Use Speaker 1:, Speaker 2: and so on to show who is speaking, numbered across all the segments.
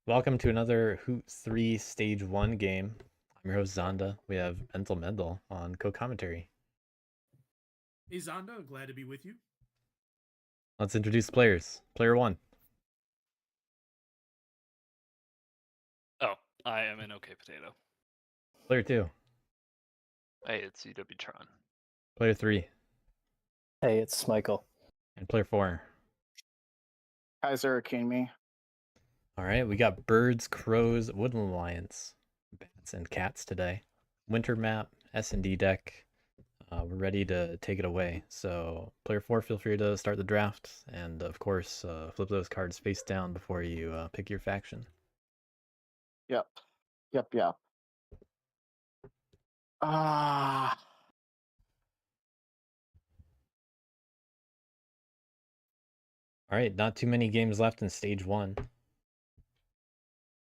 Speaker 1: Welcome to another HOOT 3 Stage 1 game. I'm your host, Zaandaa. We have MentalMendel on co-commentary.
Speaker 2: Hey Zaandaa, glad to be with you.
Speaker 1: Let's introduce players. Player 1.
Speaker 3: Oh, I am AnOkayPotato.
Speaker 1: Player 2.
Speaker 4: Hey, it's uwtron.
Speaker 1: Player 3.
Speaker 5: Hey, it's smeichel.
Speaker 1: And player 4.
Speaker 6: Kaiser, me.
Speaker 1: Alright, we got birds, crows, woodland alliance, bats, and cats today. Winter map, S&D deck. We're ready to take it away. So player 4, feel free to start the draft. And of course, flip those cards face down before you pick your faction.
Speaker 6: Yep. Ah.
Speaker 1: All right, not too many games left in stage 1.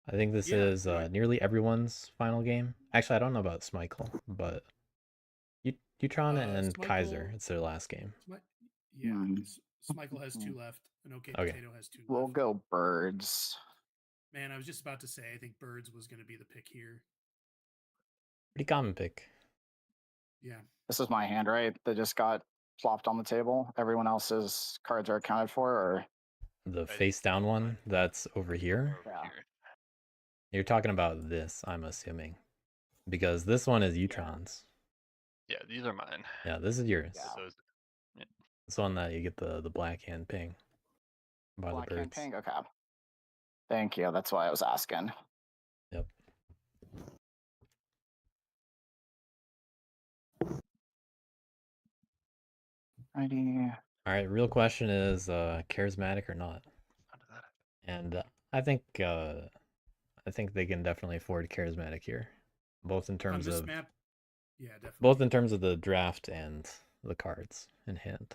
Speaker 1: I think this is nearly everyone's final game. Actually, I don't know about smeichel, but uwtron and Kaiser, it's their last game.
Speaker 2: smeichel has 2 left, and AnOkayPotato has 2 left.
Speaker 6: We'll go birds.
Speaker 2: Man, I was just about to say, I think birds was going to be the pick here.
Speaker 1: Pretty common pick.
Speaker 2: Yeah.
Speaker 6: This is my hand, right? That just got plopped on the table. Everyone else's cards are accounted for, or
Speaker 1: the face down one that's over here?
Speaker 6: Yeah.
Speaker 1: You're talking about this, I'm assuming. Because this one is uwtron's.
Speaker 4: Yeah, these are mine.
Speaker 1: Yeah, this is yours.
Speaker 6: Yeah.
Speaker 1: This one that you get the black hand ping by
Speaker 6: Black
Speaker 1: the
Speaker 6: hand
Speaker 1: birds.
Speaker 6: ping? Okay. Thank you. That's why I was asking.
Speaker 1: Yep.
Speaker 6: Righty.
Speaker 1: All right, real question is charismatic or not? And I think they can definitely afford charismatic here, both in terms of
Speaker 2: map, yeah, definitely.
Speaker 1: Both in terms of the draft and the cards in hand.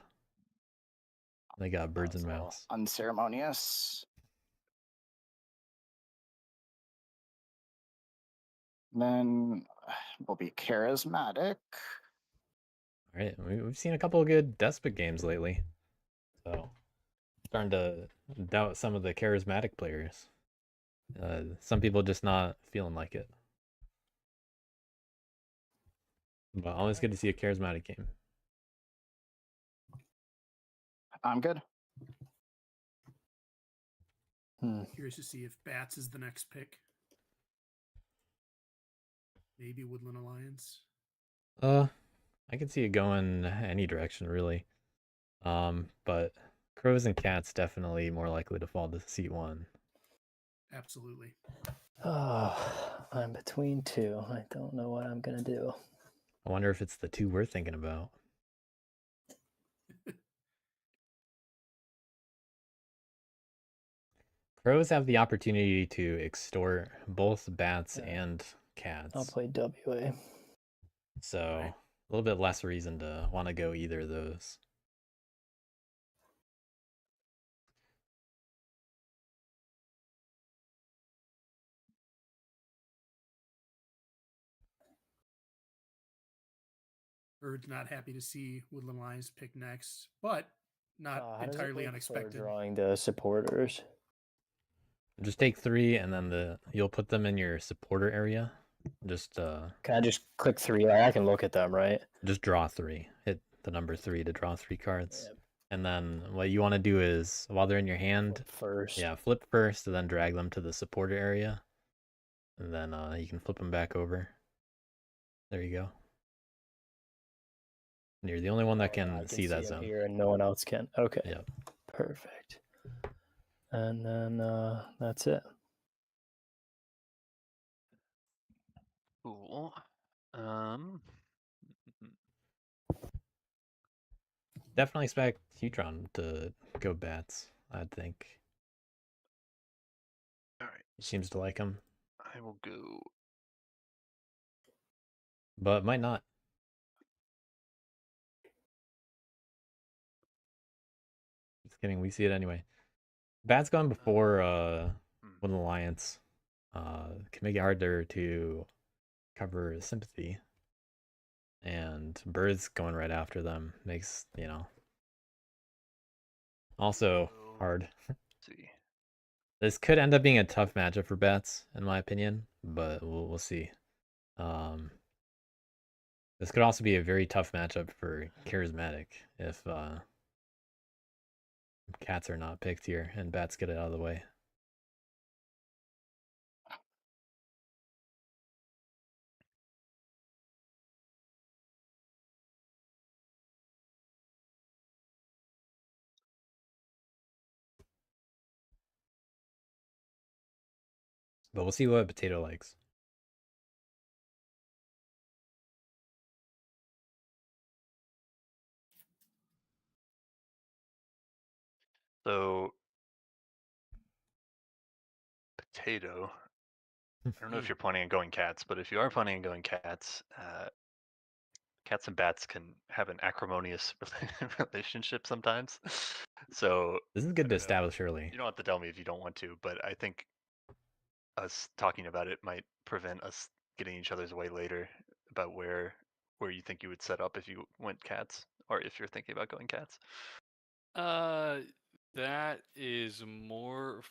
Speaker 1: They got birds and mouse.
Speaker 6: Unceremonious. Then we'll be charismatic.
Speaker 1: All right, we've seen a couple of good despot games lately, so starting to doubt some of the charismatic players. Some people just not feeling like it. But always good to see a charismatic game.
Speaker 6: I'm good.
Speaker 2: Curious to see if bats is the next pick. Maybe Woodland Alliance.
Speaker 1: I could see it going any direction really. But crows and cats definitely more likely to fall to seat 1.
Speaker 2: Absolutely.
Speaker 5: Oh, I'm between 2. I don't know what I'm gonna do.
Speaker 1: I wonder if it's the 2 we're thinking about. Crows have the opportunity to extort both bats and cats.
Speaker 5: I'll play WA.
Speaker 1: So a little bit less reason to want to go either of those.
Speaker 2: Bird's not happy to see Woodland Alliance pick next, but not entirely unexpected.
Speaker 5: Drawing the supporters.
Speaker 1: Just take 3 and then you'll put them in your supporter area. Just
Speaker 5: Can I just click 3? I can look at them, right?
Speaker 1: Just draw 3. Hit the number 3 to draw 3 cards.
Speaker 5: Yep.
Speaker 1: And then what you want to do is while they're in your hand,
Speaker 5: Flip first.
Speaker 1: Yeah, flip first and then drag them to the supporter area. And then you can flip them back over. There you go. And you're the only one that can see that zone.
Speaker 5: Here and no one else can. Okay.
Speaker 1: Yep.
Speaker 5: Perfect. And then that's it.
Speaker 4: Cool.
Speaker 1: Definitely expect uwtron to go bats, I'd think.
Speaker 4: Alright.
Speaker 1: He seems to like him.
Speaker 4: I will go.
Speaker 1: But might not. Just kidding, we see it anyway. Bats going before Woodland Alliance can make it harder to cover sympathy. And birds going right after them makes, also hard.
Speaker 4: Let's see.
Speaker 1: This could end up being a tough matchup for bats, in my opinion, but we'll see. This could also be a very tough matchup for charismatic if cats are not picked here and bats get it out of the way. But we'll see what Potato likes.
Speaker 4: So, Potato. I don't know if you're planning on going cats, but if you are planning on going cats, cats and bats can have an acrimonious relationship sometimes. So
Speaker 1: This is
Speaker 4: I
Speaker 1: good to
Speaker 4: don't know.
Speaker 1: establish early.
Speaker 4: You don't have to tell me if you don't want to, but I think us talking about it might prevent us getting each other's way later about where you think you would set up if you went cats, or if you're thinking about going cats.
Speaker 3: That is more,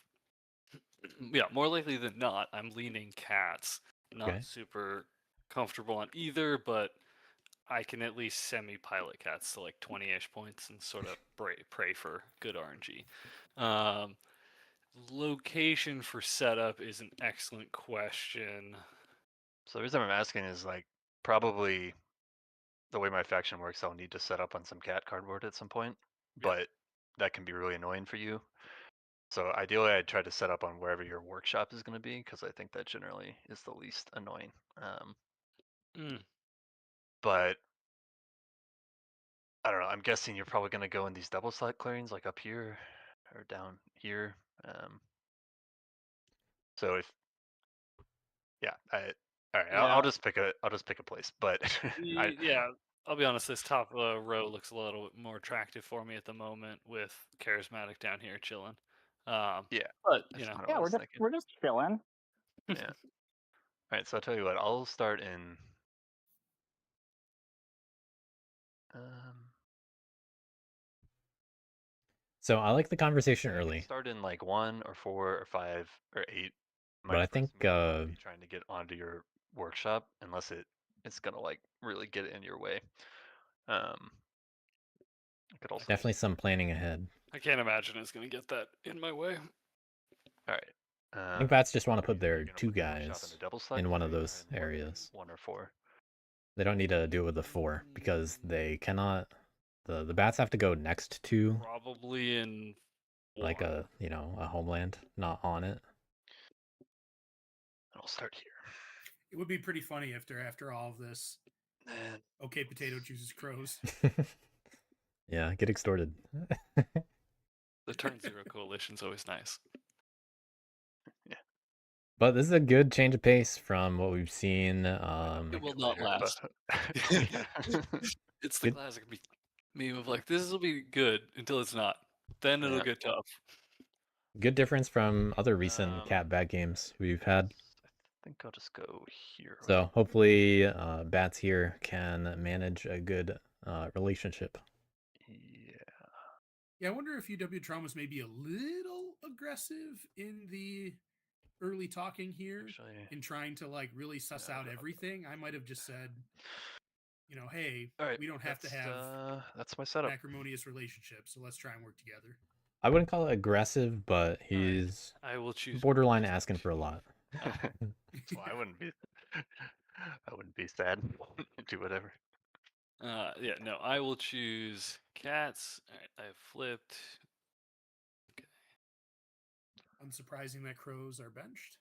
Speaker 3: yeah, more likely than not. I'm leaning cats. Not
Speaker 1: Okay.
Speaker 3: super comfortable on either, but I can at least semi-pilot cats to like 20-ish points and sort of pray for good RNG. Location for setup is an excellent question.
Speaker 4: So the reason I'm asking is like probably the way my faction works, I'll need to set up on some cat cardboard at some point, but that can be really annoying for you. So ideally, I'd try to set up on wherever your workshop is going to be, because I think that generally is the least annoying. But I don't know. I'm guessing you're probably going to go in these double slot clearings, like up here or down here. So if all right,
Speaker 3: Yeah.
Speaker 4: I'll just pick a place. But
Speaker 3: Yeah, I'll be honest. This top row looks a little bit more attractive for me at the moment, with charismatic down here chilling.
Speaker 4: Yeah,
Speaker 3: but
Speaker 4: that's
Speaker 3: you know,
Speaker 4: kinda what I
Speaker 6: Yeah,
Speaker 4: was thinking.
Speaker 6: we're just chilling.
Speaker 4: Yeah. All right, so I'll tell you what. I'll start in.
Speaker 1: So I like the conversation
Speaker 4: I can
Speaker 1: early.
Speaker 4: start in like 1 or 4 or 5 or 8. My
Speaker 1: But I
Speaker 4: first
Speaker 1: think
Speaker 4: move will be trying to get onto your workshop, unless it's gonna like really get in your way. I could also
Speaker 1: definitely some planning ahead.
Speaker 3: I can't imagine it's gonna get that in my way.
Speaker 4: All right.
Speaker 1: I think bats just want to
Speaker 4: are
Speaker 1: put
Speaker 4: you
Speaker 1: their
Speaker 4: gonna
Speaker 1: two
Speaker 4: put your workshop
Speaker 1: guys
Speaker 4: a double slot
Speaker 1: in one of
Speaker 4: clearing or
Speaker 1: those
Speaker 4: in
Speaker 1: areas.
Speaker 4: 1 or 4?
Speaker 1: They don't need to do it with the 4 because they cannot. The bats have to go next to
Speaker 3: Probably in
Speaker 1: like
Speaker 3: 1.
Speaker 1: a homeland, not on it.
Speaker 4: I'll start here.
Speaker 2: It would be pretty funny after all of this.
Speaker 4: And
Speaker 2: Okay, Potato chooses crows.
Speaker 1: Yeah, get extorted.
Speaker 3: The turn 0 coalition's always nice.
Speaker 4: yeah.
Speaker 1: But this is a good change of pace from what we've seen.
Speaker 3: It will not last.
Speaker 4: Yeah.
Speaker 3: It's the classic meme of like, this will be good until it's not. Then it'll
Speaker 4: Yeah.
Speaker 3: get tough.
Speaker 1: Good difference from other recent cat bat games we've had.
Speaker 4: I think I'll just go here.
Speaker 1: So hopefully bats here can manage a good relationship.
Speaker 2: Yeah, I wonder if uwtron was maybe a little aggressive in the early talking here.
Speaker 4: Actually,
Speaker 2: in trying to like really suss out everything. I might have just said, hey,
Speaker 4: all right,
Speaker 2: we don't have to have
Speaker 4: that's my setup.
Speaker 2: an acrimonious relationship, so let's try and work together.
Speaker 1: I wouldn't call it aggressive, but he's
Speaker 3: I will choose
Speaker 1: borderline asking for a lot.
Speaker 4: So I wouldn't be sad. Do whatever.
Speaker 3: Yeah, no, I will choose cats. All right, I've flipped. Okay.
Speaker 2: Unsurprising that crows are benched.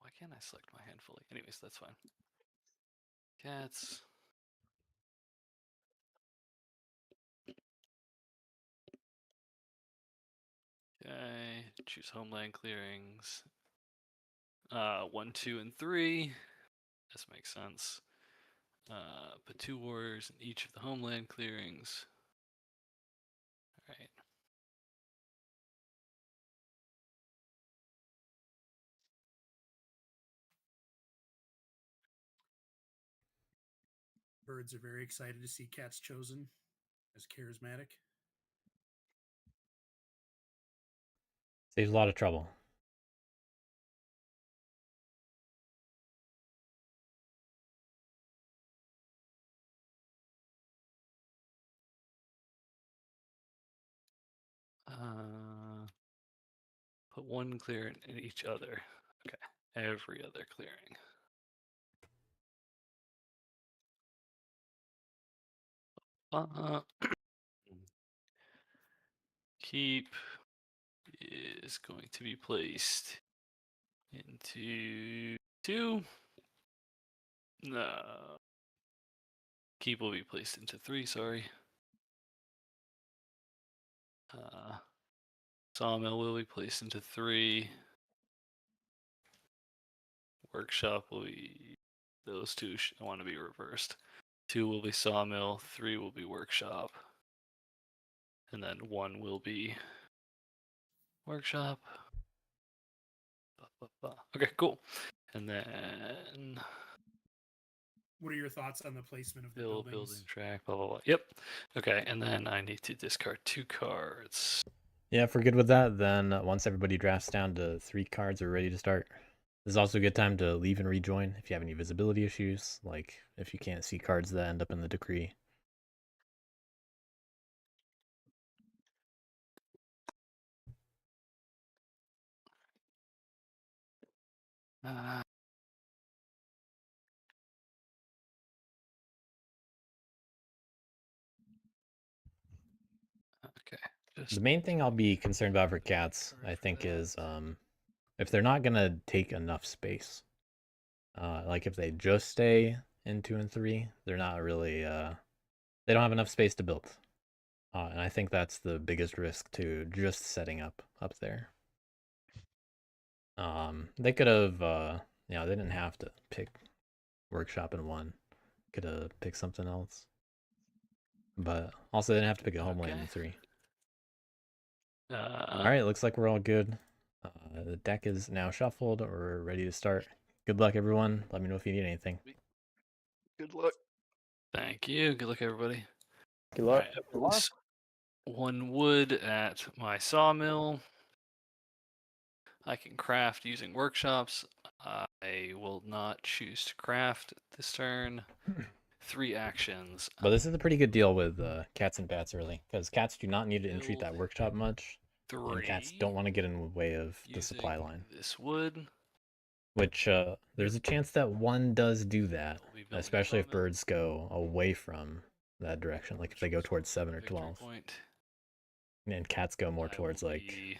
Speaker 3: Why can't I select my hand fully? Anyways, that's fine. Cats. Okay, choose Homeland clearings. 1, 2, and 3. This makes sense. Put 2 warriors in each of the Homeland clearings. All right.
Speaker 2: Birds are very excited to see cats chosen as charismatic.
Speaker 1: Saves a lot of trouble.
Speaker 3: Put one clear in each other. Okay, every other clearing. Keep is going to be placed into 2. No. Keep will be placed into 3, sorry. Sawmill will be placed into 3. Workshop will be, those two want to be reversed. 2 will be sawmill, 3 will be workshop. And then 1 will be workshop. Okay, cool. And then
Speaker 2: What are your thoughts on the placement of the
Speaker 3: building
Speaker 2: buildings?
Speaker 3: track, blah, blah, blah. Yep. Okay, and then I need to discard 2 cards.
Speaker 1: Yeah, if we're good with that, then once everybody drafts down to 3 cards, we're ready to start. This is also a good time to leave and rejoin if you have any visibility issues, like if you can't see cards that end up in the decree.
Speaker 3: Okay.
Speaker 1: The main thing I'll be concerned about for cats, I think, is if they're not gonna take enough space. Like if they just stay in 2 and 3, they're not really they don't have enough space to build. And I think that's the biggest risk to just setting up there. They could have they didn't have to pick workshop in 1. Could have picked something else. But also they didn't have to pick a homeland in 3. Alright, looks like we're all good. The deck is now shuffled. We're ready to start. Good luck, everyone. Let me know if you need anything.
Speaker 4: Good luck.
Speaker 3: Thank you. Good luck, everybody.
Speaker 5: Good luck.
Speaker 3: Right, I place 1 wood at my sawmill. I can craft using workshops. I will not choose to craft this turn. 3 actions.
Speaker 1: But this is a pretty good deal with cats and bats early, because cats do not need to entreat that
Speaker 3: Build
Speaker 1: workshop much,
Speaker 3: 3.
Speaker 1: and cats don't want to get in the way of the supply
Speaker 3: using
Speaker 1: line.
Speaker 3: This wood.
Speaker 1: Which there's a chance that 1 does do that,
Speaker 3: We'll be building a
Speaker 1: especially if
Speaker 3: sawmill.
Speaker 1: birds go away from that direction, like if they go towards 7 or
Speaker 3: Victory
Speaker 1: 12,
Speaker 3: point.
Speaker 1: and cats go more
Speaker 3: I
Speaker 1: towards
Speaker 3: will
Speaker 1: like,
Speaker 3: be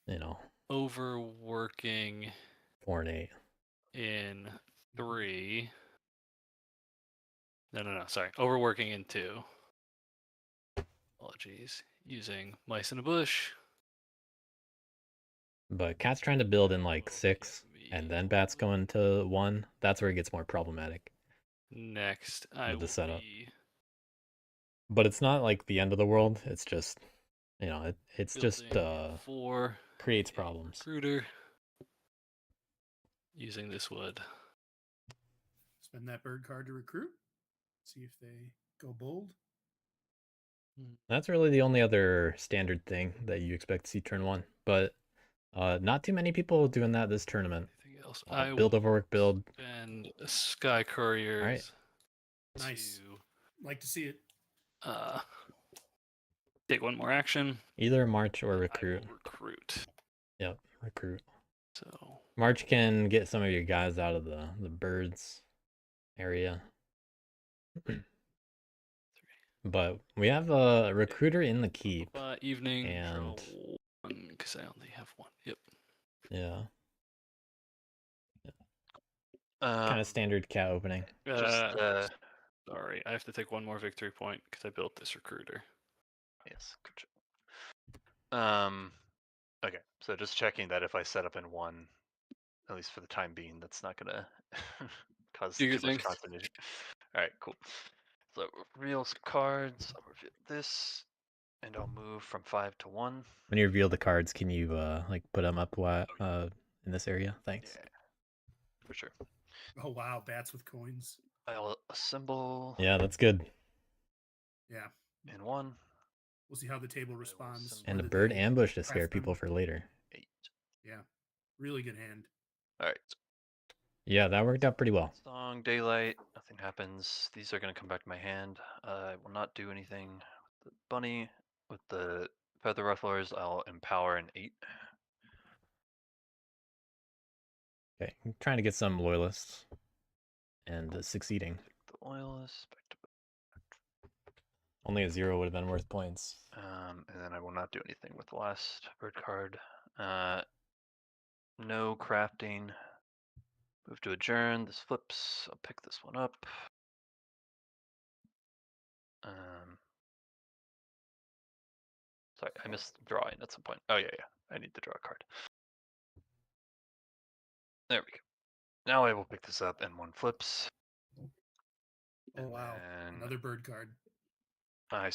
Speaker 1: you know,
Speaker 3: overworking
Speaker 1: 4 and 8.
Speaker 3: in 3. No, sorry. Overworking in 2. Apologies. Using mice in a bush.
Speaker 1: But cats trying to build in like 6, and then bats go into 1. That's where it gets more problematic.
Speaker 3: Next, I
Speaker 1: With the
Speaker 3: will
Speaker 1: setup.
Speaker 3: be
Speaker 1: But it's not like the end of the world. It's just, you know, it's just
Speaker 3: building 4
Speaker 1: creates problems.
Speaker 3: recruiter using this wood.
Speaker 2: Spend that bird card to recruit. See if they go bold.
Speaker 1: That's really the only other standard thing that you expect to see turn 1. But not too many people doing that this tournament.
Speaker 3: Anything else?
Speaker 1: Build overwork build.
Speaker 3: And sky couriers.
Speaker 1: All right.
Speaker 2: Nice. Like to see it.
Speaker 3: Take 1 more action.
Speaker 1: Either march or
Speaker 3: I
Speaker 1: recruit.
Speaker 3: will recruit.
Speaker 1: Yep, recruit.
Speaker 3: So
Speaker 1: March can get some of your guys out of the birds area. But we have a recruiter in the keep.
Speaker 3: Evening.
Speaker 1: And
Speaker 3: because I only have 1. Yep.
Speaker 1: yeah. Kind of standard cat opening.
Speaker 3: Sorry, I have to take 1 more victory point because I built this recruiter.
Speaker 4: Yes. Good job. Okay, so just checking that if I set up in 1, at least for the time being, that's not gonna cause
Speaker 3: Do
Speaker 4: too
Speaker 3: your
Speaker 4: much
Speaker 3: thing.
Speaker 4: consternation. All right, cool. So reveal cards. I'll reveal this, and I'll move from 5 to 1.
Speaker 1: When you reveal the cards, can you like put them up in this area? Thanks.
Speaker 4: Yeah, for sure.
Speaker 2: Oh wow, bats with coins.
Speaker 4: I'll assemble.
Speaker 1: Yeah, that's good.
Speaker 2: Yeah.
Speaker 4: In 1.
Speaker 2: We'll see how the table
Speaker 4: will
Speaker 2: responds.
Speaker 4: send
Speaker 1: And a
Speaker 2: whether
Speaker 1: bird
Speaker 2: they
Speaker 1: ambush to scare
Speaker 2: craft them.
Speaker 1: people for later.
Speaker 4: 8.
Speaker 2: Yeah, really good hand.
Speaker 4: All right.
Speaker 1: Yeah, that worked out pretty well.
Speaker 4: Song, daylight, nothing happens. These are going to come back to my hand. I will not do anything with the bunny. With the feather rufflers, I'll empower an 8.
Speaker 1: Okay, I'm trying to get some loyalists. And succeeding.
Speaker 4: The loyalists, back to
Speaker 1: Only a 0 would have been worth points.
Speaker 4: and then I will not do anything with the last bird card. No crafting. Move to adjourn. This flips. I'll pick this one up. Sorry, I missed drawing at some point. Oh yeah. I need to draw a card. There we go. Now I will pick this up and one flips.
Speaker 2: Oh wow,
Speaker 4: And
Speaker 2: another bird card.
Speaker 4: I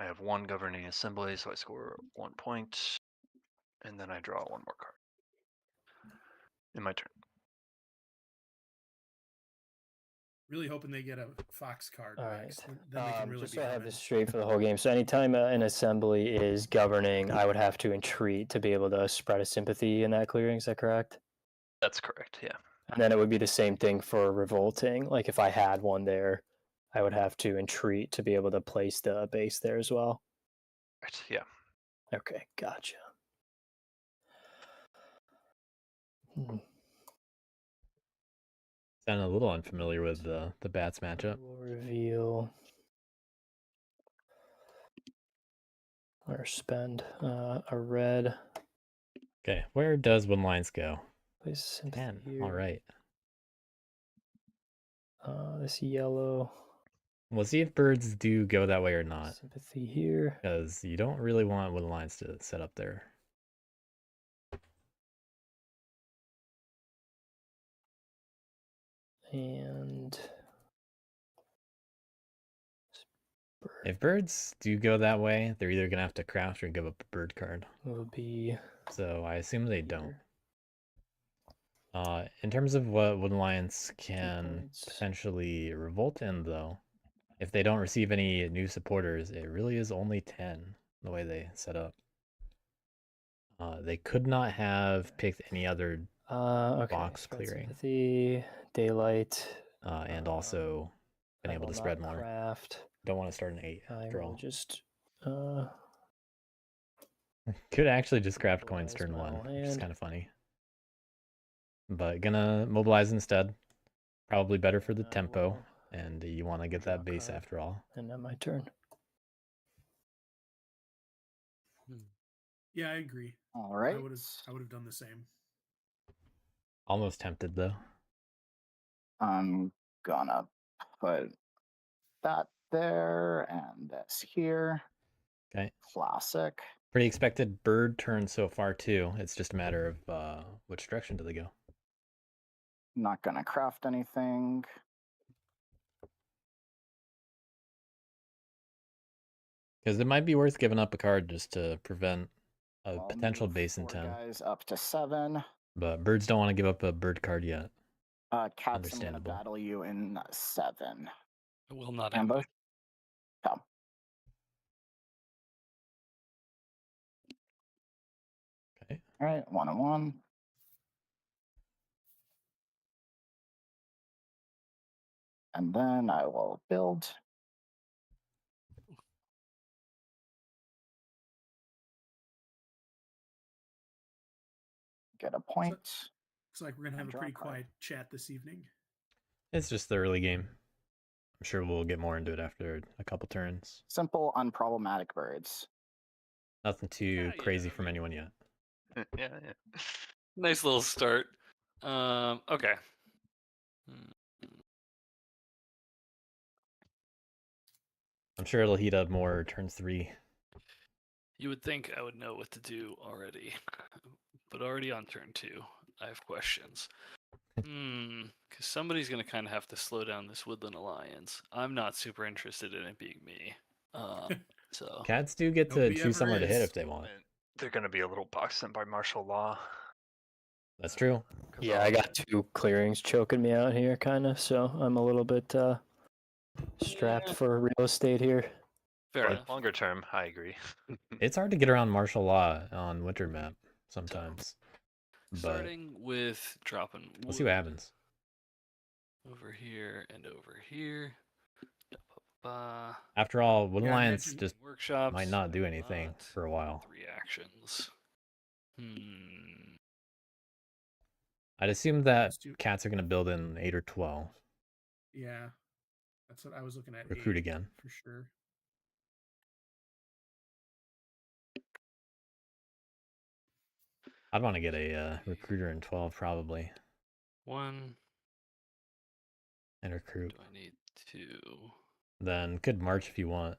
Speaker 4: have 1 governing assembly, so I score 1 point. And then I draw 1 more card. In my turn.
Speaker 2: Really hoping they get a fox card.
Speaker 5: All
Speaker 2: Max.
Speaker 5: right.
Speaker 2: Then they can really
Speaker 5: Just
Speaker 2: be
Speaker 5: so I have
Speaker 2: humming.
Speaker 5: this straight for the whole game. So anytime an assembly is governing, I would have to entreat to be able to spread a sympathy in that clearing. Is that correct?
Speaker 4: That's correct, yeah.
Speaker 5: And then it would be the same thing for revolting. Like if I had one there, I would have to entreat to be able to place the base there as well.
Speaker 4: Right, yeah.
Speaker 5: Okay, gotcha.
Speaker 1: Sound a little unfamiliar with the bats matchup.
Speaker 5: We'll reveal or spend a red.
Speaker 1: Okay, where does Woodlines go?
Speaker 5: Place sympathy
Speaker 1: 10.
Speaker 5: here.
Speaker 1: All right.
Speaker 5: This yellow.
Speaker 1: We'll see if birds do go that way or not.
Speaker 5: Sympathy here.
Speaker 1: Because you don't really want Woodlines to set up there.
Speaker 5: And
Speaker 1: If birds do go that way, they're either going to have to craft or give up a bird card.
Speaker 5: will be.
Speaker 1: So I assume they don't.
Speaker 5: here.
Speaker 1: In terms of what Wood Alliance can
Speaker 5: points.
Speaker 1: potentially revolt in, though, if they don't receive any new supporters, it really is only 10 the way they set up. They could not have picked any other
Speaker 5: Okay.
Speaker 1: box
Speaker 5: Spread
Speaker 1: clearing.
Speaker 5: sympathy, daylight.
Speaker 1: and also been
Speaker 5: I
Speaker 1: able
Speaker 5: will
Speaker 1: to spread
Speaker 5: not
Speaker 1: more.
Speaker 5: Craft.
Speaker 1: Don't want to start an 8
Speaker 5: I
Speaker 1: after
Speaker 5: will
Speaker 1: all.
Speaker 5: just.
Speaker 1: Could actually just craft coins
Speaker 5: mobilize
Speaker 1: turn
Speaker 5: my
Speaker 1: 1,
Speaker 5: whole
Speaker 1: which is
Speaker 5: hand.
Speaker 1: kind of funny. But gonna mobilize instead. Probably better for the
Speaker 5: I
Speaker 1: tempo,
Speaker 5: will
Speaker 1: and you want to get
Speaker 5: draw
Speaker 1: that
Speaker 5: a
Speaker 1: base
Speaker 5: card.
Speaker 1: after all.
Speaker 5: And then my turn.
Speaker 2: Yeah, I agree.
Speaker 6: All right.
Speaker 2: I would have done the same.
Speaker 1: Almost tempted though.
Speaker 6: I'm gonna put that there and this here.
Speaker 1: Okay.
Speaker 6: Classic.
Speaker 1: Pretty expected bird turn so far too. It's just a matter of which direction do they go.
Speaker 6: Not gonna craft anything.
Speaker 1: Because it might be worth giving up a card just to prevent a
Speaker 6: I'll
Speaker 1: potential
Speaker 6: move
Speaker 1: base in
Speaker 6: 4
Speaker 1: 10.
Speaker 6: guys up to 7.
Speaker 1: But birds don't want to give up a bird card yet.
Speaker 6: Cats, I'm gonna
Speaker 1: Understandable.
Speaker 6: battle you in 7.
Speaker 3: It will not happen.
Speaker 6: Ambush. Come.
Speaker 1: Okay.
Speaker 6: All right, 1-1. And then I will build. Get a point.
Speaker 2: Looks like we're gonna have
Speaker 6: And
Speaker 2: a
Speaker 6: draw a
Speaker 2: pretty
Speaker 6: card.
Speaker 2: quiet chat this evening.
Speaker 1: It's just the early game. I'm sure we'll get more into it after a couple turns.
Speaker 6: Simple, unproblematic birds.
Speaker 1: Nothing too
Speaker 3: Yeah,
Speaker 1: crazy
Speaker 3: I
Speaker 1: from
Speaker 3: mean-
Speaker 1: anyone yet.
Speaker 4: Yeah.
Speaker 3: Nice little start. Okay.
Speaker 1: I'm sure it'll heat up more turn 3.
Speaker 3: You would think I would know what to do already, but already on turn 2, I have questions. Because somebody's going to kind of have to slow down this Woodland Alliance. I'm not super interested in it being me. So
Speaker 1: Cats do get to
Speaker 2: Nobody
Speaker 1: choose
Speaker 2: ever
Speaker 1: somewhere to hit
Speaker 2: is.
Speaker 1: if they want.
Speaker 4: They're going to be a little boxed in by martial law.
Speaker 1: That's true.
Speaker 4: 'Cause
Speaker 5: Yeah, I got 2 clearings choking me out here, kind of. So I'm a little bit strapped
Speaker 3: Yeah.
Speaker 5: for real estate here.
Speaker 3: Fair
Speaker 4: But
Speaker 3: enough.
Speaker 4: longer term, I agree.
Speaker 1: It's hard to get around martial law on winter map sometimes. But
Speaker 3: Starting with dropping wood
Speaker 1: we'll see what happens.
Speaker 3: over here and over here. Ba-ba-ba.
Speaker 1: After all, Wood
Speaker 2: Yeah, I
Speaker 1: Alliance
Speaker 2: imagine
Speaker 1: just
Speaker 3: Workshops
Speaker 1: might not do anything
Speaker 3: not
Speaker 1: for a while.
Speaker 3: 3 actions.
Speaker 1: I'd assume that
Speaker 2: Let's do-
Speaker 1: cats are going to build in 8 or 12.
Speaker 2: Yeah, that's what I was looking at.
Speaker 1: Recruit
Speaker 2: 8
Speaker 1: again.
Speaker 2: for sure.
Speaker 1: I'd want to get a recruiter in 12 probably.
Speaker 3: 1.
Speaker 1: And recruit.
Speaker 3: Do I need 2?
Speaker 1: Then could march if you want.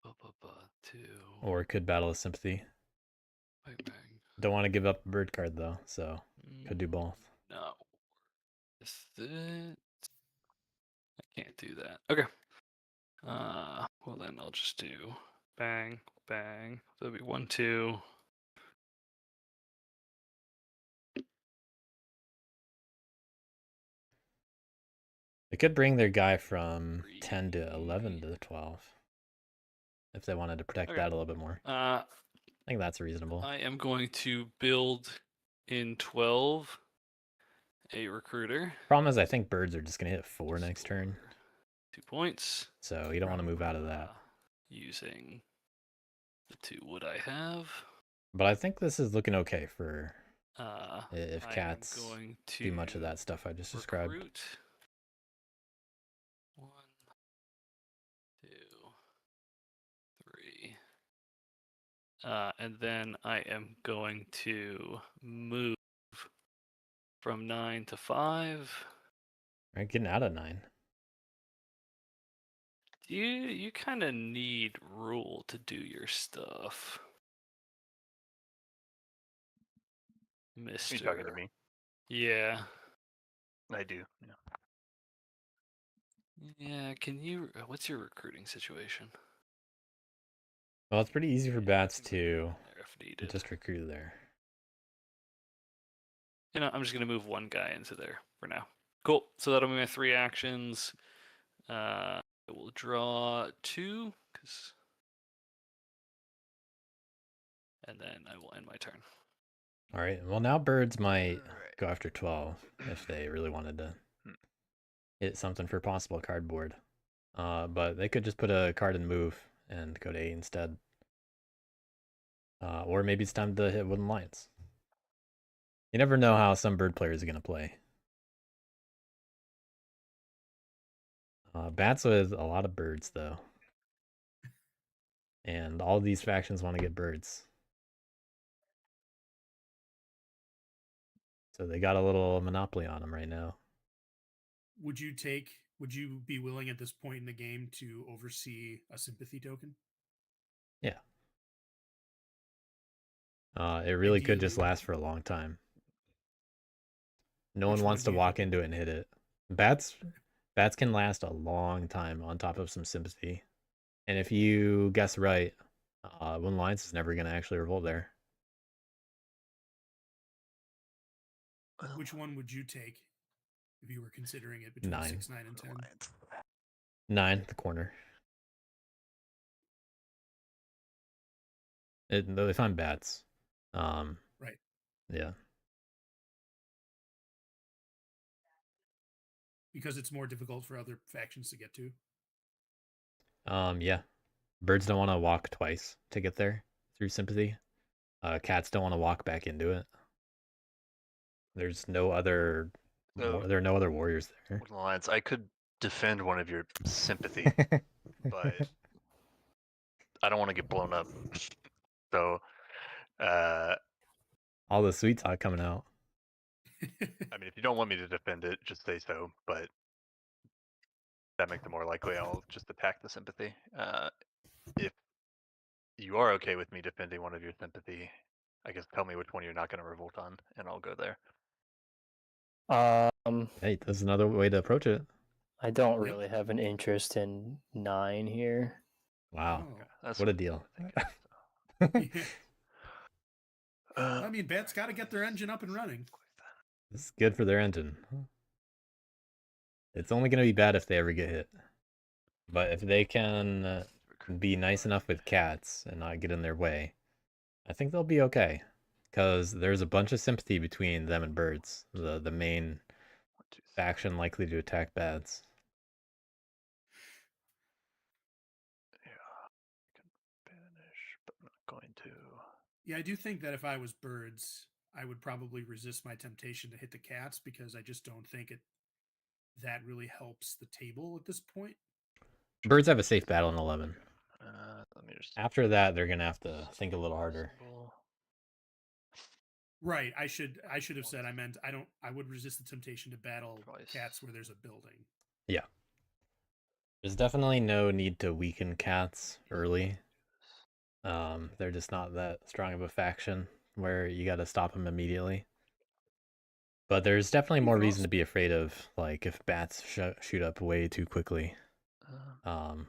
Speaker 3: Ba-ba-ba, 2.
Speaker 1: Or could battle of sympathy.
Speaker 3: Bang, bang.
Speaker 1: Don't want to give up a bird card though, so could do both.
Speaker 3: No. Is it? I can't do that. Okay. Well then I'll just do bang, bang. So it'll be 1, 2.
Speaker 1: They could bring their guy from 10 to 11 to 12. If they wanted to protect
Speaker 3: Okay.
Speaker 1: that a little bit more. I think that's reasonable.
Speaker 3: I am going to build in 12 a recruiter.
Speaker 1: Problem is I think birds are just going to hit 4 next turn.
Speaker 3: 2 points.
Speaker 1: So you don't want to move out of that.
Speaker 3: Using the 2 wood I have.
Speaker 1: But I think this is looking okay for if
Speaker 3: I am
Speaker 1: cats
Speaker 3: going to
Speaker 1: do much of that stuff I just described.
Speaker 3: recruit. 1, 2, 3. And then I am going to move from 9 to 5.
Speaker 1: Right, getting out of 9.
Speaker 3: You kind of need rule to do your stuff, Mister.
Speaker 4: You talking to me?
Speaker 3: Yeah.
Speaker 4: I do. Yeah.
Speaker 3: Yeah. Can you? What's your recruiting situation?
Speaker 1: Well, it's pretty easy for
Speaker 3: Yeah,
Speaker 1: bats
Speaker 3: I can recruit
Speaker 1: to
Speaker 3: there if needed.
Speaker 1: just recruit there.
Speaker 3: You know, I'm just gonna move one guy into there for now. Cool. So that'll be my 3 actions. I will draw 2, and then I will end my turn.
Speaker 1: All right. Well, now birds might go after 12 if they really wanted to hit something for possible cardboard. But they could just put a card and move and go to 8 instead. Or maybe it's time to hit Wooden Lions. You never know how some bird players are going to play. Bats with a lot of birds, though. And all these factions want to get birds. So they got a little monopoly on them right now.
Speaker 2: Would you be willing at this point in the game to oversee a sympathy token?
Speaker 1: Yeah. It really could
Speaker 2: Ideally-
Speaker 1: just last for a long time. No
Speaker 2: Which
Speaker 1: one
Speaker 2: one
Speaker 1: wants
Speaker 2: do
Speaker 1: to
Speaker 2: you
Speaker 1: walk
Speaker 2: think?
Speaker 1: into it and hit it. Bats can last a long time on top of some sympathy. And if you guess right, Wooden Lions is never going to actually revolt there.
Speaker 2: Which one would you take if you were considering it between
Speaker 1: 9.
Speaker 2: 6, 9, and 10?
Speaker 1: 9, the corner. If I'm bats.
Speaker 2: Right.
Speaker 1: Yeah.
Speaker 2: Because it's more difficult for other factions to get to.
Speaker 1: Yeah. Birds don't want to walk twice to get there through sympathy. Cats don't want to walk back into it. There's no other. There are no other warriors there.
Speaker 4: Wooden Alliance, I could defend one of your sympathy, but I don't want to get blown up. So,
Speaker 1: all the sweet talk coming out.
Speaker 4: I mean, if you don't want me to defend it, just say so. But that makes it more likely I'll just attack the sympathy. If you are okay with me defending one of your sympathy, I guess tell me which one you're not going to revolt on, and I'll go there.
Speaker 1: Hey, that's another way to approach it.
Speaker 5: I don't
Speaker 2: Yep.
Speaker 5: really have an interest in 9 here.
Speaker 1: Wow.
Speaker 2: Oh.
Speaker 4: That's
Speaker 1: What a deal.
Speaker 2: Yeah. I mean, bats got to get their engine up and running.
Speaker 1: This is good for their engine. It's only going to be bad if they ever get hit. But if they can be nice enough with cats and not get in their way, I think they'll be okay. Because there's a bunch of sympathy between them and birds, the main
Speaker 4: 1, 2, 3.
Speaker 1: faction likely to attack bats.
Speaker 4: Yeah, I can banish, but I'm not going to.
Speaker 2: Yeah, I do think that if I was birds, I would probably resist my temptation to hit the cats because I just don't think that really helps the table at this point.
Speaker 1: Birds have a safe battle in 11.
Speaker 4: Let me just.
Speaker 1: After that, they're gonna have to think a little harder.
Speaker 4: Symbol.
Speaker 2: Right. I should have said I would resist the temptation to battle
Speaker 4: Twice.
Speaker 2: cats where there's a building.
Speaker 1: Yeah. There's definitely no need to weaken cats early. They're just not that strong of a faction where you gotta stop them immediately. But there's definitely more reason to be afraid of, like, if bats shoot up way too quickly.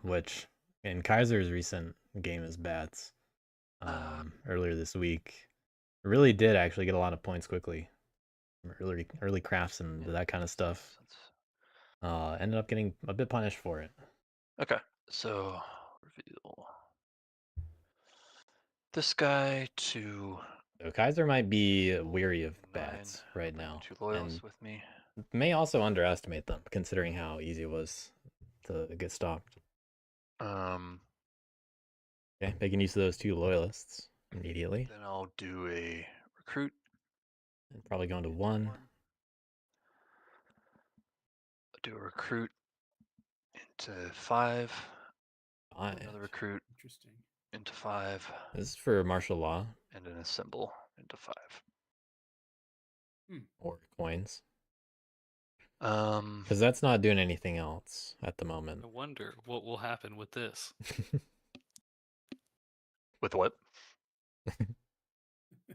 Speaker 1: Which in Kaiser's recent game as bats, earlier this week, really did actually get a lot of points quickly. Early crafts and that kind of stuff. Ended up getting a bit punished for it.
Speaker 4: Okay, so reveal this guy to.
Speaker 1: So Kaiser might be weary of
Speaker 4: 9.
Speaker 1: bats right
Speaker 4: Bring
Speaker 1: now,
Speaker 4: 2 loyals
Speaker 1: and
Speaker 4: with me.
Speaker 1: may also underestimate them, considering how easy it was to get stopped. Okay, making use of those 2 loyalists immediately.
Speaker 4: Then I'll do a recruit.
Speaker 1: And probably going to 1.
Speaker 4: Do a recruit into 5.
Speaker 1: 5.
Speaker 4: Another recruit
Speaker 2: Interesting.
Speaker 4: into 5.
Speaker 1: This is for martial law.
Speaker 4: And then a symbol into 5.
Speaker 1: Or coins.
Speaker 4: Um,
Speaker 1: Because that's not doing anything else at the moment.
Speaker 3: I wonder what will happen with this.
Speaker 4: with what?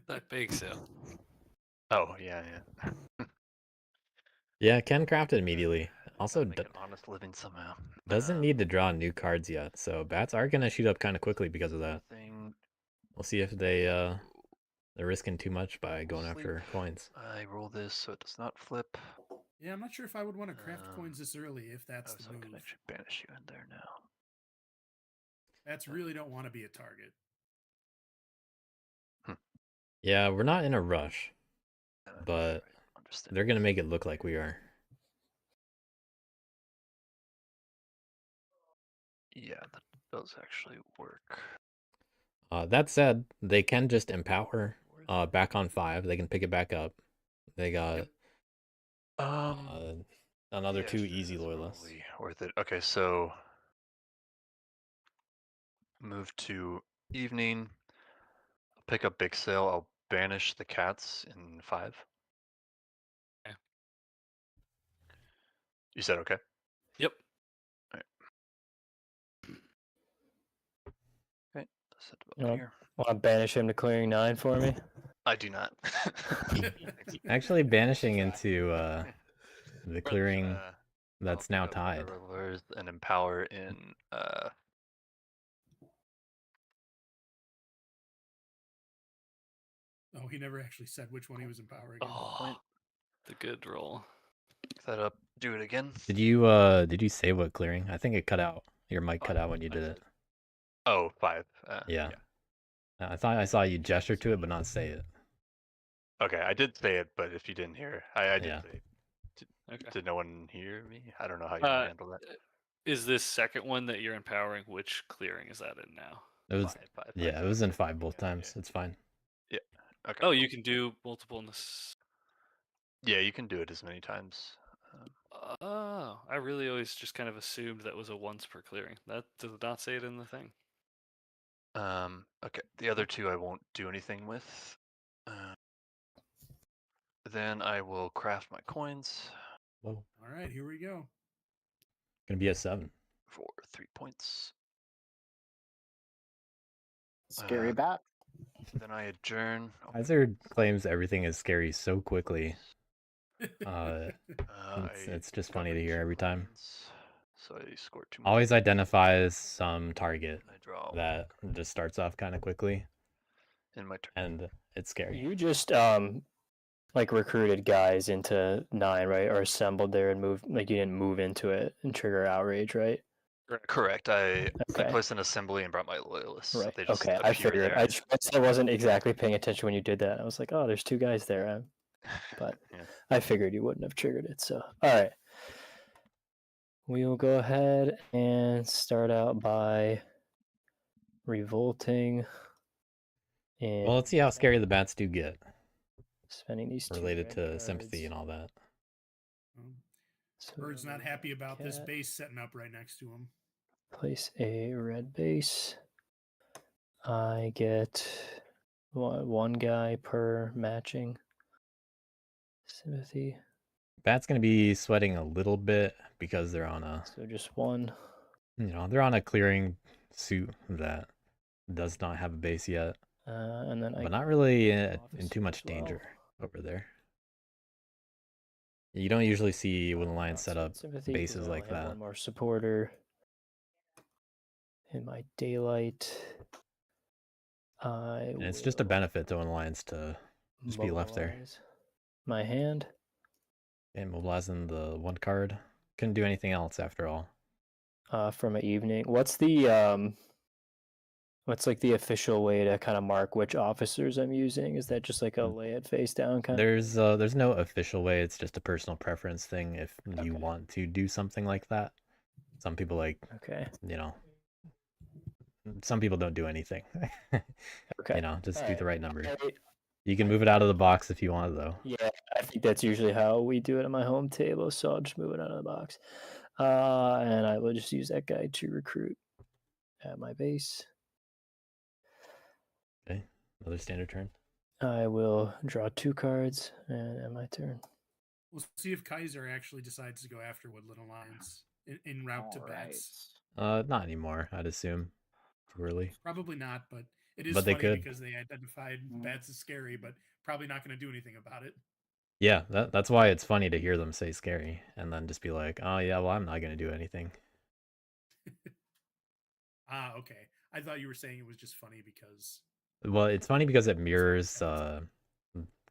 Speaker 3: That bake sale.
Speaker 4: Oh, yeah.
Speaker 1: Yeah, can craft it immediately. Also,
Speaker 4: make an honest living somehow.
Speaker 1: doesn't need to draw new cards yet, so bats are gonna shoot up kind of quickly because of that. We'll see if they're risking too much by going after coins.
Speaker 4: I roll this so it does not flip.
Speaker 2: Yeah, I'm not sure if I would want to craft coins this early if that's the
Speaker 4: so
Speaker 2: move.
Speaker 4: I can actually banish you in there now.
Speaker 2: Bats really don't want to be a target.
Speaker 1: Yeah, we're not in a rush, but they're gonna make it look like we are.
Speaker 4: Yeah, that does actually work.
Speaker 1: That said, they can just empower back on 5. They can pick it back up. They got another 2 easy loyalists.
Speaker 4: Worth it. Okay, so move to evening. I'll pick up big sale. I'll banish the cats in 5.
Speaker 3: Okay.
Speaker 4: You said okay?
Speaker 3: Yep.
Speaker 4: Okay, set them up here.
Speaker 5: Want to banish him to clearing 9 for me?
Speaker 4: I do not.
Speaker 1: Actually, banishing into the clearing that's now tied.
Speaker 4: And empower in
Speaker 2: Oh, he never actually said which one he was empowering.
Speaker 3: Oh, the good roll.
Speaker 4: Set up. Do it again.
Speaker 1: Did you say what clearing? I think it cut out. Your mic cut out when you did it.
Speaker 4: Oh, 5.
Speaker 1: Yeah. I thought I saw you gesture to it, but not say it.
Speaker 4: Okay, I did say it, but if you didn't hear, I did say it.
Speaker 3: Okay.
Speaker 4: Did no one hear me? I don't know how you handle that.
Speaker 3: Is this second one that you're empowering? Which clearing is that in now?
Speaker 1: It was
Speaker 4: 5.
Speaker 1: Yeah, it was in 5 both times. It's fine.
Speaker 4: Yeah. Okay.
Speaker 3: Oh, you can do multiple in this.
Speaker 4: Yeah, you can do it as many times.
Speaker 3: Oh, I really always just kind of assumed that was a once per clearing. That does not say it in the thing.
Speaker 4: Okay, the other 2 I won't do anything with. Then I will craft my coins.
Speaker 1: Whoa.
Speaker 2: All right, here we go.
Speaker 1: Gonna be a 7.
Speaker 4: For 3 points.
Speaker 6: Scary bat.
Speaker 4: Then I adjourn.
Speaker 1: Kaiser claims everything is scary so quickly. It's just funny to hear every time.
Speaker 4: So I scored 2 more.
Speaker 1: Always identifies some target that just starts off kind of quickly.
Speaker 4: In my turn.
Speaker 1: And it's scary.
Speaker 5: You just like recruited guys into 9, right? Or assembled there and moved, like you didn't move into it and trigger outrage, right?
Speaker 4: Correct. I
Speaker 5: Okay.
Speaker 4: placed an assembly and brought my loyalists. So
Speaker 5: Right.
Speaker 4: they just
Speaker 5: Okay. I
Speaker 4: appear
Speaker 5: figured.
Speaker 4: there.
Speaker 5: I wasn't exactly paying attention when you did that. I was like, oh, there's two guys there. But
Speaker 4: Yeah.
Speaker 5: I figured you wouldn't have triggered it. So, all right. We will go ahead and start out by revolting. And
Speaker 1: Well, let's see how scary the bats do get
Speaker 5: spending these two
Speaker 1: related
Speaker 5: red
Speaker 1: to
Speaker 5: cards.
Speaker 1: sympathy and all that.
Speaker 5: So
Speaker 2: Bird's not happy about this
Speaker 5: cat.
Speaker 2: base setting up right next to him.
Speaker 5: Place a red base. I get one guy per matching sympathy.
Speaker 1: Bat's gonna be sweating a little bit because they're on a,
Speaker 5: So just one.
Speaker 1: they're on a clearing suit that does not have a base yet,
Speaker 5: And then
Speaker 1: but not really in
Speaker 5: officer
Speaker 1: too much
Speaker 5: as well.
Speaker 1: danger over there. You don't usually see Woodland Lions
Speaker 5: Not
Speaker 1: set up
Speaker 5: sympathy, 'cause
Speaker 1: bases
Speaker 5: I
Speaker 1: like
Speaker 5: only have
Speaker 1: that.
Speaker 5: one more supporter. In my daylight,
Speaker 1: And it's just a benefit to Woodland Lions to just be left there.
Speaker 5: mobilize my hand.
Speaker 1: And mobilizing the one card. Couldn't do anything else after all.
Speaker 5: From an evening. What's the what's like the official way to kind of mark which officers I'm using? Is that just like a lay it face down kind
Speaker 1: There's no official way. It's just a personal preference thing. If you want to do something like that, some people like,
Speaker 5: Okay.
Speaker 1: Some people don't do anything.
Speaker 5: Okay.
Speaker 1: Just do the right number.
Speaker 5: Alright.
Speaker 1: You can move it out of the box if you want, though.
Speaker 5: Yeah, I think that's usually how we do it at my home table, so I'll just move it out of the box. And I will just use that guy to recruit at my base.
Speaker 1: Okay, another standard turn.
Speaker 5: I will draw 2 cards and end my turn.
Speaker 2: We'll see if Kaiser actually decides to go after Woodland Alliance en route to bats.
Speaker 1: Not anymore, I'd assume. Too early.
Speaker 2: Probably not, but it is
Speaker 1: But they
Speaker 2: funny
Speaker 1: could.
Speaker 2: because they identified bats as scary, but probably not going to do anything about it.
Speaker 1: Yeah, that's why it's funny to hear them say scary and then just be like, oh yeah, well, I'm not going to do anything.
Speaker 2: Okay. I thought you were saying it was just funny because...
Speaker 1: Well, it's funny because it mirrors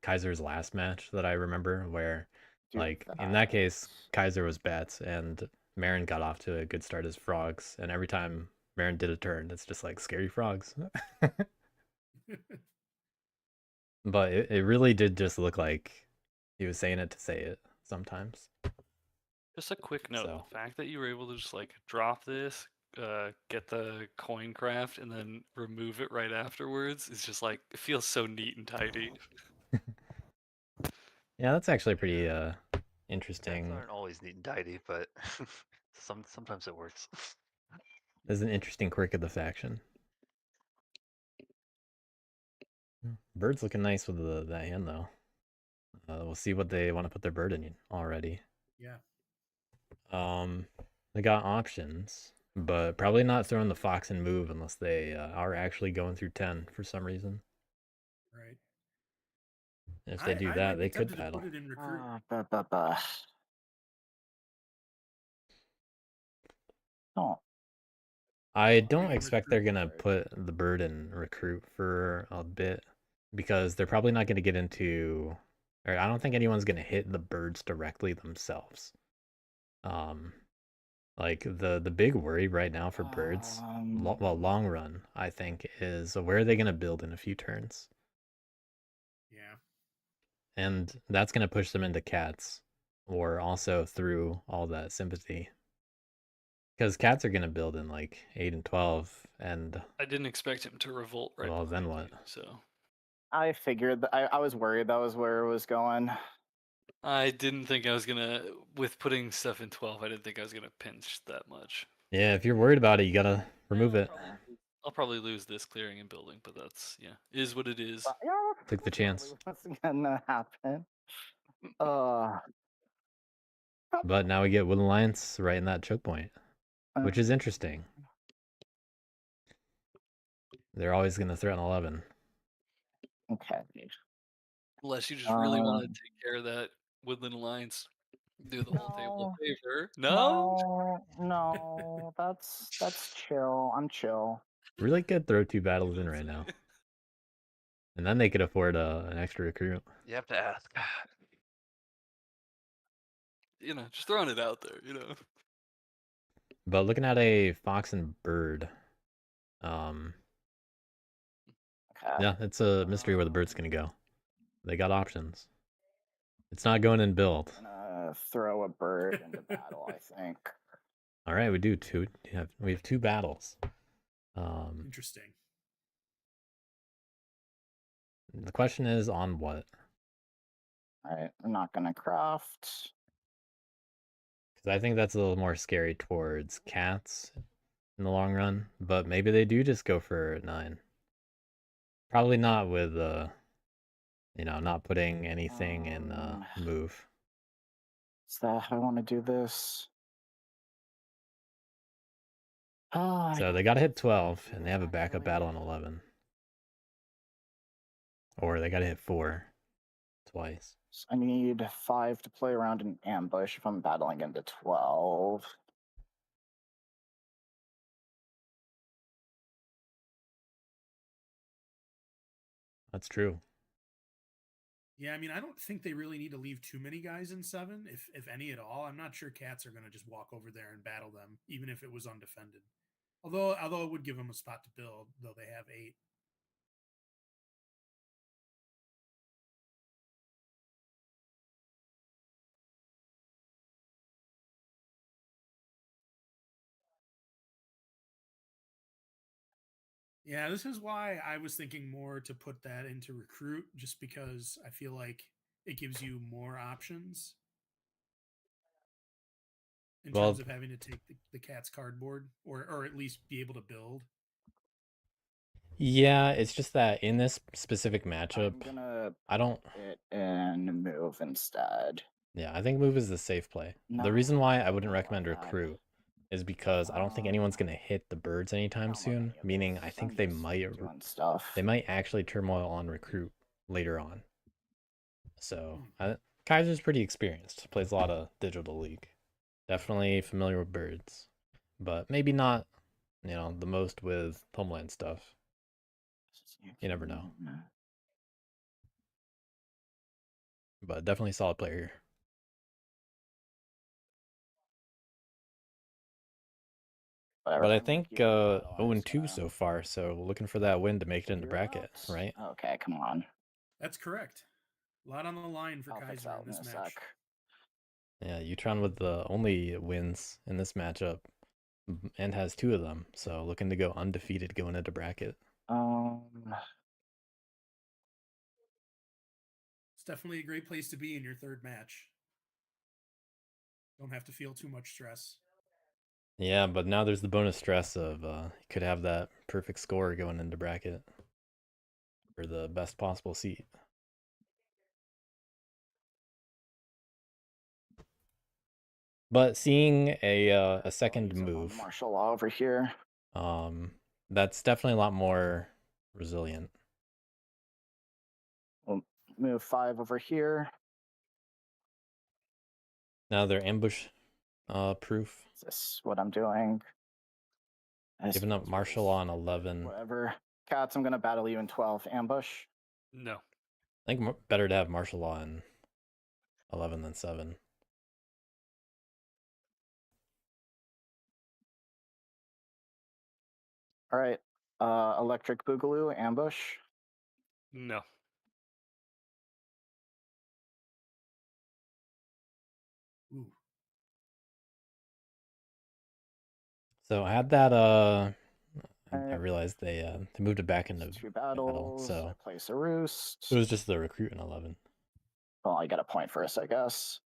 Speaker 1: Kaiser's last match that I remember where, in that case, Kaiser was bats and Marin got off to a good start as frogs. And every time Marin did a turn, it's just like scary frogs. But it really did just look like he was saying it to say it sometimes.
Speaker 3: Just a quick note:
Speaker 1: So.
Speaker 3: the fact that you were able to just like drop this, get the coin craft, and then remove it right afterwards is just like it feels so neat and tidy.
Speaker 1: Yeah, that's actually pretty interesting.
Speaker 4: Cats aren't always neat and tidy, but sometimes it works.
Speaker 1: There's an interesting quirk of the faction. Bird's looking nice with that hand though. We'll see what they want to put their bird in already.
Speaker 2: Yeah.
Speaker 1: They got options, but probably not throwing the fox and move unless they are actually going through 10 for some reason.
Speaker 2: Right.
Speaker 1: And if they do that, they could paddle.
Speaker 2: Put it in recruit.
Speaker 6: Oh.
Speaker 1: I don't expect they're gonna put the bird in recruit for a bit because they're probably not gonna get into, or I don't think anyone's gonna hit the birds directly themselves. Like the big worry right now for birds, long run, I think, is where are they gonna build in a few turns?
Speaker 2: Yeah.
Speaker 1: And that's gonna push them into cats, or also through all that sympathy. Because cats are going to build in like 8 and 12, and...
Speaker 3: I didn't expect him to revolt right
Speaker 1: Well, then what?
Speaker 3: you, so...
Speaker 6: I figured, I was worried that was where it was going.
Speaker 3: I didn't think I was gonna... With putting stuff in 12, I didn't think I was gonna pinch that much.
Speaker 1: Yeah, if you're worried about it, you gotta remove it.
Speaker 3: I'll probably lose this clearing and building, but that's, yeah, is what it is.
Speaker 6: Yeah,
Speaker 1: Took the chance.
Speaker 6: what's gonna happen?
Speaker 1: But now we get Woodland Alliance right in that choke point, which is interesting. They're always going to threaten 11.
Speaker 6: Okay.
Speaker 3: Unless you just really want to take care of that Woodland Alliance, do the whole table a favor.
Speaker 6: No, that's chill. I'm chill.
Speaker 1: Really could throw 2 battles in right now. And then they could afford an extra recruit.
Speaker 4: You have to ask.
Speaker 3: You know, just throwing it out there, you know.
Speaker 1: But looking at a fox and bird,
Speaker 6: Okay.
Speaker 1: yeah, it's a mystery where the bird's gonna go. They got options. It's not going in build.
Speaker 6: I'm gonna throw a bird into battle, I think.
Speaker 1: All right, we do two. We have two battles.
Speaker 2: Interesting.
Speaker 1: The question is on what?
Speaker 6: All right, I'm not gonna craft.
Speaker 1: Because I think that's a little more scary towards cats in the long run. But maybe they do just go for 9. Probably not with not putting anything in move.
Speaker 6: Is that how I want to do this? Oh,
Speaker 1: So they got to hit 12, and they have a backup battle on 11. Or they got to hit 4 twice.
Speaker 6: I need 5 to play around an ambush if I'm battling into 12.
Speaker 1: That's true.
Speaker 2: Yeah, I mean, I don't think they really need to leave too many guys in 7, if any at all. I'm not sure cats are going to just walk over there and battle them, even if it was undefended. Although it would give them a spot to build, though they have 8. Yeah, this is why I was thinking more to put that into recruit, just because I feel like it gives you more options in terms of having to take the cat's cardboard, or at least be able to build.
Speaker 1: Yeah, it's just that in this specific matchup,
Speaker 6: I'm gonna
Speaker 1: I don't.
Speaker 6: it and move instead.
Speaker 1: Yeah, I think move is the safe play.
Speaker 6: No,
Speaker 1: The reason why I wouldn't
Speaker 6: don't
Speaker 1: recommend
Speaker 6: like that.
Speaker 1: recruit is because I don't think anyone's gonna hit the birds anytime
Speaker 6: Don't love
Speaker 1: soon.
Speaker 6: any of
Speaker 1: Meaning,
Speaker 6: this.
Speaker 1: I think
Speaker 6: I'm
Speaker 1: they
Speaker 6: just
Speaker 1: might
Speaker 6: doing stuff.
Speaker 1: they might actually turmoil on recruit later on. So
Speaker 2: Hmm.
Speaker 1: Kaiser's pretty experienced. Plays a lot of digital league. Definitely familiar with birds, but maybe not. The most with Homeland stuff. You never know. But definitely solid player here.
Speaker 6: Whatever,
Speaker 1: But I
Speaker 6: I'm gonna
Speaker 1: think
Speaker 6: keep it in battle
Speaker 1: 0-2
Speaker 6: as,
Speaker 1: so far, so looking for that win to make it into bracket,
Speaker 6: routes.
Speaker 1: right?
Speaker 6: Okay, come on.
Speaker 2: That's correct. A lot on the line for
Speaker 6: I'll fix
Speaker 2: Kaiser
Speaker 6: that
Speaker 2: in this
Speaker 6: in a
Speaker 2: match.
Speaker 6: sec.
Speaker 1: Yeah, uwtron with the only wins in this matchup and has 2 of them, so looking to go undefeated going into bracket.
Speaker 2: It's definitely a great place to be in your third match. Don't have to feel too much stress.
Speaker 1: Yeah, but now there's the bonus stress of you could have that perfect score going into bracket for the best possible seat. But seeing a second move,
Speaker 6: martial law over here.
Speaker 1: that's definitely a lot more resilient.
Speaker 6: We'll move 5 over here.
Speaker 1: Now they're ambush proof.
Speaker 6: Is this what I'm doing?
Speaker 1: Giving up martial law on 11.
Speaker 6: Whatever. Cats, I'm gonna battle you in 12. Ambush.
Speaker 3: No.
Speaker 1: I think better to have martial law in 11 than 7.
Speaker 6: All right. Electric Boogaloo, ambush.
Speaker 3: No.
Speaker 2: Ooh.
Speaker 1: So I had that I realized they moved it back into
Speaker 6: 2
Speaker 1: battle,
Speaker 6: battles.
Speaker 1: so
Speaker 6: I place a roost.
Speaker 1: it was just the recruit in 11.
Speaker 6: Well, I get a point first, I guess.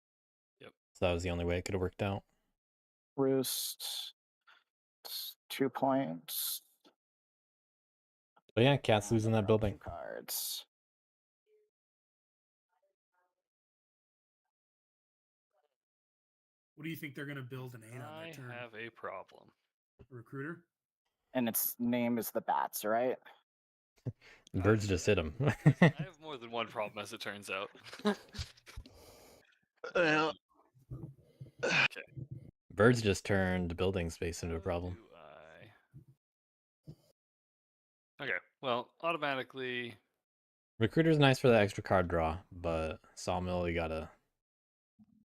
Speaker 3: Yep.
Speaker 1: So that was the only way it could have worked out.
Speaker 6: Roost. 2 points.
Speaker 1: But yeah, Cat's losing that building.
Speaker 6: 2 cards.
Speaker 2: What do you think they're going to build an 8 on
Speaker 3: I
Speaker 2: their turn?
Speaker 3: have a problem.
Speaker 2: A recruiter?
Speaker 6: And its name is the Bats, right?
Speaker 1: The birds just hit him.
Speaker 3: I have more than one problem, as it turns out.
Speaker 4: Yeah.
Speaker 3: Okay.
Speaker 1: Birds just turned building space into a problem.
Speaker 3: Okay, well, automatically.
Speaker 1: Recruiter's nice for the extra card draw, but Sawmill, you gotta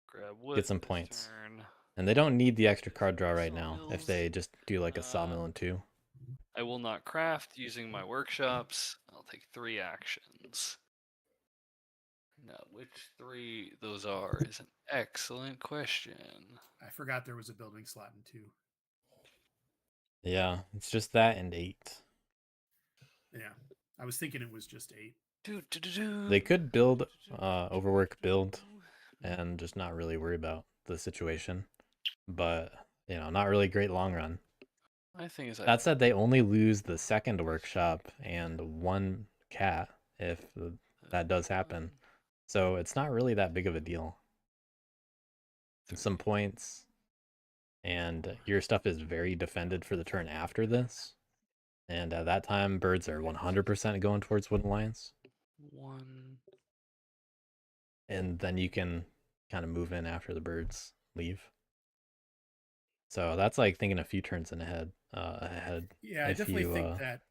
Speaker 3: Grab wood
Speaker 1: get some
Speaker 3: this
Speaker 1: points.
Speaker 3: turn.
Speaker 1: And they don't need the extra card draw right now if
Speaker 3: Sawmills.
Speaker 1: they just do like a sawmill in 2.
Speaker 3: I will not craft using my workshops. I'll take 3 actions. Now, which 3 those are is an excellent question.
Speaker 2: I forgot there was a building slot in 2.
Speaker 1: Yeah, it's just that and 8.
Speaker 2: Yeah, I was thinking it was just 8.
Speaker 1: They could build overwork build and just not really worry about the situation. But, you know, not really great long run.
Speaker 3: My thing is,
Speaker 1: That said, they only lose the second workshop and 1 cat if that does happen. So it's not really that big of a deal. It's some points, and your stuff is very defended for the turn after this. And at that time, birds are 100% going towards Wooden Alliance.
Speaker 3: 1.
Speaker 1: And then you can kind of move in after the birds leave. So that's like thinking a few turns in ahead.
Speaker 2: Yeah, I
Speaker 1: if
Speaker 2: definitely
Speaker 1: you,
Speaker 2: think that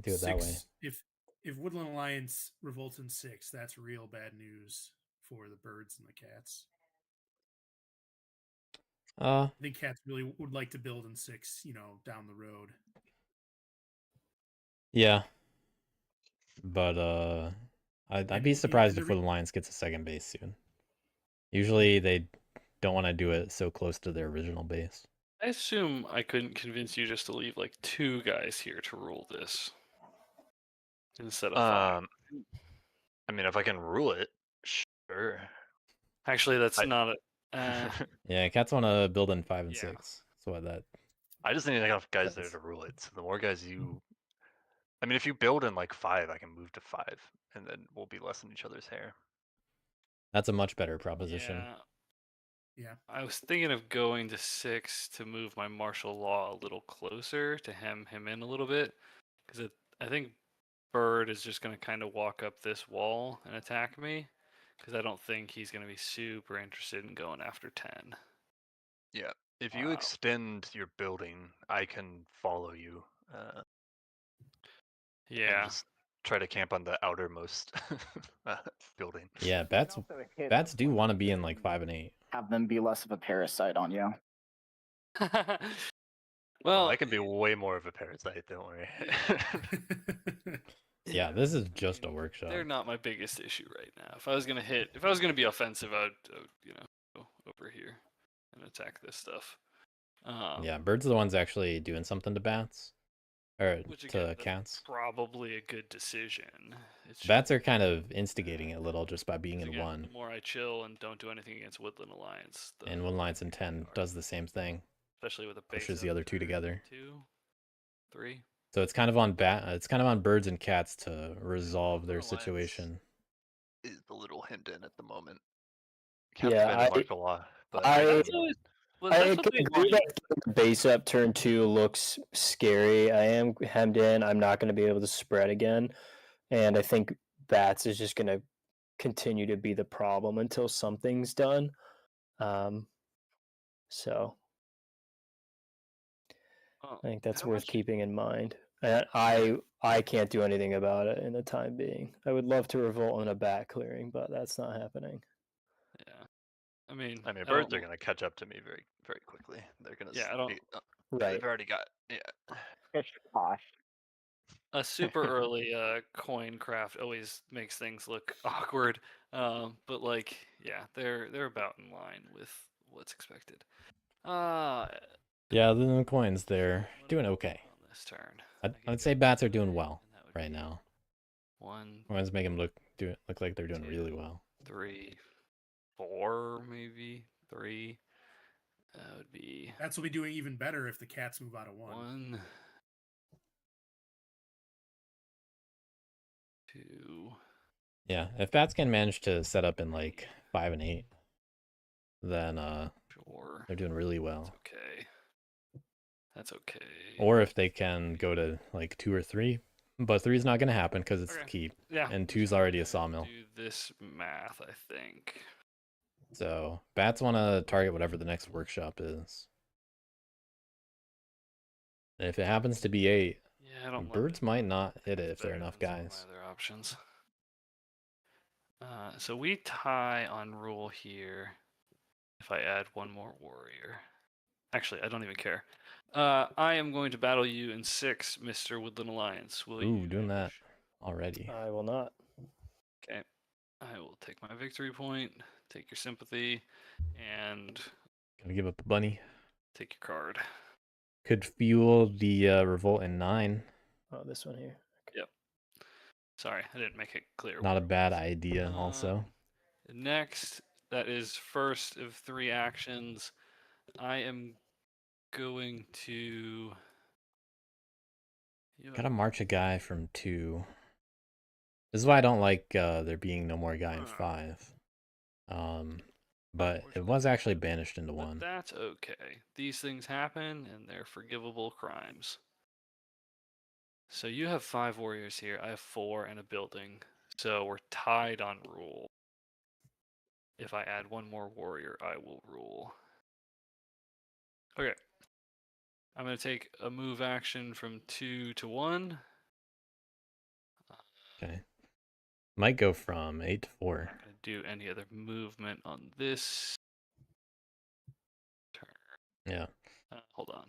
Speaker 1: do it that way.
Speaker 2: 6, if Woodland Alliance revolts in 6, that's real bad news for the birds and the cats. I think cats really would like to build in 6, you know, down the road.
Speaker 1: Yeah. But I'd
Speaker 2: And,
Speaker 1: be
Speaker 2: you know,
Speaker 1: surprised
Speaker 2: the
Speaker 1: if Woodland Alliance gets a second base soon. Usually they don't want to do it so close to their original base.
Speaker 3: I assume I couldn't convince you just to leave like 2 guys here to rule this instead of 5.
Speaker 4: I mean, if I can rule it, sure.
Speaker 3: Actually, that's not a.
Speaker 1: Yeah, cats want to build in 5 and
Speaker 3: Yeah.
Speaker 1: 6. So what that
Speaker 4: I just need enough guys there to rule it. So the more guys you, I mean, if you build in like 5, I can move to 5, and then we'll be less in each other's hair.
Speaker 1: that's a much better proposition.
Speaker 2: Yeah.
Speaker 3: I was thinking of going to 6 to move my martial law a little closer to hem him in a little bit, because I think Bird is just going to kind of walk up this wall and attack me, because I don't think he's going to be super interested in going after 10.
Speaker 4: Yeah. If you extend your building, I can follow you. And
Speaker 3: Yeah.
Speaker 4: just try to camp on the outermost building.
Speaker 1: Yeah, bats do want to be in like 5 and 8.
Speaker 6: Have them be less of a parasite on you.
Speaker 3: Well,
Speaker 4: I can be way more of a parasite. Don't worry.
Speaker 1: Yeah, this is just a workshop.
Speaker 3: they're not my biggest issue right now. If I was gonna be offensive, I would you know, go over here and attack this stuff.
Speaker 1: Yeah, birds are the ones actually doing something to bats. Or
Speaker 3: Which
Speaker 1: to
Speaker 3: again, that's
Speaker 1: cats.
Speaker 3: probably a good decision. It's
Speaker 1: Bats are kind of instigating it a little just by being in
Speaker 3: again,
Speaker 1: 1.
Speaker 3: The more I chill and don't do anything against Woodland Alliance,
Speaker 1: And Woodland Alliance in 10 does the same thing.
Speaker 3: especially with a base
Speaker 1: Pushes the other 2 together.
Speaker 3: 2, 3.
Speaker 1: So it's kind of on it's kind of on birds and cats to resolve their
Speaker 4: Woodland Alliance
Speaker 1: situation.
Speaker 4: Is a little hemmed in at the moment.
Speaker 5: Yeah,
Speaker 4: martial law, but
Speaker 5: I
Speaker 3: Well,
Speaker 5: I
Speaker 3: that's what
Speaker 5: can
Speaker 3: they
Speaker 5: agree
Speaker 3: want.
Speaker 5: that the base up turn 2 looks scary. I am hemmed in. I'm not going to be able to spread again. And I think bats is just going to continue to be the problem until something's done. So I think that's
Speaker 3: How
Speaker 5: worth
Speaker 3: much-
Speaker 5: keeping in mind. And I can't do anything about it in the time being. I would love to revolt on a bat clearing, but that's not happening.
Speaker 3: Yeah. I mean,
Speaker 4: birds are going to catch up to me very, very quickly. They're going to.
Speaker 3: Yeah, I don't.
Speaker 5: Right.
Speaker 4: They've already got. Yeah.
Speaker 6: Fish posh.
Speaker 3: A super early coin craft always makes things look awkward. But like, yeah, they're about in line with what's expected.
Speaker 1: Yeah, the coins, they're doing okay.
Speaker 3: On this turn,
Speaker 1: I'd say bats are doing well right now.
Speaker 3: 1,
Speaker 1: Coins make them look like they're doing really well.
Speaker 3: 3, 4, maybe 3. That would be.
Speaker 2: Cats will be doing even better if the cats move out of 1.
Speaker 3: 1, 2.
Speaker 1: Yeah, if bats can manage to set up in like 5 and 8, then
Speaker 3: Sure.
Speaker 1: they're doing really well.
Speaker 3: Okay. That's okay.
Speaker 1: Or if they can go to like 2 or 3, but 3 is not going to happen because it's the
Speaker 3: Okay.
Speaker 1: keep.
Speaker 3: Yeah.
Speaker 1: And 2's already a sawmill.
Speaker 3: Do this math, I think.
Speaker 1: So bats want to target whatever the next workshop is. And if it happens to be 8,
Speaker 3: Yeah, I don't.
Speaker 1: birds might not hit it if there are
Speaker 3: better
Speaker 1: enough
Speaker 3: than some of my
Speaker 1: guys.
Speaker 3: other options. So we tie on rule here. if I add one more warrior. Actually, I don't even care. I am going to battle you in 6, Mr. Woodland Alliance. Will you
Speaker 1: doing that
Speaker 3: ambush?
Speaker 1: already.
Speaker 5: I will not.
Speaker 3: Okay. I will take my victory point, take your sympathy, and
Speaker 1: Gonna give up the bunny.
Speaker 3: take your card.
Speaker 1: Could fuel the revolt in 9.
Speaker 5: Oh, this one here.
Speaker 3: Yep. Sorry, I didn't make it clear.
Speaker 1: Not
Speaker 3: where
Speaker 1: a
Speaker 3: it
Speaker 1: bad
Speaker 3: was.
Speaker 1: idea, also.
Speaker 3: Next, that is first of 3 actions. I am going to.
Speaker 1: Gotta march a guy from 2. This is why I don't like there being no more guy in 5. But it was actually banished into 1.
Speaker 3: But that's okay. These things happen, and they're forgivable crimes. So you have 5 warriors here. I have 4 and a building. So we're tied on rule. If I add one more warrior, I will rule. Okay. I'm going to take a move action from 2 to 1.
Speaker 1: Okay. Might go from 8 to 4.
Speaker 3: I'm not going to do any other movement on this turn.
Speaker 1: Yeah.
Speaker 3: Hold on.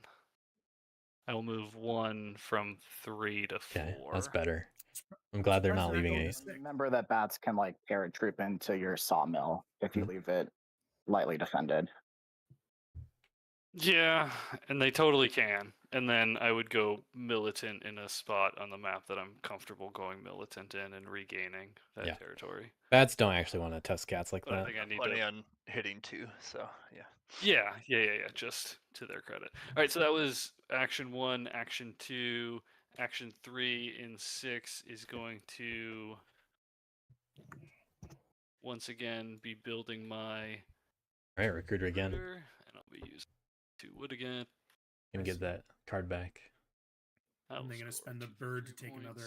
Speaker 3: I will move 1 from 3 to 4.
Speaker 1: Okay, that's better. I'm glad they're not
Speaker 2: surprised
Speaker 1: leaving
Speaker 2: going to
Speaker 1: 8.
Speaker 2: 6.
Speaker 6: Remember that bats can like paratroop into your sawmill if you
Speaker 1: Mhm.
Speaker 6: leave it lightly defended.
Speaker 3: Yeah, and they totally can. And then I would go militant in a spot on the map that I'm comfortable going militant in and regaining that
Speaker 1: Yeah.
Speaker 3: territory.
Speaker 1: Bats don't actually want to test cats like
Speaker 3: But I
Speaker 1: that.
Speaker 3: think I need
Speaker 4: Plenty
Speaker 3: to.
Speaker 4: on hitting 2, so yeah.
Speaker 3: Yeah. Just to their credit. All right, so that was action 1, action 2, action 3 in 6 is going to once again be building my
Speaker 1: All right, recruiter again.
Speaker 3: recruiter, and I'll be using 2 wood again.
Speaker 1: Can get that card back.
Speaker 3: I
Speaker 2: And
Speaker 3: will
Speaker 2: they're going to
Speaker 3: score
Speaker 2: spend a
Speaker 3: 2
Speaker 2: bird to
Speaker 3: victory
Speaker 2: take another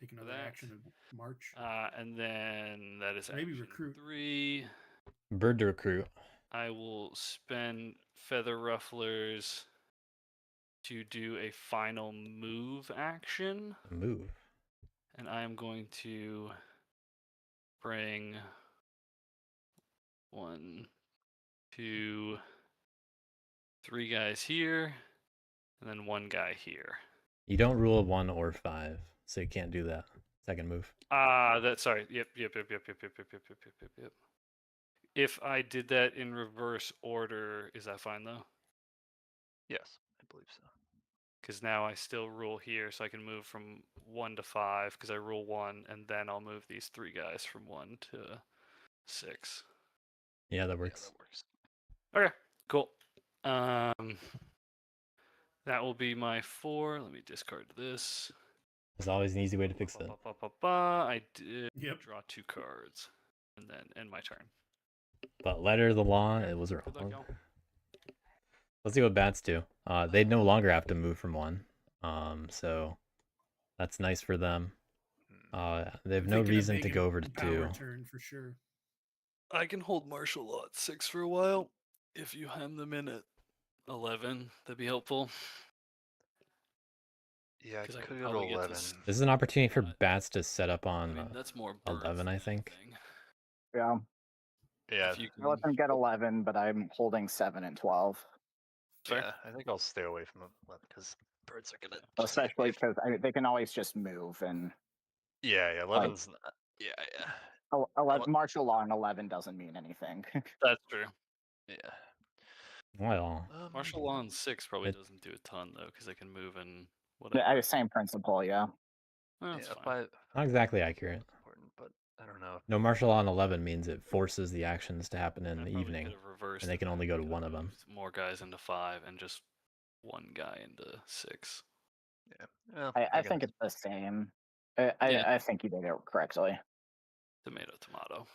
Speaker 3: points that.
Speaker 2: action of march.
Speaker 3: And then that is
Speaker 2: Maybe
Speaker 3: action
Speaker 2: recruit.
Speaker 3: 3.
Speaker 1: Bird to recruit.
Speaker 3: I will spend Feather Rufflers to do a final move action.
Speaker 1: Move.
Speaker 3: And I am going to bring 1, 2, 3 guys here, and then 1 guy here.
Speaker 1: You don't rule 1 or 5, so you can't do that. Second move.
Speaker 3: Sorry. Yep. If I did that in reverse order, is that fine though?
Speaker 4: Yes, I believe so.
Speaker 3: Because now I still rule here, so I can move from 1 to 5, because I rule 1, and then I'll move these 3 guys from 1 to 6.
Speaker 1: Yeah, that
Speaker 4: Yeah,
Speaker 1: works.
Speaker 4: that works.
Speaker 3: Okay, cool. That will be my 4. Let me discard this.
Speaker 1: There's always an easy way to fix that.
Speaker 3: I did
Speaker 2: Yep.
Speaker 3: draw 2 cards, and then end my turn.
Speaker 1: But letter of the law,
Speaker 3: Okay,
Speaker 1: it was
Speaker 3: good luck,
Speaker 1: wrong.
Speaker 3: y'all.
Speaker 1: Let's see what bats do. They no longer have to move from 1. So that's nice for them. They have
Speaker 2: I'm
Speaker 1: no
Speaker 2: thinking of
Speaker 1: reason to
Speaker 2: making
Speaker 1: go over to
Speaker 2: a power
Speaker 1: 2.
Speaker 2: turn for sure.
Speaker 3: I can hold martial law at 6 for a while. If you hem them in at 11, that'd be helpful.
Speaker 4: Yeah, I
Speaker 3: 'Cause I
Speaker 4: could
Speaker 3: could
Speaker 4: go to
Speaker 3: probably get to
Speaker 4: 11.
Speaker 1: This is an opportunity for
Speaker 3: But,
Speaker 1: bats to set up
Speaker 3: I
Speaker 1: on
Speaker 3: mean, that's more birds
Speaker 1: 11,
Speaker 3: than
Speaker 1: I think.
Speaker 3: anything.
Speaker 6: Yeah.
Speaker 4: Yeah,
Speaker 3: If you
Speaker 6: I let
Speaker 3: can,
Speaker 6: them get 11, but I'm holding 7 and 12.
Speaker 3: fair.
Speaker 4: yeah, I think I'll stay away from 11 because birds are gonna.
Speaker 6: Especially because they can always just move and
Speaker 4: Yeah, 11's not. Yeah.
Speaker 6: 11, martial law and 11 doesn't mean anything.
Speaker 3: That's true.
Speaker 4: Yeah.
Speaker 1: Well,
Speaker 3: Martial law in 6 probably
Speaker 1: It-
Speaker 3: doesn't do a ton though, because they can move in whatever.
Speaker 6: Yeah, same principle, yeah.
Speaker 3: That's
Speaker 4: Yeah,
Speaker 3: fine.
Speaker 1: not exactly accurate.
Speaker 4: Important, but I don't know.
Speaker 1: No martial law on 11 means it forces the actions to happen in
Speaker 3: I
Speaker 1: the
Speaker 3: probably
Speaker 1: evening.
Speaker 3: could have reversed
Speaker 1: and they
Speaker 3: it
Speaker 1: can only
Speaker 3: then.
Speaker 1: go to
Speaker 3: Could
Speaker 1: one
Speaker 3: have
Speaker 1: of them.
Speaker 3: moved more guys into 5 and just 1 guy into 6.
Speaker 4: Yeah. Well,
Speaker 6: I think it's the same.
Speaker 3: Yeah.
Speaker 6: I think you did it correctly.
Speaker 3: Tomato, tomato.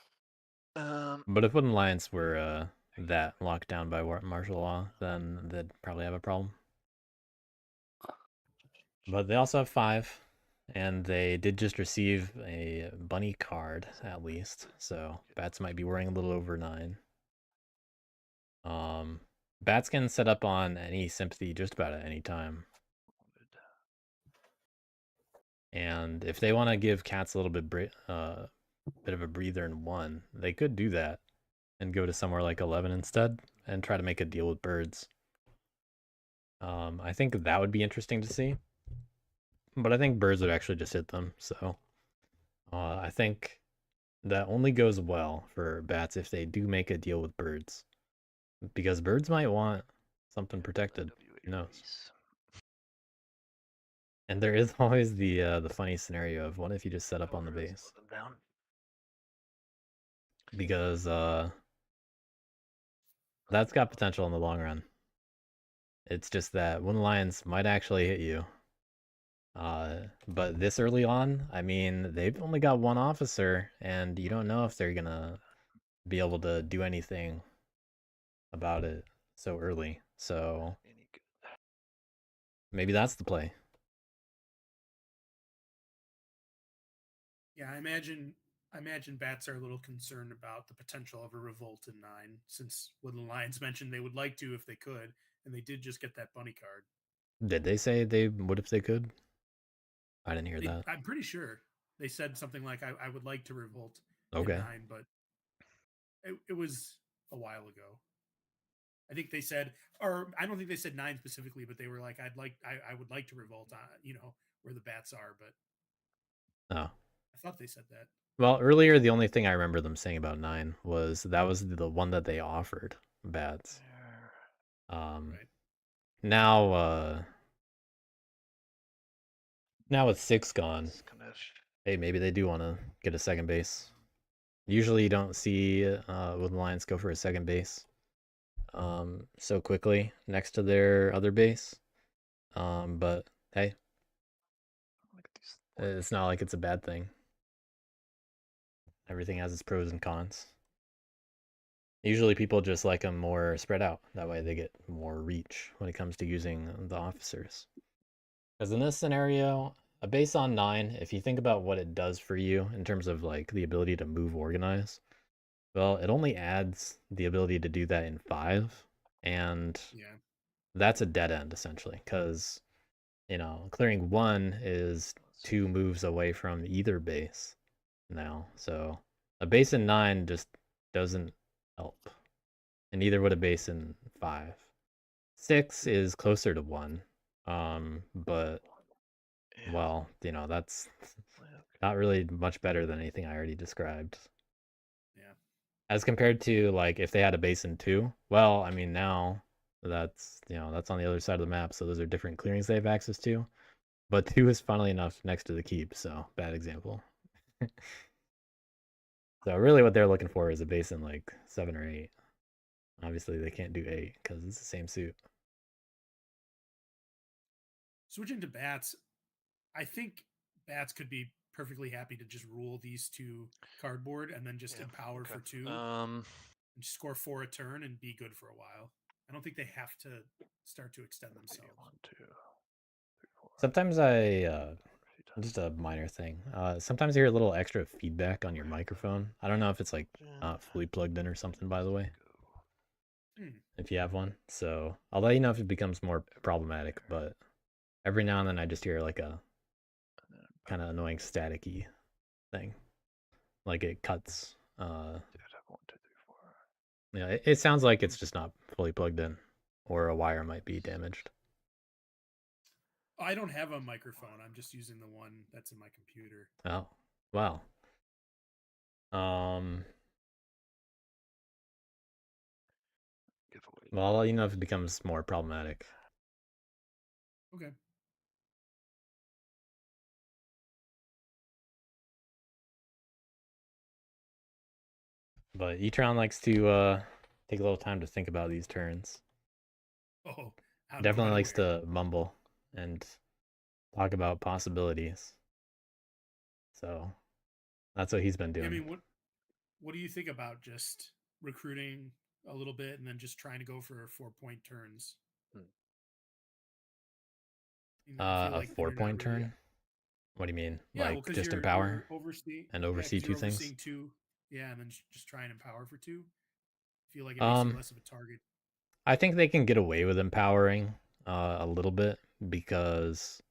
Speaker 1: But if Woodland Alliance were that locked down by martial law, then they'd probably have a problem. But they also have 5, and they did just receive a bunny card, at least. So bats might be wearing a little over 9. Bats can set up on any sympathy just about at any time. And if they want to give cats a little bit of a breather in 1, they could do that. and go to somewhere like 11 instead and try to make a deal with birds. I think that would be interesting to see. But I think birds would actually just hit them. So I think that only goes well for bats if they do make a deal with birds. Because birds might want something protected. Who knows? And there is always the funny scenario of what if you just set up on the base? Because that's got potential in the long run. It's just that wooden lions might actually hit you. But this early on, I mean, they've only got one officer, and you don't know if they're gonna be able to do anything about it so early. So maybe that's the play.
Speaker 2: Yeah, I imagine bats are a little concerned about the potential of a revolt in 9, since Woodland Lions mentioned they would like to if they could, and they did just get that bunny card.
Speaker 1: Did they say they would if they could? I didn't hear that.
Speaker 2: I'm pretty sure they said something like, I would like to revolt
Speaker 1: Okay.
Speaker 2: in 9, but it was a while ago. I think they said, or I don't think they said 9 specifically, but they were like, I would like to revolt on, where the bats are, but
Speaker 1: Oh.
Speaker 2: I thought they said that.
Speaker 1: Well, earlier, the only thing I remember them saying about 9 was that was the one that they offered bats.
Speaker 2: Right.
Speaker 1: Now with 6 gone, hey, maybe they do want to get a second base. Usually you don't see Woodland Lions go for a second base so quickly next to their other base. But hey, it's not like it's a bad thing. Everything has its pros and cons. Usually people just like them more spread out. That way they get more reach when it comes to using the officers. Because in this scenario, a base on 9, if you think about what it does for you in terms of like the ability to move organize, well, it only adds the ability to do that in 5. And that's a dead end essentially. Because, clearing 1 is 2 moves away from either base now. So a base in 9 just doesn't help. And neither would a base in 5. 6 is closer to 1. But well, that's not really much better than anything I already described.
Speaker 2: Yeah.
Speaker 1: As compared to like if they had a base in 2, well, I mean now that's that's on the other side of the map, so those are different clearings they have access to. But 2 is funnily enough next to the keep, so bad example. So really what they're looking for is a base in like 7 or 8. Obviously they can't do 8 because it's the same suit.
Speaker 2: Switching to bats, I think bats could be perfectly happy to just rule these 2 cardboard and then just empower for 2 and score 4 a turn and be good for a while. I don't think they have to start to extend themselves.
Speaker 4: 1, 2, 3, 4.
Speaker 1: Sometimes just a minor thing. Sometimes you hear a little extra feedback on your microphone. I don't know if it's like not fully plugged in or something, by the way. If you have one. So I'll let you know if it becomes more problematic, but every now and then I just hear like a kind of annoying staticky thing. Like it cuts. Yeah, it sounds like it's just not fully plugged in, or a wire might be damaged.
Speaker 2: I don't have a microphone. I'm just using the one that's in my computer.
Speaker 1: Oh, wow. Well, I'll let you know if it becomes more problematic.
Speaker 2: Okay.
Speaker 1: But uwtron likes to take a little time to think about these turns.
Speaker 2: Oh,
Speaker 1: definitely likes to mumble and talk about possibilities. So that's what he's been doing.
Speaker 2: I mean, what do you think about just recruiting a little bit and then just trying to go for 4-point turns?
Speaker 1: A 4-point turn? What do you mean?
Speaker 2: Yeah,
Speaker 1: like just empower and oversee 2 things?
Speaker 2: 2, yeah, and then just try and empower for 2. I feel like it makes you less of a target.
Speaker 1: I think they can get away with empowering a little bit because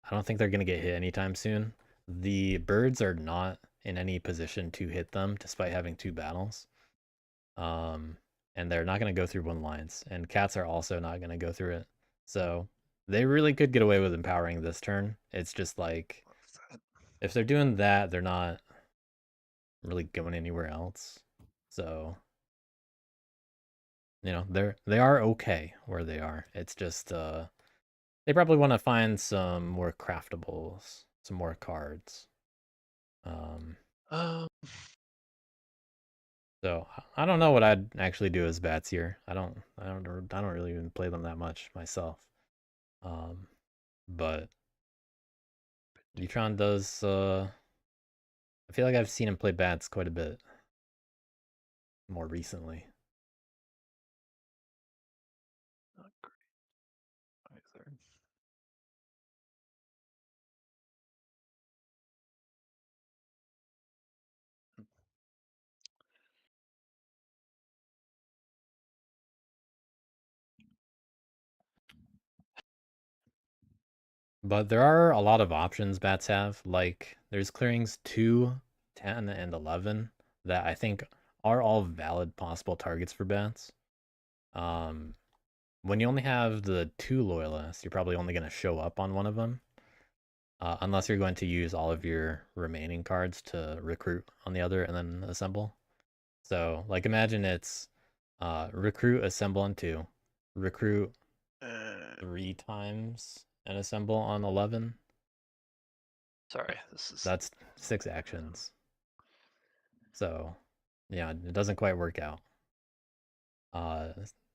Speaker 1: I don't think they're going to get hit anytime soon. The birds are not in any position to hit them despite having 2 battles. And they're not going to go through Woodland Alliance, and cats are also not going to go through it. So they really could get away with empowering this turn. It's just like, if they're doing that, they're not really going anywhere else. So, you know, they are okay where they are. It's just they probably want to find some more craftables, some more cards. So I don't know what I'd actually do as bats here. I don't really even play them that much myself. But uwtron does I feel like I've seen him play bats quite a bit more recently.
Speaker 4: Not great. Kaiser.
Speaker 1: But there are a lot of options bats have. Like, there's clearings 2, 10, and 11 that I think are all valid possible targets for bats. When you only have the 2 loyalists, you're probably only going to show up on one of them. Unless you're going to use all of your remaining cards to recruit on the other and then assemble. So, like, imagine it's recruit, assemble on 2, recruit 3 times, and assemble on 11.
Speaker 4: Sorry, this is
Speaker 1: That's 6 actions. So, yeah, it doesn't quite work out.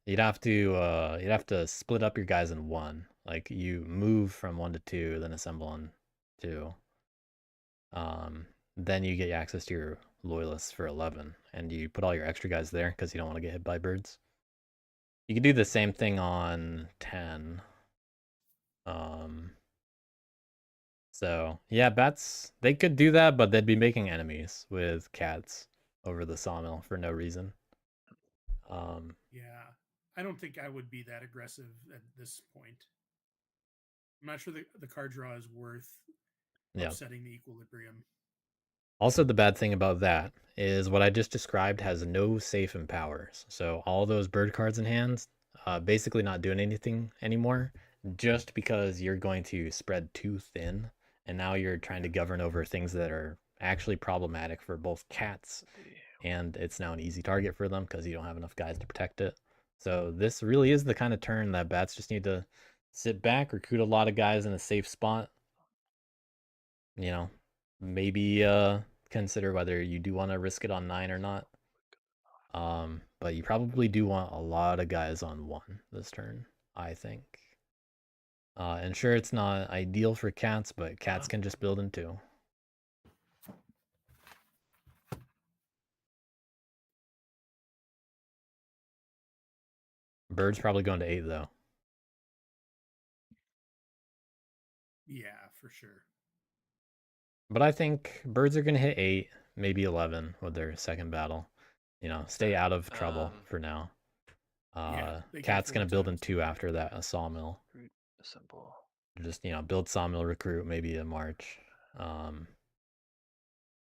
Speaker 1: You'd have to split up your guys in 1. Like, you move from 1 to 2, then assemble on 2. Then you get access to your loyalists for 11, and you put all your extra guys there because you don't want to get hit by birds. You can do the same thing on 10. So yeah, bats, they could do that, but they'd be making enemies with cats over the sawmill for no reason.
Speaker 2: Yeah, I don't think I would be that aggressive at this point. I'm not sure the card draw is worth upsetting the equilibrium.
Speaker 1: Also, the bad thing about that is what I just described has no safe empowers. So all those bird cards in hands, basically not doing anything anymore, just because you're going to spread too thin, and now you're trying to govern over things that are actually problematic for both cats, and it's now an easy target for them because you don't have enough guys to protect it. So this really is the kind of turn that bats just need to sit back, recruit a lot of guys in a safe spot. You know, maybe consider whether you do want to risk it on 9 or not. But you probably do want a lot of guys on 1 this turn, I think. And sure, it's not ideal for cats, but cats can just build in 2. Bird's probably going to 8 though.
Speaker 2: Yeah, for sure.
Speaker 1: But I think birds are going to hit 8, maybe 11 with their second battle. You know, stay out of trouble for now.
Speaker 2: Yeah, they can
Speaker 1: cat's going to build in
Speaker 2: times.
Speaker 1: 2 after that, a sawmill.
Speaker 4: recruit, assemble.
Speaker 1: Just, you know, build sawmill, recruit, maybe a march.
Speaker 4: So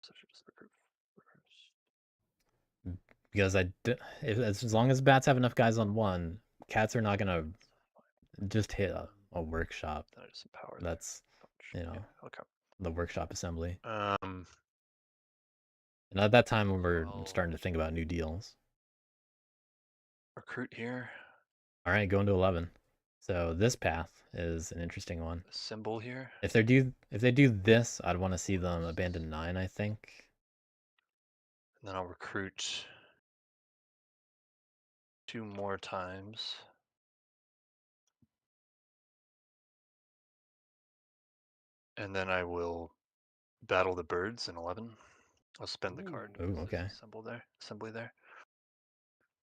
Speaker 4: just recruit first.
Speaker 1: Because as long as bats have enough guys on 1, cats are not going to just hit a workshop.
Speaker 4: Then I just empower
Speaker 1: That's, you know,
Speaker 4: yeah, okay.
Speaker 1: the workshop assembly.
Speaker 4: Um,
Speaker 1: And at that time, when we're starting to think about new deals.
Speaker 4: Recruit here.
Speaker 1: All right, going to 11. So this path is an interesting one.
Speaker 4: Symbol here.
Speaker 1: If they do this, I'd want to see them abandon 9, I think.
Speaker 4: And then I'll recruit 2 more times. And then I will battle the birds in 11. I'll spend the card.
Speaker 1: Ooh, okay.
Speaker 4: Assembly there.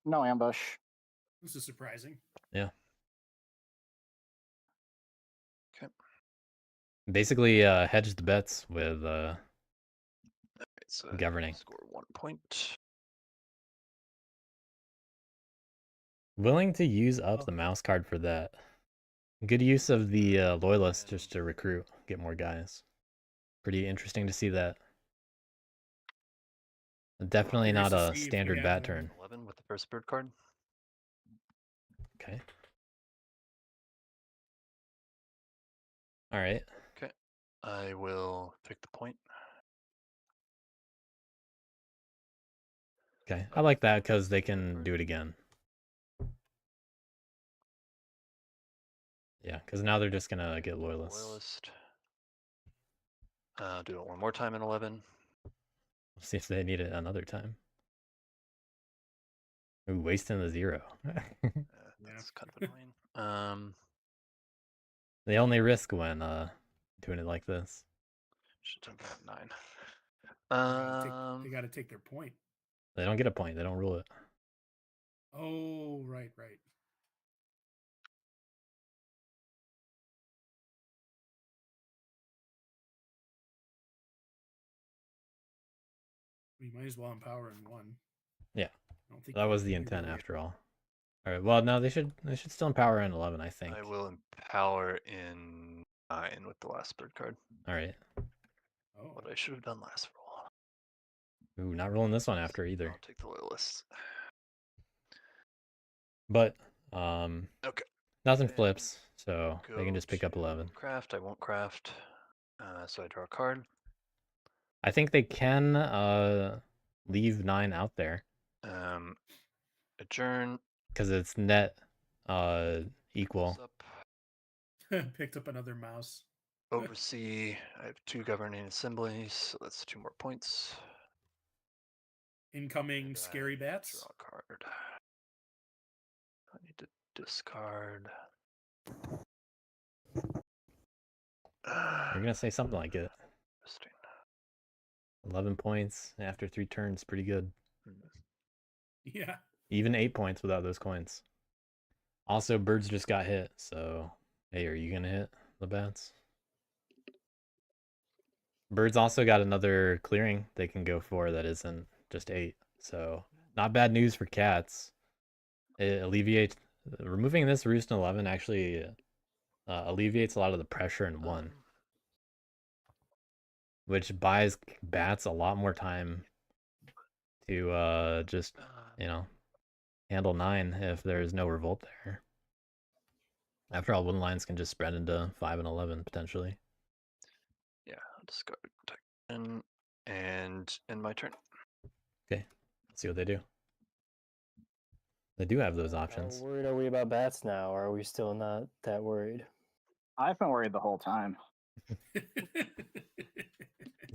Speaker 6: No ambush.
Speaker 2: This is surprising.
Speaker 1: Yeah.
Speaker 4: Okay.
Speaker 1: Basically, hedge the bets with
Speaker 4: So
Speaker 1: governing.
Speaker 4: Score 1 point.
Speaker 1: Willing to use up the mouse card for that. Good use of the loyalist just to recruit, get more guys. Pretty interesting to see that. Definitely
Speaker 2: Curious
Speaker 1: not
Speaker 2: to
Speaker 1: a
Speaker 2: see if we
Speaker 1: standard
Speaker 2: have
Speaker 1: bat
Speaker 2: the-
Speaker 1: turn.
Speaker 4: 11 with the first bird card.
Speaker 1: Okay. All right.
Speaker 4: Okay. I will pick the point.
Speaker 1: Okay. I like that because they can do it again. Yeah, because now they're just gonna get loyalists.
Speaker 4: Loyalist. Do it one more time in 11.
Speaker 1: We'll see if they need it another time. Ooh, wasting the 0.
Speaker 4: That's kind of annoying.
Speaker 1: They only risk when doing it like this.
Speaker 4: Should have done that 9.
Speaker 2: They got to take their point.
Speaker 1: They don't get a point. They don't rule it.
Speaker 2: Oh, right. We might as well empower in 1.
Speaker 1: Yeah.
Speaker 2: I don't think
Speaker 1: That was the
Speaker 2: we
Speaker 1: intent
Speaker 2: really-
Speaker 1: after all. All right. Well, no, they should still empower in 11, I think.
Speaker 4: I will empower in 9 with the last bird card.
Speaker 1: All right.
Speaker 2: Oh,
Speaker 4: What I should have done last roll.
Speaker 1: Ooh, not rolling this one after either.
Speaker 4: I'll take the loyalists.
Speaker 1: But
Speaker 4: Okay.
Speaker 1: nothing
Speaker 4: And
Speaker 1: flips, so they can
Speaker 4: Go
Speaker 1: just pick up
Speaker 4: to
Speaker 1: 11.
Speaker 4: Craft. I won't craft. So I draw a card.
Speaker 1: I think they can leave 9 out there
Speaker 4: Adjourn.
Speaker 1: because it's net equal.
Speaker 4: Close up.
Speaker 2: picked up another mouse.
Speaker 4: Oversee. I have 2 governing assemblies, so that's 2 more points.
Speaker 2: Incoming
Speaker 4: And
Speaker 2: scary
Speaker 4: I
Speaker 2: bats.
Speaker 4: Draw a card. I need to discard.
Speaker 1: You're gonna say something like it.
Speaker 4: Interesting.
Speaker 1: 11 points after 3 turns, pretty good.
Speaker 2: Yeah.
Speaker 1: Even 8 points without those coins. Also, birds just got hit, so hey, are you gonna hit the bats? Birds also got another clearing they can go for that isn't just 8. So not bad news for cats. It alleviates removing this roost in 11 actually alleviates a lot of the pressure in 1, which buys bats a lot more time to just handle 9 if there's no revolt there. After all, wooden lines can just spread into 5 and 11 potentially.
Speaker 4: Yeah, I'll discard protection and end my turn.
Speaker 1: Okay, let's see what they do. They do have those
Speaker 5: How
Speaker 1: options.
Speaker 5: worried are we about bats now? Or are we still not that worried?
Speaker 6: I've been worried the whole time.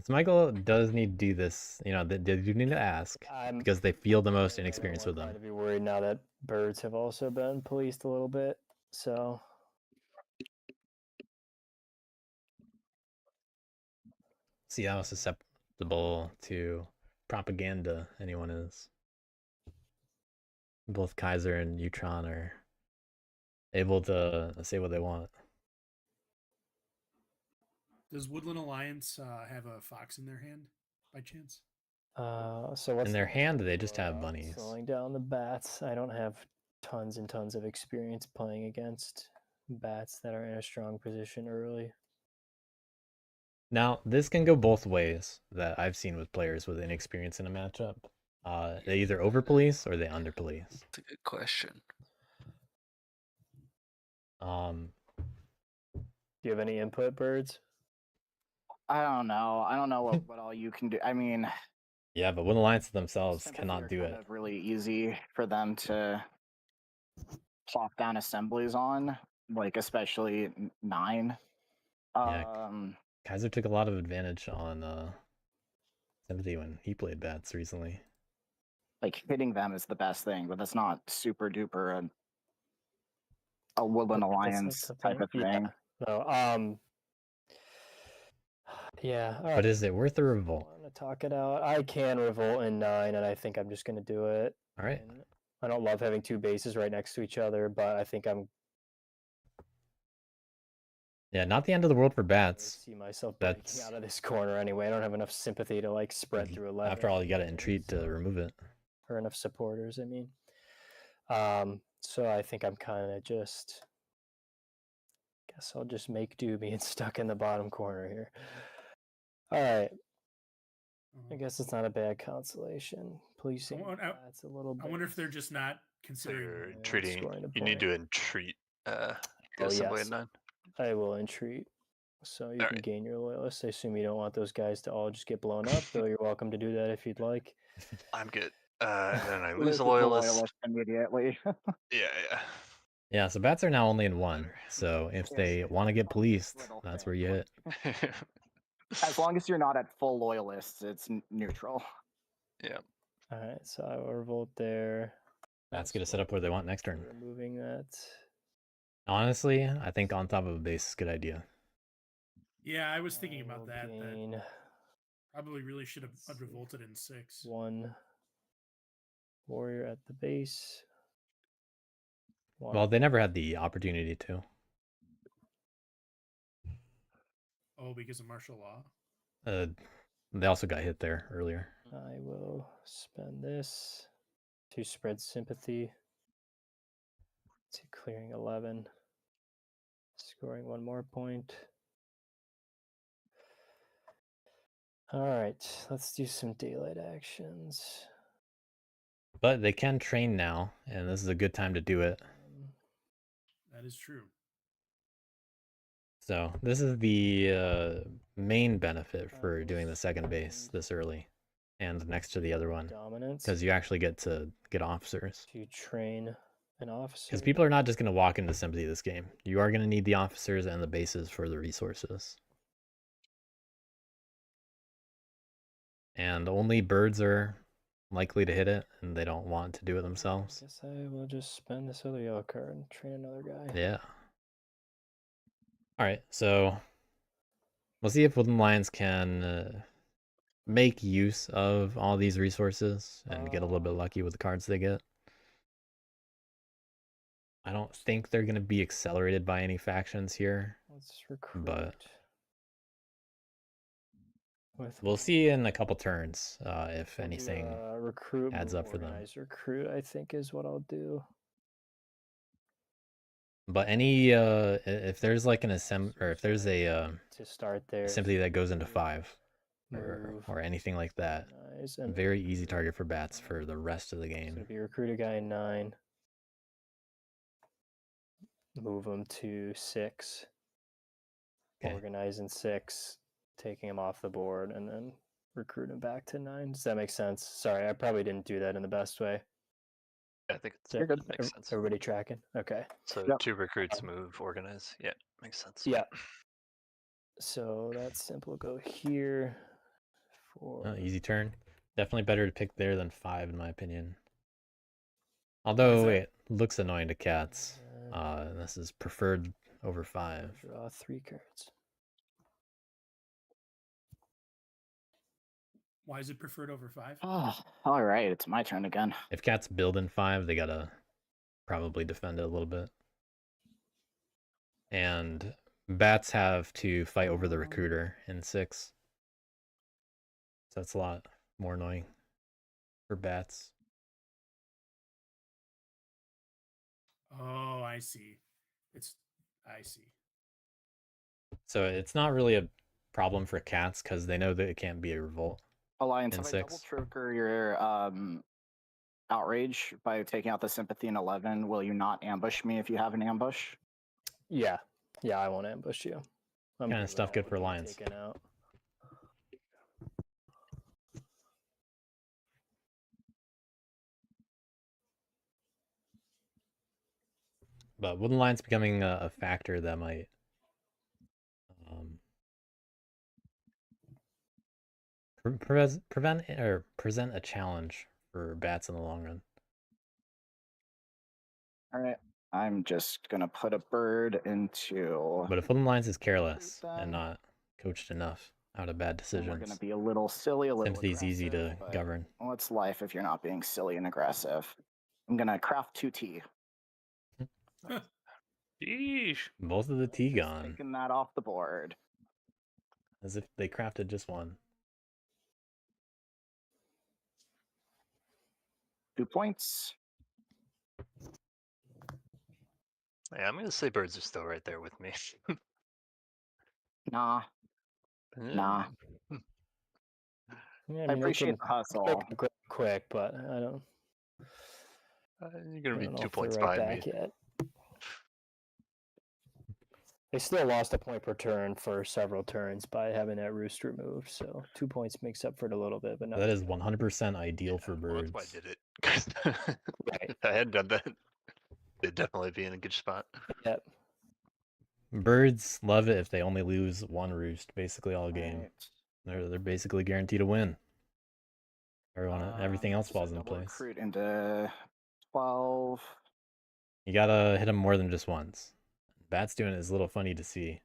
Speaker 1: Smeichel does need to do this. They do need to ask because they feel the most
Speaker 5: I don't
Speaker 1: inexperienced
Speaker 5: want
Speaker 1: with
Speaker 5: Pride
Speaker 1: them.
Speaker 5: to be worried now that birds have also been policed a little bit. So
Speaker 1: See how susceptible to propaganda anyone is. Both Kaiser and uwtron are able to say what they want.
Speaker 2: Does Woodland Alliance have a fox in their hand by chance?
Speaker 5: so what's
Speaker 1: In their
Speaker 5: the
Speaker 1: hand,
Speaker 5: next
Speaker 1: they just
Speaker 5: for,
Speaker 1: have bunnies.
Speaker 5: Slowing down the bats. I don't have tons and tons of experience playing against bats that are in a strong position early.
Speaker 1: Now, this can go both ways that I've seen with players with inexperience in a matchup. They either over police or they under police.
Speaker 3: That's a good question.
Speaker 5: Do you have any input, birds?
Speaker 6: I don't know. I don't know what all you can do. I mean,
Speaker 1: Yeah, but Wooden Alliance themselves
Speaker 6: sympathy
Speaker 1: cannot
Speaker 6: are
Speaker 1: do
Speaker 6: kind
Speaker 1: it.
Speaker 6: of really easy for them to plop down assemblies on, like especially 9.
Speaker 1: Yeah. Kaiser took a lot of advantage on sympathy when he played bats recently.
Speaker 6: Like hitting them is the best thing, but that's not super duper a Woodland
Speaker 5: That's
Speaker 6: Alliance type of thing.
Speaker 5: Yeah. No. Yeah. All
Speaker 1: But
Speaker 5: right.
Speaker 1: is it worth a
Speaker 5: I
Speaker 1: revolt?
Speaker 5: want to talk it out. I can revolt in 9, and I think I'm just going to do it.
Speaker 1: All right.
Speaker 5: And I don't love having 2 bases right next to each other, but I think I'm
Speaker 1: Yeah, not the end of the world for bats.
Speaker 5: see myself breaking
Speaker 1: That's
Speaker 5: out of this corner anyway. I don't have enough sympathy to like spread through 11.
Speaker 1: after all, you got to entreat to remove it.
Speaker 5: Or enough supporters, I mean. So I think I'm kind of just. Guess I'll just make do being stuck in the bottom corner here. All right. I guess it's not a bad consolation. Policing
Speaker 2: won- I-
Speaker 5: that's a little bit.
Speaker 2: I wonder if they're just not
Speaker 4: So
Speaker 2: considering.
Speaker 4: you're
Speaker 5: Yeah,
Speaker 4: treating.
Speaker 5: scoring a
Speaker 4: You need
Speaker 5: point.
Speaker 4: to entreat the
Speaker 5: Oh,
Speaker 4: assembly
Speaker 5: yes.
Speaker 4: at 9.
Speaker 5: I will entreat. So you can
Speaker 4: Alright.
Speaker 5: gain your loyalists. I assume you don't want those guys to all just get blown up, though you're welcome to do that if you'd like.
Speaker 4: I'm good. And then I
Speaker 6: This
Speaker 4: lose
Speaker 6: is
Speaker 4: a
Speaker 6: the
Speaker 4: loyalist.
Speaker 6: immediately.
Speaker 4: Yeah.
Speaker 1: Yeah, so bats are now only in 1.
Speaker 4: Better.
Speaker 1: So if
Speaker 6: Yes,
Speaker 1: they
Speaker 6: it's
Speaker 1: want to get
Speaker 6: the
Speaker 1: policed,
Speaker 6: little
Speaker 1: that's
Speaker 6: thing.
Speaker 1: where you hit.
Speaker 6: As long as you're not at full loyalists, it's neutral.
Speaker 4: Yeah.
Speaker 5: All right, so I will revolt there.
Speaker 1: Bats get to set up where they want next turn.
Speaker 5: Removing that.
Speaker 1: Honestly, I think on top of a base is a good idea.
Speaker 2: Yeah, I was thinking
Speaker 5: I
Speaker 2: about
Speaker 5: will
Speaker 2: that. That
Speaker 5: gain
Speaker 2: probably really should have revolted in 6.
Speaker 5: 1 warrior at the base.
Speaker 1: Well, they never had the opportunity to.
Speaker 2: Oh, because of martial law.
Speaker 1: They also got hit there earlier.
Speaker 5: I will spend this to spread sympathy. To clearing 11. Scoring 1 more point. All right, let's do some daylight actions.
Speaker 1: But they can train now, and this is a good time to do it.
Speaker 2: That is true.
Speaker 1: So this is the main benefit for doing the second base this early and next to the other one,
Speaker 5: Dominance.
Speaker 1: because you actually get to get officers.
Speaker 5: To train an officer.
Speaker 1: Because people are not just going to walk into sympathy this game. You are going to need the officers and the bases for the resources. And only birds are likely to hit it, and they don't want to do it themselves.
Speaker 5: I guess I will just spend this other yellow card and train another guy.
Speaker 1: Yeah. All right, so we'll see if Woodland Lions can make use of all these resources and get a little bit lucky with the cards they get. I don't think they're going to be accelerated by any factions here.
Speaker 5: Let's recruit.
Speaker 1: But
Speaker 5: with
Speaker 1: we'll see in a couple turns if
Speaker 5: I'll do,
Speaker 1: anything
Speaker 5: recruit,
Speaker 1: adds up for them.
Speaker 5: organize, recruit, I think is what I'll do.
Speaker 1: But any if there's like an or if there's a
Speaker 5: to start there,
Speaker 1: sympathy that goes into 5
Speaker 5: move,
Speaker 1: or anything like that,
Speaker 5: organize, and
Speaker 1: very easy target for bats for the rest of the
Speaker 5: it's
Speaker 1: game.
Speaker 5: gonna be recruit a guy in 9. Move him to 6.
Speaker 1: Okay.
Speaker 5: Organize in 6, taking him off the board, and then recruit him back to 9. Does that make sense? Sorry, I probably didn't do that in the best way.
Speaker 4: I think
Speaker 5: You're good.
Speaker 4: makes sense.
Speaker 5: Everybody tracking? Okay.
Speaker 4: So
Speaker 6: Yep.
Speaker 4: 2 recruits move, organize. Yeah, makes sense.
Speaker 5: Yeah. So that simple go here for
Speaker 1: Easy turn. Definitely better to pick there than 5 in my opinion. Although it looks annoying to cats. This is preferred over 5.
Speaker 5: Draw 3 cards.
Speaker 2: Why is it preferred over 5?
Speaker 6: Oh, all right, it's my turn again.
Speaker 1: If cats build in 5, they gotta probably defend it a little bit. And bats have to fight over the recruiter in 6. So that's a lot more annoying for bats.
Speaker 2: Oh, I see. I see.
Speaker 1: So it's not really a problem for cats because they know that it can't be a revolt.
Speaker 6: Alliance,
Speaker 1: in
Speaker 6: if I double
Speaker 1: 6.
Speaker 6: trigger your outrage by taking out the sympathy in 11, will you not ambush me if you have an ambush?
Speaker 5: Yeah. Yeah, I won't ambush you.
Speaker 1: Kind of stuff good for lions.
Speaker 5: Taken out.
Speaker 1: But Woodland Lions becoming a factor that might prevent or present a challenge for bats in the long run.
Speaker 6: All right, I'm just gonna put a bird into.
Speaker 1: But if Woodland Lions is careless
Speaker 6: Then.
Speaker 1: and not coached enough out of bad
Speaker 6: We're gonna
Speaker 1: decisions,
Speaker 6: be a little silly, a little.
Speaker 1: sympathy's easy to
Speaker 6: aggressive, but
Speaker 1: govern.
Speaker 6: What's life if you're not being silly and aggressive? I'm gonna craft 2 tea.
Speaker 3: Yeesh.
Speaker 1: Both of the tea gone,
Speaker 6: Taking that off the board.
Speaker 1: as if they crafted just one.
Speaker 6: 2 points.
Speaker 4: Yeah, I'm gonna say birds are still right there with me.
Speaker 6: Nah.
Speaker 5: Yeah,
Speaker 6: I
Speaker 5: they
Speaker 6: appreciate
Speaker 5: can
Speaker 6: the hustle.
Speaker 5: go quick, but I don't.
Speaker 4: You're gonna
Speaker 5: I
Speaker 4: be
Speaker 5: don't know
Speaker 4: 2
Speaker 5: if they're
Speaker 4: points
Speaker 5: right
Speaker 4: behind me.
Speaker 5: back yet. They still lost a point per turn for several turns by having that roost removed, so 2 points makes up for it a little bit, but not.
Speaker 1: That is 100% ideal for
Speaker 4: Well,
Speaker 1: birds.
Speaker 4: that's why I did it. 'Cause
Speaker 5: Right.
Speaker 4: if I hadn't done that, they'd definitely be in a good spot.
Speaker 5: Yep.
Speaker 1: Birds love it if they only lose one roost basically all game.
Speaker 6: Right.
Speaker 1: They're basically guaranteed to win. Everything else
Speaker 6: So
Speaker 1: falls into
Speaker 6: double
Speaker 1: place.
Speaker 6: recruit into 12.
Speaker 1: You gotta hit them more than just once. Bat's doing it is a little funny to see.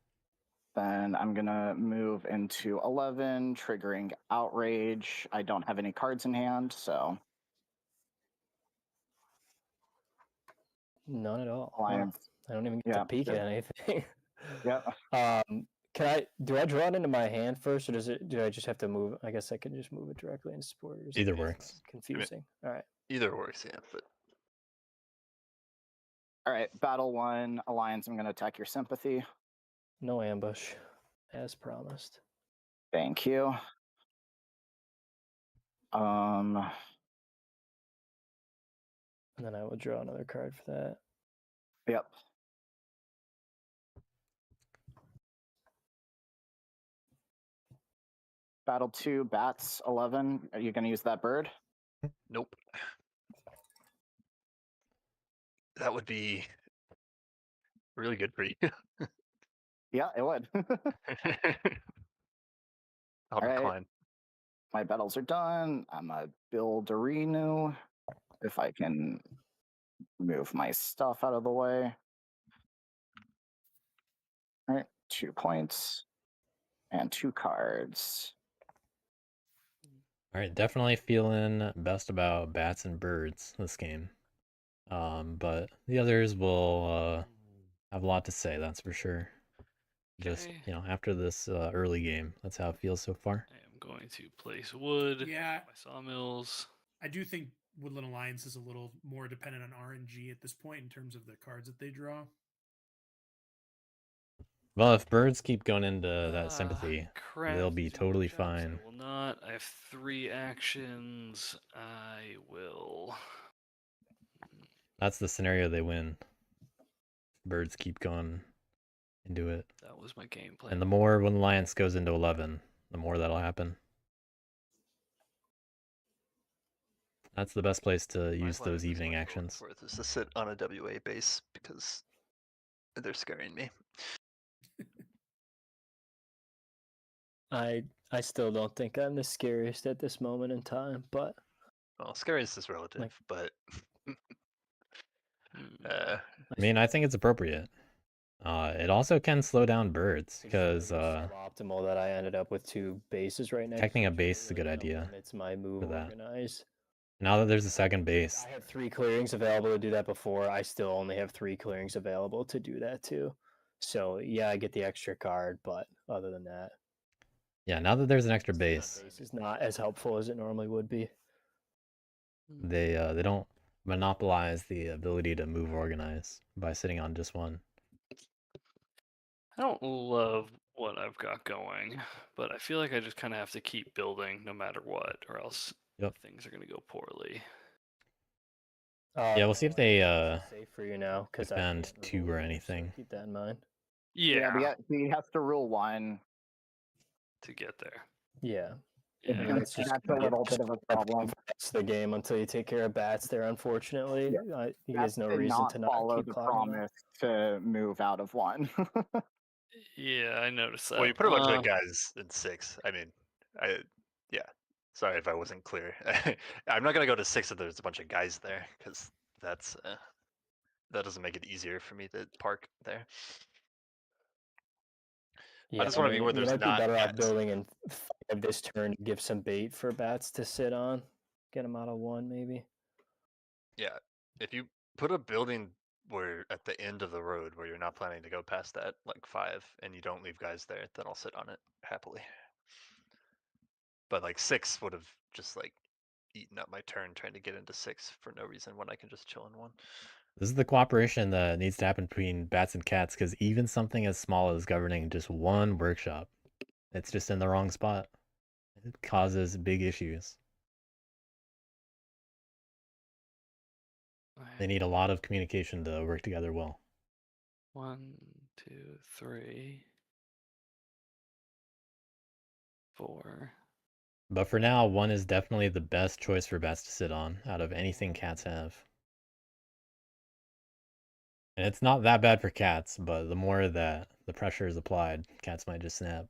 Speaker 6: Then I'm gonna move into 11, triggering outrage. I don't have any cards in hand, so
Speaker 5: None at all.
Speaker 6: Alliance.
Speaker 5: I don't even get
Speaker 6: Yeah,
Speaker 5: to peek
Speaker 6: good.
Speaker 5: at anything.
Speaker 6: Yep.
Speaker 5: Do I draw it into my hand first, or do I just have to move? I guess I can just move it directly into support. Or is
Speaker 1: Either
Speaker 5: it
Speaker 1: works.
Speaker 5: confusing. All right.
Speaker 4: Either works, yeah. But
Speaker 6: All right, battle 1, Alliance. I'm gonna attack your sympathy.
Speaker 5: No ambush, as promised.
Speaker 6: Thank you.
Speaker 5: And then I will draw another card for that.
Speaker 6: Yep. Battle 2, bats 11. Are you gonna use that bird?
Speaker 4: nope. That would be really good for you.
Speaker 6: Yeah, it would.
Speaker 4: I'll
Speaker 6: All right.
Speaker 4: decline.
Speaker 6: My battles are done. I'm a builderino. If I can move my stuff out of the way. All right, 2 points and 2 cards.
Speaker 1: All right, definitely feeling best about bats and birds this game. But the others will have a lot to say, that's for sure. Just,
Speaker 3: Okay.
Speaker 1: after this early game, that's how it feels so far.
Speaker 3: I am going to place wood.
Speaker 2: Yeah.
Speaker 3: My sawmills.
Speaker 2: I do think Woodland Alliance is a little more dependent on RNG at this point in terms of the cards that they draw.
Speaker 1: Well, if birds keep going into that sympathy,
Speaker 3: Crap,
Speaker 1: they'll be
Speaker 3: 2 more
Speaker 1: totally
Speaker 3: jobs.
Speaker 1: fine.
Speaker 3: I will not. I have 3 actions. I will.
Speaker 1: That's the scenario they win. Birds keep going into it.
Speaker 3: That was my game plan.
Speaker 1: And the more when Alliance goes into 11, the more that'll happen. That's the best place to
Speaker 4: My
Speaker 1: use
Speaker 4: plan
Speaker 1: those
Speaker 4: at this
Speaker 1: evening
Speaker 4: point for what
Speaker 1: actions.
Speaker 4: it's worth is to sit on a WA base because they're scaring me.
Speaker 5: I still don't think I'm the scariest at this moment in time, but
Speaker 4: Well, scariest is relative, but
Speaker 1: I mean, I think it's appropriate. It also can slow down birds because
Speaker 5: optimal that I ended up with 2 bases right next.
Speaker 1: protecting
Speaker 5: to
Speaker 1: a
Speaker 5: each
Speaker 1: base
Speaker 5: other
Speaker 1: is a good
Speaker 5: really
Speaker 1: idea
Speaker 5: limits my move
Speaker 1: for that.
Speaker 5: organize.
Speaker 1: Now that there's a second base,
Speaker 5: I had 3 clearings available to do that before. I still only have 3 clearings available to do that too. So yeah, I get the extra card, but other than that,
Speaker 1: yeah, now that there's an extra base,
Speaker 5: is not as helpful as it normally would be.
Speaker 1: they don't monopolize the ability to move organize by sitting on just one.
Speaker 3: I don't love what I've got going, but I feel like I just kind of have to keep building no matter what, or else things are going to go poorly.
Speaker 1: Yeah, we'll see if they
Speaker 5: safe for you now because
Speaker 1: defend 2 or anything.
Speaker 5: Keep that in mind.
Speaker 3: Yeah,
Speaker 6: he has to rule 1
Speaker 3: to get there.
Speaker 5: Yeah.
Speaker 3: Yeah.
Speaker 6: That's a little bit of a problem.
Speaker 5: That's the game until you take care of bats there, unfortunately. He has no
Speaker 6: did
Speaker 5: reason
Speaker 6: not
Speaker 5: to not
Speaker 6: follow
Speaker 5: keep
Speaker 6: the
Speaker 5: clogging that.
Speaker 6: promise to move out of 1.
Speaker 3: Yeah, I noticed that.
Speaker 4: Well, you put a bunch of guys in 6. I mean, yeah. Sorry if I wasn't clear. I'm not gonna go to 6 if there's a bunch of guys there because that's that doesn't make it easier for me to park there.
Speaker 5: Yeah,
Speaker 4: I just want to be where
Speaker 5: you
Speaker 4: there's
Speaker 5: might be
Speaker 4: not
Speaker 5: better off
Speaker 4: guys.
Speaker 5: building in 5 this turn to give some bait for bats to sit on. Get them out of 1 maybe.
Speaker 4: Yeah, if you put a building where at the end of the road where you're not planning to go past that, like 5, and you don't leave guys there, then I'll sit on it happily. But like 6 would have just like eaten up my turn trying to get into 6 for no reason when I can just chill in 1.
Speaker 1: This is the cooperation that needs to happen between bats and cats, because even something as small as governing just 1 workshop, it's just in the wrong spot. causes big issues. They need a lot of communication to work together well.
Speaker 3: 1, 2, 3, 4.
Speaker 1: But for now, 1 is definitely the best choice for bats to sit on out of anything cats have. And it's not that bad for cats, but the more that the pressure is applied, cats might just snap.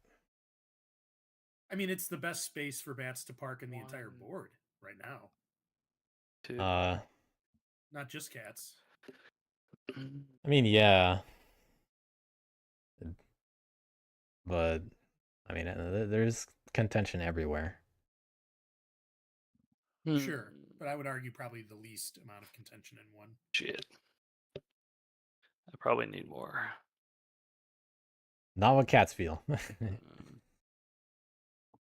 Speaker 2: I mean, it's the best space for bats to park in the entire
Speaker 3: 1,
Speaker 2: board right now.
Speaker 3: 2.
Speaker 2: Not just cats.
Speaker 1: I mean, yeah. But, I mean, there's contention everywhere.
Speaker 2: Sure, but I would argue probably the least amount of contention in 1.
Speaker 3: Shit. I probably need more.
Speaker 1: Not what cats feel.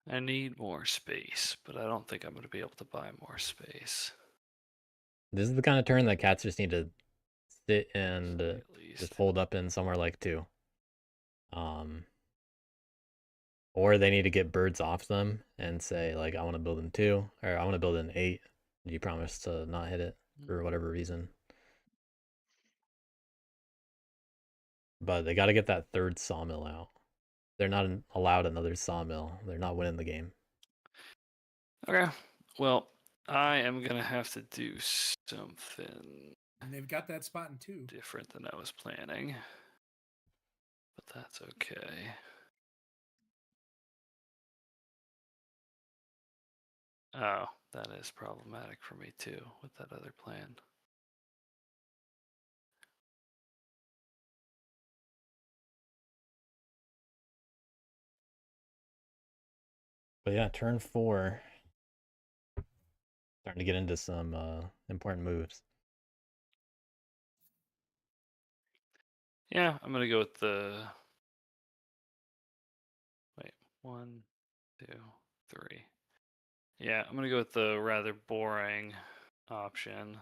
Speaker 3: I need more space, but I don't think I'm going to be able to buy more space.
Speaker 1: This is the kind of turn that cats just need to sit and
Speaker 3: At
Speaker 1: just
Speaker 3: least.
Speaker 1: hold up in somewhere like 2. Or they need to get birds off them and say, like, I want to build in 2, or I want to build in 8. Do you promise to not hit it for whatever reason? But they got to get that 3rd sawmill out. They're not allowed another sawmill. They're not winning the game.
Speaker 3: Okay. Well, I am going to have to do something
Speaker 2: And they've got that spot in 2.
Speaker 3: different than I was planning. But that's okay. Oh, that is problematic for me too with that other plan.
Speaker 1: But yeah, turn 4. Starting to get into some important moves.
Speaker 3: Yeah, I'm gonna go with the. Wait, 1, 2, 3. Yeah, I'm gonna go with the rather boring option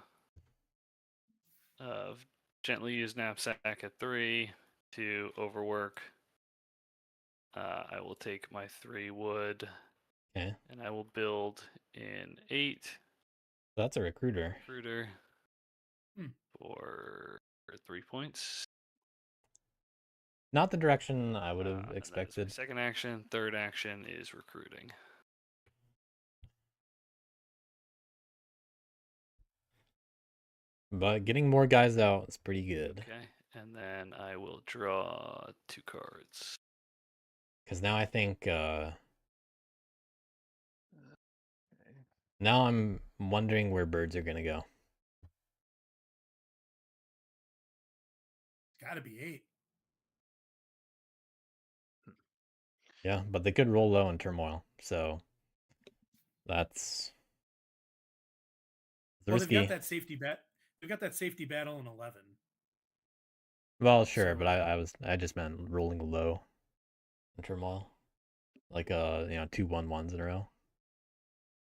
Speaker 3: of gently use knapsack at 3 to overwork. I will take my 3 wood.
Speaker 1: Okay.
Speaker 3: And I will build in 8.
Speaker 1: That's a recruiter.
Speaker 3: Recruiter for 3 points.
Speaker 1: Not the direction I would have
Speaker 3: And that is
Speaker 1: expected.
Speaker 3: my second action. Third action is recruiting.
Speaker 1: But getting more guys out is pretty good.
Speaker 3: Okay, and then I will draw 2 cards.
Speaker 1: Because now I think now I'm wondering where birds are gonna go.
Speaker 2: It's got to be 8.
Speaker 1: Yeah, but they could roll low in turmoil, so that's
Speaker 2: Well, they've
Speaker 1: risky.
Speaker 2: got that safety bet. They've got that safety battle in 11.
Speaker 1: Well, sure, but
Speaker 2: So-
Speaker 1: I just meant rolling low in turmoil, like 2 1-1s in a row.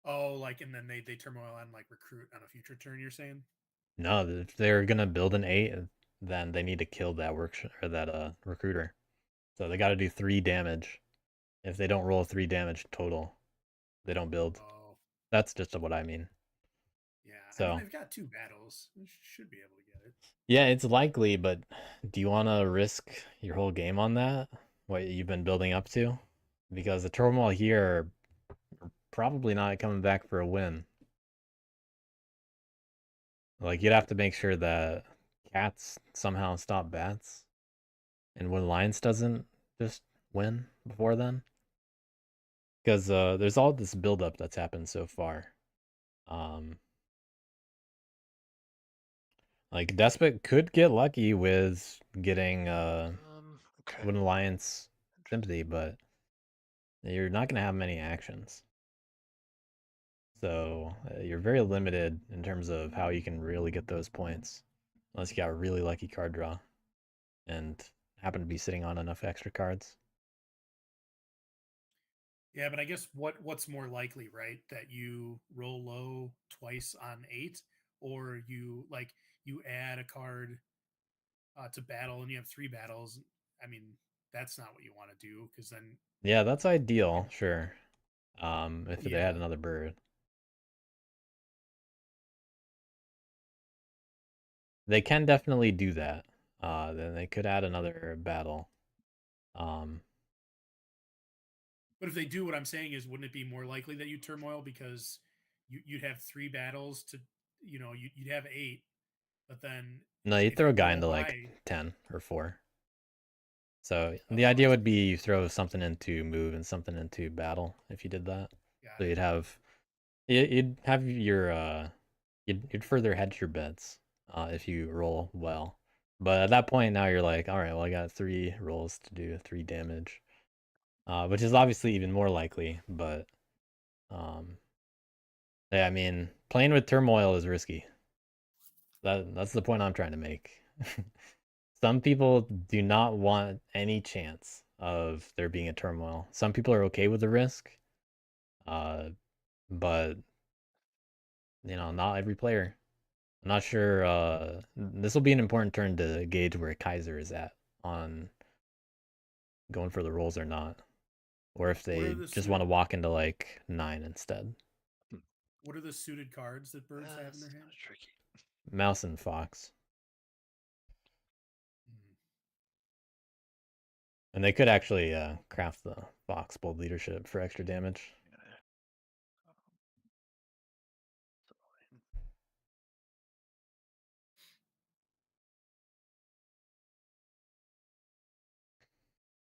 Speaker 2: Oh, like, and then they turmoil on like recruit on a future turn. You're saying?
Speaker 1: No, if they're gonna build an 8, then they need to kill that recruiter. So they got to do 3 damage. If they don't roll 3 damage total, they don't build.
Speaker 2: Oh,
Speaker 1: That's just what I mean.
Speaker 2: yeah. I
Speaker 1: So-
Speaker 2: mean, they've got 2 battles. They should be able to get it.
Speaker 1: Yeah, it's likely, but do you want to risk your whole game on that? What you've been building up to? Because the turmoil here are probably not coming back for a win. Like, you'd have to make sure that cats somehow stop bats. And when Lions doesn't just win before then. Because there's all this buildup that's happened so far. Like, Despot could get lucky with getting
Speaker 4: Okay.
Speaker 1: Wooden Alliance sympathy, but you're not going to have many actions. So you're very limited in terms of how you can really get those points. Unless you got a really lucky card draw and happen to be sitting on enough extra cards.
Speaker 2: Yeah, but I guess what's more likely, right? That you roll low twice on 8, or you add a card to battle and you have 3 battles. I mean, that's not what you want to do because then
Speaker 1: Yeah, that's ideal, sure. if they
Speaker 2: Yeah.
Speaker 1: had another bird. They can definitely do that. Then they could add another battle.
Speaker 2: But if they do, what I'm saying is, wouldn't it be more likely that you turmoil because you'd have 3 battles to, you'd have 8, but then
Speaker 1: No, you
Speaker 2: if
Speaker 1: throw
Speaker 2: you
Speaker 1: a guy
Speaker 2: roll
Speaker 1: into like
Speaker 2: high,
Speaker 1: 10 or 4. So
Speaker 2: oh,
Speaker 1: the idea
Speaker 2: I
Speaker 1: would
Speaker 2: see.
Speaker 1: be you throw something into move and something into battle if you did that.
Speaker 2: Got
Speaker 1: So
Speaker 2: it.
Speaker 1: you'd have your you'd further hedge your bets if you roll well. But at that point now you're like, all right, well I got 3 rolls to do 3 damage, which is obviously even more likely. But yeah, I mean, playing with turmoil is risky. That's the point I'm trying to make. Some people do not want any chance of there being a turmoil. Some people are okay with the risk, but not every player. I'm not sure. This will be an important turn to gauge where Kaiser is at on going for the rolls or not, or if
Speaker 2: What are
Speaker 1: they
Speaker 2: the
Speaker 1: just want to
Speaker 2: suited?
Speaker 1: walk into like 9 instead.
Speaker 2: What are the suited cards that birds have in
Speaker 4: That's
Speaker 2: their
Speaker 4: kind
Speaker 2: hand?
Speaker 4: of tricky.
Speaker 1: Mouse and Fox,
Speaker 2: Hmm.
Speaker 1: and they could actually craft the Fox Bold Leadership for extra damage.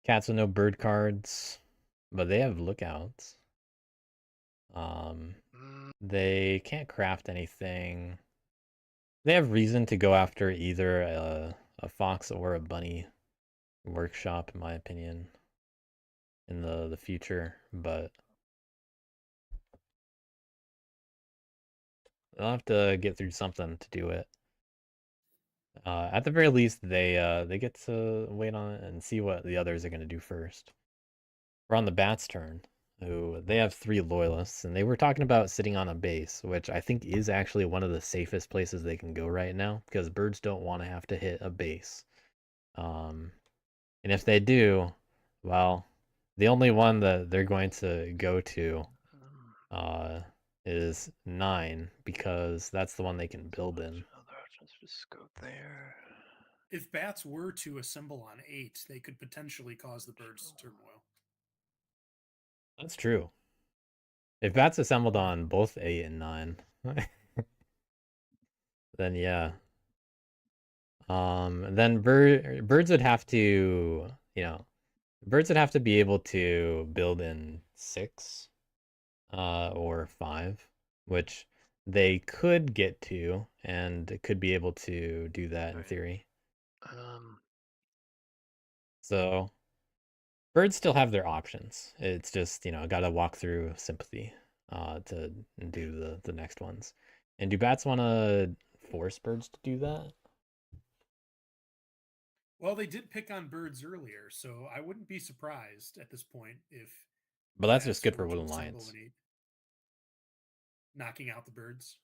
Speaker 1: Cats with no bird cards, but they have lookouts. They can't craft anything. They have reason to go after either a fox or a bunny workshop, in my opinion, in the future, but they'll have to get through something to do it. At the very least, they get to wait on it and see what the others are going to do first. We're on the Bats' turn, who they have 3 loyalists, and they were talking about sitting on a base, which I think is actually one of the safest places they can go right now, because birds don't want to have to hit a base. And if they do, well, the only one that they're going to go to is 9, because that's the one they can build in.
Speaker 4: Just go there.
Speaker 2: If bats were to assemble on 8, they could potentially cause the birds to turmoil.
Speaker 1: That's true. If bats assembled on both 8 and 9, then yeah. Then birds would have to, birds would have to be able to build in 6, or 5, which they could get to, and could be able to do that in
Speaker 4: Right.
Speaker 1: theory. So birds still have their options. It's just, gotta walk through sympathy to do the next ones. And do bats want to force birds to do that?
Speaker 2: Well, they did pick on birds earlier, so I wouldn't be surprised at this point if
Speaker 1: But
Speaker 2: the
Speaker 1: that's just
Speaker 2: bats
Speaker 1: good
Speaker 2: were
Speaker 1: for
Speaker 2: to
Speaker 1: Woodland
Speaker 2: assemble
Speaker 1: Lions.
Speaker 2: an 8, knocking out the birds.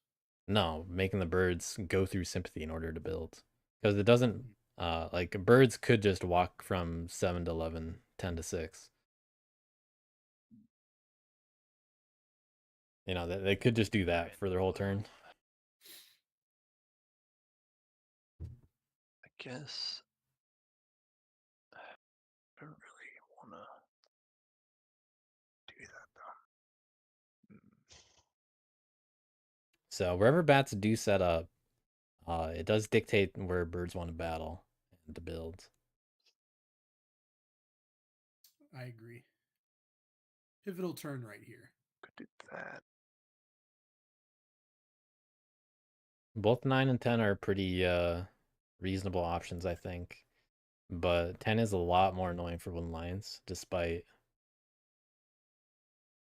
Speaker 1: No, making the birds go through sympathy in order to build. Because it doesn't, like, birds could just walk from 7 to 11, 10 to 6. They could just do that for their whole turn.
Speaker 4: I guess I don't really want to do that though.
Speaker 1: So wherever bats do set up, it does dictate where birds want to battle and to build.
Speaker 2: I agree. Pivotal turn right here.
Speaker 4: Could do that.
Speaker 1: Both 9 and 10 are pretty reasonable options, I think. But 10 is a lot more annoying for Woodland Lions, despite...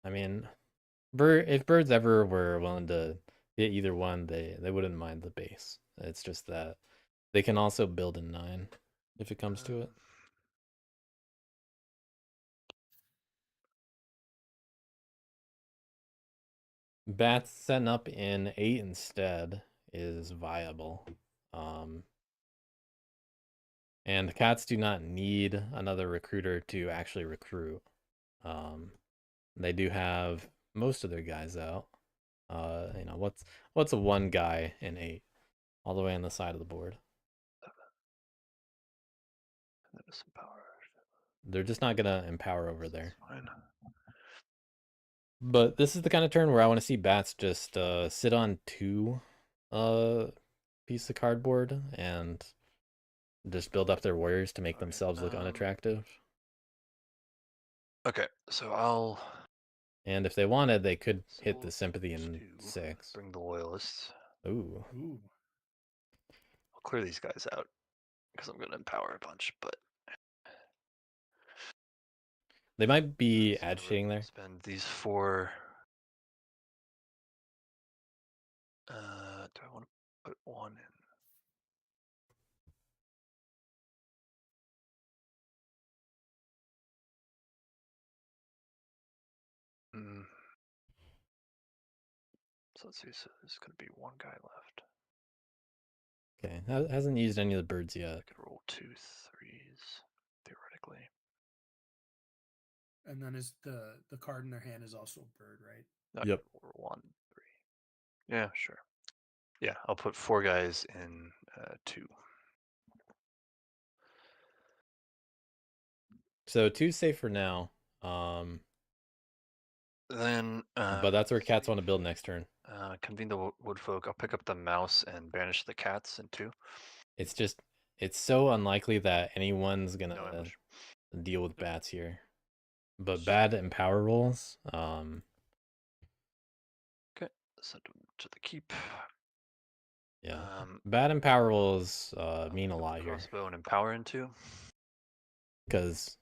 Speaker 1: I mean, if birds ever were willing to hit either one, they wouldn't mind the base. It's just that they can also build in 9 if it comes to it. Bats setting up in 8 instead is viable. And the cats do not need another recruiter to actually recruit. They do have most of their guys out. You know, what's a 1 guy in 8? All the way on the side of the board.
Speaker 4: That is some power.
Speaker 1: They're just not gonna empower over there.
Speaker 4: Fine.
Speaker 1: But this is the kind of turn where I want to see bats just sit on 2 pieces of cardboard and just build up their warriors to make
Speaker 4: Alright,
Speaker 1: themselves look unattractive.
Speaker 4: Okay, so I'll
Speaker 1: And if they wanted, they could hit the
Speaker 4: Soul
Speaker 1: sympathy in
Speaker 4: 2,
Speaker 1: 6.
Speaker 4: bring the loyalists.
Speaker 1: Ooh.
Speaker 2: Ooh.
Speaker 4: I'll clear these guys out because I'm going to empower a bunch, but
Speaker 1: They might be
Speaker 4: so
Speaker 1: agitating there.
Speaker 4: spend these 4. Do I want to put 1 in? So let's see. So there's going to be 1 guy left.
Speaker 1: Okay, hasn't used any of the birds
Speaker 4: I
Speaker 1: yet.
Speaker 4: could roll 2 3s theoretically.
Speaker 2: And then is the card in their hand is also a bird, right?
Speaker 4: No,
Speaker 1: Yep.
Speaker 4: Or 1 3. Yeah, sure. Yeah, I'll put 4 guys in 2.
Speaker 1: So 2's safe for now.
Speaker 4: Then,
Speaker 1: but that's where cats want to build next turn.
Speaker 4: Convene the woodfolk. I'll pick up the mouse and banish the cats in 2.
Speaker 1: It's so unlikely that anyone's
Speaker 4: No
Speaker 1: gonna
Speaker 4: ambush.
Speaker 1: deal with bats here. But bad empower rolls.
Speaker 4: Okay, send them to the keep.
Speaker 1: Yeah. Bad empower rolls mean a lot here.
Speaker 4: Crossbow and empower in 2.
Speaker 1: Because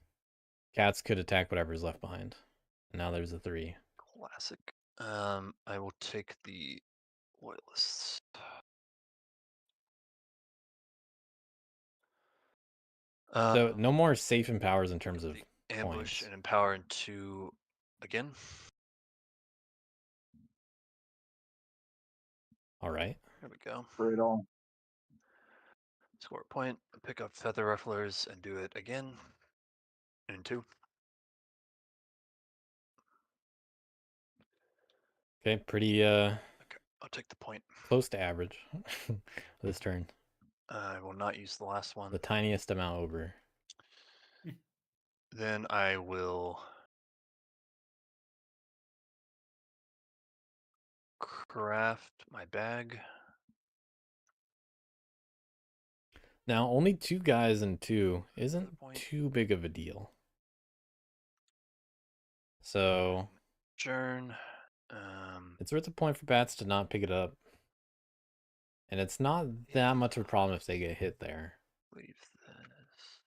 Speaker 1: cats could attack whatever's left behind. And now there's a 3.
Speaker 4: Classic. I will take the loyalists.
Speaker 1: So no more safe empowers in terms of
Speaker 4: ambush
Speaker 1: points.
Speaker 4: and empower in 2 again.
Speaker 1: All right.
Speaker 4: There we go.
Speaker 6: Brutal.
Speaker 4: Score a point. Pick up feather rufflers and do it again in 2.
Speaker 1: Okay, pretty
Speaker 4: Okay, I'll take the point.
Speaker 1: close to average this turn.
Speaker 4: I will not use the last one.
Speaker 1: The tiniest amount over.
Speaker 4: Then I will craft my bag.
Speaker 1: Now, only 2 guys in 2 isn't
Speaker 4: point.
Speaker 1: too big of a deal. So
Speaker 4: Adjourn.
Speaker 1: it's worth a point for bats to not pick it up. And it's not that much of a problem if they get hit there.
Speaker 4: Leave this.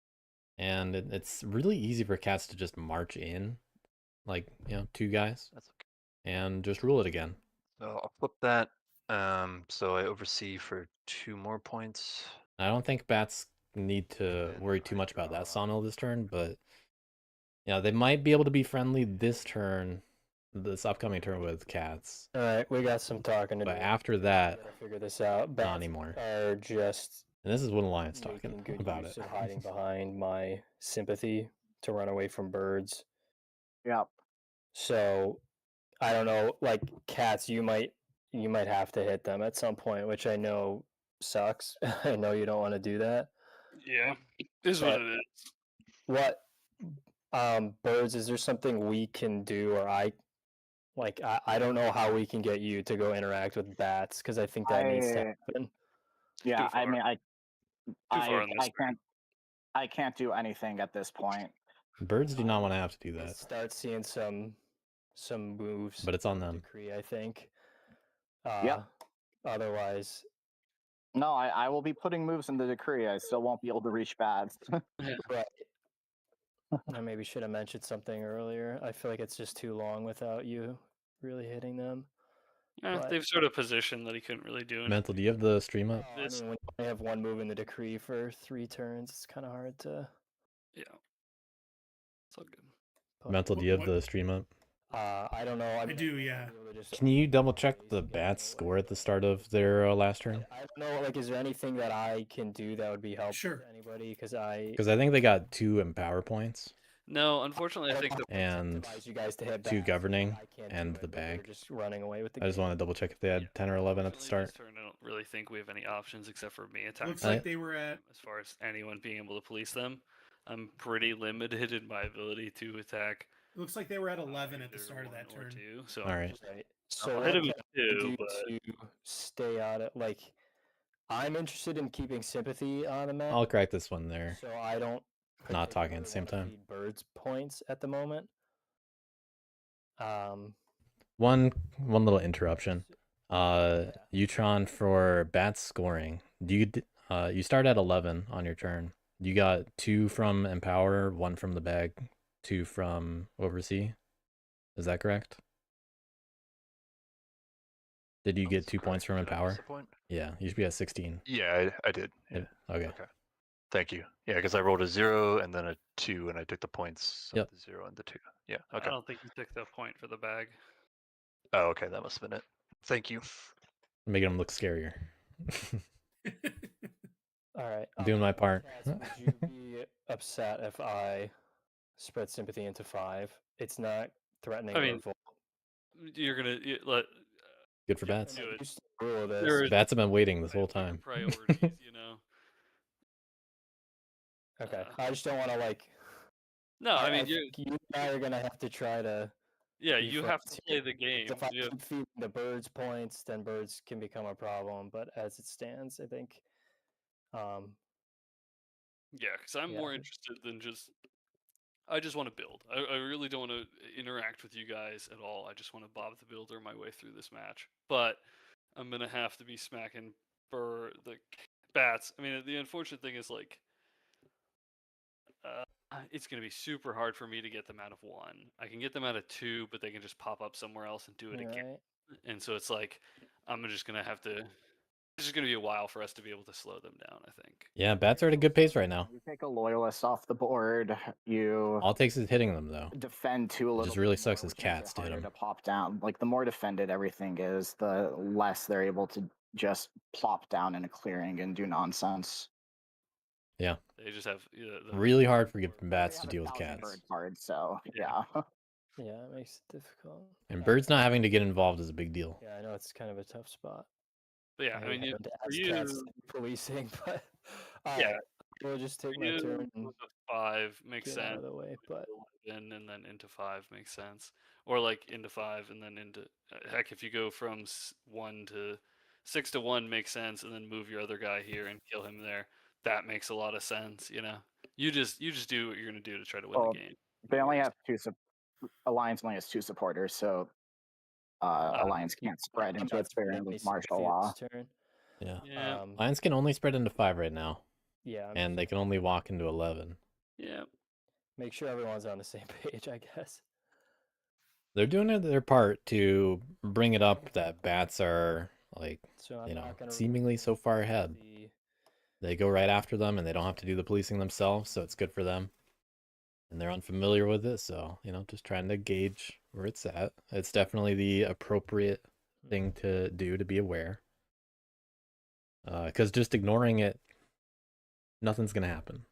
Speaker 1: And it's really easy for cats to just march in, like, 2 guys.
Speaker 4: That's okay.
Speaker 1: And just rule it again.
Speaker 4: So I'll flip that. So I oversee for 2 more points.
Speaker 1: I don't think bats need to worry too much about that sawmill this turn, but they might be able to be friendly this turn, this upcoming turn with cats.
Speaker 5: All right, we got some talking to do.
Speaker 1: But after that,
Speaker 5: Gotta figure this out.
Speaker 1: not
Speaker 5: Bats
Speaker 1: anymore.
Speaker 5: are just
Speaker 1: And this is Wood Alliance
Speaker 5: making
Speaker 1: talking
Speaker 5: good
Speaker 1: about
Speaker 5: use
Speaker 1: it.
Speaker 5: of hiding behind my sympathy to run away from birds.
Speaker 6: Yep.
Speaker 5: So I don't know, like cats, you might have to hit them at some point, which I know sucks. I know you don't want to do that.
Speaker 3: Yeah, is what it is.
Speaker 5: What birds, is there something we can do, or I don't know how we can get you to go interact with bats, because I think that needs to happen.
Speaker 6: Yeah,
Speaker 3: Too far.
Speaker 6: I mean,
Speaker 3: Too far on this turn.
Speaker 6: I can't do anything at this point.
Speaker 1: Birds do not want to have to do
Speaker 5: We'll
Speaker 1: that.
Speaker 5: start seeing some moves,
Speaker 1: But it's on
Speaker 5: from
Speaker 1: them.
Speaker 5: Decree, I think.
Speaker 6: Yep.
Speaker 5: Otherwise,
Speaker 6: No, I will be putting moves in the decree. I still won't be able to reach bats.
Speaker 5: right. I maybe should have mentioned something earlier. I feel like it's just too long without you really hitting them. But-
Speaker 3: They've sort of positioned that he couldn't really do anything.
Speaker 1: Mental, do you have the stream up?
Speaker 5: I mean, when you only have 1 move in the decree for 3 turns, it's kind of hard to.
Speaker 3: Yeah, it's all good.
Speaker 1: Mental, do you have the stream up?
Speaker 5: I don't know.
Speaker 2: I do, yeah.
Speaker 1: Can you double check the bats score at the start of their last turn?
Speaker 5: I don't know. Like, is there anything that I can do that would be helpful
Speaker 2: Sure.
Speaker 5: to anybody? Because
Speaker 1: I think they got 2 empower points.
Speaker 3: No, unfortunately, I think the
Speaker 1: And
Speaker 5: incentivize you guys to hit
Speaker 1: 2
Speaker 5: bats,
Speaker 1: governing
Speaker 5: I can't
Speaker 1: and
Speaker 5: do
Speaker 1: the
Speaker 5: it, but we're
Speaker 1: bag.
Speaker 5: just running away with the
Speaker 1: I just
Speaker 5: game.
Speaker 1: want to double check if they had 10 or 11 at the
Speaker 3: unfortunately,
Speaker 1: start.
Speaker 3: this turn, I don't really think we have any options except for me attacking.
Speaker 2: Looks like they were at.
Speaker 3: As far as anyone being able to police them, I'm pretty limited in my ability to attack.
Speaker 2: It looks like they were at 11 at the
Speaker 3: either
Speaker 2: start of that
Speaker 3: 1 or
Speaker 2: turn.
Speaker 3: 2. So
Speaker 1: All right.
Speaker 5: Right. So
Speaker 3: I'll hit
Speaker 5: what
Speaker 3: him
Speaker 5: can
Speaker 3: at
Speaker 5: I
Speaker 3: 2,
Speaker 5: do
Speaker 3: but
Speaker 5: to stay out of like? I'm interested in keeping sympathy on the map,
Speaker 1: I'll correct this one there.
Speaker 5: so I don't
Speaker 1: Not talking at the same
Speaker 5: particularly
Speaker 1: time.
Speaker 5: wanna feed birds points at the moment.
Speaker 1: One little interruption. Utron for bats scoring. You start at 11 on your turn. You got 2 from Empower, 1 from the bag, 2 from Oversee. Is that correct? Did you get
Speaker 4: That's
Speaker 1: 2 points from
Speaker 4: correct. Did I miss
Speaker 1: Empower?
Speaker 4: a point?
Speaker 1: Yeah, you should be at 16.
Speaker 4: Yeah, I did. Yeah.
Speaker 1: Okay.
Speaker 4: Okay. Thank you. Yeah, because I rolled a 0 and then a 2, and I took the points of
Speaker 1: Yep.
Speaker 4: the 0 and the 2. Yeah.
Speaker 3: I
Speaker 4: Okay.
Speaker 3: don't think you took the point for the bag.
Speaker 4: Oh, okay. That must have been it. Thank you.
Speaker 1: Making them look scarier.
Speaker 5: All right.
Speaker 1: I'm doing my part.
Speaker 5: Cats, would you be upset if I spread sympathy into 5? It's not threatening
Speaker 3: I
Speaker 5: or
Speaker 3: mean,
Speaker 5: revolt.
Speaker 3: you're gonna let.
Speaker 1: Good for bats.
Speaker 3: do it.
Speaker 5: Used to the rule of this.
Speaker 3: There is
Speaker 1: Bats have been waiting this whole
Speaker 3: different
Speaker 1: time.
Speaker 3: priorities, you know.
Speaker 5: Okay. I just don't want to like.
Speaker 3: No, I mean
Speaker 5: think you and I are gonna have to try to.
Speaker 3: yeah,
Speaker 5: be
Speaker 3: you have to
Speaker 5: friends
Speaker 3: play
Speaker 5: here,
Speaker 3: the game.
Speaker 5: because If I
Speaker 3: You-
Speaker 5: keep feeding the birds points, then birds can become a problem. But as it stands, I think.
Speaker 3: Yeah, because I'm
Speaker 5: Yeah.
Speaker 3: more interested than just. I just want to build. I really don't want to interact with you guys at all. I just want to bob the builder my way through this match. But I'm gonna have to be smacking for the bats. I mean, the unfortunate thing is like, it's gonna be super hard for me to get them out of 1. I can get them out of 2, but they can just pop up somewhere else and do it again.
Speaker 5: Right.
Speaker 3: And so it's like, I'm just gonna have to. It's just gonna be a while for us to be able to slow them down. I think.
Speaker 1: Yeah, bats are at a good pace right now.
Speaker 6: You take a loyalist off the board. You
Speaker 1: All it takes is hitting them, though.
Speaker 6: defend 2 a little.
Speaker 1: just really
Speaker 6: bit
Speaker 1: sucks
Speaker 6: more,
Speaker 1: as
Speaker 6: which makes it
Speaker 1: cats to hit
Speaker 6: harder
Speaker 1: 'em.
Speaker 6: pop down. Like the more defended everything is, the less they're able to just plop down in a clearing and do nonsense.
Speaker 1: Yeah.
Speaker 3: They just have
Speaker 1: Really hard for
Speaker 6: They
Speaker 1: bats to
Speaker 6: have
Speaker 1: deal with
Speaker 6: 1,000
Speaker 1: cats.
Speaker 6: bird cards, so yeah.
Speaker 5: Yeah, it makes it difficult.
Speaker 1: And birds not having to get involved is a big deal.
Speaker 5: Yeah, I know it's kind of a tough spot.
Speaker 3: But yeah, I mean,
Speaker 5: having to
Speaker 3: for
Speaker 5: ask
Speaker 3: you,
Speaker 5: cats to do policing, but
Speaker 3: yeah,
Speaker 5: we'll just take
Speaker 3: for
Speaker 5: my
Speaker 3: you,
Speaker 5: turn and
Speaker 3: the 5 makes
Speaker 5: get out
Speaker 3: sense.
Speaker 5: of the way. But
Speaker 3: 11 and then into 5 makes sense, or like into 5 and then into heck, if you go from 1 to 6 to 1 makes sense, and then move your other guy here and kill him there. That makes a lot of sense. You know, you just do what you're gonna do to try to win
Speaker 6: Well,
Speaker 3: the game.
Speaker 6: they only have 2. Alliance only has 2 supporters, so Alliance can't spread into its variant with martial law.
Speaker 5: Turn.
Speaker 1: Yeah.
Speaker 3: Yeah,
Speaker 1: Lions can only spread into 5 right now,
Speaker 5: Yeah.
Speaker 1: and they can only walk into 11.
Speaker 3: yeah.
Speaker 5: Make sure everyone's on the same page, I guess.
Speaker 1: They're doing their part to bring it up that bats are, like,
Speaker 5: So I'm not gonna
Speaker 1: seemingly so far ahead. They go right after them, and they don't have to do the policing themselves, so it's good for them. And they're unfamiliar with it, so, just trying to gauge where it's at. It's definitely the appropriate thing to do to be aware. Because just ignoring it, nothing's going to happen.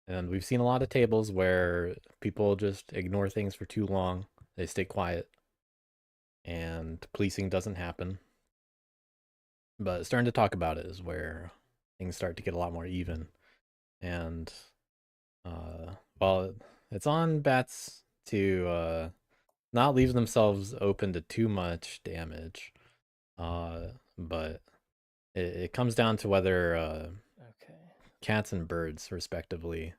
Speaker 1: And we've seen a lot of tables where people just ignore things for too long. They stay quiet. And policing doesn't happen. But starting to talk about it is where things start to get a lot more even. And, well, it's on bats to not leave themselves open to too much damage. But it comes down to whether cats and birds, respectively,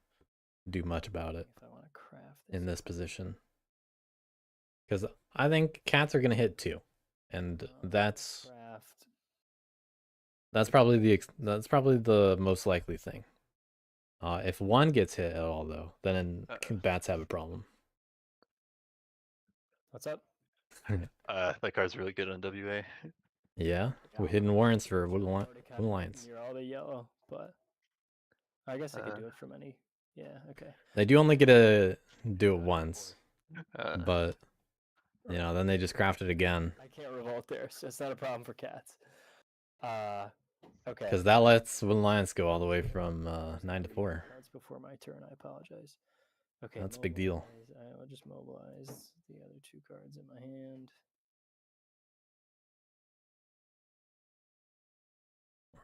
Speaker 1: do much about it
Speaker 5: If I want to craft
Speaker 1: in this position. Because I think cats are going to hit 2, and that's probably the most likely thing. If 1 gets hit at all, though, then bats have a problem.
Speaker 5: What's up?
Speaker 4: That card's really good on WA.
Speaker 1: Yeah, with hidden warrants for Wood Alliance.
Speaker 5: You're all the yellow, but I guess I could do it from any. Yeah, okay.
Speaker 1: They do only get to do it once, but then they just craft it again.
Speaker 5: I can't revolt there, so it's not a problem for cats. Okay.
Speaker 1: Because that lets Wood Alliance go all the way from 9 to 4.
Speaker 5: That's before my turn. I apologize. Okay,
Speaker 1: That's a big deal.
Speaker 5: mobilize. I will just mobilize the other 2 cards in my hand.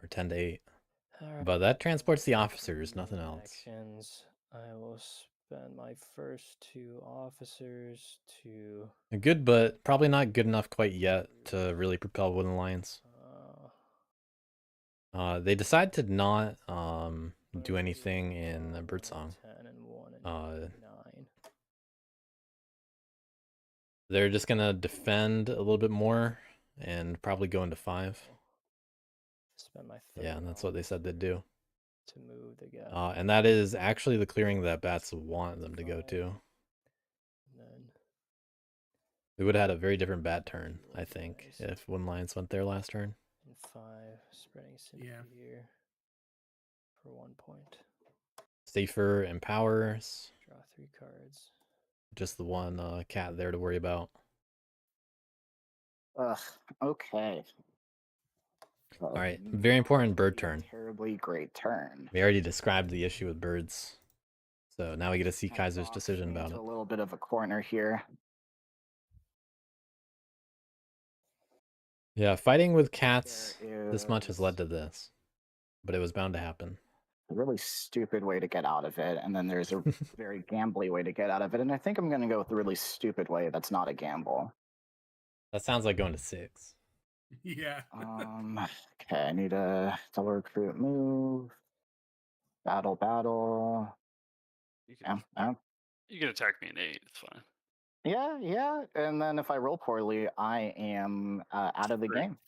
Speaker 1: Or 10 to 8.
Speaker 5: Alright.
Speaker 1: But that transports the officers, nothing else.
Speaker 5: Actions. I will spend my first 2 officers to.
Speaker 1: Good, but probably not good enough quite yet to really propel Wooden Alliance. They decide to not do anything in Birdsong.
Speaker 5: 10 and 1 and 9.
Speaker 1: They're just gonna defend a little bit more and probably go into 5.
Speaker 5: Spend my
Speaker 1: Yeah, and that's what they said they'd do.
Speaker 5: to move the guy.
Speaker 1: And that is actually the clearing that bats want them to go to.
Speaker 5: And then
Speaker 1: We would have had a very different bat turn, I think, if Wooden Alliance went there last turn.
Speaker 5: and 5, spreading sympathy here for 1 point.
Speaker 1: Safer and powers.
Speaker 5: Draw 3 cards.
Speaker 1: Just the one cat there to worry about.
Speaker 6: Ugh. Okay.
Speaker 1: All right, very important bird turn.
Speaker 6: Terribly great turn.
Speaker 1: We already described the issue with birds, so now we get to see
Speaker 6: That
Speaker 1: Kaiser's
Speaker 6: boxed
Speaker 1: decision
Speaker 6: me
Speaker 1: about
Speaker 6: into
Speaker 1: it.
Speaker 6: a little bit of a corner here.
Speaker 1: Yeah, fighting with cats this much has
Speaker 6: is-
Speaker 1: led to this, but it was bound to happen.
Speaker 6: A really stupid way to get out of it, and then there's a very gambly way to get out of it, and I think I'm going to go with the really stupid way that's not a gamble.
Speaker 1: That sounds like going to 6.
Speaker 2: Yeah.
Speaker 6: Okay, I need a double recruit move. Battle.
Speaker 3: You can,
Speaker 6: Yeah,
Speaker 3: you can attack me in 8. It's fine.
Speaker 6: yeah. And then if I roll poorly, I am out of the
Speaker 3: Free.
Speaker 6: game.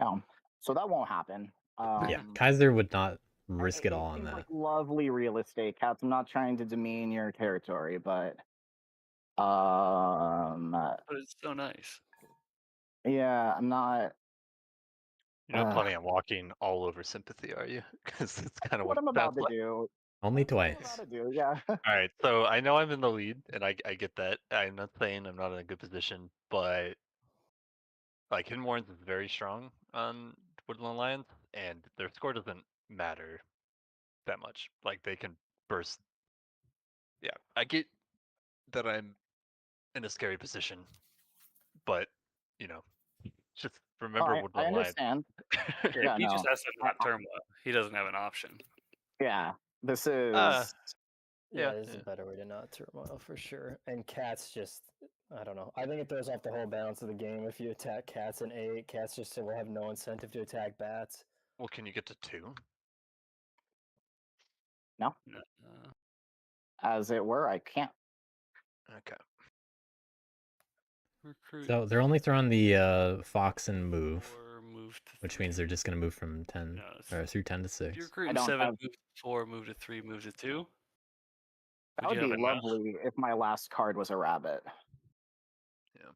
Speaker 3: Yeah.
Speaker 6: So that won't happen.
Speaker 1: Yeah, Kaiser would not risk it all on
Speaker 6: seems
Speaker 1: that.
Speaker 6: like lovely real estate, Cats. I'm not trying to demean your territory, but
Speaker 3: But it's so nice.
Speaker 6: yeah, I'm not.
Speaker 4: You're not planning on walking all over sympathy, are you? Because it's kind of
Speaker 6: What
Speaker 4: what
Speaker 6: I'm
Speaker 4: it
Speaker 6: about
Speaker 4: sounds
Speaker 6: to
Speaker 4: like.
Speaker 6: do.
Speaker 1: Only
Speaker 6: That's what I'm
Speaker 1: twice.
Speaker 6: about to do, yeah.
Speaker 4: All right, so I know I'm in the lead, and I get that. I'm not saying I'm not in a good position, but like Hidden Warrens is very strong on Woodland Alliance, and their score doesn't matter that much. Like they can burst. Yeah, I get that I'm in a scary position, but you know, just remember
Speaker 6: I
Speaker 4: Woodland Alliance.
Speaker 6: understand.
Speaker 3: Yeah, he just
Speaker 6: no.
Speaker 3: has to not turmoil. He doesn't have an option.
Speaker 6: Yeah, this is.
Speaker 5: Yeah, this is a better way to not turmoil for sure. And cats just, I don't know. I think it throws off the whole balance of the game if you attack cats in 8. Cats just will have no incentive to attack bats.
Speaker 4: Well, can you get to 2?
Speaker 6: No.
Speaker 3: No.
Speaker 6: As it were, I can't.
Speaker 4: Okay.
Speaker 3: Recruit.
Speaker 1: So they're only throwing the fox and move,
Speaker 3: Or move to
Speaker 1: which
Speaker 3: 3.
Speaker 1: means they're just gonna move from 10 or through 10 to 6.
Speaker 3: If you're recruiting
Speaker 6: don't
Speaker 3: 7,
Speaker 6: have-
Speaker 3: move to 4, move to 3, move to 2.
Speaker 6: That would
Speaker 3: you
Speaker 6: be
Speaker 3: have enough?
Speaker 6: lovely if my last card was a rabbit.
Speaker 4: Yeah.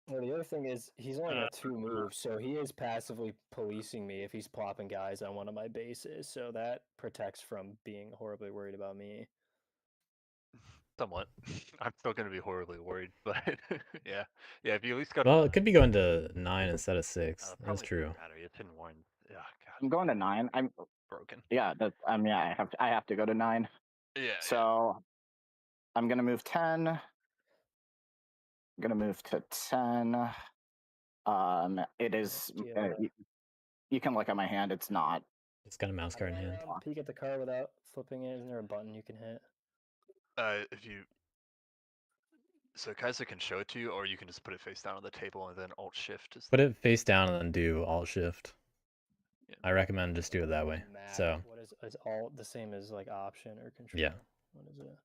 Speaker 5: Well, the other thing is he's only got 2 moves, so he is passively policing me if he's plopping guys on one of my bases. So that protects from being horribly worried about me.
Speaker 4: Somewhat. I'm still gonna be horribly worried, but yeah. If you at least got.
Speaker 1: Well, it could be going to 9 instead of 6. That's
Speaker 4: probably
Speaker 1: true.
Speaker 4: doesn't matter. It's Hidden Warrens. Yeah, God.
Speaker 6: I'm going to 9. I'm
Speaker 4: broken.
Speaker 6: Yeah, yeah, I have to go to 9.
Speaker 4: Yeah.
Speaker 6: So I'm gonna move 10. I'm gonna move to 10. It is. You can look at my hand. It's not.
Speaker 1: It's got a mouse card in hand.
Speaker 5: Peek at the card without flipping it. Isn't there a button you can hit?
Speaker 4: If you. So Kaiser can show it to you, or you can just put it face down on the table and then Alt Shift.
Speaker 1: Put it face down and then do Alt Shift. Yeah. I recommend just do it that way. So
Speaker 5: what is Alt the same as like Option or Control?
Speaker 1: Yeah.
Speaker 5: What is it?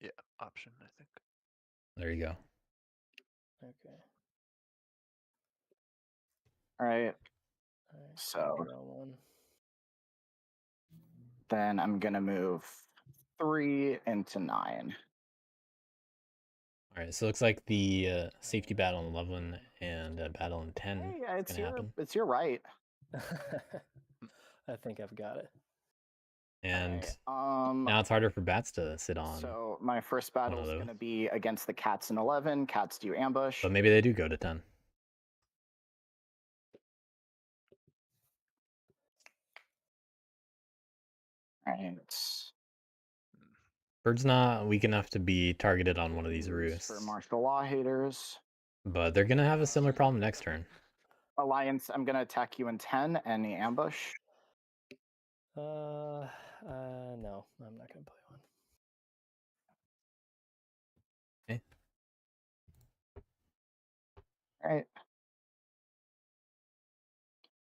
Speaker 4: Yeah, Option, I think.
Speaker 1: There you go.
Speaker 5: Okay.
Speaker 6: All right. So then I'm gonna move 3 into 9.
Speaker 1: All right, so it looks like the safety battle in 11 and battle in 10
Speaker 6: Hey,
Speaker 1: is gonna happen.
Speaker 6: It's your right.
Speaker 5: I think I've got it.
Speaker 1: And now it's harder for bats to sit on.
Speaker 6: So my first battle is going to be against the cats in 11. Cats do ambush.
Speaker 1: But maybe they do go to 10.
Speaker 6: Right.
Speaker 1: Bird's not weak enough to be targeted on one of these
Speaker 6: Roosts for
Speaker 1: roosts,
Speaker 6: martial law haters.
Speaker 1: but they're gonna have a similar problem next turn.
Speaker 6: Alliance, I'm gonna attack you in 10. Any ambush?
Speaker 5: No, I'm not gonna play one.
Speaker 1: Okay.
Speaker 6: All right.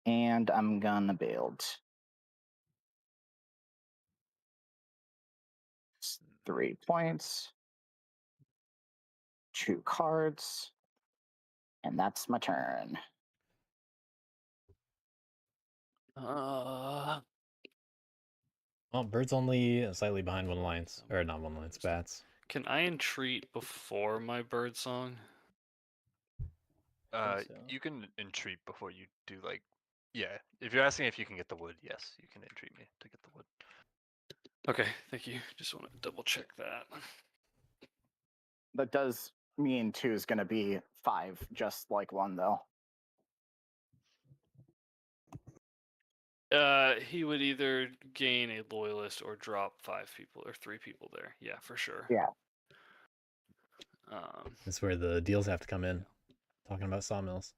Speaker 6: And I'm gonna build 3 points, 2 cards, and that's my turn.
Speaker 1: Well, Bird's only slightly behind one alliance, or not one alliance, bats.
Speaker 3: Can I entreat before my bird song?
Speaker 5: So.
Speaker 4: You can entreat before you do like, yeah. If you're asking if you can get the wood, yes, you can entreat me to get the wood.
Speaker 3: Okay, thank you. Just want to double check that.
Speaker 6: That does mean 2 is gonna be 5, just like 1 though.
Speaker 3: He would either gain a loyalist or drop 5 people or 3 people there. Yeah, for sure.
Speaker 6: Yeah.
Speaker 1: That's where the deals have to come in. Talking about sawmills.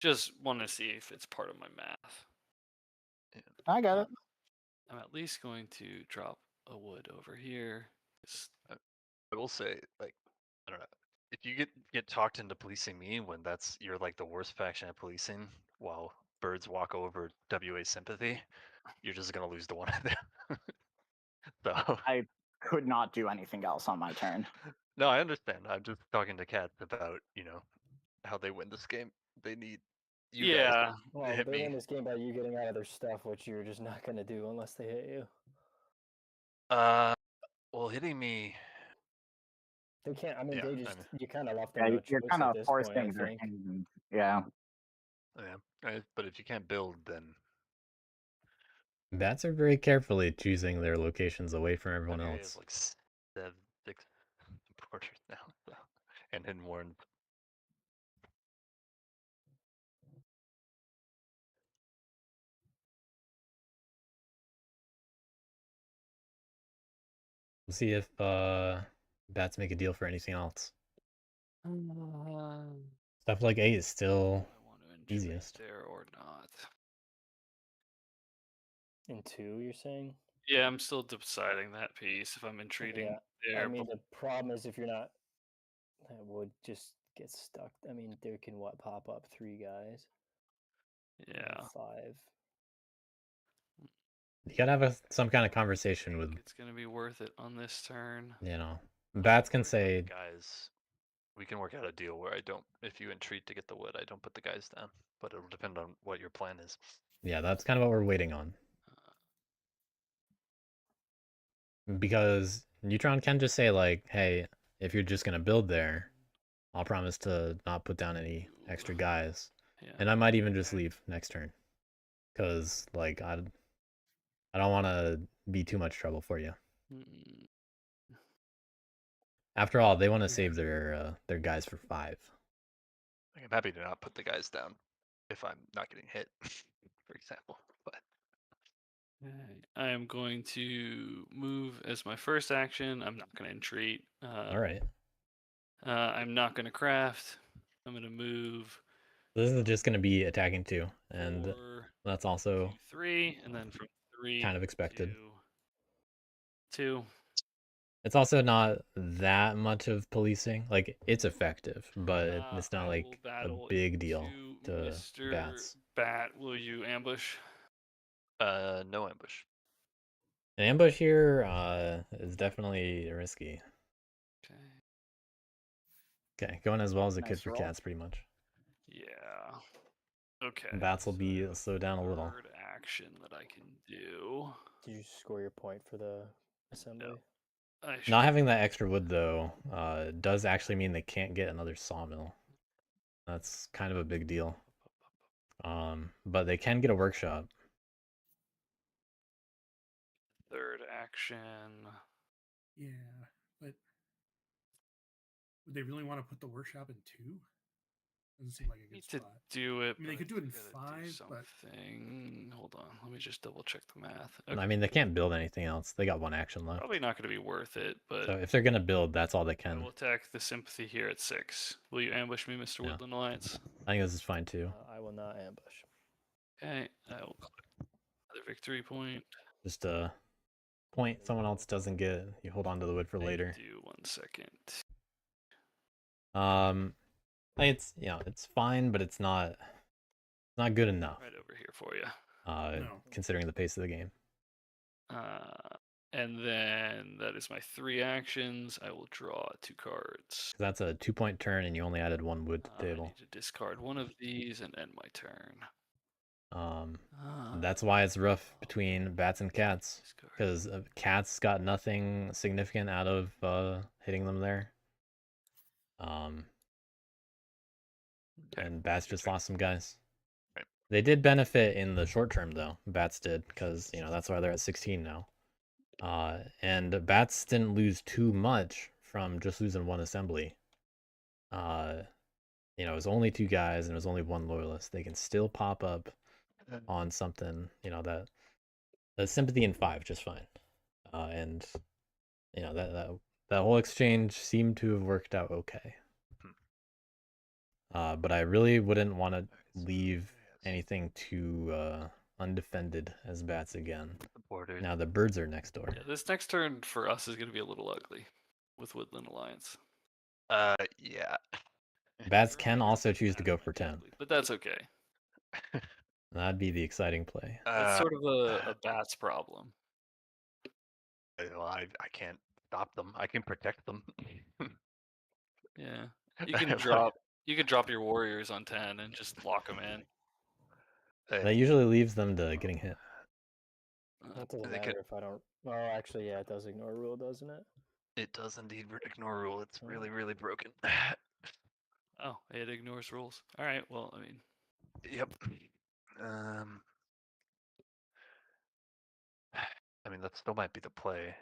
Speaker 3: Just want to see if it's part of my math.
Speaker 6: I got it.
Speaker 3: I'm at least going to drop a wood over here.
Speaker 4: I will say, like, I don't know. If you get talked into policing me when you're like the worst faction at policing, while birds walk over WA sympathy, you're just gonna lose to one of them. So
Speaker 6: I could not do anything else on my turn.
Speaker 4: no, I understand. I'm just talking to Cats about how they win this game. They need you guys to
Speaker 5: Well,
Speaker 4: hit
Speaker 5: they
Speaker 4: me.
Speaker 5: win this game by you getting out of their stuff, which you're just not gonna do unless they hit you.
Speaker 4: Well, hitting me.
Speaker 5: They can't. I mean,
Speaker 4: Yeah,
Speaker 5: you kind of left them no
Speaker 6: You're
Speaker 5: choice
Speaker 6: kind
Speaker 5: at
Speaker 6: of
Speaker 5: this point. I
Speaker 6: forcing their
Speaker 5: think.
Speaker 6: hand. Yeah.
Speaker 4: Yeah, but if you can't build, then
Speaker 1: Bats are very carefully choosing their locations away from everyone
Speaker 4: WA
Speaker 1: else.
Speaker 4: is like 6 supporters now, so, and Hidden Warren.
Speaker 1: We'll see if bats make a deal for anything else. Stuff like 8 is still
Speaker 3: I want to entreat
Speaker 1: easiest.
Speaker 3: there or not.
Speaker 5: In 2, you're saying?
Speaker 3: Yeah, I'm still deciding that piece if I'm entreating there.
Speaker 5: I mean, the problem is if you're not, that would just get stuck. I mean, there can pop up 3 guys.
Speaker 3: Yeah.
Speaker 5: 5.
Speaker 1: You gotta have some kind of conversation with.
Speaker 3: It's gonna be worth it on this turn.
Speaker 1: Bats can say,
Speaker 4: guys, we can work out a deal where if you entreat to get the wood, I don't put the guys down, but it'll depend on what your plan is.
Speaker 1: yeah, that's kind of what we're waiting on. Because Neutron can just say like, hey, if you're just gonna build there, I'll promise to not put down any extra guys.
Speaker 3: Yeah.
Speaker 1: And I might even just leave next turn. Because like I don't want to be too much trouble for you. After all, they want to save their guys for 5.
Speaker 4: I'm happy to not put the guys down if I'm not getting hit, for example. But
Speaker 3: I am going to move as my first action. I'm not going to entreat.
Speaker 1: All right.
Speaker 3: I'm not going to craft. I'm going to move.
Speaker 1: This is just going to be attacking 2, and
Speaker 3: 4,
Speaker 1: that's also
Speaker 3: 3, and then from 3
Speaker 1: kind of expected.
Speaker 3: 2.
Speaker 1: It's also not that much of policing. Like, it's effective, but it's not like a big deal to
Speaker 3: Mr.
Speaker 1: bats.
Speaker 3: Bat, will you ambush?
Speaker 4: no ambush.
Speaker 1: An ambush here is definitely risky. Okay, going as well as it could for Cats, pretty much.
Speaker 3: Yeah. Okay.
Speaker 1: Bats will be slowed down a little.
Speaker 3: Third action that I can do.
Speaker 5: Did you score your point for the assembly?
Speaker 3: No.
Speaker 1: Not having that extra wood, though, does actually mean they can't get another sawmill. That's kind of a big deal. But they can get a workshop.
Speaker 3: Third action.
Speaker 2: Yeah, but would they really want to put the workshop in 2? Doesn't seem like a good
Speaker 3: Need to
Speaker 2: spot.
Speaker 3: do it.
Speaker 2: I mean, they
Speaker 3: but
Speaker 2: could do it in
Speaker 3: gotta
Speaker 2: 5, but
Speaker 3: something. Hold on, let me just double check the math.
Speaker 1: I mean, they can't build anything else. They got one action left.
Speaker 3: Probably not going to be worth it, but
Speaker 1: So if they're gonna build, that's all they
Speaker 3: I
Speaker 1: can.
Speaker 3: will attack the sympathy here at 6. Will you ambush me, Mr.
Speaker 1: Yeah.
Speaker 3: Woodland Alliance?
Speaker 1: I think this is fine too.
Speaker 5: I will not ambush.
Speaker 3: Okay, another victory point.
Speaker 1: Just a point someone else doesn't get. You hold on to the wood for later.
Speaker 3: Do 1 second.
Speaker 1: It's it's fine, but it's not good enough.
Speaker 3: Right over here for you.
Speaker 2: No.
Speaker 1: Considering the pace of the game.
Speaker 3: And then that is my 3 actions. I will draw 2 cards.
Speaker 1: That's a 2-point turn, and you only added 1 wood to the
Speaker 3: I
Speaker 1: table.
Speaker 3: need to discard one of these and end my turn.
Speaker 1: That's why it's rough between bats and cats,
Speaker 3: Discard.
Speaker 1: because cats got nothing significant out of hitting them there. And bats just lost some guys.
Speaker 4: Right.
Speaker 1: They did benefit in the short term though. Bats did, because that's why they're at 16 now. And bats didn't lose too much from just losing 1 assembly. It was only 2 guys and it was only 1 loyalist. They can still pop up on something, that the sympathy in 5 just fine. And that whole exchange seemed to have worked out okay. But I really wouldn't want to leave anything too undefended as bats again. Now the birds are next door.
Speaker 3: Yeah, this next turn for us is going to be a little ugly with Woodland Alliance.
Speaker 4: Yeah.
Speaker 1: Bats can also choose to go for 10.
Speaker 3: But that's okay.
Speaker 1: That'd be the exciting play.
Speaker 3: It's sort of a bats problem.
Speaker 4: Well, I can't stop them. I can protect them.
Speaker 3: Yeah. You can drop your warriors on 10 and just lock them in.
Speaker 1: That usually leaves them to getting hit.
Speaker 5: That doesn't matter if I don't. Oh, actually, yeah, it does ignore rule, doesn't it?
Speaker 4: It does indeed ignore rule. It's really, really broken.
Speaker 3: Oh, it ignores rules. All right. Well, I mean.
Speaker 4: Yep. I mean, that still might be the play.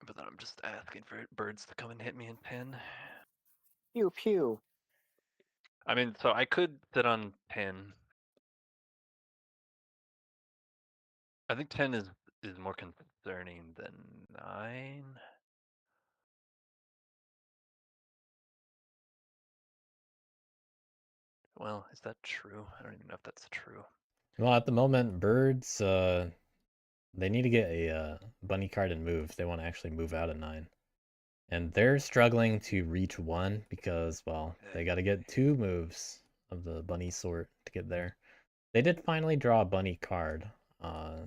Speaker 4: But then I'm just asking for birds to come and hit me in 10.
Speaker 6: Pew pew.
Speaker 4: I mean, so I could sit on 10. I think 10 is more concerning than 9. Well, is that true? I don't even know if that's true.
Speaker 1: Well, at the moment, birds, they need to get a bunny card and move if they want to actually move out of 9. And they're struggling to reach 1 because, well, they got to get 2 moves of the bunny sort to get there. They did finally draw a bunny card,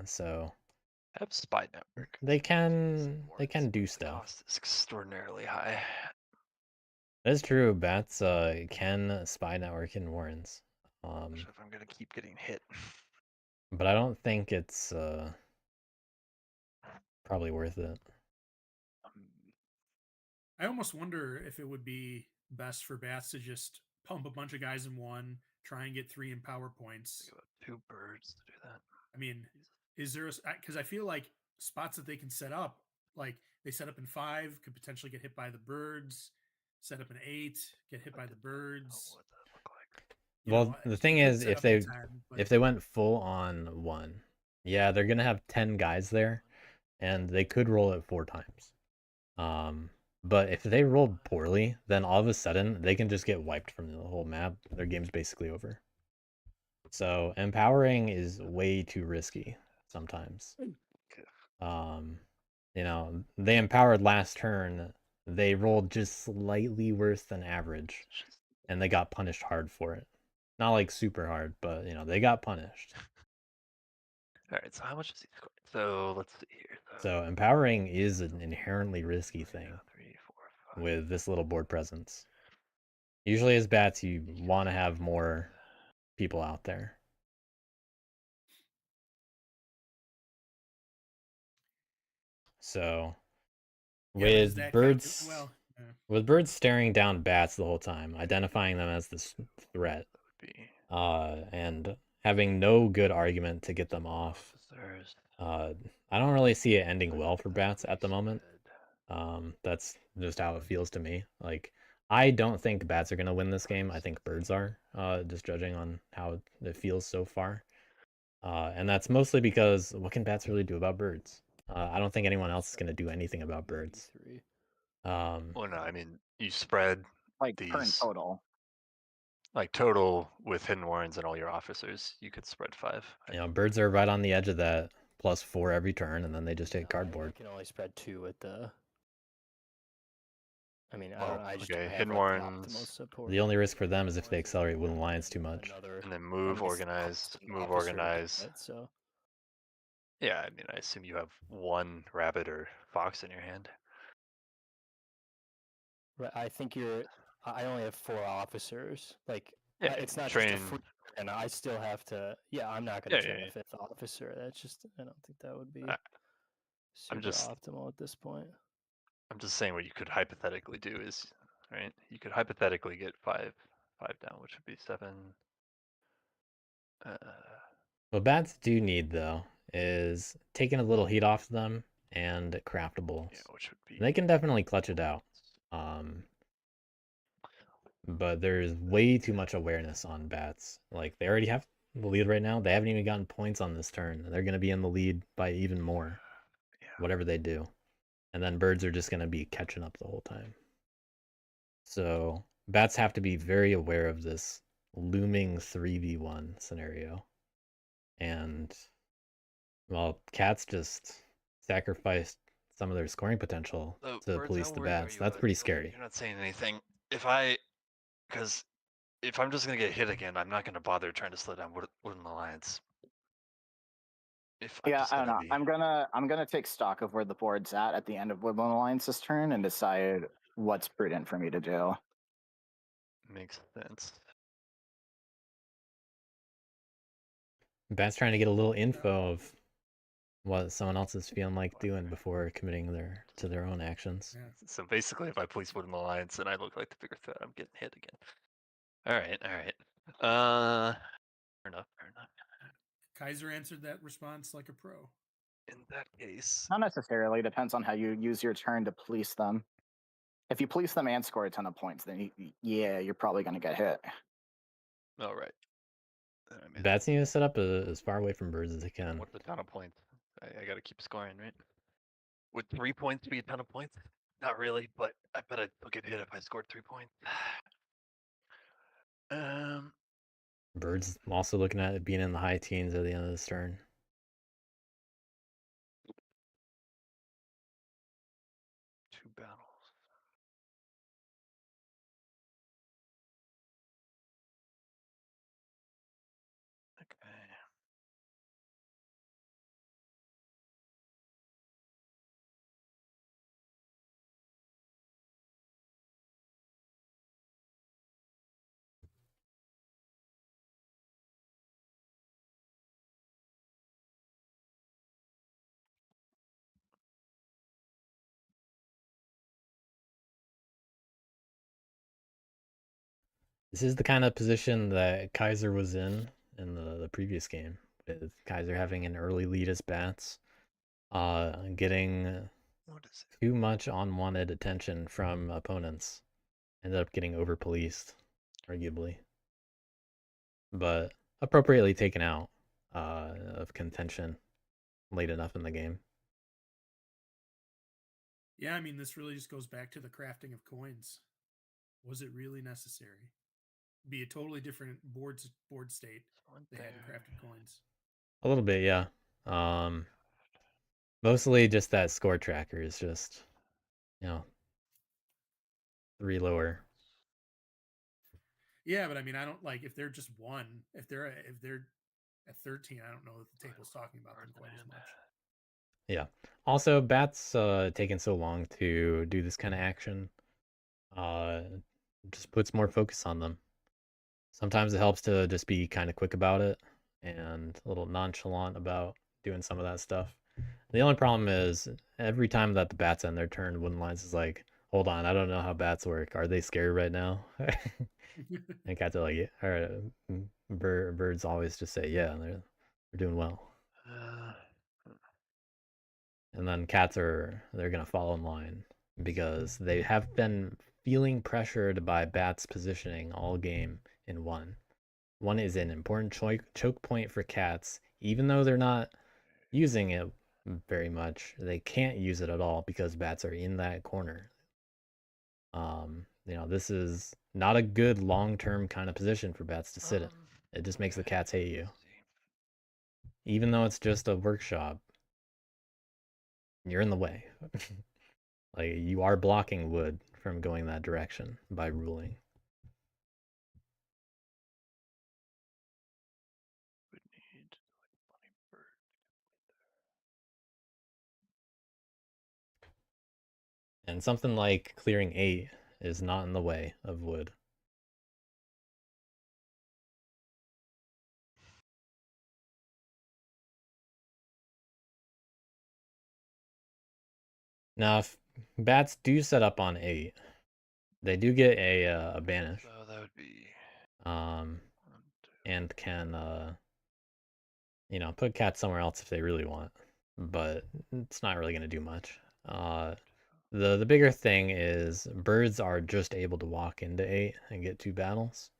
Speaker 1: so
Speaker 4: I have spy network.
Speaker 1: they can do
Speaker 4: The
Speaker 1: stuff.
Speaker 4: cost is extraordinarily high.
Speaker 1: That's true. Bats can spy network in warrens.
Speaker 4: Especially if I'm gonna keep getting hit.
Speaker 1: But I don't think it's probably worth it.
Speaker 2: I almost wonder if it would be best for bats to just pump a bunch of guys in 1, try and get 3 in power points.
Speaker 4: Think about 2 birds to do that.
Speaker 2: I mean, is there because I feel like spots that they can set up, like they set up in 5, could potentially get hit by the birds. Set up in 8, get hit by the birds.
Speaker 4: What that look like?
Speaker 1: Well, the thing is, if they went full on 1, yeah, they're gonna have 10 guys there, and they could roll it 4 times. But if they rolled poorly, then all of a sudden they can just get wiped from the whole map. Their game's basically over. So empowering is way too risky sometimes. They empowered last turn. They rolled just slightly worse than average, and they got punished hard for it. Not like super hard, but they got punished.
Speaker 4: All right, so how much is he scoring? So let's see here.
Speaker 1: So empowering is an inherently risky thing
Speaker 4: 3, 4, 5.
Speaker 1: with this little board presence. Usually as bats, you want to have more people out there. So with birds, with birds staring down bats the whole time, identifying them as this threat, and having no good argument to get them off, I don't really see it ending well for bats at the moment. That's just how it feels to me. Like, I don't think bats are gonna win this game. I think birds are, just judging on how it feels so far. And that's mostly because what can bats really do about birds? I don't think anyone else is gonna do anything about birds.
Speaker 4: Well, no, I mean you spread
Speaker 6: Like turn
Speaker 4: these
Speaker 6: total.
Speaker 4: like total with hidden warrens and all your officers. You could spread 5.
Speaker 1: You know, birds are right on the edge of that +4 every turn, and then they just hit cardboard.
Speaker 5: You can only spread 2 with the. I mean, I
Speaker 4: Well,
Speaker 5: don't know. I just
Speaker 4: okay,
Speaker 5: don't have
Speaker 4: hidden
Speaker 5: like, the
Speaker 4: warrens.
Speaker 5: optimal support.
Speaker 1: The only risk for them is if they accelerate Wood Alliance too much.
Speaker 4: And then move, organize, move, organize.
Speaker 5: So.
Speaker 4: Yeah, I mean, I assume you have 1 rabbit or fox in your hand.
Speaker 5: Right, I think you're. I only have 4 officers. Like,
Speaker 4: Yeah,
Speaker 5: it's not
Speaker 4: train.
Speaker 5: just a free, and I still have to. Yeah, I'm not going to
Speaker 4: Yeah,
Speaker 5: train
Speaker 4: yeah,
Speaker 5: a 5th officer. That's just. I don't think that would be super
Speaker 4: just-
Speaker 5: optimal at this point.
Speaker 4: I'm just saying what you could hypothetically do is, right? You could hypothetically get 5 down, which would be 7.
Speaker 1: What bats do need though is taking a little heat off them and craftables.
Speaker 4: Yeah, which would be.
Speaker 1: They can definitely clutch it out. But there's way too much awareness on bats. Like, they already have the lead right now. They haven't even gotten points on this turn. They're going to be in the lead by even more, whatever they do. And then birds are just going to be catching up the whole time. So bats have to be very aware of this looming 3v1 scenario. And, well, cats just sacrificed some of their scoring potential to
Speaker 4: Birds,
Speaker 1: police
Speaker 4: how
Speaker 1: the
Speaker 4: worried are
Speaker 1: bats.
Speaker 4: you
Speaker 1: That's
Speaker 4: about-
Speaker 1: pretty scary.
Speaker 4: You're not saying anything. Because if I'm just gonna get hit again, I'm not gonna bother trying to slow down Wooden Alliance.
Speaker 6: Yeah, I don't know. I'm gonna take stock of where the board's at the end of Woodland Alliance's turn and decide what's prudent for me to do.
Speaker 4: Makes sense.
Speaker 1: Bats trying to get a little info of what someone else is feeling like doing before committing to their own actions.
Speaker 2: Yeah.
Speaker 4: So basically, if I police Wooden Alliance and I look like the bigger threat, I'm getting hit again. All right. Fair enough.
Speaker 2: Kaiser answered that response like a pro.
Speaker 4: In that case,
Speaker 6: Not necessarily. Depends on how you use your turn to police them. If you police them and score a ton of points, then yeah, you're probably going to get hit.
Speaker 4: all right.
Speaker 1: Bats need to set up as far away from birds as they can.
Speaker 4: What's a ton of points? I got to keep scoring, right? Would 3 points be a ton of points? Not really, but I bet I'd still get hit if I scored 3 points.
Speaker 1: Birds also looking at it being in the high teens at the end of this turn.
Speaker 4: Two battles. Okay.
Speaker 1: This is the kind of position that Kaiser was in the previous game, with Kaiser having an early lead as bats, getting too much unwanted attention from opponents. Ended up getting over policed, arguably, but appropriately taken out of contention late enough in the game.
Speaker 2: Yeah, I mean, this really just goes back to the crafting of coins. Was it really necessary? Be a totally different board state. They hadn't crafted coins.
Speaker 1: A little bit, yeah. Mostly just that score tracker is just, 3 lower.
Speaker 2: Yeah, but I mean, I don't like if they're just 1. If they're at 13, I don't know that the table's talking about them quite as much.
Speaker 1: Yeah. Also, bats taking so long to do this kind of action just puts more focus on them. Sometimes it helps to just be kind of quick about it and a little nonchalant about doing some of that stuff. The only problem is every time that the bats end their turn, Wooden Lines is like, hold on, I don't know how bats work. Are they scary right now? And cats are like, yeah. All right. Birds always just say, yeah, they're doing well. And then cats they're gonna fall in line because they have been feeling pressured by Bat's positioning all game in 1. 1 is an important choke point for cats, even though they're not using it very much. They can't use it at all because bats are in that corner. This is not a good long-term kind of position for bats to sit in. It just makes the cats hate you. Even though it's just a workshop, you're in the way. Like, you are blocking wood from going that direction by ruling.
Speaker 4: Would need bunny bird.
Speaker 1: And something like clearing 8 is not in the way of wood. Now, if bats do set up on 8, they do get a banish.
Speaker 4: So that would be
Speaker 1: And can put cats somewhere else if they really want, but it's not really going to do much. The bigger thing is birds are just able to walk into 8 and get 2 battles.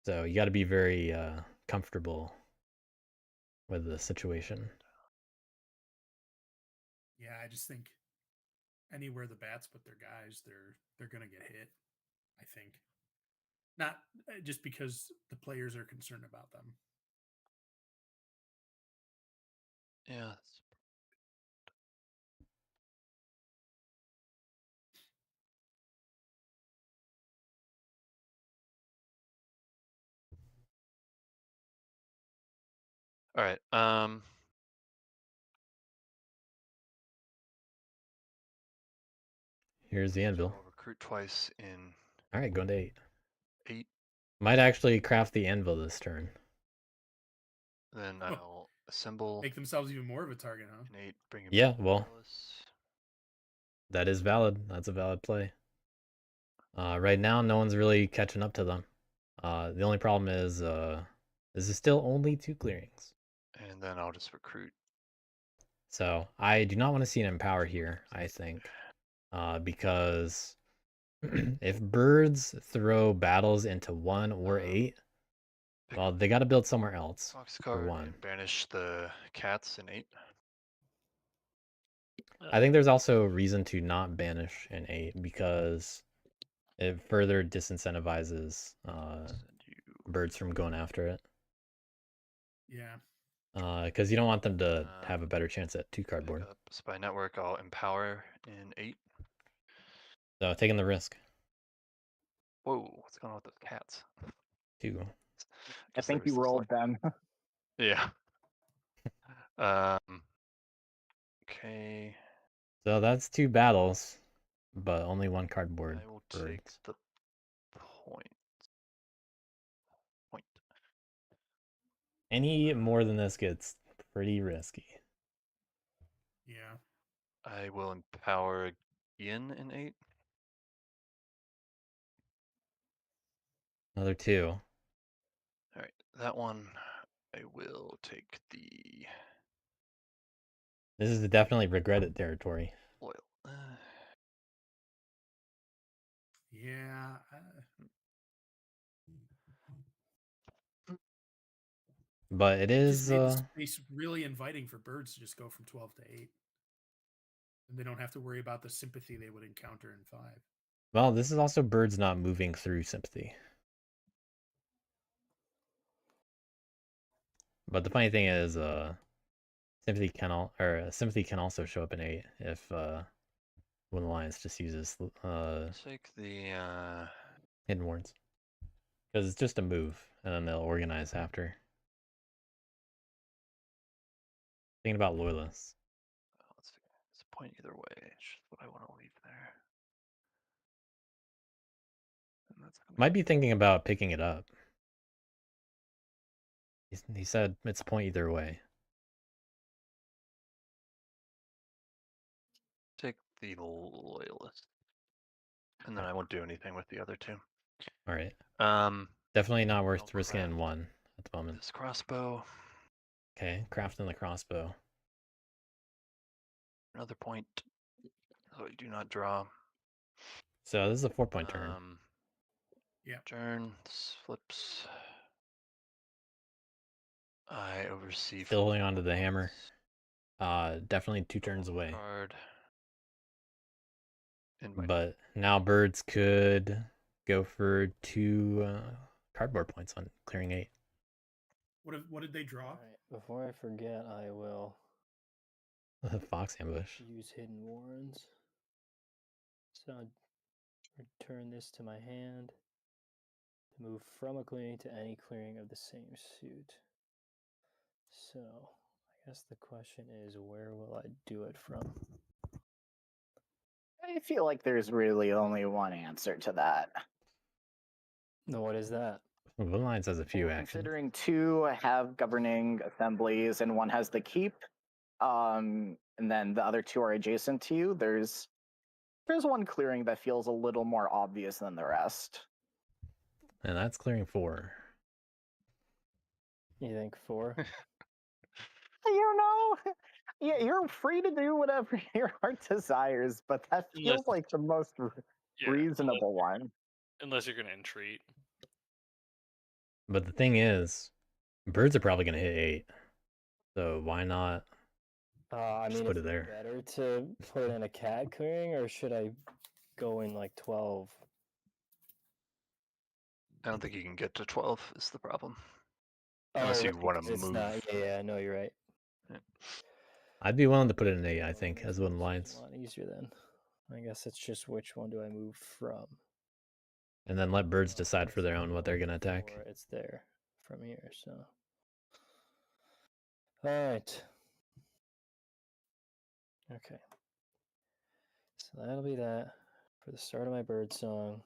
Speaker 1: So you got to be very comfortable with the situation.
Speaker 2: Yeah, I just think anywhere the bats put their guys, they're gonna get hit. I think not just because the players are concerned about them.
Speaker 4: yeah. All right.
Speaker 1: Here's the anvil.
Speaker 4: I'll recruit twice in
Speaker 1: All right, going to 8.
Speaker 4: 8.
Speaker 1: Might actually craft the anvil this turn.
Speaker 4: Then I'll assemble
Speaker 2: Make themselves even more of a target, huh?
Speaker 4: in 8. Bring him.
Speaker 1: Yeah, well, that is valid. That's a valid play. Right now, no one's really catching up to them. The only problem is this is still only 2 clearings.
Speaker 4: And then I'll just recruit.
Speaker 1: So I do not want to see an empower here, I think. Because if birds throw battles into 1 or 8, well, they got to build somewhere else.
Speaker 4: Fox
Speaker 1: For
Speaker 4: card
Speaker 1: 1.
Speaker 4: and banish the cats in 8.
Speaker 1: I think there's also reason to not banish in 8 because it further disincentivizes birds from going after it.
Speaker 2: Yeah.
Speaker 1: Because you don't want them to have a better chance at 2 cardboard.
Speaker 4: Spy network, I'll empower in 8.
Speaker 1: So taking the risk.
Speaker 4: Whoa, what's going on with those cats?
Speaker 1: 2.
Speaker 6: I think you rolled them.
Speaker 4: Yeah. Okay.
Speaker 1: So that's 2 battles, but only 1 cardboard.
Speaker 4: I will
Speaker 1: birds.
Speaker 4: take the point.
Speaker 1: Any more than this gets pretty risky.
Speaker 2: Yeah.
Speaker 4: I will empower again in 8.
Speaker 1: Another 2.
Speaker 4: All right, that one I will take the
Speaker 1: This is definitely regretted territory.
Speaker 4: oil.
Speaker 2: Yeah.
Speaker 1: But it is
Speaker 2: Just made the space really inviting for birds to just go from 12 to 8. And they don't have to worry about the sympathy they would encounter in 5.
Speaker 1: well, this is also birds not moving through sympathy. But the funny thing is, sympathy can also show up in 8 if when the Alliance just uses
Speaker 4: take the
Speaker 1: hidden wards, because it's just a move, and then they'll organize after. Thinking about loyalists.
Speaker 4: Let's see. It's a point either way. It's just what I want to leave there. And that's
Speaker 1: Might be thinking about picking it up. He said it's a point either way.
Speaker 4: Take the loyalist, and then I won't do anything with the other 2.
Speaker 1: All right. Definitely not worth risking in 1 at the moment.
Speaker 4: This crossbow.
Speaker 1: Okay, crafting the crossbow.
Speaker 4: Another point. So you do not draw.
Speaker 1: So this is a 4-point turn.
Speaker 2: Yeah.
Speaker 4: Turn, this flips. I oversee.
Speaker 1: Still holding on to the hammer. Definitely 2 turns away.
Speaker 4: Card. In my
Speaker 1: But now birds could go for 2 cardboard points on clearing 8.
Speaker 2: What did they draw?
Speaker 5: All right, before I forget, I will
Speaker 1: Fox ambush.
Speaker 5: use Hidden Warrens. So I'll return this to my hand to move from a clearing to any clearing of the same suit. So I guess the question is, where will I do it from?
Speaker 6: I feel like there's really only one answer to that.
Speaker 5: No, what is that?
Speaker 1: Woodlands has a few actions.
Speaker 6: Considering 2 have governing assemblies and 1 has the keep, and then the other 2 are adjacent to you, there's one clearing that feels a little more obvious than the rest.
Speaker 1: And that's clearing 4.
Speaker 5: You think 4?
Speaker 6: You know, yeah, you're free to do whatever your heart desires, but that feels
Speaker 3: Unless-
Speaker 6: like the most
Speaker 3: Yeah,
Speaker 6: reasonable one.
Speaker 3: unless you're gonna entreat.
Speaker 1: But the thing is, birds are probably going to hit 8. So why not?
Speaker 5: I
Speaker 1: Just
Speaker 5: mean,
Speaker 1: put
Speaker 5: is
Speaker 1: it there.
Speaker 5: better to put in a cat clearing, or should I go in like 12?
Speaker 4: I don't think you can get to 12 is the problem.
Speaker 5: Oh,
Speaker 4: Unless you
Speaker 5: right,
Speaker 4: wanna
Speaker 5: 'cause it's
Speaker 4: move.
Speaker 5: not- yeah, no, you're right.
Speaker 1: I'd be willing to put it in 8, I
Speaker 5: Well,
Speaker 1: think,
Speaker 5: that
Speaker 1: as
Speaker 5: makes
Speaker 1: Wooden
Speaker 5: it
Speaker 1: Lions.
Speaker 5: a lot easier then. I guess it's just which one do I move from?
Speaker 1: And then let birds
Speaker 5: Oh,
Speaker 1: decide for
Speaker 5: it's
Speaker 1: their own what they're going to attack.
Speaker 5: or it's there from here, so. All right. Okay. So that'll be that for the start of my bird song.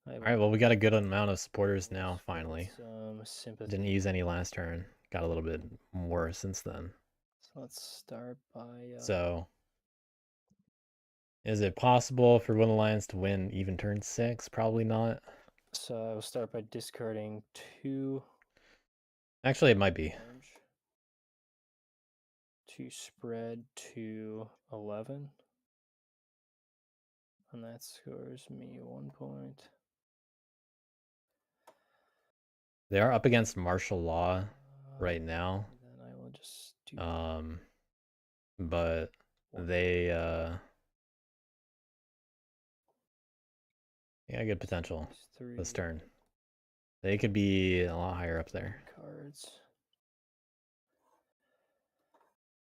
Speaker 1: Alright, well, we got a good amount of supporters now, finally.
Speaker 5: Some sympathy.
Speaker 1: Didn't use any last turn. Got a little bit more since then.
Speaker 5: So let's start by.
Speaker 1: So, is it possible for Wooden Lions to win even turn 6? Probably not.
Speaker 5: So I will start by discarding 2.
Speaker 1: Actually, it might be.
Speaker 5: Orange. To spread to 11. And that scores me 1 point.
Speaker 1: They are up against martial law right now.
Speaker 5: Then I will just do
Speaker 1: But they yeah, good potential this turn. They could be a lot higher up there.
Speaker 5: Cards.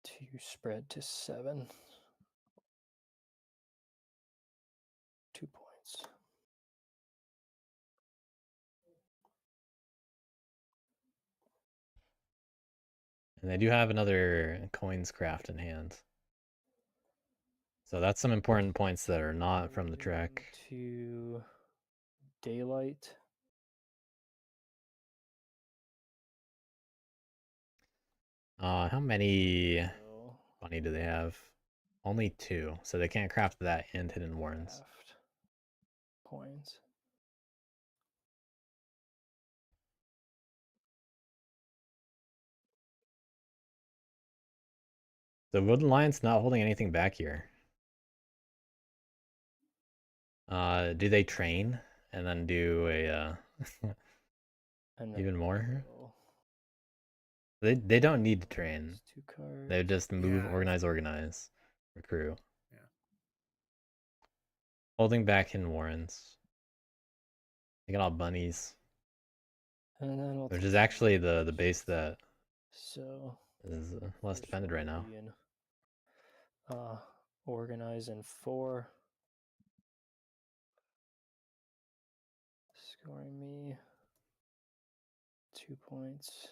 Speaker 5: To spread to 7. 2 points.
Speaker 1: And they do have another coins craft in hand. So that's some important points that are not from the track.
Speaker 5: To daylight.
Speaker 1: How many money do they have? Only 2, so they can't craft that and hidden warrens.
Speaker 5: Coins.
Speaker 1: The Wooden Lion's not holding anything back here. Do they train and then do a even more? They don't need to train.
Speaker 5: 2 cards.
Speaker 1: They just move, organize, recruit.
Speaker 2: Yeah.
Speaker 1: Holding back hidden warrens. They got all bunnies.
Speaker 5: And then we'll
Speaker 1: Which is actually the base that
Speaker 5: so
Speaker 1: is less defended right now.
Speaker 5: Organize in 4. Scoring me 2 points.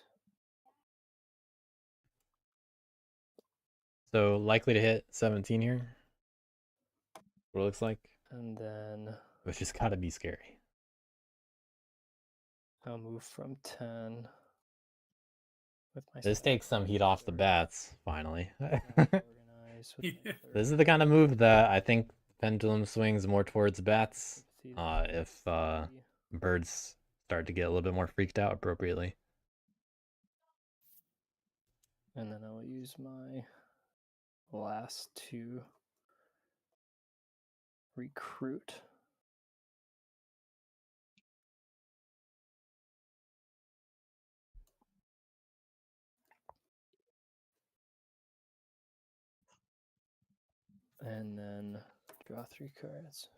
Speaker 1: So likely to hit 17 here. What it looks like.
Speaker 5: And then
Speaker 1: Which has got to be scary.
Speaker 5: I'll move from 10. With my
Speaker 1: This takes some heat off the bats, finally.
Speaker 5: Organize with my
Speaker 1: This is the kind of move that I think pendulum swings more towards bats. If birds start to get a little bit more freaked out appropriately.
Speaker 5: And then I'll use my last to recruit. And then draw 3 cards.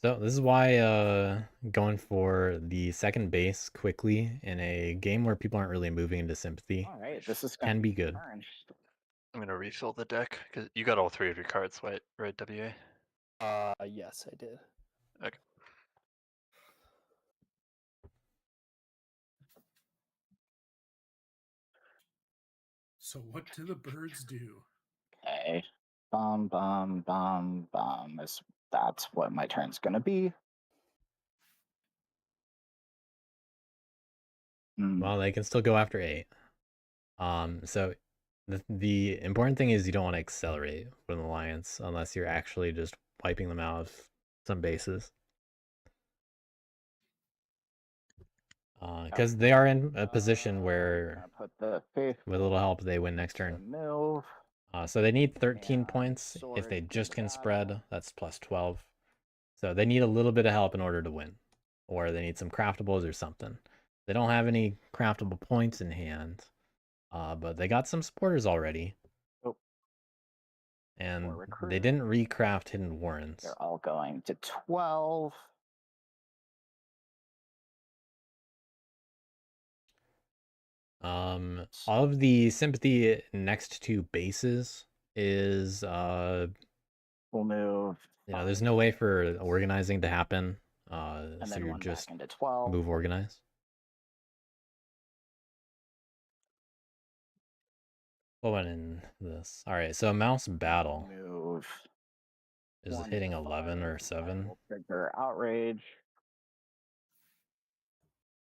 Speaker 1: So this is why going for the second base quickly in a game where people aren't really moving into sympathy
Speaker 6: All right, this is
Speaker 1: can be good.
Speaker 6: turn.
Speaker 4: I'm gonna refill the deck because you got all 3 of your cards, right? Right, WA.
Speaker 5: Yes, I did.
Speaker 4: Okay.
Speaker 2: So what do the birds do?
Speaker 6: Okay. Bum. That's what my turn's gonna be.
Speaker 1: Well, they can still go after 8. So the important thing is you don't want to accelerate with an alliance unless you're actually just wiping them out of some bases. Because they are in a position where,
Speaker 6: put the faith
Speaker 1: with a little help, they win next turn.
Speaker 6: move.
Speaker 1: So they need 13
Speaker 6: And
Speaker 1: points. If they
Speaker 6: sword
Speaker 1: just can
Speaker 6: that.
Speaker 1: spread, that's plus 12. So they need a little bit of help in order to win. Or they need some craftables or something. They don't have any craftable points in hand. But they got some supporters already.
Speaker 6: Oh.
Speaker 1: And
Speaker 6: recruit.
Speaker 1: they didn't recraft Hidden Warrens.
Speaker 6: They're all going to 12.
Speaker 1: All of the sympathy next to bases is
Speaker 6: We'll move.
Speaker 1: there's no way for organizing to happen.
Speaker 6: And
Speaker 1: So
Speaker 6: then
Speaker 1: you're
Speaker 6: one
Speaker 1: just
Speaker 6: back into 12.
Speaker 1: move organize. What went in this? All right, so mouse battle
Speaker 6: Move.
Speaker 1: is
Speaker 6: 1
Speaker 1: hitting
Speaker 6: to
Speaker 1: 11 or
Speaker 6: 5.
Speaker 1: 7.
Speaker 6: Will trigger outrage.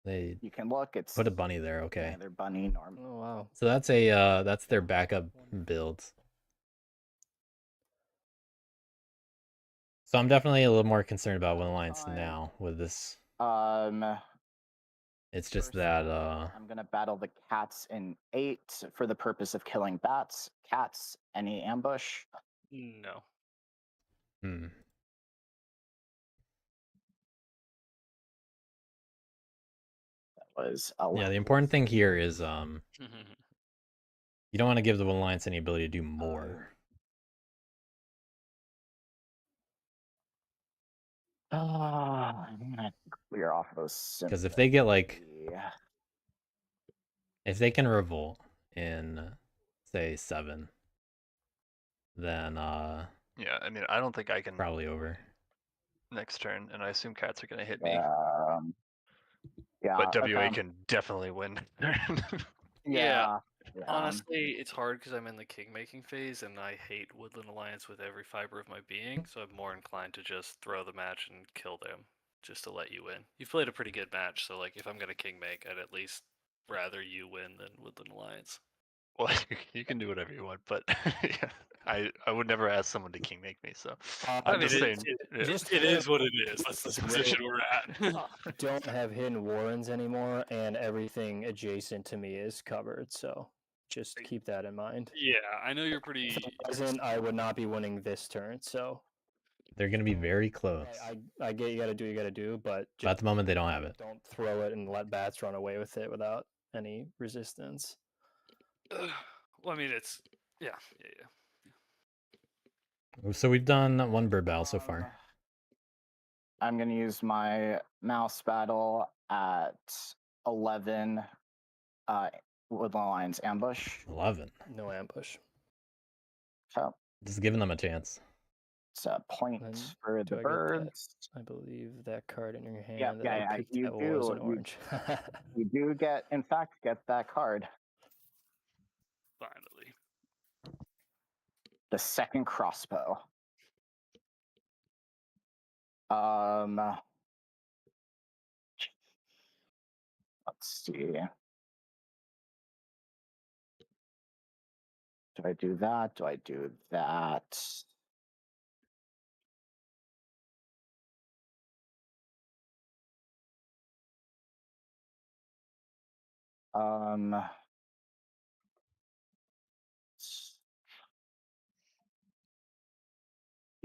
Speaker 1: They
Speaker 6: You can look. It's
Speaker 1: put a bunny there. Okay.
Speaker 6: Their bunny norm.
Speaker 5: Oh wow.
Speaker 1: So that's that's their backup builds. So I'm definitely a little more concerned about Win Alliance now with this. It's just that
Speaker 6: I'm gonna battle the cats in 8 for the purpose of killing bats. Cats, any ambush?
Speaker 3: No.
Speaker 6: That was
Speaker 1: yeah, the important thing here is
Speaker 3: Mhm.
Speaker 1: you don't want to give the Win Alliance any ability to do more.
Speaker 6: I'm gonna clear off those.
Speaker 1: Because if they get like, if they can revolt in, say, 7, then
Speaker 4: Yeah, I mean, I don't think I can
Speaker 1: probably over
Speaker 4: next turn, and I assume cats are gonna hit me.
Speaker 6: Yeah,
Speaker 4: but WA can definitely win.
Speaker 3: Yeah. Honestly, it's hard because I'm in the king making phase and I hate Woodland Alliance with every fiber of my being, so I'm more inclined to just throw the match and kill them just to let you win. You've played a pretty good match, so like if I'm gonna king make, I'd at least rather you win than Woodland Alliance.
Speaker 4: Well, you can do whatever you want, but yeah, I would never ask someone to king make me. So
Speaker 3: I mean, it is what it is. That's the position we're at.
Speaker 5: Don't have Hidden Warrens anymore, and everything adjacent to me is covered. So just keep that in mind.
Speaker 3: Yeah, I know you're pretty.
Speaker 5: If it wasn't, I would not be winning this turn. So
Speaker 1: they're going to be very close.
Speaker 5: I get you got to do what you got to do, but
Speaker 1: at the moment they don't have it.
Speaker 5: Don't throw it and let bats run away with it without any resistance.
Speaker 3: Well, I mean, it's yeah.
Speaker 1: So we've done one bird battle so far.
Speaker 6: I'm gonna use my mouse battle at 11. Woodland Alliance ambush.
Speaker 1: 11.
Speaker 5: No ambush.
Speaker 6: So
Speaker 1: just giving them a chance.
Speaker 6: It's a point for the birds.
Speaker 5: I believe that card in your hand.
Speaker 6: Yeah. You do.
Speaker 5: Was an orange.
Speaker 6: You do get, in fact, get that card.
Speaker 3: Finally.
Speaker 6: The second crossbow. Let's see. Do I do that? Do I do that?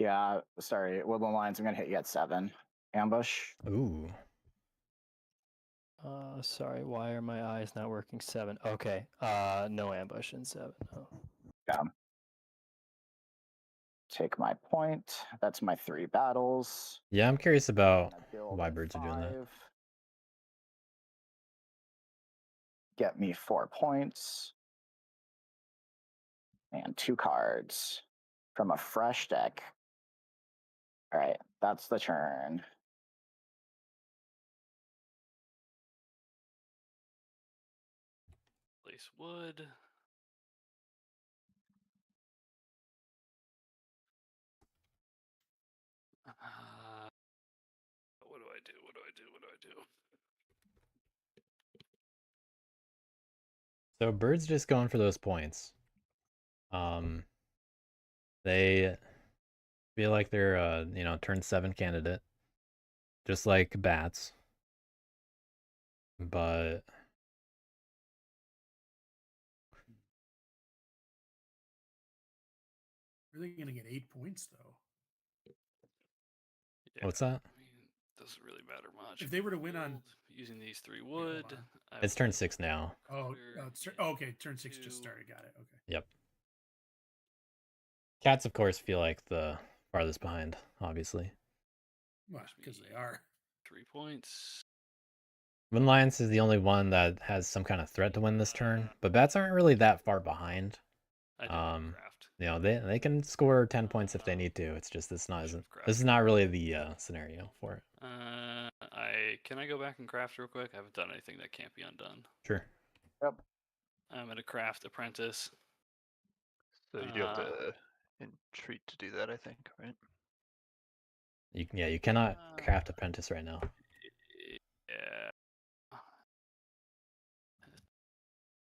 Speaker 6: Yeah, sorry. Woodland Lions, I'm going to hit you at 7. Ambush.
Speaker 1: Ooh.
Speaker 5: Sorry, why are my eyes not working? 7. Okay. No ambush in 7. Oh.
Speaker 6: Yeah. Take my point. That's my 3 battles.
Speaker 1: Yeah, I'm curious about
Speaker 6: Gonna build
Speaker 1: why
Speaker 6: at
Speaker 1: birds are doing that.
Speaker 6: 5. Get me 4 points. And 2 cards from a fresh deck. All right, that's the turn.
Speaker 3: Place wood. What do I do? What do I do? What do I do?
Speaker 1: So birds just going for those points. They feel like they're turn 7 candidate, just like bats. But
Speaker 2: Are they going to get 8 points though?
Speaker 3: Yeah,
Speaker 1: what's that?
Speaker 3: I mean, doesn't really matter much.
Speaker 2: If they were to win on
Speaker 3: Build using these 3
Speaker 2: hold
Speaker 3: wood,
Speaker 2: on.
Speaker 3: I
Speaker 1: It's turn 6 now.
Speaker 2: Oh,
Speaker 3: clear
Speaker 2: okay. Turn 6 just
Speaker 3: 2.
Speaker 2: started. Got it. Okay.
Speaker 1: Yep. Cats, of course, feel like the farthest behind, obviously.
Speaker 2: Well, because they are.
Speaker 3: 3 points.
Speaker 1: Woodland Lions is the only one that has some kind of threat to win this turn, but bats aren't really that far behind.
Speaker 3: I do have a craft.
Speaker 1: They can score 10 points if they need to. It's just this is not really the scenario for it.
Speaker 3: Can I go back and craft real quick? I haven't done anything that can't be undone.
Speaker 1: Sure.
Speaker 6: Yep.
Speaker 3: I'm gonna craft apprentice.
Speaker 4: So you do have to entreat to do that, I think, right?
Speaker 1: You cannot craft apprentice right now.
Speaker 3: Yeah.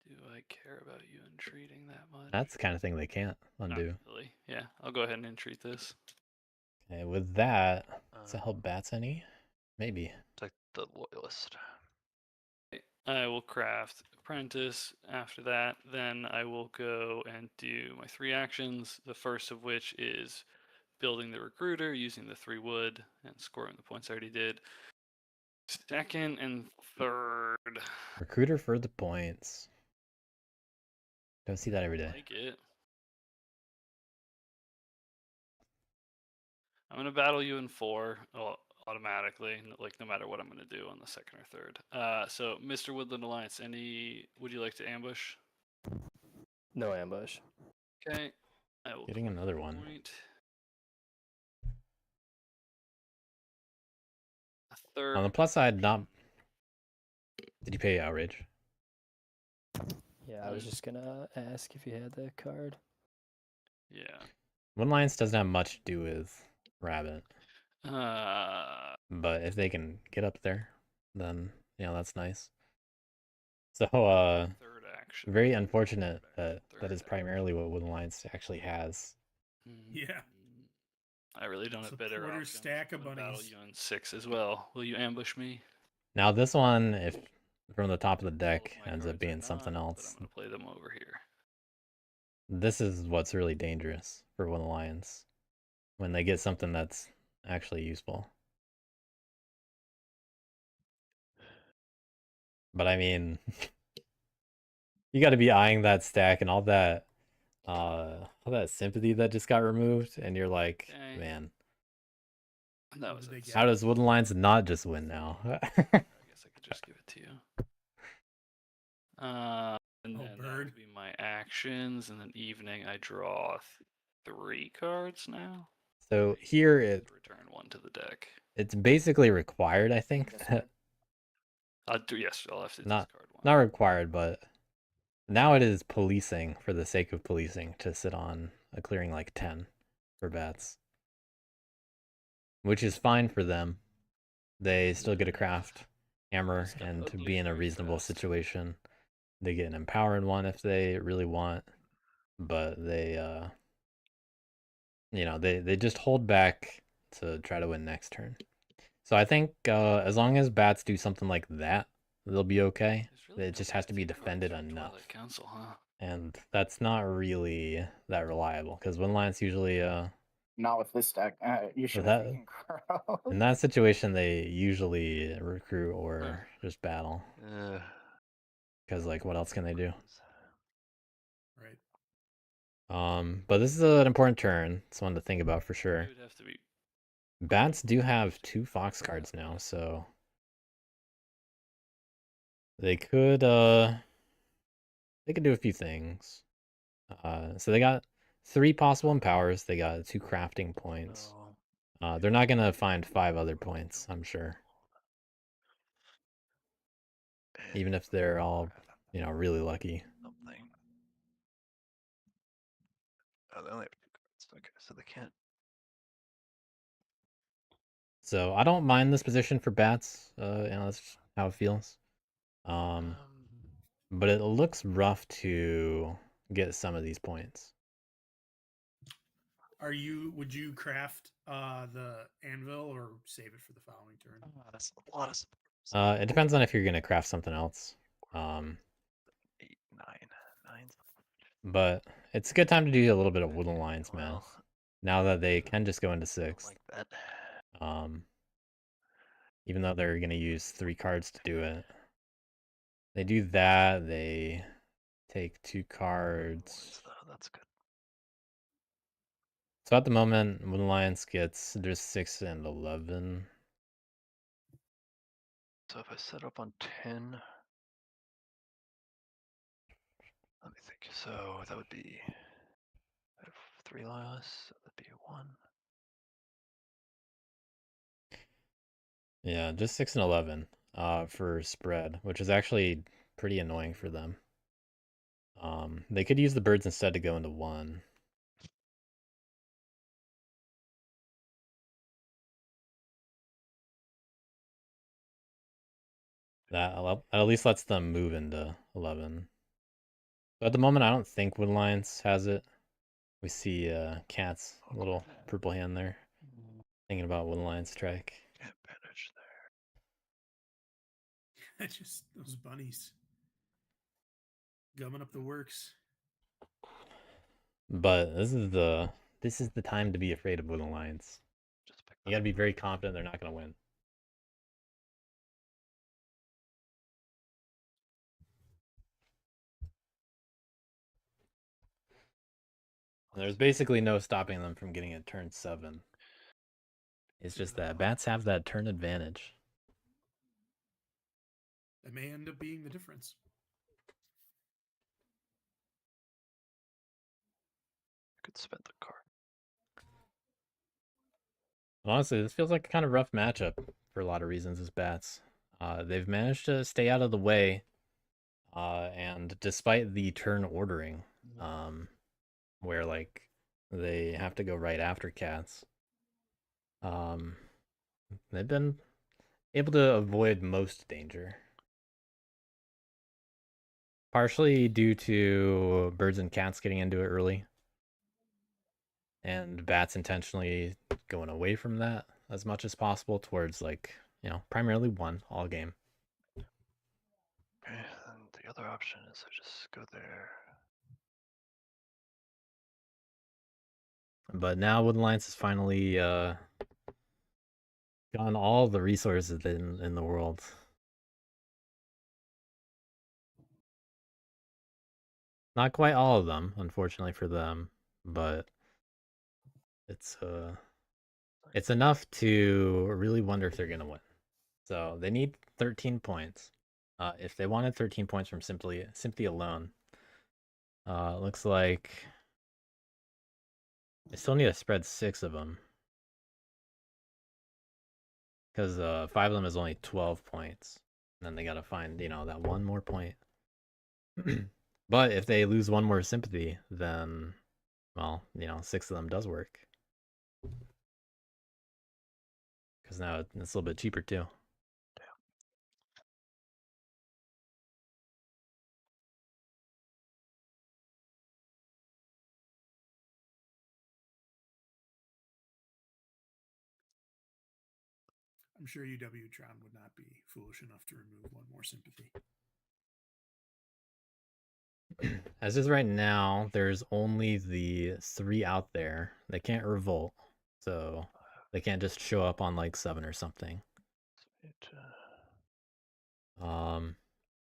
Speaker 3: Do I care about you entreating that much?
Speaker 1: That's the kind of thing they can't undo.
Speaker 3: Not really. Yeah, I'll go ahead and entreat this.
Speaker 1: Okay, with that, does it help bats any? Maybe.
Speaker 4: It's like the loyalist.
Speaker 3: I will craft apprentice. After that, then I will go and do my 3 actions. The first of which is building the recruiter using the 3 wood and scoring the points I already did. Second and third.
Speaker 1: Recruiter for the points. Don't see that every day.
Speaker 3: Like it. I'm gonna battle you in 4 automatically, like no matter what I'm gonna do on the second or third. So Mr. Woodland Alliance, would you like to ambush?
Speaker 5: No ambush.
Speaker 3: Okay. I will
Speaker 1: Getting another one.
Speaker 3: point. A third.
Speaker 1: On the plus side, not. Did you pay outrage?
Speaker 5: Yeah, I was just gonna ask if you had that card.
Speaker 3: Yeah.
Speaker 1: Woodland Lions doesn't have much to do with rabbit,
Speaker 3: But
Speaker 1: if they can get up there, then that's nice. So
Speaker 3: third action.
Speaker 1: very unfortunate that is primarily what Woodland Lions actually has.
Speaker 2: Yeah.
Speaker 3: I really don't have better
Speaker 2: Supporter
Speaker 3: options.
Speaker 2: stack of
Speaker 3: I'm gonna battle
Speaker 2: bunnies.
Speaker 3: you in 6 as well. Will you ambush me?
Speaker 1: Now this one, if from the top of the
Speaker 3: All
Speaker 1: deck,
Speaker 3: of my
Speaker 1: ends up
Speaker 3: cards are
Speaker 1: being something
Speaker 3: not,
Speaker 1: else.
Speaker 3: But I'm gonna play them over here.
Speaker 1: This is what's really dangerous for Woodland Lions, when they get something that's actually useful. But I mean, you got to be eyeing that stack and all that sympathy that just got removed, and you're like,
Speaker 3: Okay.
Speaker 1: man,
Speaker 3: That
Speaker 2: What
Speaker 3: was
Speaker 2: did they
Speaker 3: it.
Speaker 2: get?
Speaker 1: how does Woodland Lions not just win now?
Speaker 3: I guess I could just give it to you. And then that
Speaker 2: bird.
Speaker 3: would be my actions, and then evening I draw 3 cards now.
Speaker 1: So here
Speaker 3: Return 1 to the deck.
Speaker 1: it's basically required, I think.
Speaker 3: I'll have to discard
Speaker 1: Not
Speaker 3: 1.
Speaker 1: not required, but now it is policing for the sake of policing to sit on a clearing like 10 for bats, which is fine for them. They still get a craft hammer
Speaker 3: It's got
Speaker 1: and to
Speaker 3: ugly
Speaker 1: be in a
Speaker 3: very
Speaker 1: reasonable
Speaker 3: fast.
Speaker 1: situation. They get an empowering one if they really want, but they they just hold back to try to win next turn. So I think as long as bats do something like that, they'll be okay.
Speaker 3: Really
Speaker 1: It just has to be defended enough.
Speaker 3: Twilight Council, huh?
Speaker 1: And that's not really that reliable, because Woodland Lions usually
Speaker 6: Not with this deck. You should
Speaker 1: that-
Speaker 6: have taken Crow.
Speaker 1: In that situation, they usually recruit or just battle. Because, like, what else can they do?
Speaker 2: Right.
Speaker 1: But this is an important turn. It's one to think about for
Speaker 3: It
Speaker 1: sure.
Speaker 3: would have to be.
Speaker 1: Bats do have 2 Fox cards now, so they could do a few things. So they got 3 possible empowers. They got 2 crafting points. They're not gonna find 5 other points, I'm sure. Even if they're all, really lucky.
Speaker 4: Something. Oh, they only have 2 cards. Okay, so they can't.
Speaker 1: So I don't mind this position for bats. That's how it feels. But it looks rough to get some of these points.
Speaker 2: Would you craft the anvil or save it for the following turn?
Speaker 4: That's a lot of support.
Speaker 1: It depends on if you're gonna craft something else.
Speaker 4: 8, 9, 9.
Speaker 1: But it's a good time to do a little bit of Wood Alliance, man. Now that they can just go into 6.
Speaker 4: Like that.
Speaker 1: Even though they're gonna use 3 cards to do it. They do that, they take 2 cards.
Speaker 4: That's good.
Speaker 1: So at the moment, Wood Alliance gets there's 6 and 11.
Speaker 4: So if I set up on 10, let me think. So that would be I have 3 less. So that'd be 1.
Speaker 1: Yeah, just 6 and 11 for spread, which is actually pretty annoying for them. They could use the birds instead to go into 1. That at least lets them move into 11. But at the moment, I don't think Wood Alliance has it. We see Cat's little purple hand there. Thinking about Wood Alliance strike.
Speaker 4: Can't manage there.
Speaker 2: Just those bunnies gumming up the works.
Speaker 1: But this is the time to be afraid of Wood Alliance.
Speaker 4: Just pick
Speaker 1: You gotta be very confident they're not gonna win. And there's basically no stopping them from getting a turn 7. It's just that bats have that turn advantage.
Speaker 2: That may end up being the difference.
Speaker 4: I could spend the card.
Speaker 1: Honestly, this feels like a kind of rough matchup for a lot of reasons as bats. They've managed to stay out of the way, and despite the turn ordering, where like they have to go right after cats, they've been able to avoid most danger. Partially due to birds and cats getting into it early, and bats intentionally going away from that as much as possible towards, like, primarily 1 all game.
Speaker 4: Okay, and the other option is I just go there.
Speaker 1: But now Wood Alliance has finally gotten all the resources in the world. Not quite all of them, unfortunately for them, but it's enough to really wonder if they're gonna win. So they need 13 points. If they wanted 13 points from Sympathy alone, it looks like they still need to spread 6 of them. Because 5 of them is only 12 points. And then they gotta find, that 1 more point. But if they lose 1 more sympathy, then, well, 6 of them does work. Because now it's a little bit cheaper too.
Speaker 2: I'm sure uwtron would not be foolish enough to remove 1 more sympathy.
Speaker 1: As is right now, there's only the 3 out there. They can't revolt, so they can't just show up on like 7 or something.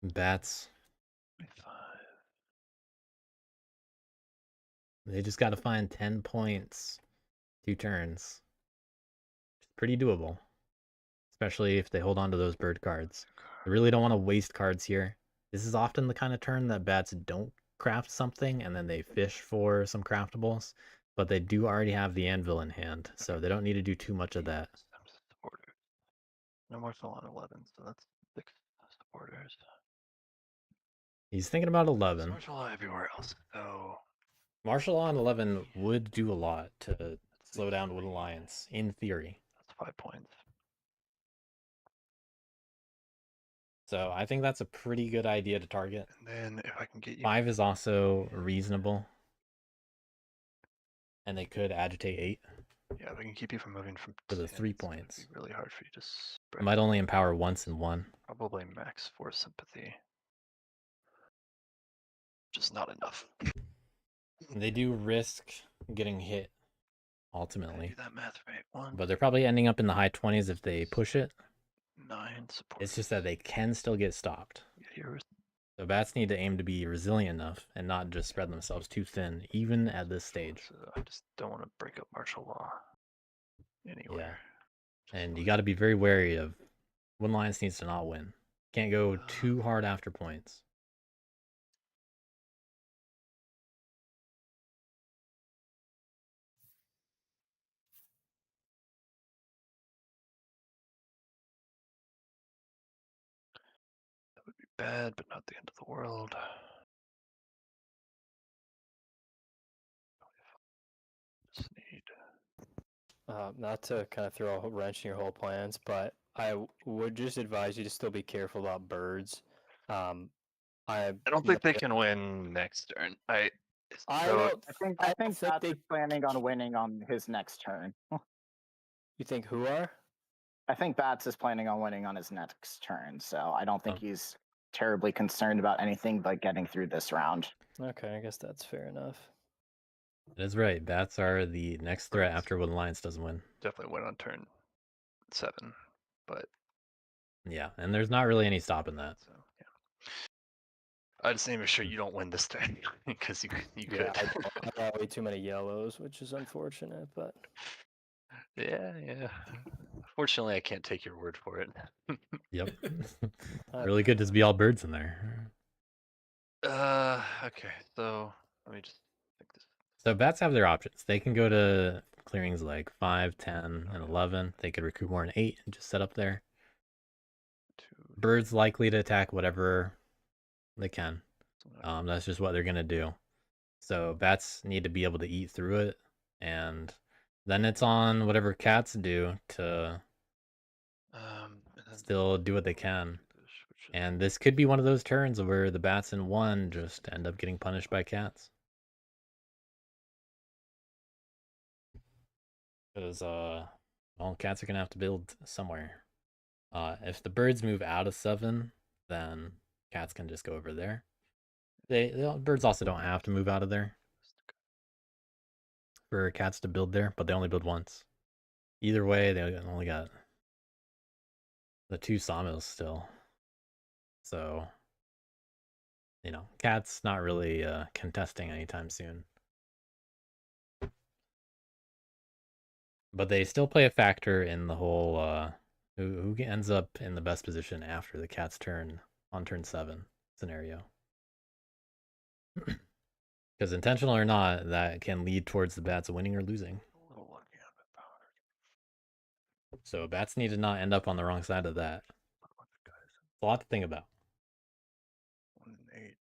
Speaker 1: Bats.
Speaker 4: 25.
Speaker 1: They just got to find 10 points, 2 turns. It's pretty doable, especially if they hold on to those bird cards. They really don't want to waste cards here. This is often the kind of turn that bats don't craft something and then they fish for some craftables, but they do already have the anvil in hand, so they don't need to do too much of that.
Speaker 4: No more full on 11, so that's 6 supporters.
Speaker 1: He's thinking about 11.
Speaker 4: Martial law everywhere else, so
Speaker 1: Martial law on 11 would do a lot to slow down Wood Alliance, in theory.
Speaker 4: that's 5 points.
Speaker 1: So I think that's a pretty good idea to target.
Speaker 4: And then if I can get you
Speaker 1: 5 is also reasonable. And they could agitate 8.
Speaker 4: Yeah, if I can keep you from moving from
Speaker 1: For the
Speaker 4: 10,
Speaker 1: 3
Speaker 4: it's gonna
Speaker 1: points.
Speaker 4: be really hard for you to
Speaker 1: It
Speaker 4: spread.
Speaker 1: might only empower once and 1.
Speaker 4: Probably max 4 sympathy. Just not enough.
Speaker 1: They do risk getting hit,
Speaker 4: I
Speaker 1: ultimately.
Speaker 4: do that math right. 1,
Speaker 1: But they're probably ending up in the high 20s if they push it.
Speaker 4: 9 support.
Speaker 1: It's just that they can still get stopped.
Speaker 4: Here,
Speaker 1: So bats need to aim to be resilient enough and not just spread themselves too thin, even at this stage.
Speaker 4: I just don't want to break up martial law anywhere.
Speaker 1: And you got to be very wary of Wood Alliance needs to not win. Can't go too hard after points.
Speaker 4: That would be bad, but not the end of the world. Just need.
Speaker 5: Not to kind of throw a wrench in your whole plans, but I would just advise you to still be careful about birds.
Speaker 4: I don't think they can win next turn.
Speaker 5: I
Speaker 4: so
Speaker 5: don't.
Speaker 6: I think
Speaker 5: think
Speaker 6: Bats
Speaker 5: they.
Speaker 6: is planning on winning on his next turn.
Speaker 5: You think who are?
Speaker 6: I think Bats is planning on winning on his next turn, so I don't think
Speaker 1: Oh.
Speaker 6: he's terribly concerned about anything but getting through this round.
Speaker 5: Okay, I guess that's fair enough.
Speaker 1: That is right. Bats are the next threat after Wood Alliance doesn't win.
Speaker 4: definitely win on turn 7, but
Speaker 1: Yeah, and there's not really any stopping that.
Speaker 4: so yeah. I just need to make sure you don't win this turn because you
Speaker 5: Yeah,
Speaker 4: could.
Speaker 5: I got way too many yellows, which is unfortunate, but
Speaker 4: Yeah. Fortunately, I can't take your word for it.
Speaker 1: Yep. Really good to be all birds in there.
Speaker 4: Okay. So let me just think this.
Speaker 1: So bats have their options. They can go to clearings like 5, 10, and 11. They could recruit more in 8 and just set up there.
Speaker 4: 2.
Speaker 1: Birds likely to attack whatever they can. That's just what they're going to do. So bats need to be able to eat through it. And then it's on whatever cats do to still do what they can. And this could be one of those turns where the bats in 1 just end up getting punished by cats. Because, well, cats are going to have to build somewhere. If the birds move out of 7, then cats can just go over there. Birds also don't have to move out of there for cats to build there, but they only build once. Either way, they only got the 2 sawmills still. So, cats not really contesting anytime soon. But they still play a factor in the whole who ends up in the best position after the cat's turn on turn 7 scenario. Because intentional or not, that can lead towards the bats winning or losing. So bats need to not end up on the wrong side of that. It's a lot to think about.
Speaker 4: 1 and 8.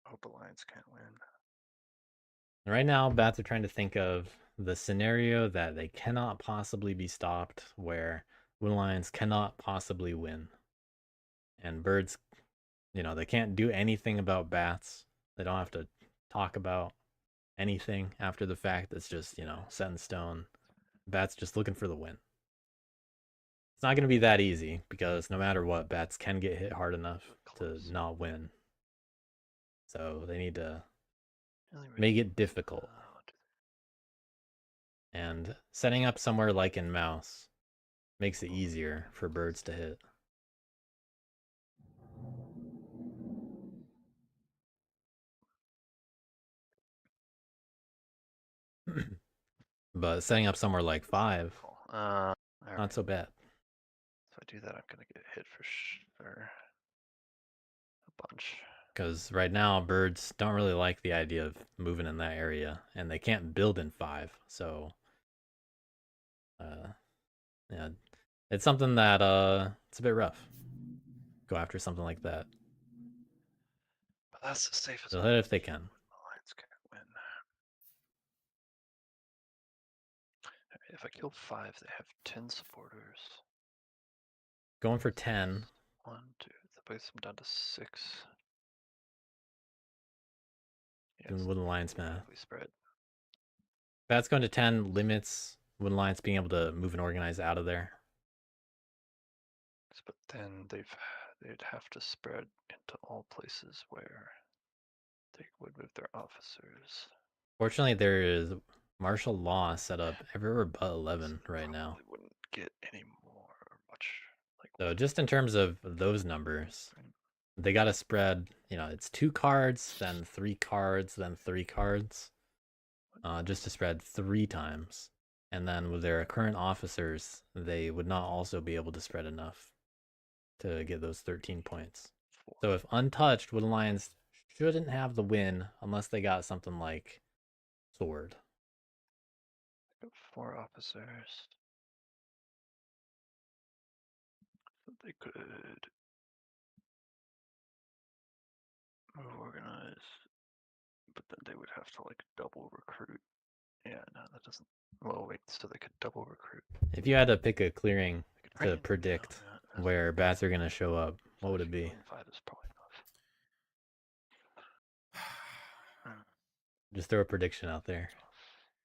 Speaker 4: Hope Alliance can't win.
Speaker 1: Right now, bats are trying to think of the scenario that they cannot possibly be stopped, where Wood Alliance cannot possibly win. And birds, they can't do anything about bats. They don't have to talk about anything after the fact that's just, set in stone. Bats just looking for the win. It's not going to be that easy because no matter what, bats can get hit hard enough to not win. So they need to make it difficult. And setting up somewhere like in mouse makes it easier for birds to hit. But setting up somewhere like 5, not so bad.
Speaker 4: If I do that, I'm gonna get hit for sure. A bunch.
Speaker 1: Because right now, birds don't really like the idea of moving in that area, and they can't build in 5. So, yeah, it's something that it's a bit rough. Go after something like that.
Speaker 4: But that's the safest.
Speaker 1: They'll hit if they can.
Speaker 4: Lions can't win. If I kill 5, they have 10 supporters.
Speaker 1: Going for 10.
Speaker 4: 1, 2. That brings them down to 6.
Speaker 1: Doing Wooden Lions math.
Speaker 4: Spread.
Speaker 1: Bats going to 10 limits Wooden Lions being able to move and organize out of there.
Speaker 4: But then they'd have to spread into all places where they would move their officers.
Speaker 1: Fortunately, there is martial law set up everywhere but 11 right now.
Speaker 4: Wouldn't get any more much.
Speaker 1: So just in terms of those numbers, they got to spread, it's 2 cards, then 3 cards, then 3 cards, just to spread 3 times. And then with their current officers, they would not also be able to spread enough to get those 13 points. So if untouched, Wooden Lions shouldn't have the win unless they got something like Sword.
Speaker 4: 4 officers. So they could move organize, but then they would have to double recruit. Yeah, no, that doesn't. Well, wait, so they could double recruit.
Speaker 1: If you had to pick a clearing to predict where bats are going to show up, what would it be?
Speaker 4: 5 is probably enough.
Speaker 1: Just throw a prediction out there.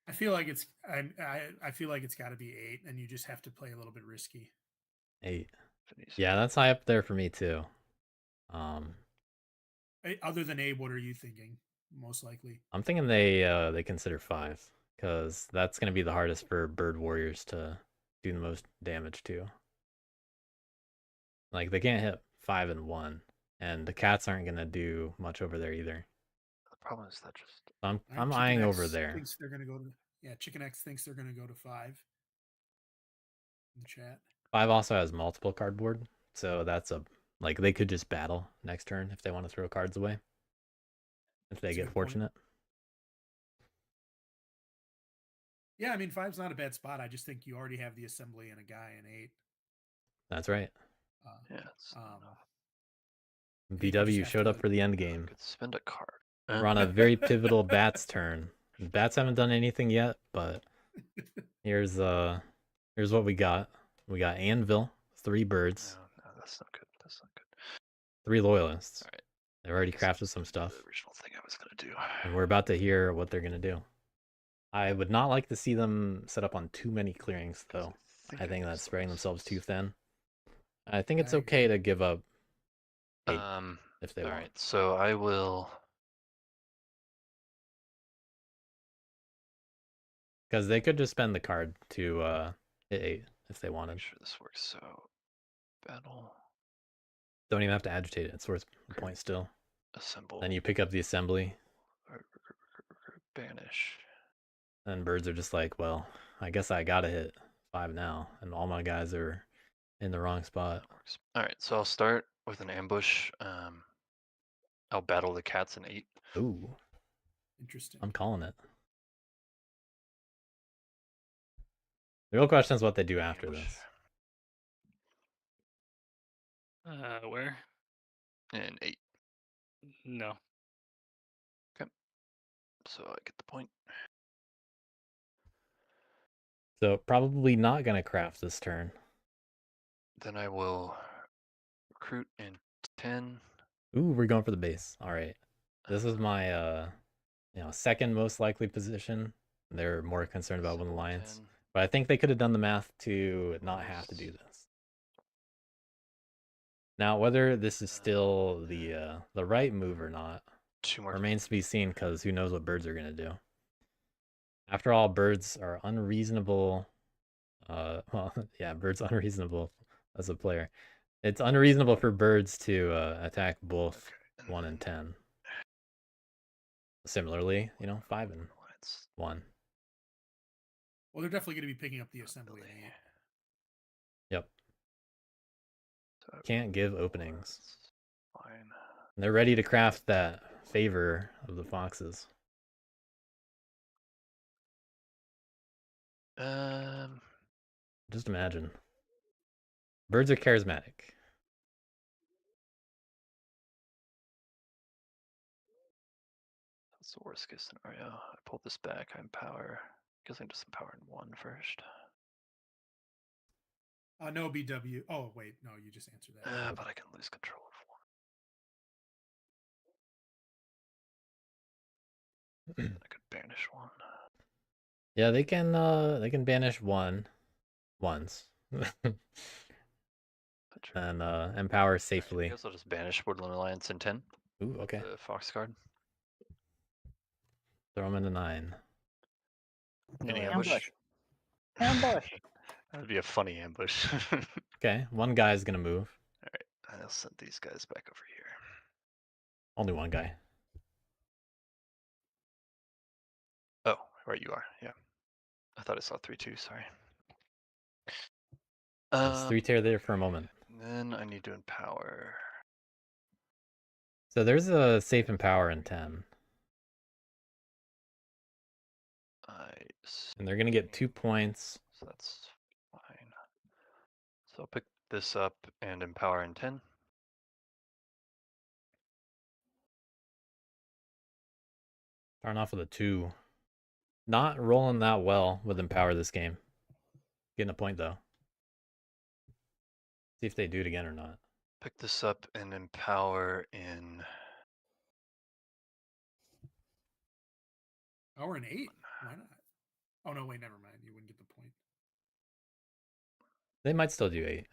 Speaker 2: I feel like it's I feel like it's got to be 8, and you just have to play a little bit risky.
Speaker 1: 8. Yeah, that's high up there for me too.
Speaker 2: Other than Abe, what are you thinking? Most likely,
Speaker 1: I'm thinking they consider 5 because that's going to be the hardest for bird warriors to do the most damage to. Like they can't hit 5 and 1, and the cats aren't going to do much over there either.
Speaker 4: The problem is that just
Speaker 1: I'm eyeing over there.
Speaker 2: Thinks they're going to go to Chicken X thinks they're going to go to 5. In the chat.
Speaker 1: 5 also has multiple cardboard, so that's they could just battle next turn if they want to throw cards away. If they get fortunate.
Speaker 2: Yeah, I mean 5's not a bad spot. I just think you already have the assembly and a guy in 8.
Speaker 1: That's right.
Speaker 4: Yeah.
Speaker 1: BW showed up for the end game.
Speaker 4: Could spend a card.
Speaker 1: We're on a very pivotal bats turn. Bats haven't done anything yet, but here's what we got. We got Anvil, 3 birds.
Speaker 4: No, that's not good. That's not good.
Speaker 1: 3 loyalists.
Speaker 4: All right.
Speaker 1: They've already crafted some stuff.
Speaker 4: The original thing I was gonna do.
Speaker 1: And we're about to hear what they're gonna do. I would not like to see them set up on too many clearings, though. I think that's spreading themselves too thin. I think it's okay to give up 8 if they want.
Speaker 4: All right, so I will.
Speaker 1: Because they could just spend the card to hit 8 if they wanted.
Speaker 4: Make sure this works. So battle.
Speaker 1: Don't even have to agitate it. It's worth a point still.
Speaker 4: Assemble.
Speaker 1: Then you pick up the assembly.
Speaker 4: Banish.
Speaker 1: And birds are just like, well, I guess I gotta hit 5 now, and all my guys are in the wrong spot.
Speaker 4: All right, so I'll start with an ambush. I'll battle the cats in 8.
Speaker 1: Ooh,
Speaker 2: interesting.
Speaker 1: I'm calling it. The real question is what they do after this.
Speaker 3: Where?
Speaker 4: In 8.
Speaker 3: No.
Speaker 4: Okay. So I get the point.
Speaker 1: So probably not gonna craft this turn.
Speaker 4: Then I will recruit in 10.
Speaker 1: Ooh, we're going for the base. All right. This is my second most likely position. They're more concerned about Wooden Lions. But I think they could have done the math to not have to do this. Now, whether this is still the right move or not
Speaker 4: 2 more.
Speaker 1: remains to be seen, because who knows what birds are gonna do. After all, birds are unreasonable. Well, yeah, birds unreasonable as a player. It's unreasonable for birds to attack both
Speaker 4: Okay,
Speaker 1: 1 and 10. Similarly, 5 and
Speaker 4: Alliance.
Speaker 1: 1.
Speaker 2: Well, they're definitely going to be picking up the assembly.
Speaker 4: Really.
Speaker 1: Yep.
Speaker 4: So
Speaker 1: Can't give openings.
Speaker 4: fine.
Speaker 1: And they're ready to craft that favor of the foxes. Just imagine. Birds are charismatic.
Speaker 4: That's the worst case scenario. I pull this back. I empower. I guess I can just empower in 1 first.
Speaker 2: No BW. Oh wait, no, you just answered that.
Speaker 4: But I can lose control of 1. I could banish 1.
Speaker 1: Yeah, they can banish 1 once. And empower
Speaker 4: I
Speaker 1: safely.
Speaker 4: guess I'll just banish Woodland Alliance in 10.
Speaker 1: Ooh,
Speaker 4: with
Speaker 1: okay.
Speaker 4: The Fox card.
Speaker 1: Throw them into 9.
Speaker 5: No
Speaker 4: Any
Speaker 5: ambush.
Speaker 6: Ambush.
Speaker 4: That would be a funny ambush.
Speaker 1: Okay, one guy's gonna move.
Speaker 4: Alright, I'll send these guys back over here.
Speaker 1: Only one guy.
Speaker 4: Oh, right you are. Yeah. I thought I saw 3 too, sorry.
Speaker 1: There's 3 tier there for a moment.
Speaker 4: Then I need to empower.
Speaker 1: So there's a safe empower in 10. And they're gonna get 2 points.
Speaker 4: So that's fine. So I'll pick this up and empower in 10.
Speaker 1: Starting off with a 2. Not rolling that well with empower this game. Getting a point though. See if they do it again or not.
Speaker 4: Pick this up and empower in.
Speaker 2: Oh, we're an 8. Why not? Oh no, wait, never mind. You wouldn't get the point.
Speaker 1: They might still do 8.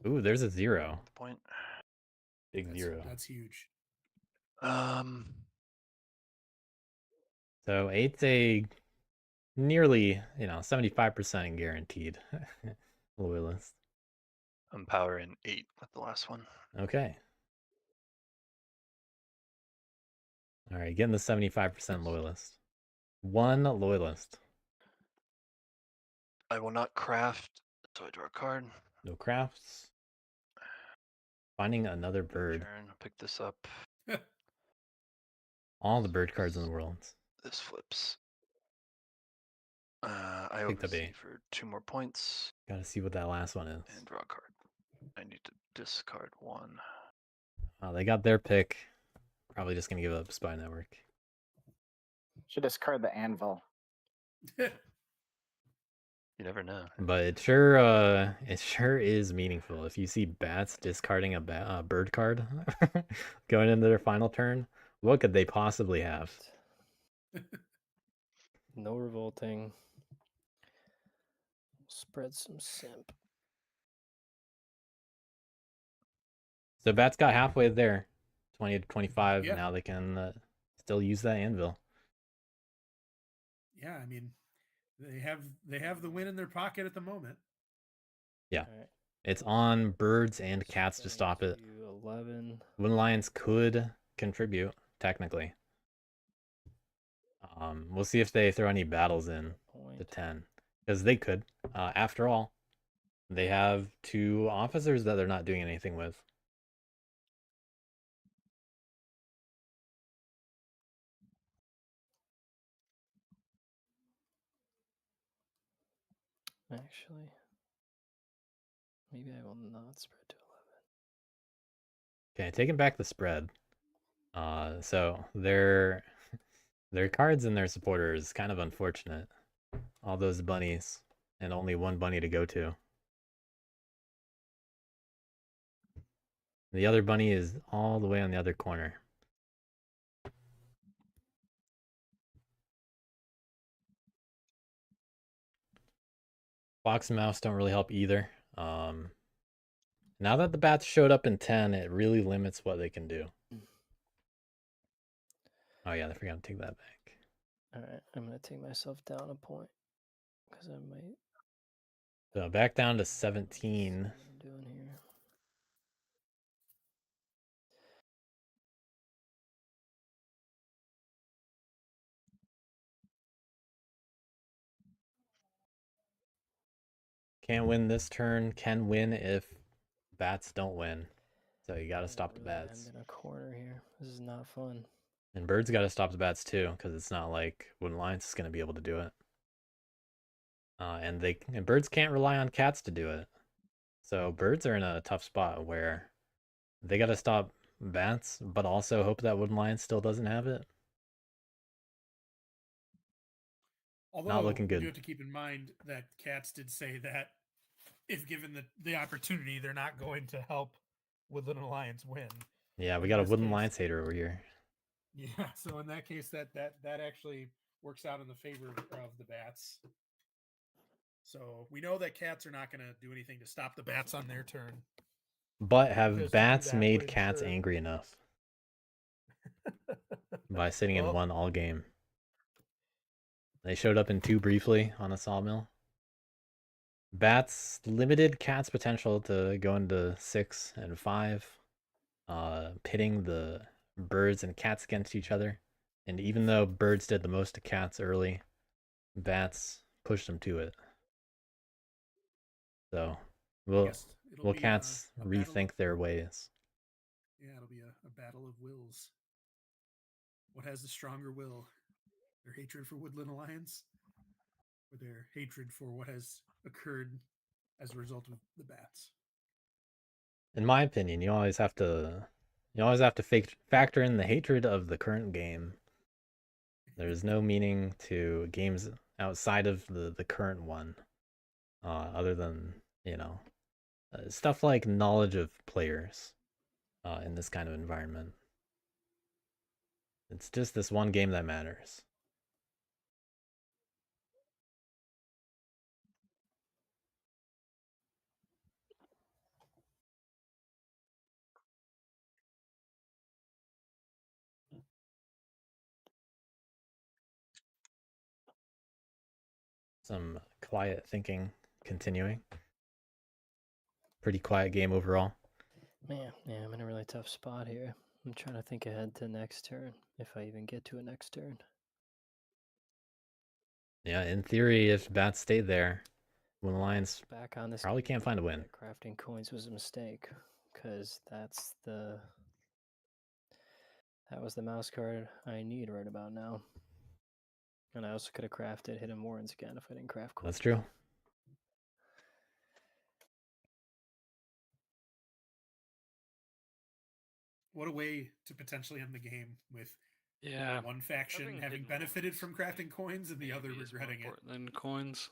Speaker 1: Ooh, there's a 0.
Speaker 4: The point.
Speaker 1: Big 0.
Speaker 2: That's huge.
Speaker 1: So 8's a nearly, 75% guaranteed loyalist.
Speaker 4: Empower in 8 with the last one.
Speaker 1: Okay. All right, getting the 75% loyalist. 1 loyalist.
Speaker 4: I will not craft, so I draw a card.
Speaker 1: No crafts. Finding another bird.
Speaker 4: Turn, pick this up.
Speaker 1: All the bird cards in the world.
Speaker 4: This flips. I
Speaker 1: Picked up
Speaker 4: oversee
Speaker 1: 8.
Speaker 4: for 2 more points.
Speaker 1: Gotta see what that last one is.
Speaker 4: And draw a card. I need to discard 1.
Speaker 1: They got their pick. Probably just gonna give up Spy Network.
Speaker 6: Should discard the anvil.
Speaker 4: You never know.
Speaker 1: But it sure is meaningful. If you see bats discarding a bird card going into their final turn, what could they possibly have?
Speaker 5: No revolting. Spread some simp.
Speaker 1: So bats got halfway there, 20 to 25.
Speaker 2: Yeah.
Speaker 1: Now they can still use that anvil.
Speaker 2: Yeah, I mean, they have the win in their pocket at the moment.
Speaker 1: Yeah.
Speaker 5: All right.
Speaker 1: It's on birds and cats to
Speaker 5: Spreading
Speaker 1: stop it.
Speaker 5: to 11.
Speaker 1: Wooden Lions could contribute, technically. We'll see if they throw any battles in to 10. Because they could. After all, they have 2 officers that they're not doing anything with.
Speaker 5: Actually, maybe I will not spread to 11.
Speaker 1: Okay, taking back the spread. So their cards and their supporters is kind of unfortunate. All those bunnies and only 1 bunny to go to. The other bunny is all the way on the other corner. Fox and mouse don't really help either. And Now that the bats showed up in 10, it really limits what they can do. Oh yeah, I forgot to take that back.
Speaker 5: Alright, I'm gonna take myself down a point. Because I might
Speaker 1: So back down to
Speaker 5: see
Speaker 1: 17.
Speaker 5: what I'm doing here.
Speaker 1: Can't win this turn. Can win if bats don't win. So you gotta stop the
Speaker 5: Really
Speaker 1: bats.
Speaker 5: hemmed in a corner here. This is not fun.
Speaker 1: And birds gotta stop the bats too, because it's not like Wooden Lions is gonna be able to do it. And birds can't rely on cats to do it. So birds are in a tough spot where they gotta stop bats, but also hope that Wooden Lion still doesn't have it.
Speaker 2: Although
Speaker 1: looking
Speaker 2: we
Speaker 1: good.
Speaker 2: do have to keep in mind that cats did say that if given the opportunity, they're not going to help Woodland Alliance win.
Speaker 1: Yeah, we
Speaker 2: In
Speaker 1: got a
Speaker 2: this
Speaker 1: Wooden
Speaker 2: case-
Speaker 1: Lions hater over here.
Speaker 2: Yeah, so in that case, that actually works out in the favor of the bats. So we know that cats are not going to do anything to stop the bats on their turn.
Speaker 1: But
Speaker 2: Because
Speaker 1: have
Speaker 2: to do
Speaker 1: bats
Speaker 2: that
Speaker 1: made
Speaker 2: would
Speaker 1: cats
Speaker 2: ensure-
Speaker 1: angry enough by sitting in
Speaker 2: Well,
Speaker 1: one all game? They showed up in 2 briefly on a sawmill. Bats limited cats' potential to go into 6 and 5, pitting the birds and cats against each other. And even though birds did the most to cats early, bats pushed them to it. So, will
Speaker 2: guess it'll
Speaker 1: will
Speaker 2: be
Speaker 1: cats
Speaker 2: a battle
Speaker 1: rethink
Speaker 2: of-
Speaker 1: their ways?
Speaker 2: Yeah, it'll be a battle of wills. What has the stronger will? Their hatred for Woodland Alliance, or their hatred for what has occurred as a result of the bats?
Speaker 1: In my opinion, you always have to factor in the hatred of the current game. There's no meaning to games outside of the current one, other than, stuff like knowledge of players in this kind of environment. It's just this one game that matters. Some quiet thinking continuing. Pretty quiet game overall.
Speaker 5: Man, yeah, I'm in a really tough spot here. I'm trying to think ahead to next turn, if I even get to a next turn.
Speaker 1: Yeah, in theory, if bats stayed there, when the Lions
Speaker 5: Back on this
Speaker 1: probably
Speaker 5: game,
Speaker 1: can't find a win.
Speaker 5: that crafting coins was a mistake, because that was the mouse card I need right about now. And I also could have crafted Hidden Warrens again if I didn't craft coins.
Speaker 1: That's true.
Speaker 2: What a way to potentially end the game with
Speaker 3: Yeah.
Speaker 2: one faction
Speaker 3: Having
Speaker 2: having
Speaker 3: hidden
Speaker 2: benefited
Speaker 3: ones,
Speaker 2: from crafting coins and the other
Speaker 3: maybe is more
Speaker 2: regretting it.
Speaker 3: important than coins.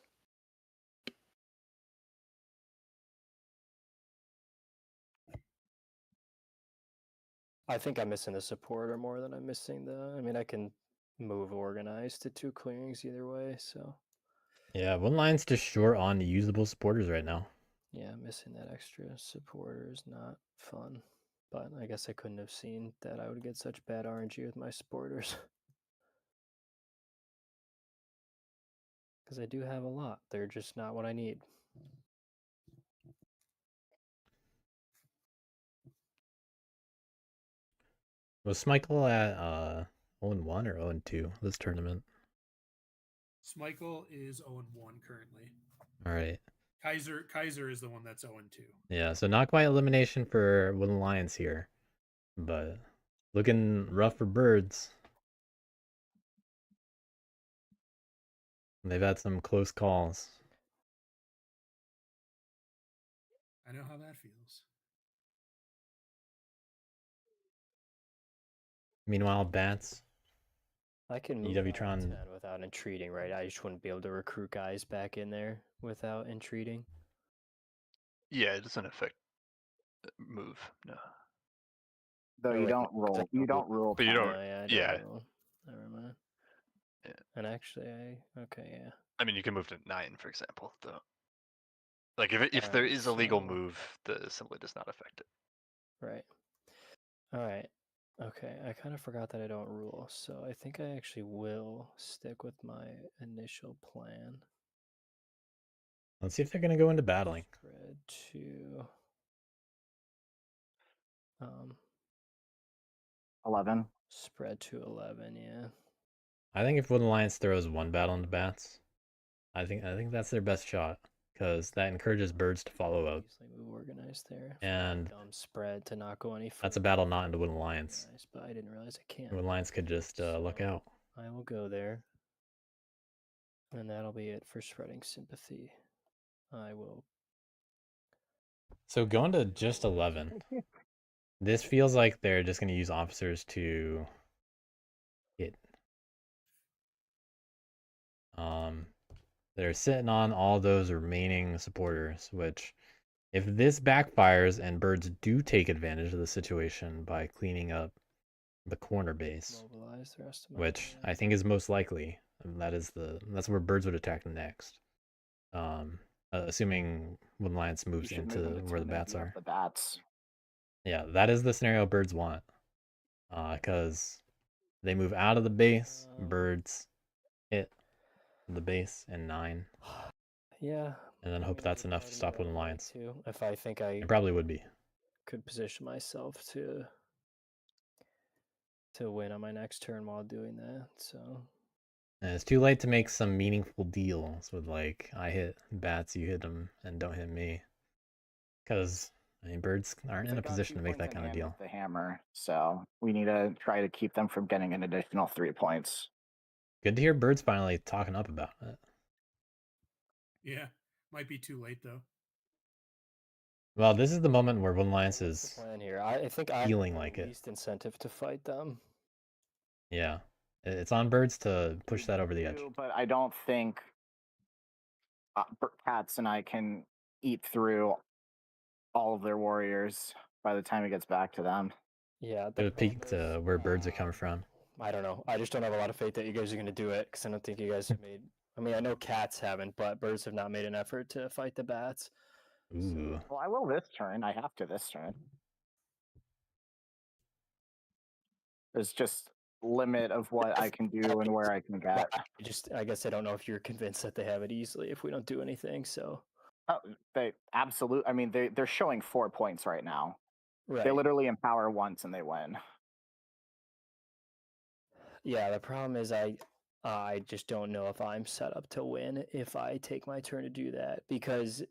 Speaker 5: I think I'm missing the supporter more than I'm missing the. I mean, I can move organized to 2 clearings either way, so.
Speaker 1: Yeah, Wooden Lions just short on usable supporters right now.
Speaker 5: Yeah, missing that extra supporter is not fun. But I guess I couldn't have seen that I would get such bad RNG with my supporters. Because I do have a lot. They're just not what I need.
Speaker 1: Was Smeichel at 0-1 or 0-2 this tournament?
Speaker 2: Smeichel is 0-1 currently.
Speaker 1: All right.
Speaker 2: Kaiser is the one that's 0-2.
Speaker 1: Yeah, so not quite elimination for Wooden Lions here, but looking rough for birds. They've had some close calls.
Speaker 2: I know how that feels.
Speaker 1: Meanwhile, bats.
Speaker 5: I can move
Speaker 1: uwtron
Speaker 5: 10 without entreating, right? I just wouldn't be able to recruit guys back in there without entreating.
Speaker 4: Yeah, it doesn't affect move. No.
Speaker 6: Though
Speaker 5: Oh,
Speaker 6: you
Speaker 5: wait,
Speaker 6: don't
Speaker 5: no, 'cause
Speaker 6: roll. You don't rule.
Speaker 4: But you
Speaker 6: 10.
Speaker 4: don't-
Speaker 5: Oh, yeah, I
Speaker 4: yeah.
Speaker 5: don't roll. Never mind.
Speaker 4: Yeah.
Speaker 5: And actually, okay, yeah.
Speaker 4: I mean, you can move to 9, for example, though. Like if there
Speaker 5: Alright,
Speaker 4: is a legal
Speaker 5: so-
Speaker 4: move, the assembly does not affect it.
Speaker 5: Right. Alright. Okay, I kind of forgot that I don't rule, so I think I actually will stick with my initial plan.
Speaker 1: Let's see if they're gonna go into battling.
Speaker 5: Spread to
Speaker 6: 11.
Speaker 5: spread to 11, yeah.
Speaker 1: I think if Wood Alliance throws one battle into bats, I think that's their best shot because that encourages birds to follow up.
Speaker 5: Easily move organized there.
Speaker 1: And
Speaker 5: Dumb spread to not go any further.
Speaker 1: That's a battle not into Wood Alliance.
Speaker 5: Organized, but I didn't realize I can't.
Speaker 1: Wood Alliance could just look
Speaker 5: So,
Speaker 1: out.
Speaker 5: I will go there. And that'll be it for spreading sympathy. I will.
Speaker 1: So going to just 11. This feels like they're just going to use officers to hit. They're sitting on all those remaining supporters, which if this backfires and birds do take advantage of the situation by cleaning up the corner base,
Speaker 5: Mobilize the rest of my
Speaker 1: which
Speaker 5: command.
Speaker 1: I think is most likely, and that's where birds would attack next. Assuming Wood Alliance
Speaker 6: You
Speaker 1: moves
Speaker 6: should
Speaker 1: into
Speaker 6: move into
Speaker 1: where the bats are.
Speaker 6: The bats.
Speaker 1: Yeah, that is the scenario birds want. Because they move out of the base, birds hit the base in 9.
Speaker 5: Yeah.
Speaker 1: And then
Speaker 5: I
Speaker 1: hope
Speaker 5: mean,
Speaker 1: that's
Speaker 5: there's
Speaker 1: enough
Speaker 5: part
Speaker 1: to
Speaker 5: of me
Speaker 1: stop
Speaker 5: that
Speaker 1: Wood
Speaker 5: would like
Speaker 1: Alliance.
Speaker 5: to, if I think I
Speaker 1: It probably would be.
Speaker 5: could position myself to win on my next turn while doing that. So
Speaker 1: And it's too late to make some meaningful deals with like, I hit bats, you hit them, and don't hit me. Because, I mean, birds aren't in
Speaker 6: They
Speaker 1: a
Speaker 6: got
Speaker 1: position
Speaker 6: 2
Speaker 1: to make
Speaker 6: points
Speaker 1: that
Speaker 6: in
Speaker 1: kind of
Speaker 6: hand
Speaker 1: deal.
Speaker 6: with the hammer, so we need to try to keep them from getting an additional 3 points.
Speaker 1: Good to hear birds finally talking up about it.
Speaker 2: Yeah, might be too late though.
Speaker 1: Well, this is the moment where Wood Alliance
Speaker 5: what's the
Speaker 1: is
Speaker 5: plan here? I think I
Speaker 1: feeling
Speaker 5: have
Speaker 1: like
Speaker 5: the
Speaker 1: it.
Speaker 5: least incentive to fight them.
Speaker 1: Yeah. It's on birds to push that over the edge.
Speaker 6: But I don't think Cats and I can eat through all of their warriors by the time it gets back to them.
Speaker 5: Yeah.
Speaker 1: Get a peek to where birds are coming from.
Speaker 5: I don't know. I just don't have a lot of faith that you guys are going to do it because I don't think you guys have made. I mean, I know cats haven't, but birds have not made an effort to fight the bats.
Speaker 1: Ooh.
Speaker 6: Well, I will this turn. I have to this turn. There's just limit of what I can do and where I can get.
Speaker 5: I guess I don't know if you're convinced that they have it easily if we don't do anything. So
Speaker 6: They absolutely. I mean, they're showing 4 points right now.
Speaker 5: right.
Speaker 6: They literally empower once and they win.
Speaker 5: Yeah, the problem is I just don't know if I'm set up to win if I take my turn to do that because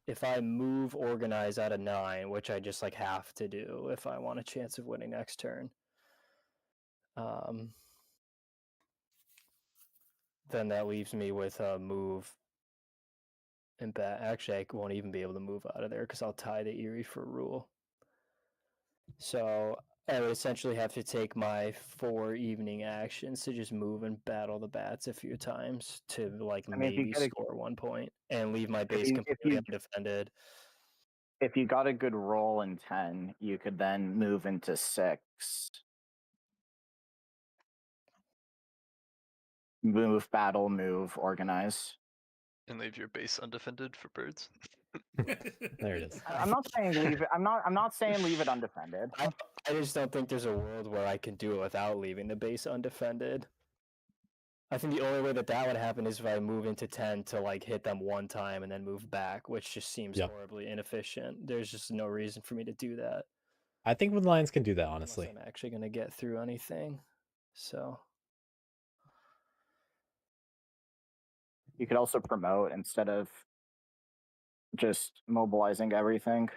Speaker 5: if I move organize out of 9, which I just like have to do if I want a chance of winning next turn, then that leaves me with a move and bat. Actually, I won't even be able to move out of there because I'll tie the Erie for rule. So I would essentially have to take my 4 evening actions to just move and battle the bats a few times to like maybe score 1 point and leave my base completely undefended.
Speaker 6: If you got a good roll in 10, you could then move into 6. Move, battle, move, organize.
Speaker 4: And leave your base undefended for birds.
Speaker 1: There it is.
Speaker 6: I'm not saying leave it. I'm not saying leave it undefended.
Speaker 5: I just don't think there's a world where I can do it without leaving the base undefended. I think the only way that would happen is if I move into 10 to like hit them 1 time and then move back, which just seems horribly inefficient. There's just no reason for me to do that.
Speaker 1: I think Wood Lions can do that, honestly.
Speaker 5: Unless I'm actually going to get through anything. So
Speaker 6: you could also promote instead of just mobilizing everything,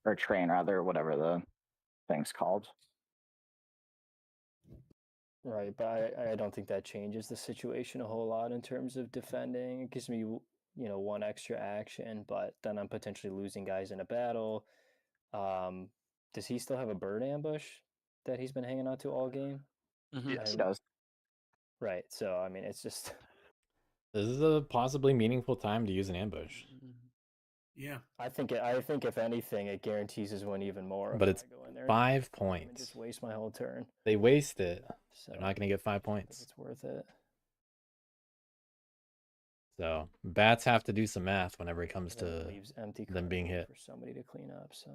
Speaker 6: or train rather, whatever the thing's called.
Speaker 5: Right, but I don't think that changes the situation a whole lot in terms of defending. It gives me, 1 extra action, but then I'm potentially losing guys in a battle. Does he still have a bird ambush that he's been hanging on to all game?
Speaker 6: Yes, he does.
Speaker 5: Right, so I mean, it's just.
Speaker 1: This is a possibly meaningful time to use an ambush.
Speaker 2: Yeah,
Speaker 5: I think if anything, it guarantees his win even more.
Speaker 1: But
Speaker 5: if
Speaker 1: it's
Speaker 5: I go in there
Speaker 1: 5
Speaker 5: and
Speaker 1: points.
Speaker 5: just waste my whole turn.
Speaker 1: They waste it.
Speaker 5: So
Speaker 1: They're not going to get 5
Speaker 5: I think
Speaker 1: points.
Speaker 5: it's worth it.
Speaker 1: So bats have to do some math whenever it comes
Speaker 5: Then it
Speaker 1: to
Speaker 5: leaves empty
Speaker 1: them being
Speaker 5: cardboard
Speaker 1: hit.
Speaker 5: for somebody to clean up. So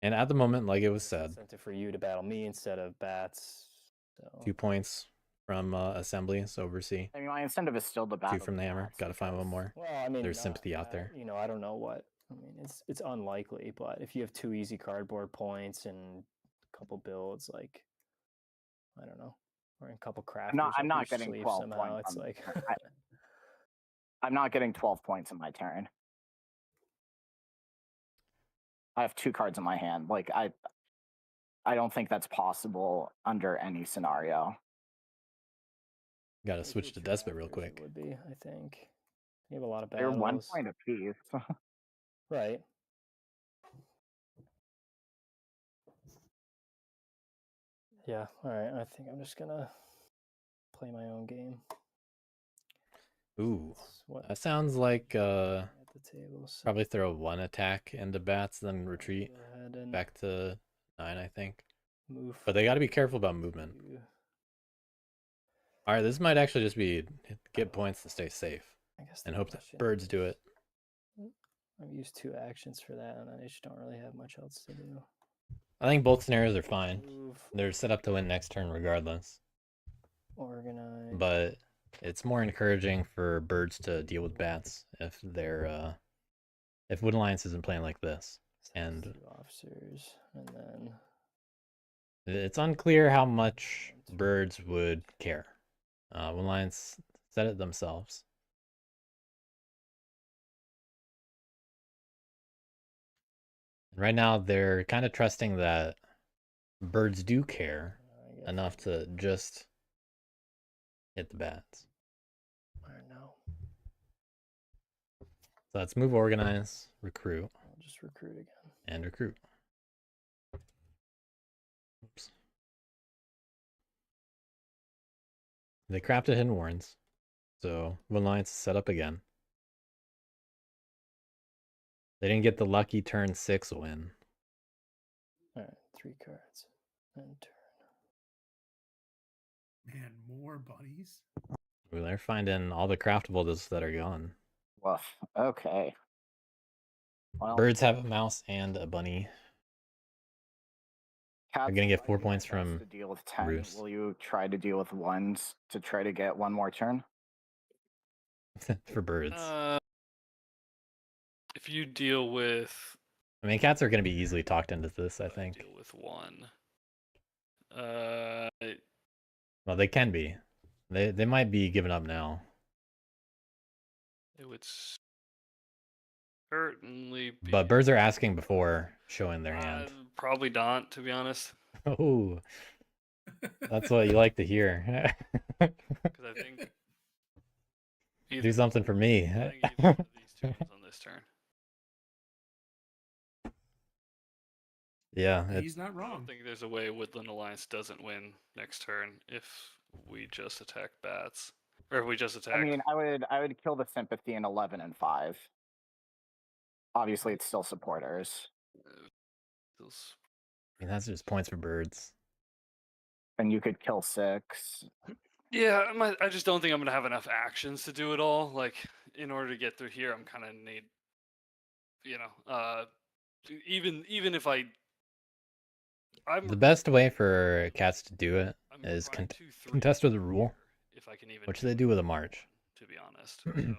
Speaker 1: And at the moment, like it was
Speaker 5: it's
Speaker 1: said,
Speaker 5: incentive for you to battle me instead of bats. So
Speaker 1: 2 points from assembly, so oversee.
Speaker 6: I mean, my incentive is still to
Speaker 1: 2
Speaker 6: battle
Speaker 1: from the hammer.
Speaker 6: bats
Speaker 1: Got to find one
Speaker 6: because-
Speaker 1: more.
Speaker 5: well, I mean,
Speaker 1: There's
Speaker 5: not
Speaker 1: sympathy out there.
Speaker 5: You know, I don't know what. I mean, it's unlikely, but if you have 2 easy cardboard points and a couple builds, like I don't know, or a couple crafters
Speaker 6: I'm
Speaker 5: up your
Speaker 6: not getting
Speaker 5: sleeve
Speaker 6: 12
Speaker 5: somehow,
Speaker 6: points.
Speaker 5: it's like
Speaker 6: I'm not getting 12 points in my turn. I have 2 cards in my hand. Like I don't think that's possible under any scenario.
Speaker 1: Got to
Speaker 5: if
Speaker 1: switch
Speaker 5: you're
Speaker 1: to
Speaker 5: two
Speaker 1: despot real
Speaker 5: actors,
Speaker 1: quick.
Speaker 5: It would be, I think. You have a lot of
Speaker 6: They're
Speaker 5: battles.
Speaker 6: 1 point apiece.
Speaker 5: Right. Yeah. All right. I think I'm just gonna play my own game.
Speaker 1: Ooh,
Speaker 5: That's what
Speaker 1: that sounds like
Speaker 5: at the table. So
Speaker 1: probably throw 1 attack into bats, then retreat
Speaker 5: go ahead and
Speaker 1: back to 9, I think.
Speaker 5: move.
Speaker 1: But they got to be careful about movement.
Speaker 5: you.
Speaker 1: All right, this might actually just be get points to stay safe
Speaker 5: I guess
Speaker 1: and
Speaker 5: the
Speaker 1: hope that
Speaker 5: question
Speaker 1: birds
Speaker 5: is,
Speaker 1: do it.
Speaker 5: I've used 2 actions for that, and I just don't really have much else to do.
Speaker 1: I think both scenarios are fine.
Speaker 5: Move,
Speaker 1: They're set up to win next turn regardless.
Speaker 5: organize.
Speaker 1: But it's more encouraging for birds to deal with bats if they're if Wood Alliance isn't playing like this. And
Speaker 5: 2 officers, and then
Speaker 1: it's unclear how much birds would care. Wood Alliance said it themselves. Right now, they're kind of trusting that birds do care
Speaker 5: I guess
Speaker 1: enough to just hit the bats.
Speaker 5: I don't know.
Speaker 1: So let's move, organize, recruit,
Speaker 5: I'll just recruit again.
Speaker 1: and recruit. Oops. They crafted hidden warrants, so Wood Alliance is set up again. They didn't get the lucky turn 6 win.
Speaker 5: All right, 3 cards. And turn.
Speaker 2: Man, more buddies.
Speaker 1: Ooh, they're finding all the craftables that are gone.
Speaker 6: Woof. Okay. Well,
Speaker 1: Birds have a mouse and a bunny.
Speaker 6: Cats
Speaker 1: gonna get
Speaker 6: tried
Speaker 1: 4
Speaker 6: their
Speaker 1: points
Speaker 6: best
Speaker 1: from
Speaker 6: to deal with 10.
Speaker 1: Roost.
Speaker 6: Will you try to deal with 1s to try to get 1 more turn?
Speaker 1: For birds.
Speaker 3: If you deal with,
Speaker 1: I mean, cats are going to be easily talked into this, I
Speaker 3: deal
Speaker 1: think.
Speaker 3: with 1.
Speaker 1: Well, they can be. They might be giving up now.
Speaker 3: It would certainly be.
Speaker 1: But birds are asking before showing their hand.
Speaker 3: Probably not, to be honest.
Speaker 1: Oh, that's what you like to hear.
Speaker 3: Because I think
Speaker 1: Do something for me.
Speaker 3: I think either one of these 2 wins on this turn.
Speaker 1: Yeah,
Speaker 2: He's not
Speaker 3: I don't
Speaker 2: wrong.
Speaker 3: think there's a way Woodland Alliance doesn't win next turn if we just attack bats. Or if we just attack.
Speaker 6: I mean, I would kill the sympathy in 11 and 5. Obviously, it's still supporters,
Speaker 3: those-
Speaker 1: I mean, that's just points for birds.
Speaker 6: and you could kill 6.
Speaker 3: Yeah, I just don't think I'm going to have enough actions to do it all. Like, in order to get through here, I'm kind of need, even if I'm
Speaker 1: The best way for cats to do it
Speaker 3: I'm
Speaker 1: is
Speaker 3: trying 2-3
Speaker 1: contest with a rule,
Speaker 3: if I can even
Speaker 1: which
Speaker 3: do
Speaker 1: they do with a march.
Speaker 3: to be honest. So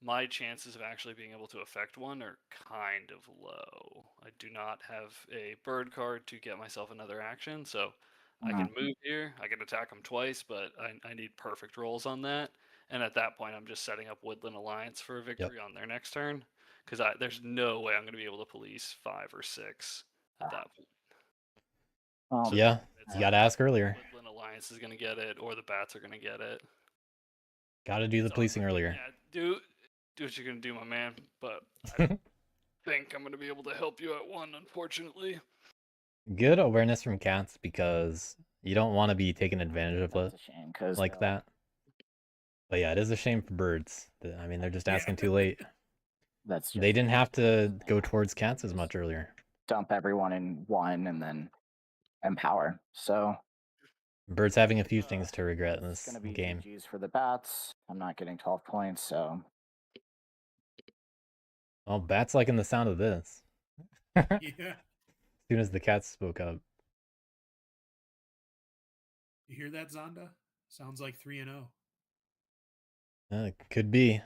Speaker 3: my chances of actually being able to affect one are kind of low. I do not have a bird card to get myself another action, so I can move here. I can attack them twice, but I need perfect rolls on that. And at that point, I'm just setting up Woodland Alliance for a victory on their next turn, because there's no way I'm going to be able to police 5 or 6 at that point.
Speaker 6: Well,
Speaker 1: Yeah, you got to ask earlier.
Speaker 3: Woodland Alliance is going to get it, or the bats are going to get it.
Speaker 1: Got to do the
Speaker 3: So,
Speaker 1: policing earlier.
Speaker 3: Yeah, do what you're going to do, my man. But I think I'm going to be able to help you at 1, unfortunately.
Speaker 1: Good awareness from cats because you don't want to be taken advantage of
Speaker 6: that's a shame because
Speaker 1: like that. But yeah, it is a shame for birds. I mean, they're just asking too late.
Speaker 6: That's
Speaker 1: They didn't have to go towards cats as much earlier.
Speaker 6: dump everyone in 1 and then empower. So
Speaker 1: Bird's having a few things to regret in
Speaker 6: It's
Speaker 1: this
Speaker 6: going to be
Speaker 1: game.
Speaker 6: GG's for the bats. I'm not getting 12 points, so.
Speaker 1: Well, Bat's liking the sound of this.
Speaker 2: Yeah.
Speaker 1: As soon as the cats spoke up.
Speaker 2: You hear that, Zaandaa? Sounds like 3-0.
Speaker 1: Could be.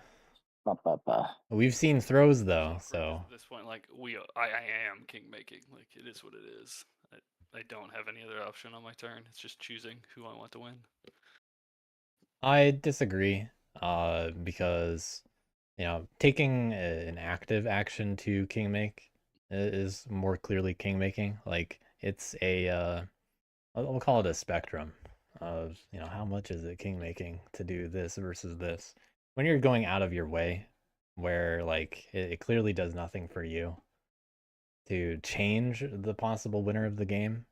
Speaker 1: We've seen throws though, so
Speaker 3: at this point, like I am king making. Like it is what it is. I don't have any other option on my turn. It's just choosing who I want to win.
Speaker 1: I disagree. Because taking an active action to king make is more clearly king making. Like it's a we'll call it a spectrum of how much is it king making to do this versus this. When you're going out of your way, where like it clearly does nothing for you to change the possible winner of the game,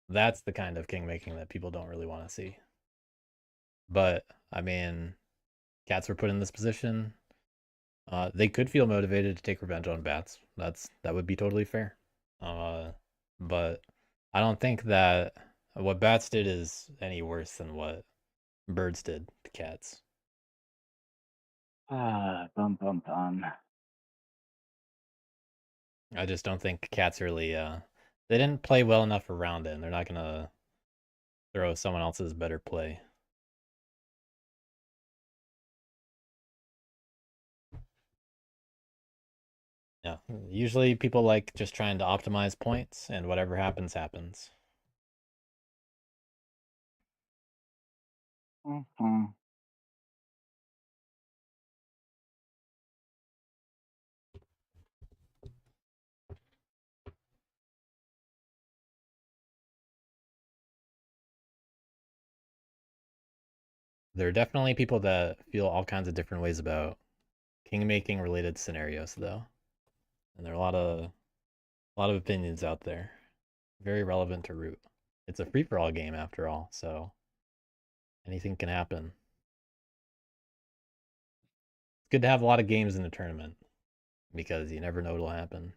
Speaker 1: that's the kind of king making that people don't really want to see. But I mean, cats were put in this position. They could feel motivated to take revenge on bats. That would be totally fair. But I don't think that what bats did is any worse than what birds did to cats.
Speaker 6: Bum.
Speaker 1: I just don't think cats really they didn't play well enough around it, and they're not gonna throw someone else's better play. Yeah, usually people like just trying to optimize points, and whatever happens, happens.
Speaker 6: Mm-hmm.
Speaker 1: There are definitely people that feel all kinds of different ways about king making related scenarios, though, and there are a lot of opinions out there. Very relevant to Root. It's a free for all game after all, so anything can happen. It's good to have a lot of games in a tournament because you never know what'll happen.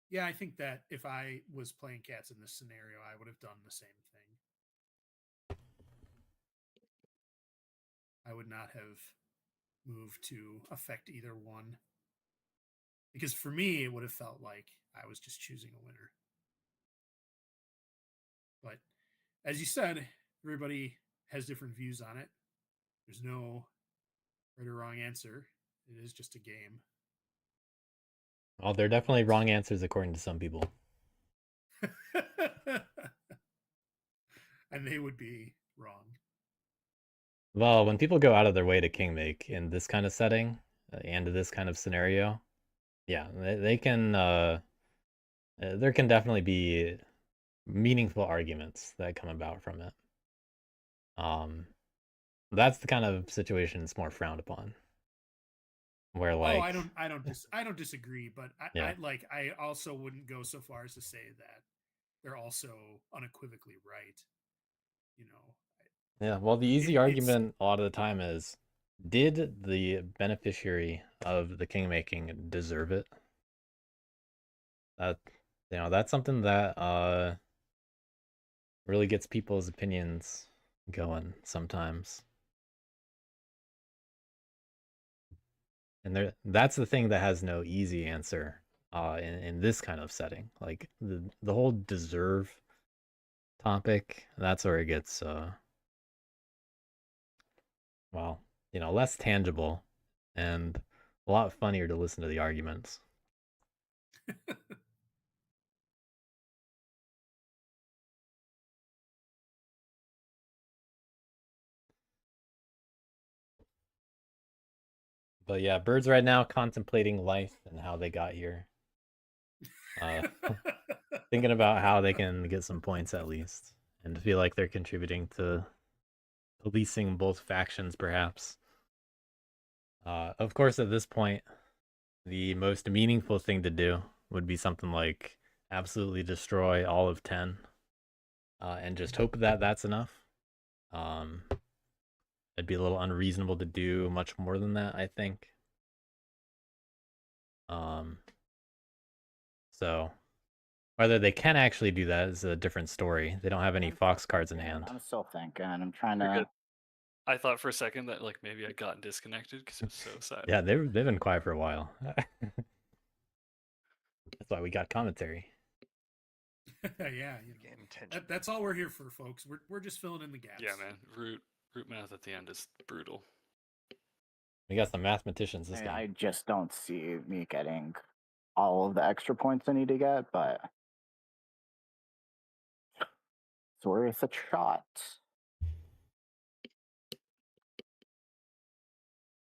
Speaker 2: Yeah, I think that if I was playing cats in this scenario, I would have done the same thing. I would not have moved to affect either one. Because for me, it would have felt like I was just choosing a winner. But as you said, everybody has different views on it. There's no right or wrong answer. It is just a game.
Speaker 1: Well, there are definitely wrong answers according to some people.
Speaker 2: And they would be wrong.
Speaker 1: Well, when people go out of their way to king make in this kind of setting and this kind of scenario, yeah, they can. There can definitely be meaningful arguments that come about from it. That's the kind of situation that's more frowned upon. Where like,
Speaker 2: I don't disagree, but I also wouldn't go so far as to say that they're also unequivocally right.
Speaker 1: Yeah, well, the easy argument a lot of the time is, did the beneficiary of the king making deserve it? That's something that really gets people's opinions going sometimes. And that's the thing that has no easy answer in this kind of setting. Like the whole deserve topic, that's where it gets well, less tangible and a lot funnier to listen to the arguments. But yeah, birds right now contemplating life and how they got here. Thinking about how they can get some points at least and feel like they're contributing to policing both factions, perhaps. Of course, at this point, the most meaningful thing to do would be something like absolutely destroy all of 10 and just hope that that's enough. It'd be a little unreasonable to do much more than that, I think. So whether they can actually do that is a different story. They don't have any
Speaker 6: I'm
Speaker 1: fox
Speaker 6: still
Speaker 1: cards in
Speaker 6: thinking,
Speaker 1: hand.
Speaker 6: I'm still thinking. I'm trying
Speaker 3: You're
Speaker 6: to.
Speaker 3: good. I thought for a second that like maybe I got disconnected because it was so silent.
Speaker 1: Yeah, they've been quiet for a while. That's why we got commentary.
Speaker 2: Yeah,
Speaker 4: Game tension.
Speaker 2: that's all we're here for, folks. We're just filling in the gaps.
Speaker 3: Yeah, man. Root math at the end is brutal.
Speaker 1: We got some mathematicians this game.
Speaker 6: I just don't see me getting all of the extra points I need to get, but it's worth a shot.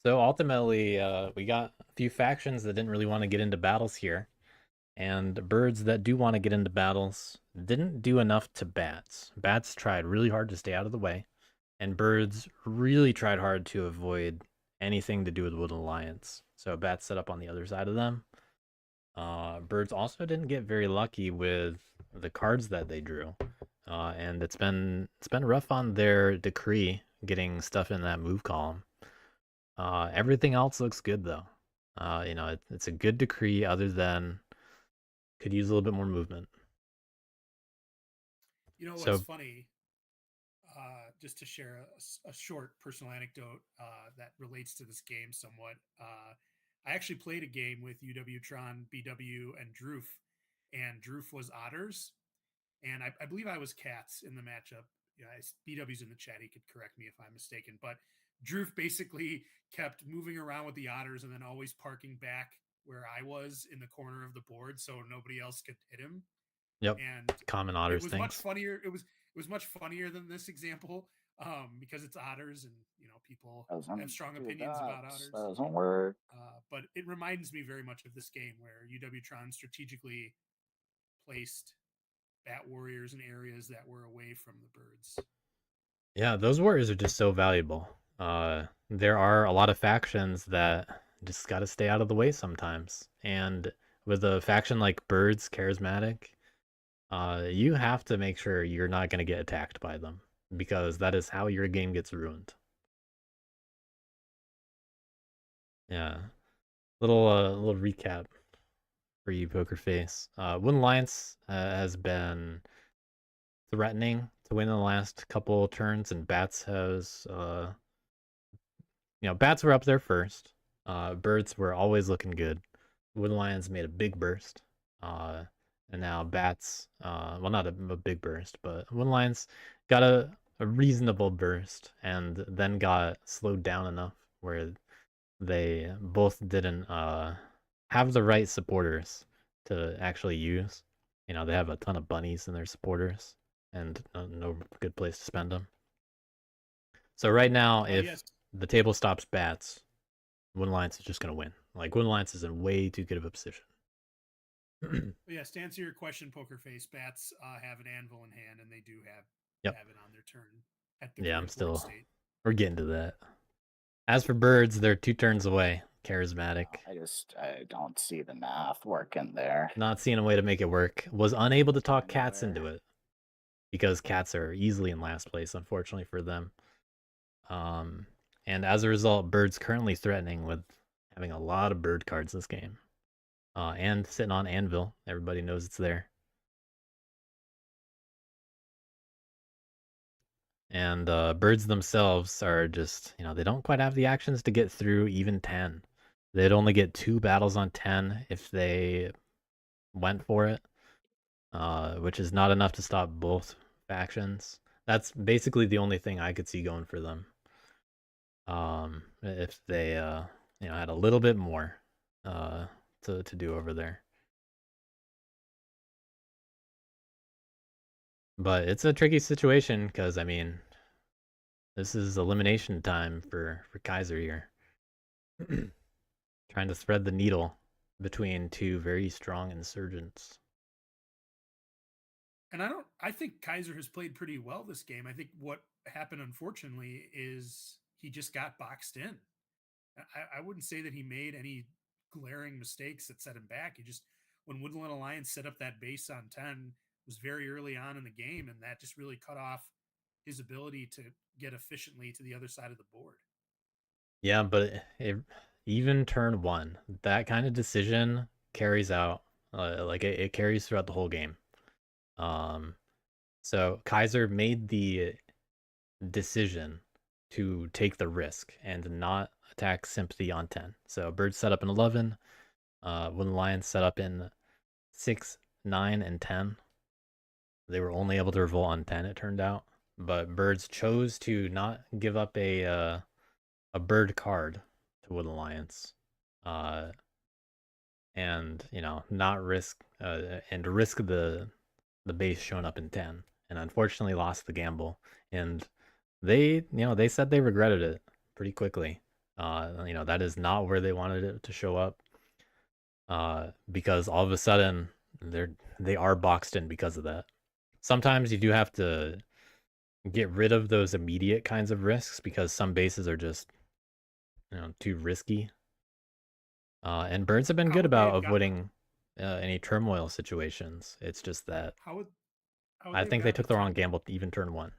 Speaker 1: So ultimately, we got a few factions that didn't really want to get into battles here, and birds that do want to get into battles didn't do enough to bats. Bats tried really hard to stay out of the way, and birds really tried hard to avoid anything to do with Woodland Alliance. So bats set up on the other side of them. Birds also didn't get very lucky with the cards that they drew, and it's been rough on their decree getting stuff in that move column. Everything else looks good though. It's a good decree, other than could use a little bit more movement.
Speaker 2: You know what's
Speaker 1: So-
Speaker 2: funny? Just to share a short personal anecdote that relates to this game somewhat. I actually played a game with uwtron, BW, and Droof, and Droof was otters, and I believe I was cats in the matchup. Yeah, BW's in the chat; he could correct me if I'm mistaken. But Droof basically kept moving around with the otters and then always parking back where I was in the corner of the board, so nobody else could hit him.
Speaker 1: Yep,
Speaker 2: And
Speaker 1: common
Speaker 2: it
Speaker 1: otters
Speaker 2: was
Speaker 1: things.
Speaker 2: much funnier. It was much funnier than this example because it's otters, and people have strong opinions about otters.
Speaker 6: Doesn't work.
Speaker 2: But it reminds me very much of this game where uwtron strategically placed bat warriors in areas that were away from the birds.
Speaker 1: Yeah, those warriors are just so valuable. There are a lot of factions that just got to stay out of the way sometimes, and with a faction like Birds Charismatic, you have to make sure you're not going to get attacked by them, because that is how your game gets ruined. Yeah, little recap for you, Poker Face. Woodland Alliance has been threatening to win in the last couple turns, and Bats has, Bats were up there first. Birds were always looking good. Woodland Lions made a big burst. And now Bats, well, not a big burst, but Woodland Lions got a reasonable burst, and then got slowed down enough where they both didn't have the right supporters to actually use. They have a ton of bunnies in their supporters, and no good place to spend them. So right now, if
Speaker 2: yes.
Speaker 1: the table stops Bats, Woodland Alliance is just going to win. Like, Woodland Alliance is in way too good of a position.
Speaker 2: Yes, to answer your question, Poker Face, Bats have an anvil in hand, and they do have it on their turn at the
Speaker 1: Yeah,
Speaker 2: current board state.
Speaker 1: We're getting to that. As for Birds, they're 2 turns away. Charismatic.
Speaker 6: I don't see the math working there.
Speaker 1: Not seeing a way to make it work. Was unable to talk Cats into it, because Cats are easily in last place, unfortunately for them. And as a result, Bird's currently threatening with having a lot of bird cards this game. And sitting on Anvil. Everybody knows it's there. And Birds themselves are just, they don't quite have the actions to get through even 10. They'd only get 2 battles on 10 if they went for it, which is not enough to stop both factions. That's basically the only thing I could see going for them. If they, had a little bit more to do over there. But it's a tricky situation because, this is elimination time for Kaiser here. Trying to thread the needle between 2 very strong insurgents.
Speaker 2: And I think Kaiser has played pretty well this game. I think what happened, unfortunately, is he just got boxed in. I wouldn't say that he made any glaring mistakes that set him back. When Woodland Alliance set up that base on 10, was very early on in the game, and that just really cut off his ability to get efficiently to the other side of the board.
Speaker 1: Yeah, but even turn 1, that kind of decision carries out, like it carries throughout the whole game. So Kaiser made the decision to take the risk and not attack Sympathy on 10. So Birds set up in 11, Wooden Lions set up in 6, 9, and 10. They were only able to revolt on 10, it turned out. But Birds chose to not give up a bird card to Wooden Lions. And, you know, not risk, and risk the base showing up in 10. And unfortunately lost the gamble. And they said they regretted it pretty quickly. That is not where they wanted it to show up. Because all of a sudden they are boxed in because of that. Sometimes you do have to get rid of those immediate kinds of risks because some bases are just, too risky. And Birds have been good about avoiding any turmoil situations. It's just that I think they took the wrong gamble to even turn 1.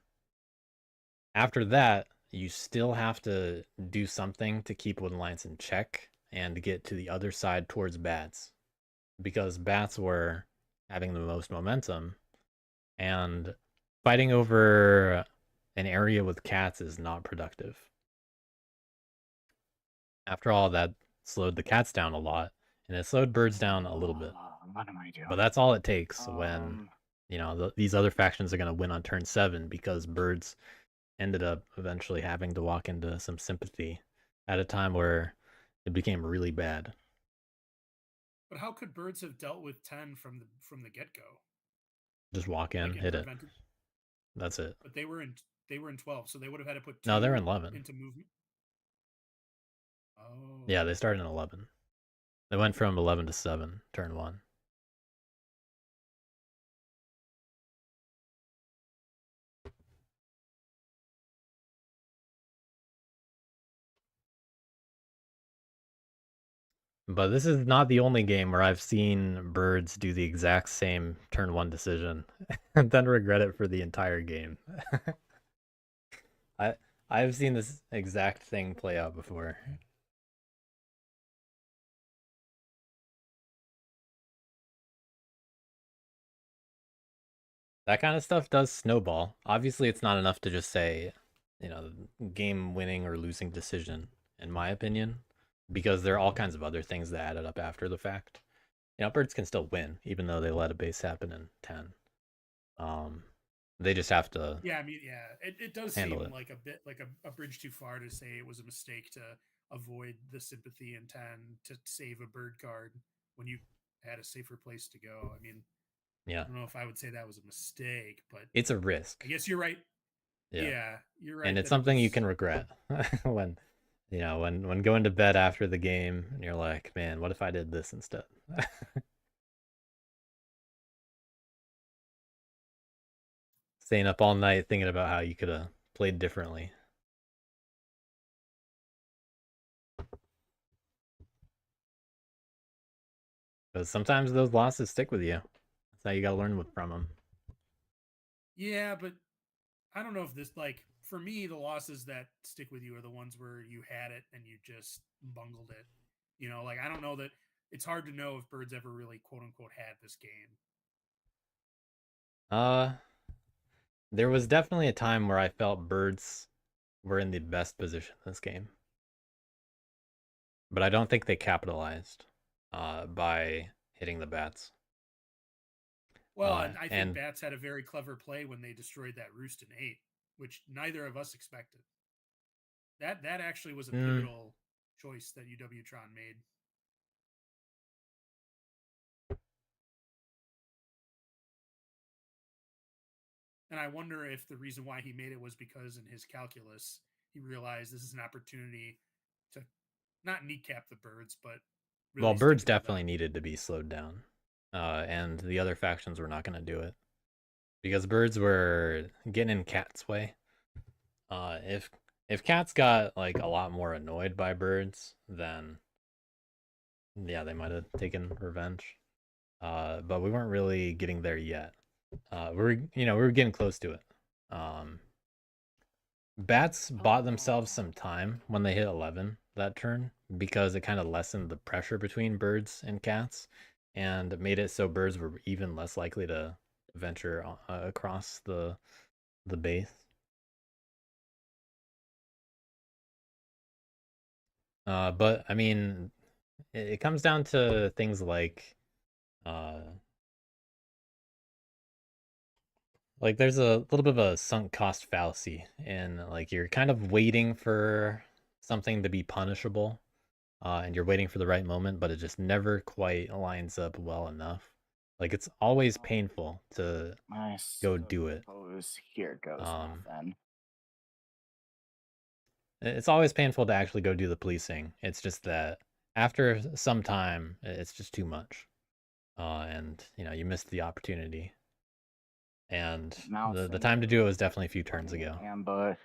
Speaker 1: After that, you still have to do something to keep Wooden Lions in check and get to the other side towards Bats. Because Bats were having the most momentum, and fighting over an area with cats is not productive. After all, that slowed the cats down a lot, and it slowed Birds down a little bit.
Speaker 6: What am I doing?
Speaker 1: But that's all it takes when, these other factions are going to win on turn 7, because Birds ended up eventually having to walk into some Sympathy at a time where it became really bad.
Speaker 2: But how could Birds have dealt with 10 from the get-go?
Speaker 1: Just walk in, hit it. That's it.
Speaker 2: But they were in 12, so they would have had to put 2
Speaker 1: No, they're in 11
Speaker 2: into movement. Oh.
Speaker 1: Yeah, they started in 11. They went from 11 to 7, turn 1. But this is not the only game where I've seen Birds do the exact same turn 1 decision and then regret it for the entire game. I've seen this exact thing play out before. That kind of stuff does snowball. Obviously, it's not enough to just say, game winning or losing decision, in my opinion, because there are all kinds of other things that added up after the fact. Birds can still win, even though they let a base happen in 10. They just have to.
Speaker 2: Yeah, I mean, it does seem like a bit like a bridge too far to say it was a mistake to avoid the Sympathy in 10 to save a bird card when you had a safer place to go. I mean,
Speaker 1: yeah,
Speaker 2: I don't know if I would say that was a mistake, but
Speaker 1: it's a risk.
Speaker 2: I guess you're right. Yeah, you're right.
Speaker 1: And it's something you can regret when, when going to bed after the game and you're like, man, what if I did this instead? Staying up all night thinking about how you could have played differently. Because sometimes those losses stick with you. That's how you gotta learn from them.
Speaker 2: Yeah, but I don't know if this, for me, the losses that stick with you are the ones where you had it and you just bungled it. I don't know that it's hard to know if Birds ever really quote unquote had this game.
Speaker 1: There was definitely a time where I felt Birds were in the best position in this game. But I don't think they capitalized by hitting the Bats.
Speaker 2: Well, I think Bats had a very clever play when they destroyed that roost in 8, which neither of us expected. That actually was a pivotal choice that uwtron made. And I wonder if the reason why he made it was because in his calculus, he realized this is an opportunity to not kneecap the Birds, but really
Speaker 1: Birds definitely needed to be slowed down. And the other factions were not going to do it. Because Birds were getting in Cat's way. If Cats got a lot more annoyed by Birds, then yeah, they might have taken revenge. But we weren't really getting there yet. We were getting close to it. Bats bought themselves some time when they hit 11 that turn because it kind of lessened the pressure between birds and cats and made it so birds were even less likely to venture across the base. But I mean, it comes down to things like there's a little bit of a sunk cost fallacy in like you're kind of waiting for something to be punishable, and you're waiting for the right moment, but it just never quite lines up well enough. Like it's always painful to go do it.
Speaker 6: Suppose here goes nothing.
Speaker 1: It's always painful to actually go do the policing. It's just that after some time, it's just too much, and you missed the opportunity. And the time to do it was definitely a few turns ago.
Speaker 6: Ambush.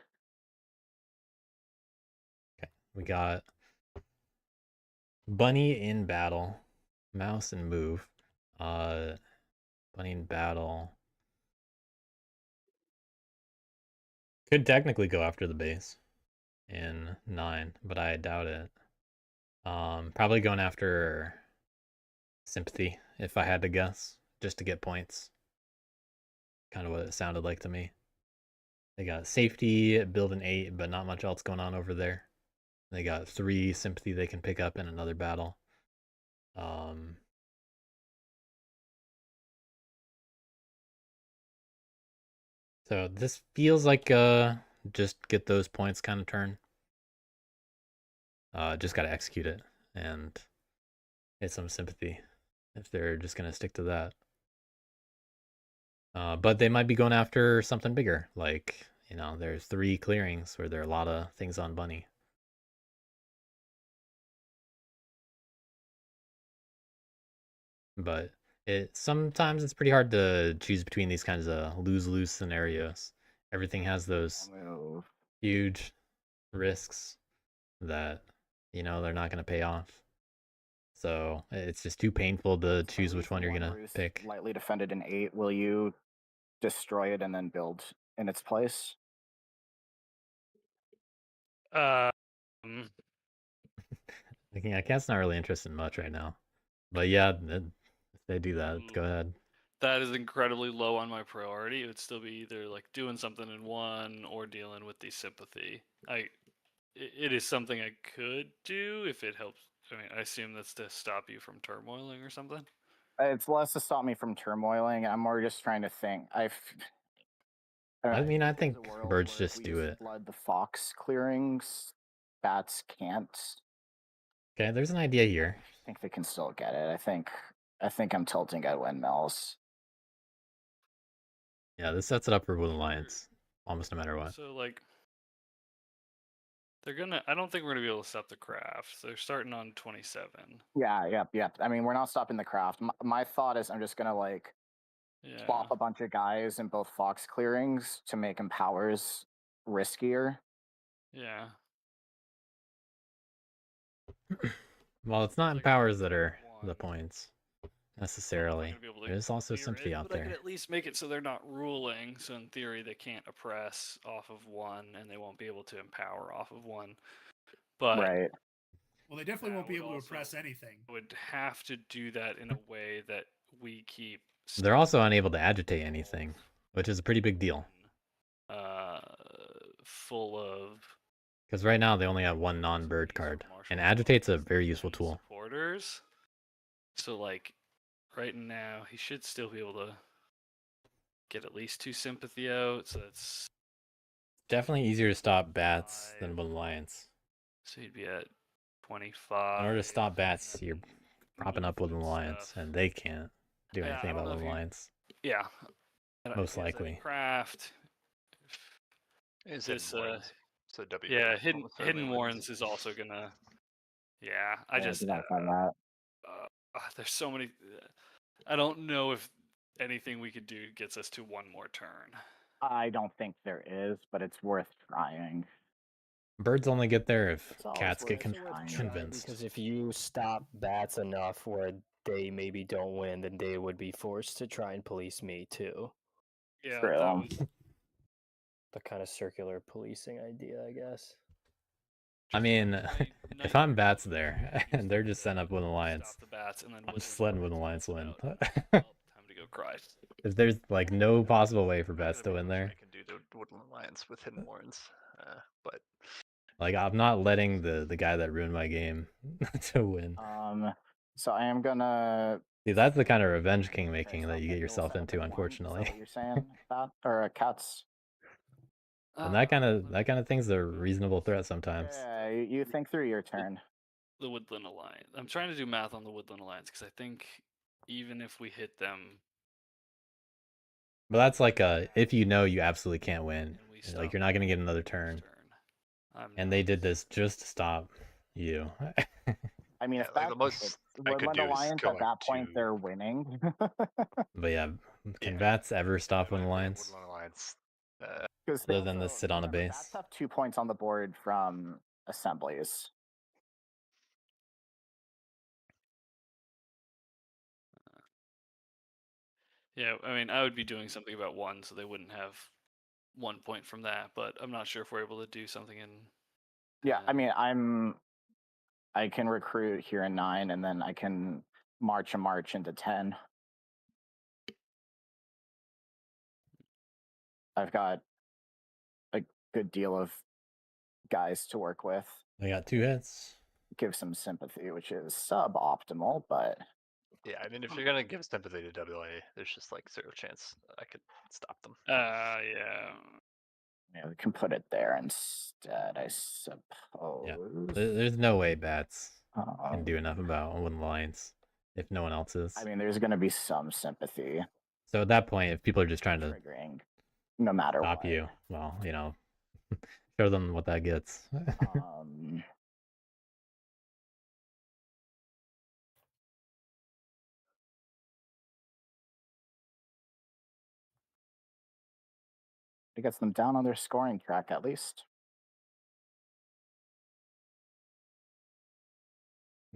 Speaker 1: Okay, we got Bunny in battle, mouse and move. Bunny in battle. Could technically go after the base in 9, but I doubt it. Probably going after sympathy if I had to guess, just to get points. Kind of what it sounded like to me. They got safety, build an 8, but not much else going on over there. They got 3 sympathy they can pick up in another battle. So this feels like just get those points kind of turn. Just gotta execute it and get some sympathy if they're just gonna stick to that. But they might be going after something bigger, like there's 3 clearings where there are a lot of things on Bunny. But sometimes it's pretty hard to choose between these kinds of lose-lose scenarios. Everything has those huge risks that they're not going to pay off. So it's just too painful to choose which one you're going to pick.
Speaker 6: Lightly defended in 8. Will you destroy it and then build in its place?
Speaker 1: Yeah, Cat's not really interested in much right now. But yeah, if they do that, go ahead.
Speaker 3: That is incredibly low on my priority. It would still be either like doing something in 1 or dealing with the sympathy. It is something I could do if it helps. I mean, I assume that's to stop you from turmoiling or something.
Speaker 6: It's less to stop me from turmoiling. I'm more just trying to think. I
Speaker 1: mean, I think birds just do it.
Speaker 6: Flood the fox clearings. Bats can't.
Speaker 1: Okay, there's an idea here.
Speaker 6: I think they can still get it. I think I'm tilting at windmills.
Speaker 1: Yeah, this sets it up for Wood Alliance, almost no matter what.
Speaker 3: So like, they're gonna. I don't think we're gonna be able to stop the craft. So they're starting on 27.
Speaker 6: Yeah. I mean, we're not stopping the craft. My thought is I'm just gonna swap a bunch of guys in both fox clearings to make empowers riskier.
Speaker 3: Yeah.
Speaker 1: Well, it's not empowers that are the points necessarily. There's also sympathy out
Speaker 3: there.
Speaker 1: there.
Speaker 3: I could at least make it so they're not ruling. So in theory, they can't oppress off of 1, and they won't be able to empower off of 1. But
Speaker 6: right.
Speaker 2: Well, they definitely won't be able to oppress anything.
Speaker 3: Would have to do that in a way that we keep.
Speaker 1: They're also unable to agitate anything, which is a pretty big deal.
Speaker 3: Full of.
Speaker 1: Because right now they only have 1 non-bird card, and agitate's a very useful tool.
Speaker 3: Supporters. So like, right now he should still be able to get at least 2 sympathy out. So that's
Speaker 1: definitely easier to stop bats than Wood Alliance.
Speaker 3: So he'd be at 25.
Speaker 1: In order to stop bats, you're propping up Wood Alliance, and they can't do anything about Wood Alliance.
Speaker 3: Yeah.
Speaker 1: Most likely.
Speaker 3: Craft.
Speaker 4: Is this so W?
Speaker 3: Yeah, hidden warrants is also gonna. Yeah, I just. There's so many. I don't know if anything we could do gets us to 1 more turn.
Speaker 6: I don't think there is, but it's worth trying.
Speaker 1: Birds only get there if cats get convinced.
Speaker 5: Because if you stop bats enough where they maybe don't win, then they would be forced to try and police me too.
Speaker 3: Yeah.
Speaker 5: the kind of circular policing idea, I guess.
Speaker 1: I mean,
Speaker 3: Night
Speaker 1: if I'm
Speaker 3: Guard
Speaker 1: bats
Speaker 3: would
Speaker 1: there
Speaker 3: use
Speaker 1: and they're
Speaker 3: the
Speaker 1: just sent up with
Speaker 3: Woodland
Speaker 1: Alliance,
Speaker 3: stop the bats, and then
Speaker 1: I'm just
Speaker 3: Woodland
Speaker 1: letting Woodland
Speaker 3: Alliance
Speaker 1: Alliance win.
Speaker 3: out, and well, time to go cry.
Speaker 1: If there's like no possible way for
Speaker 4: Not gonna
Speaker 1: bats to
Speaker 4: be
Speaker 1: win
Speaker 4: much
Speaker 1: there,
Speaker 4: I can do to Woodland Alliance with Hidden Warrens, but
Speaker 1: like I'm not letting the guy that ruined my game to win.
Speaker 6: So I am gonna.
Speaker 1: See, that's the kind of revenge king
Speaker 6: Okay,
Speaker 1: making
Speaker 6: so
Speaker 1: that you get
Speaker 6: you'll
Speaker 1: yourself
Speaker 6: set up
Speaker 1: into,
Speaker 6: at 1. Is that
Speaker 1: unfortunately.
Speaker 6: what you're saying, Bat or Cats?
Speaker 1: And that kind of thing's a reasonable threat sometimes.
Speaker 6: Yeah, you think through your turn.
Speaker 3: The Woodland Alliance. I'm trying to do math on the Woodland Alliance because I think even if we hit them,
Speaker 1: But that's like if you know you absolutely can't win,
Speaker 3: and we stop
Speaker 1: like you're not gonna get another
Speaker 3: next
Speaker 1: turn.
Speaker 3: I'm
Speaker 1: And
Speaker 3: not-
Speaker 1: they did this just to stop you.
Speaker 6: I mean,
Speaker 4: yeah,
Speaker 6: if
Speaker 4: like the
Speaker 6: that's
Speaker 4: most I could
Speaker 6: Woodland
Speaker 4: do is
Speaker 6: Alliance
Speaker 4: go
Speaker 6: at that point,
Speaker 4: to
Speaker 6: they're winning.
Speaker 1: But yeah, can
Speaker 4: Yeah.
Speaker 1: bats ever stop
Speaker 4: Woodland
Speaker 1: an alliance?
Speaker 4: Alliance.
Speaker 6: Because
Speaker 1: Other than this sit on a base?
Speaker 6: Bats have 2 points on the board from assemblies.
Speaker 3: Yeah, I mean, I would be doing something about 1, so they wouldn't have 1 point from that. But I'm not sure if we're able to do something in.
Speaker 6: Yeah, I mean, I can recruit here in 9, and then I can march into 10. I've got a good deal of guys to work with.
Speaker 1: I got 2 hits.
Speaker 6: Give some sympathy, which is suboptimal, but
Speaker 4: Yeah, I mean, if you're gonna give sympathy to WA, there's just like 0 chance I could stop them.
Speaker 3: Yeah.
Speaker 6: yeah, we can put it there instead, I suppose.
Speaker 1: There's no way bats
Speaker 6: Um,
Speaker 1: can do enough about one alliance if no one else is.
Speaker 6: I mean, there's going to be some sympathy
Speaker 1: So at that point, if people are just trying to
Speaker 6: triggering, no matter
Speaker 1: stop
Speaker 6: what.
Speaker 1: you, well, show them what that gets.
Speaker 6: It gets them down on their scoring track at least.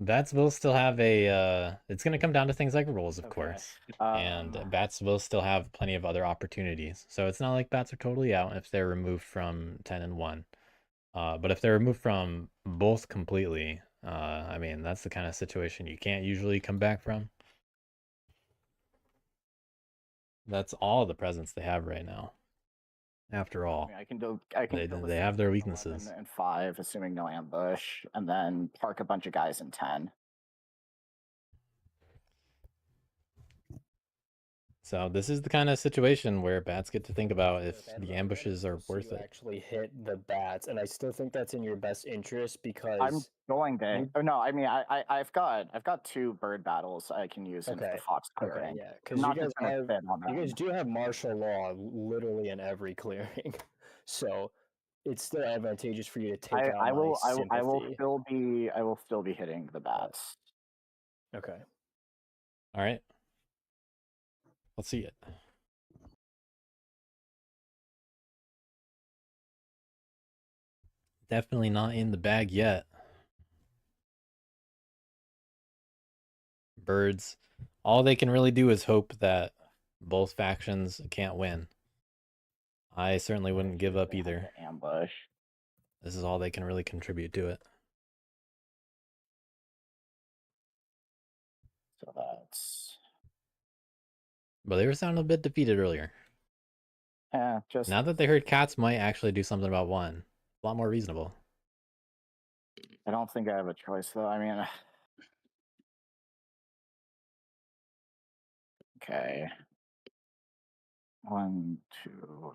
Speaker 1: Bats will still have a. It's going to come down to things like rolls, of
Speaker 6: Okay.
Speaker 1: course. And
Speaker 6: Um,
Speaker 1: bats will still have plenty of other opportunities. So it's not like bats are totally out if they're removed from 10 and 1. But if they're removed from both completely, I mean, that's the kind of situation you can't usually come back from. That's all the presence they have right now. After
Speaker 6: I
Speaker 1: all,
Speaker 6: mean, I can do
Speaker 1: they have their
Speaker 6: 11
Speaker 1: weaknesses.
Speaker 6: and 5, assuming no ambush, and then park a bunch of guys in 10.
Speaker 1: So this is the kind of situation where bats get to think about if the ambushes are worth it.
Speaker 5: Actually hit the bats, and I still think that's in your best interest because
Speaker 6: I'm going to. Oh no, I mean, I've got 2 bird battles I can use into the fox clearing.
Speaker 5: yeah, because you guys do have martial law literally in every clearing, so it's still advantageous for you to take out
Speaker 6: I will
Speaker 5: sympathy.
Speaker 6: I will still be hitting the bats.
Speaker 5: Okay.
Speaker 1: All right. Let's see it. Definitely not in the bag yet. Birds, all they can really do is hope that both factions can't win. I certainly wouldn't give up either.
Speaker 6: Ambush.
Speaker 1: This is all they can really contribute to it.
Speaker 6: So that's.
Speaker 1: But they were sounding a bit defeated earlier.
Speaker 6: Yeah, just
Speaker 1: Now that they heard cats might actually do something about 1, a lot more reasonable.
Speaker 6: I don't think I have a choice though. I mean, okay. 1, 2.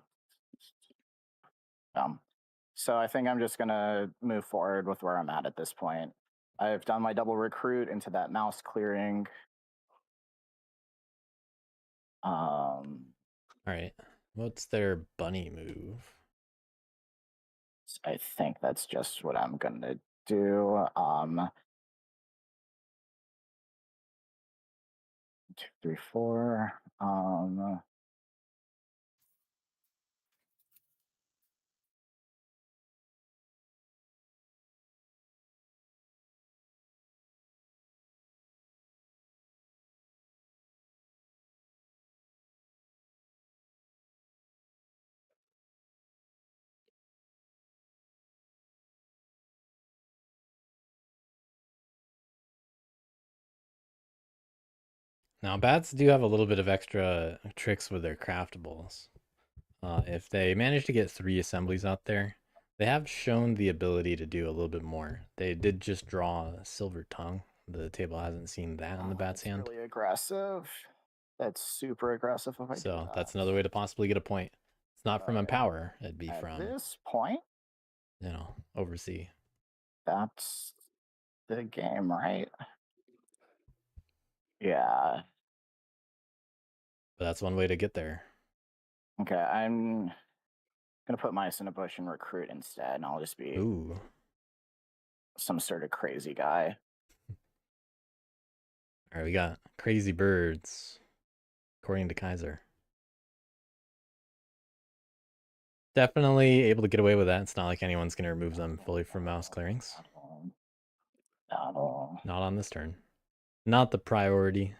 Speaker 6: So I think I'm just gonna move forward with where I'm at this point. I've done my double recruit into that mouse clearing.
Speaker 1: All right. What's their bunny move?
Speaker 6: I think that's just what I'm gonna do. 2, 3, 4.
Speaker 1: Now, bats do have a little bit of extra tricks with their craftables. If they manage to get 3 assemblies out there, they have shown the ability to do a little bit more. They did just draw a silver tongue. The table hasn't seen that in the bat's
Speaker 6: That's
Speaker 1: hand.
Speaker 6: really aggressive. That's super aggressive if I do
Speaker 1: So
Speaker 6: that.
Speaker 1: that's another way to possibly get a point. It's not from
Speaker 6: Right.
Speaker 1: Empower. It'd be
Speaker 6: At
Speaker 1: from,
Speaker 6: this point,
Speaker 1: Oversee.
Speaker 6: that's the game, right? Yeah.
Speaker 1: But that's one way to get there.
Speaker 6: Okay, I'm gonna put mice in a bush and recruit instead, and I'll just be
Speaker 1: Ooh.
Speaker 6: some sort of crazy guy.
Speaker 1: All right, we got crazy birds, according to Kaiser. Definitely able to get away with that. It's not like anyone's going to remove them fully from mouse clearings.
Speaker 6: No.
Speaker 1: Not on this turn. Not the priority.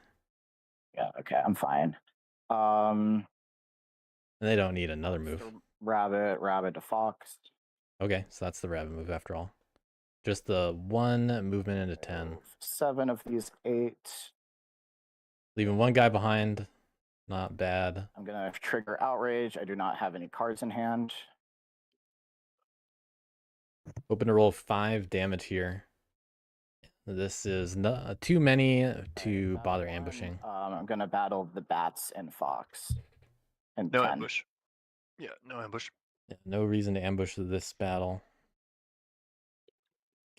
Speaker 6: Yeah, okay, I'm fine.
Speaker 1: And they don't need another move.
Speaker 6: Rabbit to fox.
Speaker 1: Okay, so that's the rabbit move after all. Just the 1 movement into 10.
Speaker 6: 7 of these 8.
Speaker 1: Leaving 1 guy behind. Not bad.
Speaker 6: I'm gonna trigger outrage. I do not have any cards in hand.
Speaker 1: Hoping to roll 5 damage here. This is not too many to bother ambushing.
Speaker 6: I'm gonna battle the bats and fox. And
Speaker 4: No
Speaker 6: 10.
Speaker 4: ambush. Yeah, no ambush.
Speaker 1: Yeah, no reason to ambush this battle.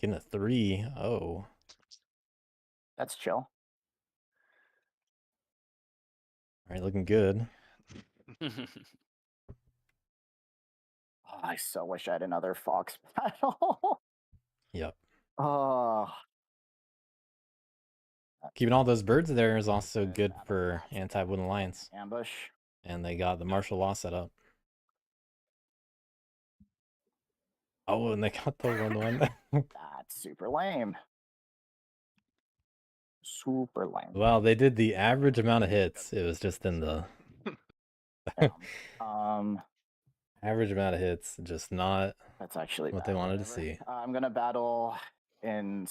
Speaker 1: Getting a 3. Oh.
Speaker 6: That's chill.
Speaker 1: All right, looking good.
Speaker 6: Oh, I so wish I had another fox battle.
Speaker 1: Yep.
Speaker 6: Oh.
Speaker 1: Keeping all those birds there is also good for anti-Wooden Alliance.
Speaker 6: Ambush.
Speaker 1: And they got the martial law set up. Oh, and they got the 1/1.
Speaker 6: That's super lame. Super lame.
Speaker 1: Well, they did the average amount of hits. It was just in the average amount of hits, just not
Speaker 6: that's actually
Speaker 1: what
Speaker 6: bad,
Speaker 1: they wanted to
Speaker 6: whatever.
Speaker 1: see.
Speaker 6: I'm gonna battle in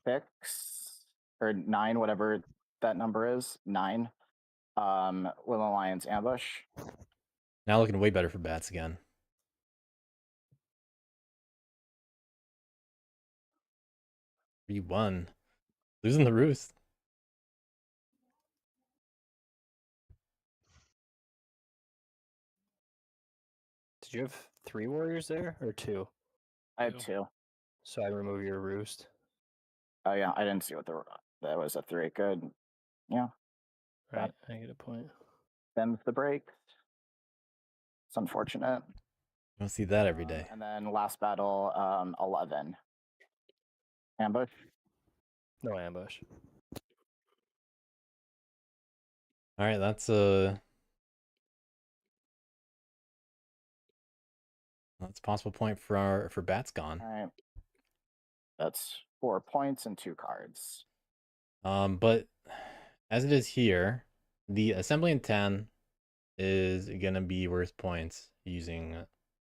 Speaker 6: 6 or 9, whatever that number is. 9. Will Alliance ambush.
Speaker 1: Now looking way better for bats again. 3-1. Losing the roost.
Speaker 5: Did you have 3 warriors there or 2?
Speaker 6: I have 2.
Speaker 5: So I remove your roost.
Speaker 6: Oh yeah, I didn't see what that was a 3. Good. Yeah.
Speaker 5: Right, I get a point.
Speaker 6: Them's the breaks. It's unfortunate.
Speaker 1: You don't see that every day.
Speaker 6: And then last battle, 11. Ambush.
Speaker 5: No ambush.
Speaker 1: All right, that's a possible point for bats gone.
Speaker 6: All right. That's 4 points and 2 cards.
Speaker 1: But as it is here, the assembly in 10 is gonna be worth points using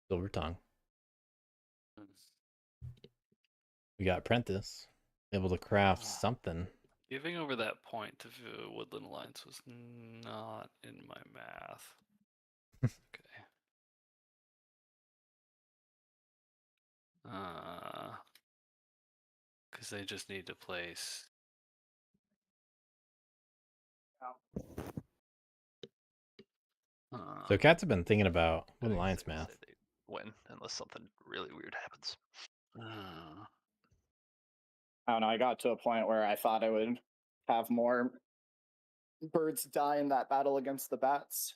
Speaker 1: Silver Tongue. We got Prentice, able to craft something.
Speaker 3: Giving over that point to Woodland Alliance was not in my math. Okay. Because they just need to place.
Speaker 1: So cats have been thinking about Woodland Alliance
Speaker 4: Say
Speaker 1: math.
Speaker 4: they win unless something really weird happens.
Speaker 6: I don't know. I got to a point where I thought I would have more birds die in that battle against the bats.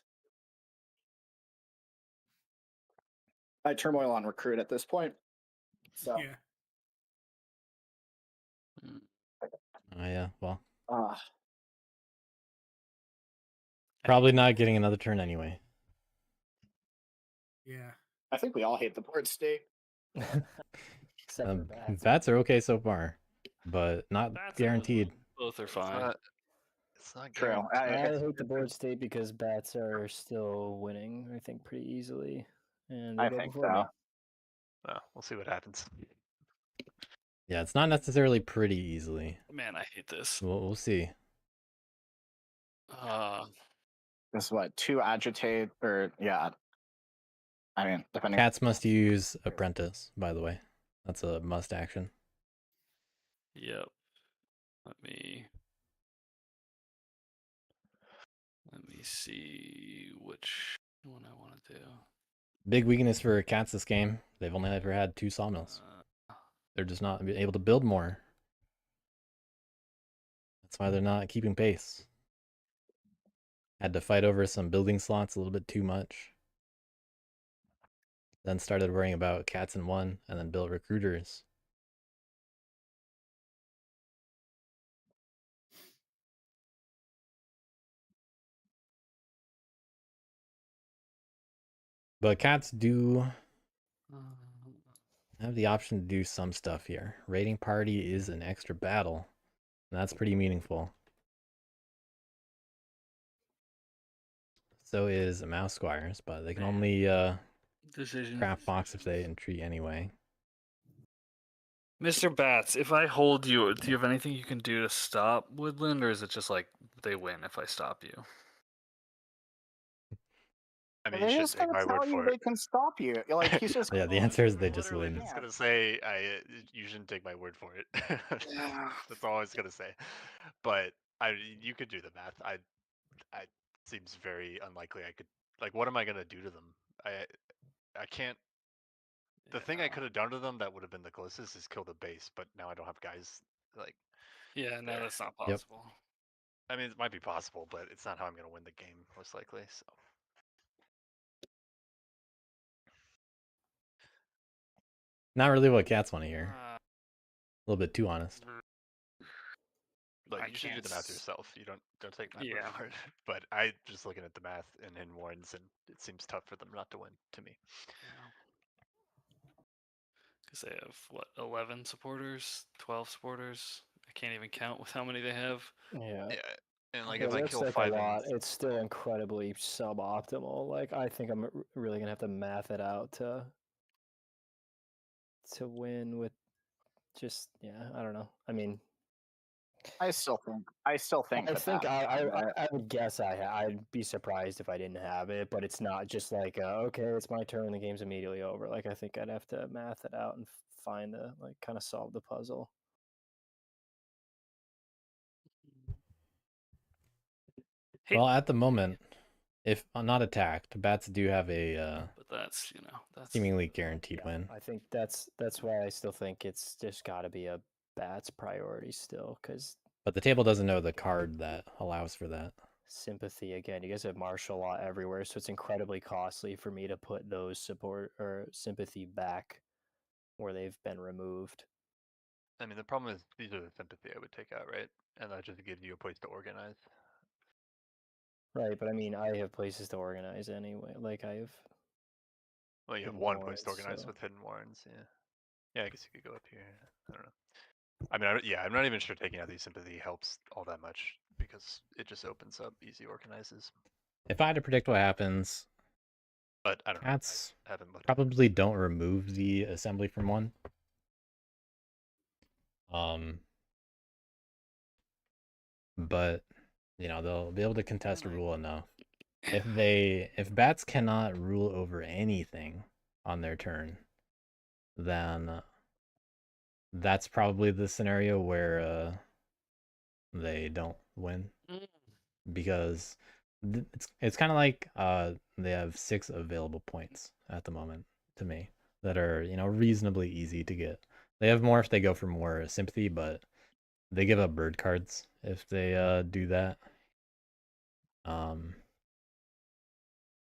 Speaker 6: I turmoil on recruit at this point. So
Speaker 2: Yeah.
Speaker 1: Oh yeah, well,
Speaker 6: uh,
Speaker 1: probably not getting another turn anyway.
Speaker 2: Yeah.
Speaker 6: I think we all hate the board state.
Speaker 5: Except for bats.
Speaker 1: Bats are okay so far, but not
Speaker 3: Bats and
Speaker 1: guaranteed.
Speaker 3: Both are fine.
Speaker 4: It's not
Speaker 6: True.
Speaker 4: guaranteed.
Speaker 5: I hate the board state because bats are still winning, I think, pretty easily. And they
Speaker 6: I
Speaker 5: go
Speaker 6: think
Speaker 5: before me.
Speaker 6: so.
Speaker 4: Well, we'll see what happens.
Speaker 1: Yeah, it's not necessarily pretty easily.
Speaker 3: Man, I hate this.
Speaker 1: We'll see.
Speaker 6: Is what, 2 agitate, or yeah. I mean, depending.
Speaker 1: Cats must use Apprentice, by the way. That's a must action.
Speaker 3: Yep. Let me see which one I want to do.
Speaker 1: Big weakness for cats this game. They've only ever had 2 sawmills. They're just not able to build more. That's why they're not keeping pace. Had to fight over some building slots a little bit too much. Then started worrying about cats in 1, and then built recruiters. But cats do have the option to do some stuff here. Raiding party is an extra battle, and that's pretty meaningful. So is Mouse Squires, but they can only craft box if they entreat anyway.
Speaker 3: Mr. Bats, if I hold you, do you have anything you can do to stop Woodland, or is it just like they win if I stop you?
Speaker 4: I mean,
Speaker 6: They're
Speaker 4: you should
Speaker 6: just
Speaker 4: take
Speaker 6: gonna
Speaker 4: my word
Speaker 6: tell you
Speaker 4: for
Speaker 6: they
Speaker 4: it.
Speaker 6: can stop you. Like, he's just.
Speaker 1: Yeah, the answer is they just
Speaker 4: Literally
Speaker 1: win.
Speaker 4: just gonna say you shouldn't take my word for it. That's all I was gonna say. But you could do the math. I seems very unlikely. I could, like, what am I gonna do to them? I can't. The thing I could have done to them that would have been the closest is kill the base, but now I don't have guys like.
Speaker 3: Yeah, no,
Speaker 4: there.
Speaker 3: that's not
Speaker 1: Yep.
Speaker 3: possible.
Speaker 4: I mean, it might be possible, but it's not how I'm gonna win the game most likely. So.
Speaker 1: Not really what cats want to hear.
Speaker 3: Uh,
Speaker 1: A little bit too honest.
Speaker 4: Look,
Speaker 3: I
Speaker 4: you should do the math
Speaker 3: can't
Speaker 4: yourself. You don't take my word
Speaker 3: Yeah.
Speaker 4: for it. But I just looking at the math in hidden warrens, and it seems tough for them not to win to me.
Speaker 3: Because they have what, 11 supporters, 12 supporters. I can't even count with how many they have.
Speaker 5: Yeah.
Speaker 4: Yeah, and like
Speaker 5: It
Speaker 4: if I
Speaker 5: looks
Speaker 4: kill
Speaker 5: like
Speaker 4: 5
Speaker 5: a lot.
Speaker 4: and
Speaker 5: It's still incredibly suboptimal. Like, I think I'm really gonna have to math it out to win with just, yeah, I don't know. I mean,
Speaker 6: I still think.
Speaker 5: I
Speaker 6: that
Speaker 5: think
Speaker 6: that-
Speaker 5: I would guess I'd be surprised if I didn't have it, but it's not just like okay, it's my turn, the game's immediately over. Like, I think I'd have to math it out and find the, like, kind of solve the puzzle.
Speaker 1: Well, at the moment, if not attacked, bats do have a
Speaker 3: But that's, that's
Speaker 1: seemingly guaranteed win.
Speaker 5: I think that's why I still think it's just got to be a bats priority still, because
Speaker 1: But the table doesn't know the card that allows for that.
Speaker 5: sympathy again. You guys have martial law everywhere, so it's incredibly costly for me to put those support or sympathy back where they've been removed.
Speaker 4: I mean, the problem is these are the sympathy I would take out, right? And that just gives you a place to organize.
Speaker 5: Right, but I mean, I have places to organize anyway. Like, I have.
Speaker 4: Well, you have
Speaker 5: hidden
Speaker 4: one place to
Speaker 5: warrens,
Speaker 4: organize
Speaker 5: so-
Speaker 4: with hidden warrens. Yeah. Yeah, I guess you could go up here. I don't know. I mean, yeah, I'm not even sure taking out these sympathy helps all that much because it just opens up easy organizes.
Speaker 1: If I had to predict what happens,
Speaker 4: But I don't
Speaker 1: cats
Speaker 4: know. I haven't looked.
Speaker 1: probably don't remove the assembly from 1. But they'll be able to contest a rule enough. If bats cannot rule over anything on their turn, then that's probably the scenario where they don't win, because it's kind of like they have 6 available points at the moment to me that are reasonably easy to get. They have more if they go for more sympathy, but they give up bird cards if they do that.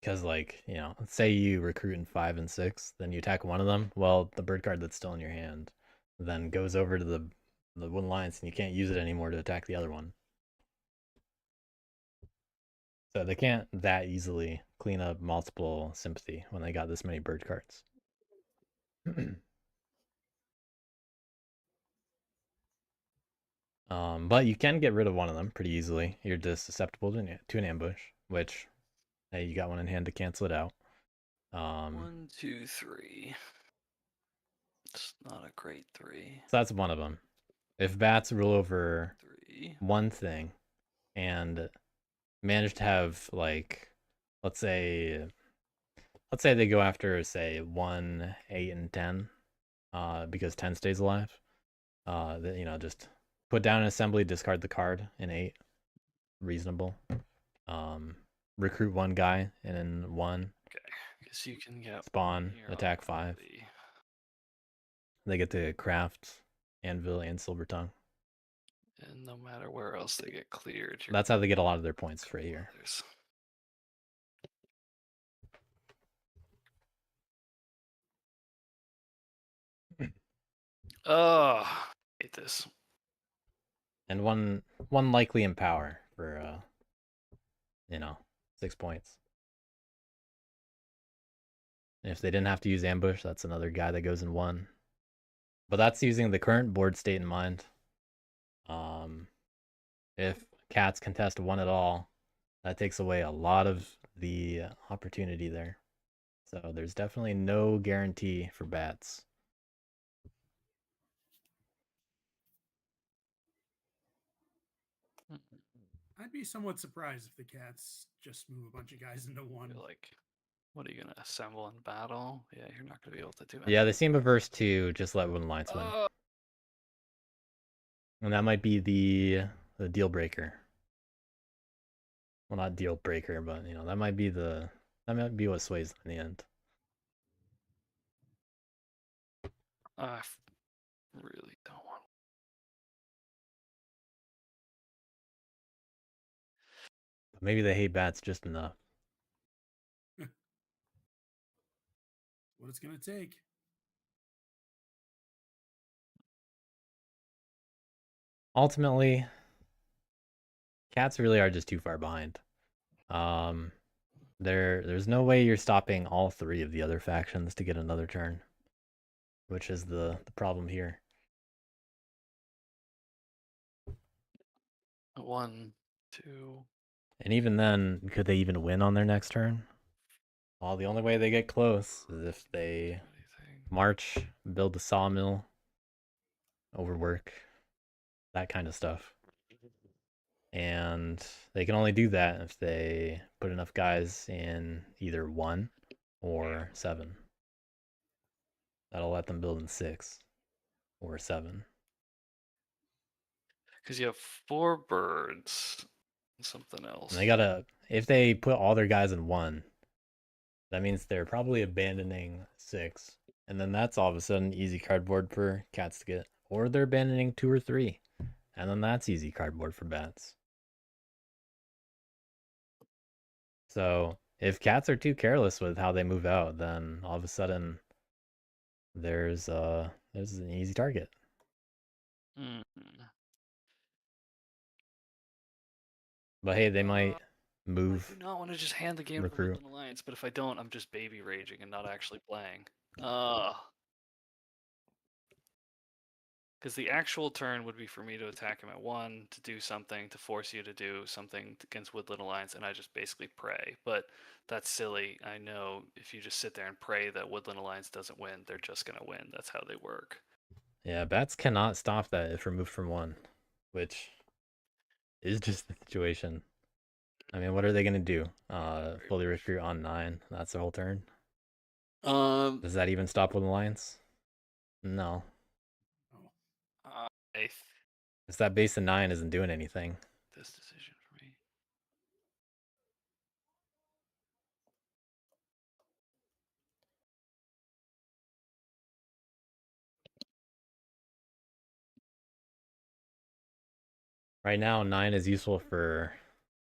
Speaker 1: Because, like, say you recruit in 5 and 6, then you attack one of them. Well, the bird card that's still in your hand then goes over to the wooden alliance, and you can't use it anymore to attack the other one. So they can't that easily clean up multiple sympathy when they got this many bird cards. But you can get rid of one of them pretty easily. You're just susceptible to an ambush, which, hey, you got one in hand to cancel it out.
Speaker 3: 1, 2, 3. It's not a great 3.
Speaker 1: So that's one of them. If bats rule over
Speaker 3: 3.
Speaker 1: one thing, and manage to have like, let's say they go after say 1, 8, and 10, because 10 stays alive. Just put down an assembly, discard the card in 8. Reasonable. Recruit one guy and then 1.
Speaker 3: Okay, because you can get
Speaker 1: Spawn,
Speaker 3: here
Speaker 1: attack 5.
Speaker 3: already.
Speaker 1: They get to craft Anvil and Silver Tongue.
Speaker 3: And no matter where else they get cleared, you're
Speaker 1: That's how they get a lot of their points right here.
Speaker 3: others. Oh, hate this.
Speaker 1: And one likely empower for 6 points. And if they didn't have to use ambush, that's another guy that goes in 1. But that's using the current board state in mind. If cats contest 1 at all, that takes away a lot of the opportunity there. So there's definitely no guarantee for bats.
Speaker 2: I'd be somewhat surprised if the cats just move a bunch of guys into 1.
Speaker 3: You're like, what are you gonna assemble in battle? Yeah, you're not gonna be able to do anything.
Speaker 1: Yeah, they seem averse to just let Woodland Alliance win. And that might be the deal breaker. Well, not deal breaker, but that might be what sways them in the end.
Speaker 3: I really don't want.
Speaker 1: But maybe they hate bats just enough.
Speaker 2: What it's gonna take.
Speaker 1: Ultimately, cats really are just too far behind. There's no way you're stopping all 3 of the other factions to get another turn, which is the problem here.
Speaker 3: 1, 2.
Speaker 1: And even then, could they even win on their next turn? Well, the only way they get close is if they march, build the sawmill, overwork, that kind of stuff. And they can only do that if they put enough guys in either 1 or 7. That'll let them build in 6 or 7.
Speaker 3: Because you have 4 birds and something else.
Speaker 1: And they gotta, if they put all their guys in 1, that means they're probably abandoning 6. And then that's all of a sudden easy cardboard for cats to get. Or they're abandoning 2 or 3. And then that's easy cardboard for bats. So if cats are too careless with how they move out, then all of a sudden there's an easy target.
Speaker 3: Mm-hmm.
Speaker 1: But hey, they might move.
Speaker 3: I do not want to just hand the game to Woodland Alliance, but if I don't, I'm just baby raging and not actually playing. Because the actual turn would be for me to attack him at 1, to do something, to force you to do something against Woodland Alliance, and I just basically pray. But that's silly. I know if you just sit there and pray that Woodland Alliance doesn't win, they're just going to win. That's how they work.
Speaker 1: Yeah, bats cannot stop that if removed from 1, which is just the situation. I mean, what are they going to do? Fully recruit on 9. That's the whole turn? Does that even stop Woodland Alliance? No. Because that base of 9 isn't doing anything.
Speaker 3: This decision for me.
Speaker 1: Right now, 9 is useful for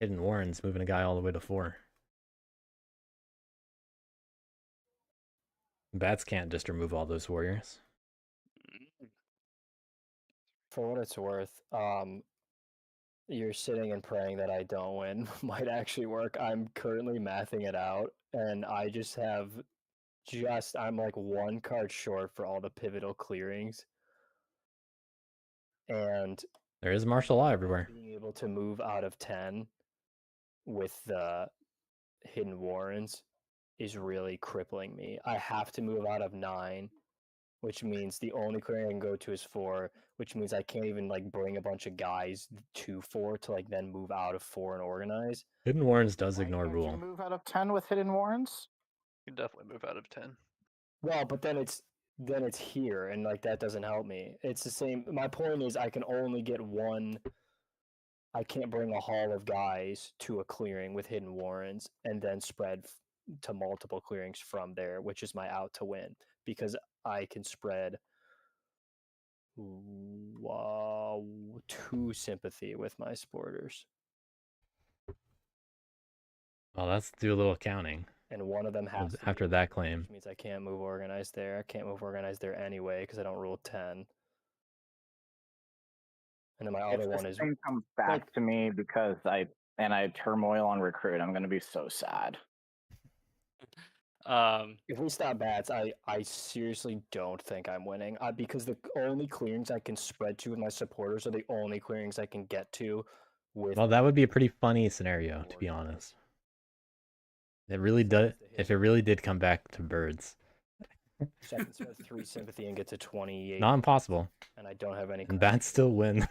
Speaker 1: hidden warrens, moving a guy all the way to 4. Bats can't just remove all those warriors.
Speaker 5: For what it's worth, you're sitting and praying that I don't win might actually work. I'm currently mathing it out, and I just have I'm like 1 card short for all the pivotal clearings. And
Speaker 1: there is martial law everywhere.
Speaker 5: Being able to move out of 10 with the hidden warrens is really crippling me. I have to move out of 9 which means the only clearing I can go to is 4, which means I can't even like bring a bunch of guys to 4 to like then move out of 4 and organize.
Speaker 1: Hidden Warrens does
Speaker 6: Why
Speaker 1: ignore
Speaker 6: can't
Speaker 1: rule.
Speaker 6: you move out of 10 with Hidden Warrens?
Speaker 4: You can definitely move out of 10.
Speaker 5: Well, but then it's here, and like that doesn't help me. It's the same. My point is, I can only get one. I can't bring a haul of guys to a clearing with Hidden Warrens and then spread to multiple clearings from there, which is my out to win, because I can spread 2 sympathy with my supporters,
Speaker 1: Well, let's do a little counting.
Speaker 5: and one of them has to be
Speaker 1: After that claim.
Speaker 5: which means I can't move organized there. I can't move organized there anyway because I don't rule 10. And then my
Speaker 6: If
Speaker 5: other
Speaker 6: this
Speaker 5: one is
Speaker 6: thing comes back to me because I turmoil on recruit, I'm gonna be so sad.
Speaker 5: if we stop bats, I seriously don't think I'm winning. Because the only clearings I can spread to with my supporters are the only clearings I can get to with.
Speaker 1: Well, that would be a pretty funny scenario, to be honest. It really does. If it really did come back to birds.
Speaker 5: So I can spread 3 sympathy and get to 28.
Speaker 1: Not impossible.
Speaker 5: And I don't have any.
Speaker 1: And bats still win.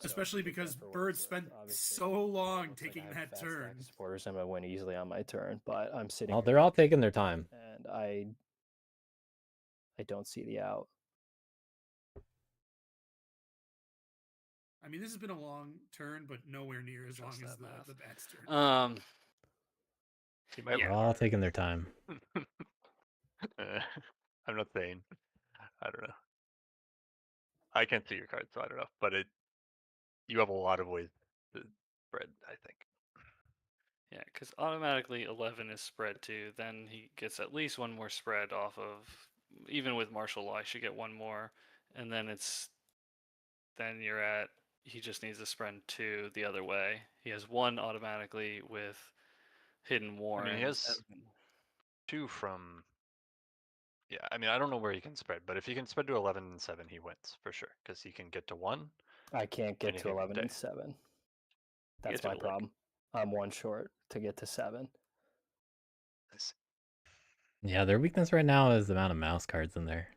Speaker 2: Especially because birds spent so long taking that turn.
Speaker 5: Supporters, I'm gonna win easily on my turn, but I'm sitting.
Speaker 1: Well, they're all taking their time.
Speaker 5: And I don't see the out.
Speaker 2: I mean, this has been a long turn, but nowhere near as long as the bat's turn.
Speaker 4: You might
Speaker 1: They're all taking their time.
Speaker 4: I'm not saying. I don't know. I can't see your card, so I don't know. But you have a lot of ways to spread, I think.
Speaker 3: Yeah, because automatically 11 is spread to. Then he gets at least one more spread off of. Even with martial law, I should get one more, and then you're at. He just needs to spread 2 the other way. He has 1 automatically with Hidden Warrens.
Speaker 4: I mean, he has 2 from. Yeah, I mean, I don't know where he can spread, but if he can spread to 11 and 7, he wins for sure, because he can get to 1.
Speaker 5: I can't get to
Speaker 4: anything
Speaker 5: 11 and
Speaker 4: day.
Speaker 5: 7.
Speaker 3: Get
Speaker 5: That's
Speaker 3: to
Speaker 5: my
Speaker 3: 11.
Speaker 5: problem. I'm 1 short to get to 7.
Speaker 1: Yeah, their weakness right now is the amount of mouse cards in there.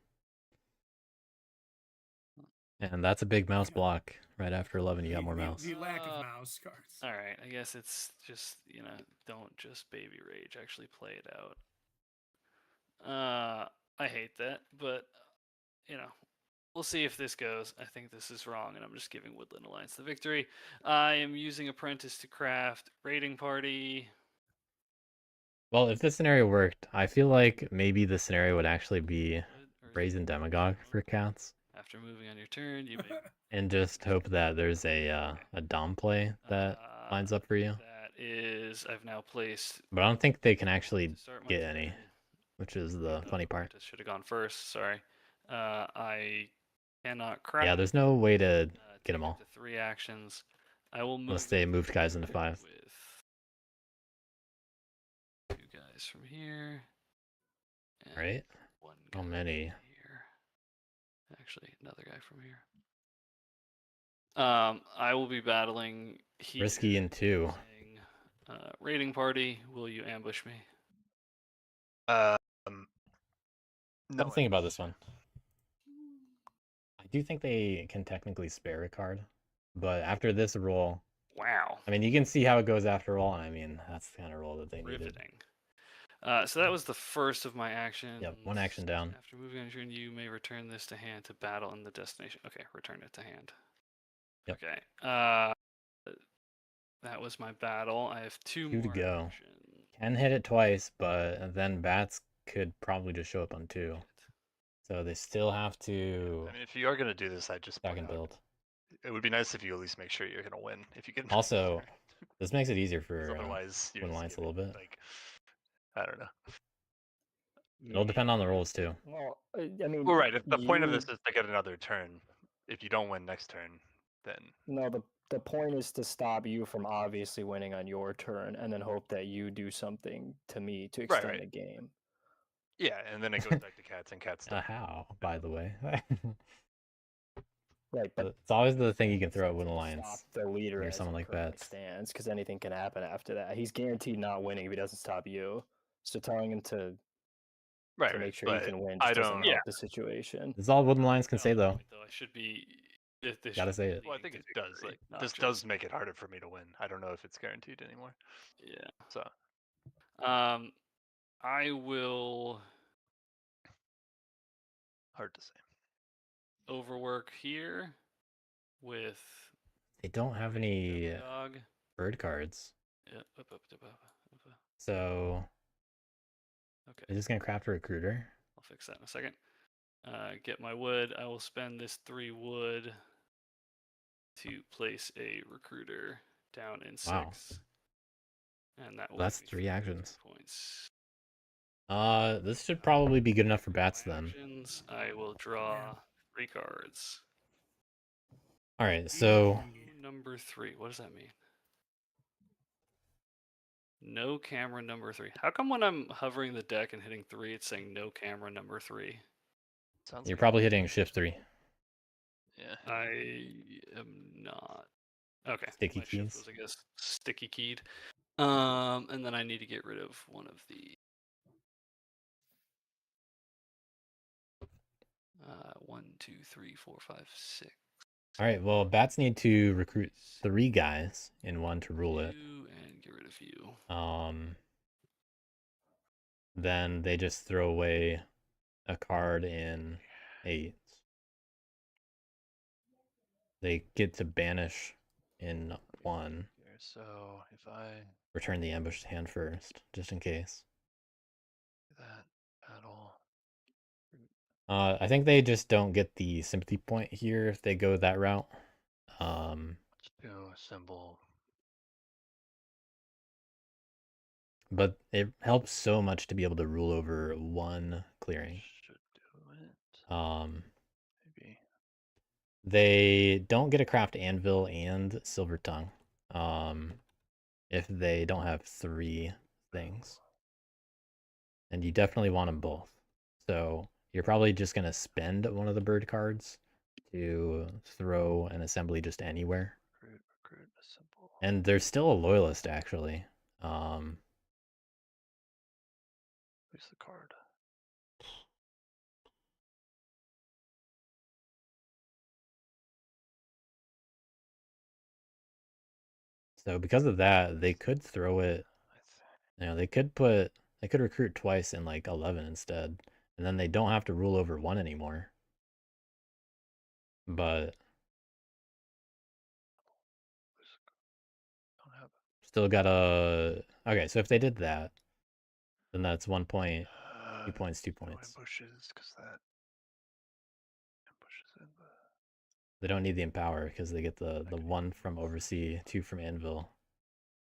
Speaker 1: And that's a big mouse block. Right after 11, you got more mouse.
Speaker 2: The lack of mouse cards.
Speaker 3: All right, I guess it's just, don't just baby rage. Actually play it out. I hate that, but, we'll see if this goes. I think this is wrong, and I'm just giving Woodland Alliance the victory. I am using Apprentice to craft Raiding Party.
Speaker 1: Well, if this scenario worked, I feel like maybe the scenario would actually be Brazen Demagogue for cats.
Speaker 3: After moving on your turn, you may...
Speaker 1: And just hope that there's a Dom play that lines up for you.
Speaker 3: That is, I've now placed...
Speaker 1: But I don't think they can actually get any, which is the funny part.
Speaker 3: Should have gone first, sorry. I cannot craft.
Speaker 1: Yeah, there's no way to get them all.
Speaker 3: To 3 actions. I will move...
Speaker 1: Unless they moved guys into 5.
Speaker 3: With 2 guys from here.
Speaker 1: Right?
Speaker 3: One
Speaker 1: How
Speaker 3: guy
Speaker 1: many?
Speaker 3: Here. Actually, another guy from here. I will be battling here.
Speaker 1: Risky in 2.
Speaker 3: Raiding Party, will you ambush me?
Speaker 1: No. I'm thinking about this one. I do think they can technically spare a card, but after this roll,
Speaker 3: wow.
Speaker 1: I mean, you can see how it goes after roll, and I mean, that's the kind of roll that they needed.
Speaker 3: Riveting. So that was the first of my actions.
Speaker 1: Yep, 1 action down.
Speaker 3: After moving on your turn, you may return this to hand to battle in the destination. Okay, return it to hand.
Speaker 1: Yep.
Speaker 3: Okay. That was my battle. I have 2
Speaker 1: 2
Speaker 3: more
Speaker 1: to go.
Speaker 3: actions.
Speaker 1: Can hit it twice, but then bats could probably just show up on 2. So they still have to
Speaker 4: I mean, if you are going to do this, I just
Speaker 1: back and build.
Speaker 4: It would be nice if you at least make sure you're going to win. If you can.
Speaker 1: Also, this makes it easier for
Speaker 4: otherwise,
Speaker 1: Woodland Alliance a little bit.
Speaker 4: Like, I don't know.
Speaker 1: It'll depend on the rolls too.
Speaker 5: Well, I mean,
Speaker 4: Well, right. If the point of this is to get another turn, if you don't win next turn, then
Speaker 5: no. The point is to stop you from obviously winning on your turn, and then hope that you do something to me to extend the game.
Speaker 4: Yeah, and then it goes back to cats and cats.
Speaker 1: How, by the way.
Speaker 5: Right, but
Speaker 1: it's always the thing you can throw at Woodland Alliance.
Speaker 5: Stop the leader
Speaker 1: Or
Speaker 5: as
Speaker 1: someone
Speaker 5: a
Speaker 1: like
Speaker 5: perfect
Speaker 1: that.
Speaker 5: stands, because anything can happen after that. He's guaranteed not winning if he doesn't stop you. So telling him to
Speaker 4: Right,
Speaker 5: to
Speaker 4: right,
Speaker 5: make sure you
Speaker 4: but
Speaker 5: can win
Speaker 4: I
Speaker 5: just doesn't
Speaker 4: don't.
Speaker 5: help the situation.
Speaker 1: That's all Wooden Lions can say,
Speaker 3: Valid
Speaker 1: though.
Speaker 3: point, I should be. They
Speaker 1: Gotta
Speaker 3: should
Speaker 1: say
Speaker 3: be
Speaker 1: it.
Speaker 4: Well, I
Speaker 3: leading
Speaker 4: think
Speaker 3: to
Speaker 4: it does.
Speaker 3: victory,
Speaker 4: Like
Speaker 3: not
Speaker 4: this
Speaker 3: just-
Speaker 4: does make it harder for me to win. I don't know if it's guaranteed anymore.
Speaker 3: Yeah.
Speaker 4: So
Speaker 3: I will
Speaker 4: hard to say.
Speaker 3: overwork here with
Speaker 1: They don't have any
Speaker 3: dog.
Speaker 1: bird cards.
Speaker 3: Yeah.
Speaker 1: So
Speaker 3: Okay.
Speaker 1: they're just gonna craft a recruiter.
Speaker 3: I'll fix that in a second. Get my wood. I will spend this 3 wood to place a recruiter down in 6.
Speaker 1: Wow.
Speaker 3: And that will
Speaker 1: That's
Speaker 3: give me
Speaker 1: 3 actions.
Speaker 3: points.
Speaker 1: This should probably be good enough for bats then.
Speaker 3: Actions, I will draw 3 cards.
Speaker 1: All right, so
Speaker 2: Beautiful.
Speaker 3: Number 3. What does that mean? No camera number 3. How come when I'm hovering the deck and hitting 3, it's saying no camera number 3?
Speaker 4: Sounds
Speaker 1: you're
Speaker 4: like
Speaker 1: probably hitting shift 3.
Speaker 3: Yeah. I am not. Okay.
Speaker 1: Sticky
Speaker 3: my shift
Speaker 1: keys.
Speaker 3: was, I guess, sticky keyed. And then I need to get rid of one of the 1, 2, 3, 4, 5, 6.
Speaker 1: All right, well, bats need to recruit 3 guys in 1 to rule it.
Speaker 3: And get rid of you.
Speaker 1: Then they just throw away a card in 8. They get to banish in 1.
Speaker 4: so if I
Speaker 1: Return the ambushed hand first, just in case.
Speaker 4: do that at all.
Speaker 1: I think they just don't get the sympathy point here if they go that route.
Speaker 4: Let's do a symbol.
Speaker 1: But it helps so much to be able to rule over 1 clearing.
Speaker 4: Should do it. Maybe.
Speaker 1: They don't get a craft anvil and silver tongue. If they don't have 3 things. And you definitely want them both. So you're probably just going to spend one of the bird cards to throw an assembly just anywhere.
Speaker 4: Recruit a symbol.
Speaker 1: And there's still a loyalist, actually.
Speaker 4: Where's the card?
Speaker 1: So because of that, they could throw it. They could recruit twice in like 11 instead, and then they don't have to rule over 1 anymore. But
Speaker 4: Don't have it.
Speaker 1: still gotta. Okay, so if they did that, then that's 1 point, 2 points, 2
Speaker 4: No
Speaker 1: points.
Speaker 4: ambushes, because that ambushes in the.
Speaker 1: They don't need the empower because they get the 1 from oversee, 2 from anvil.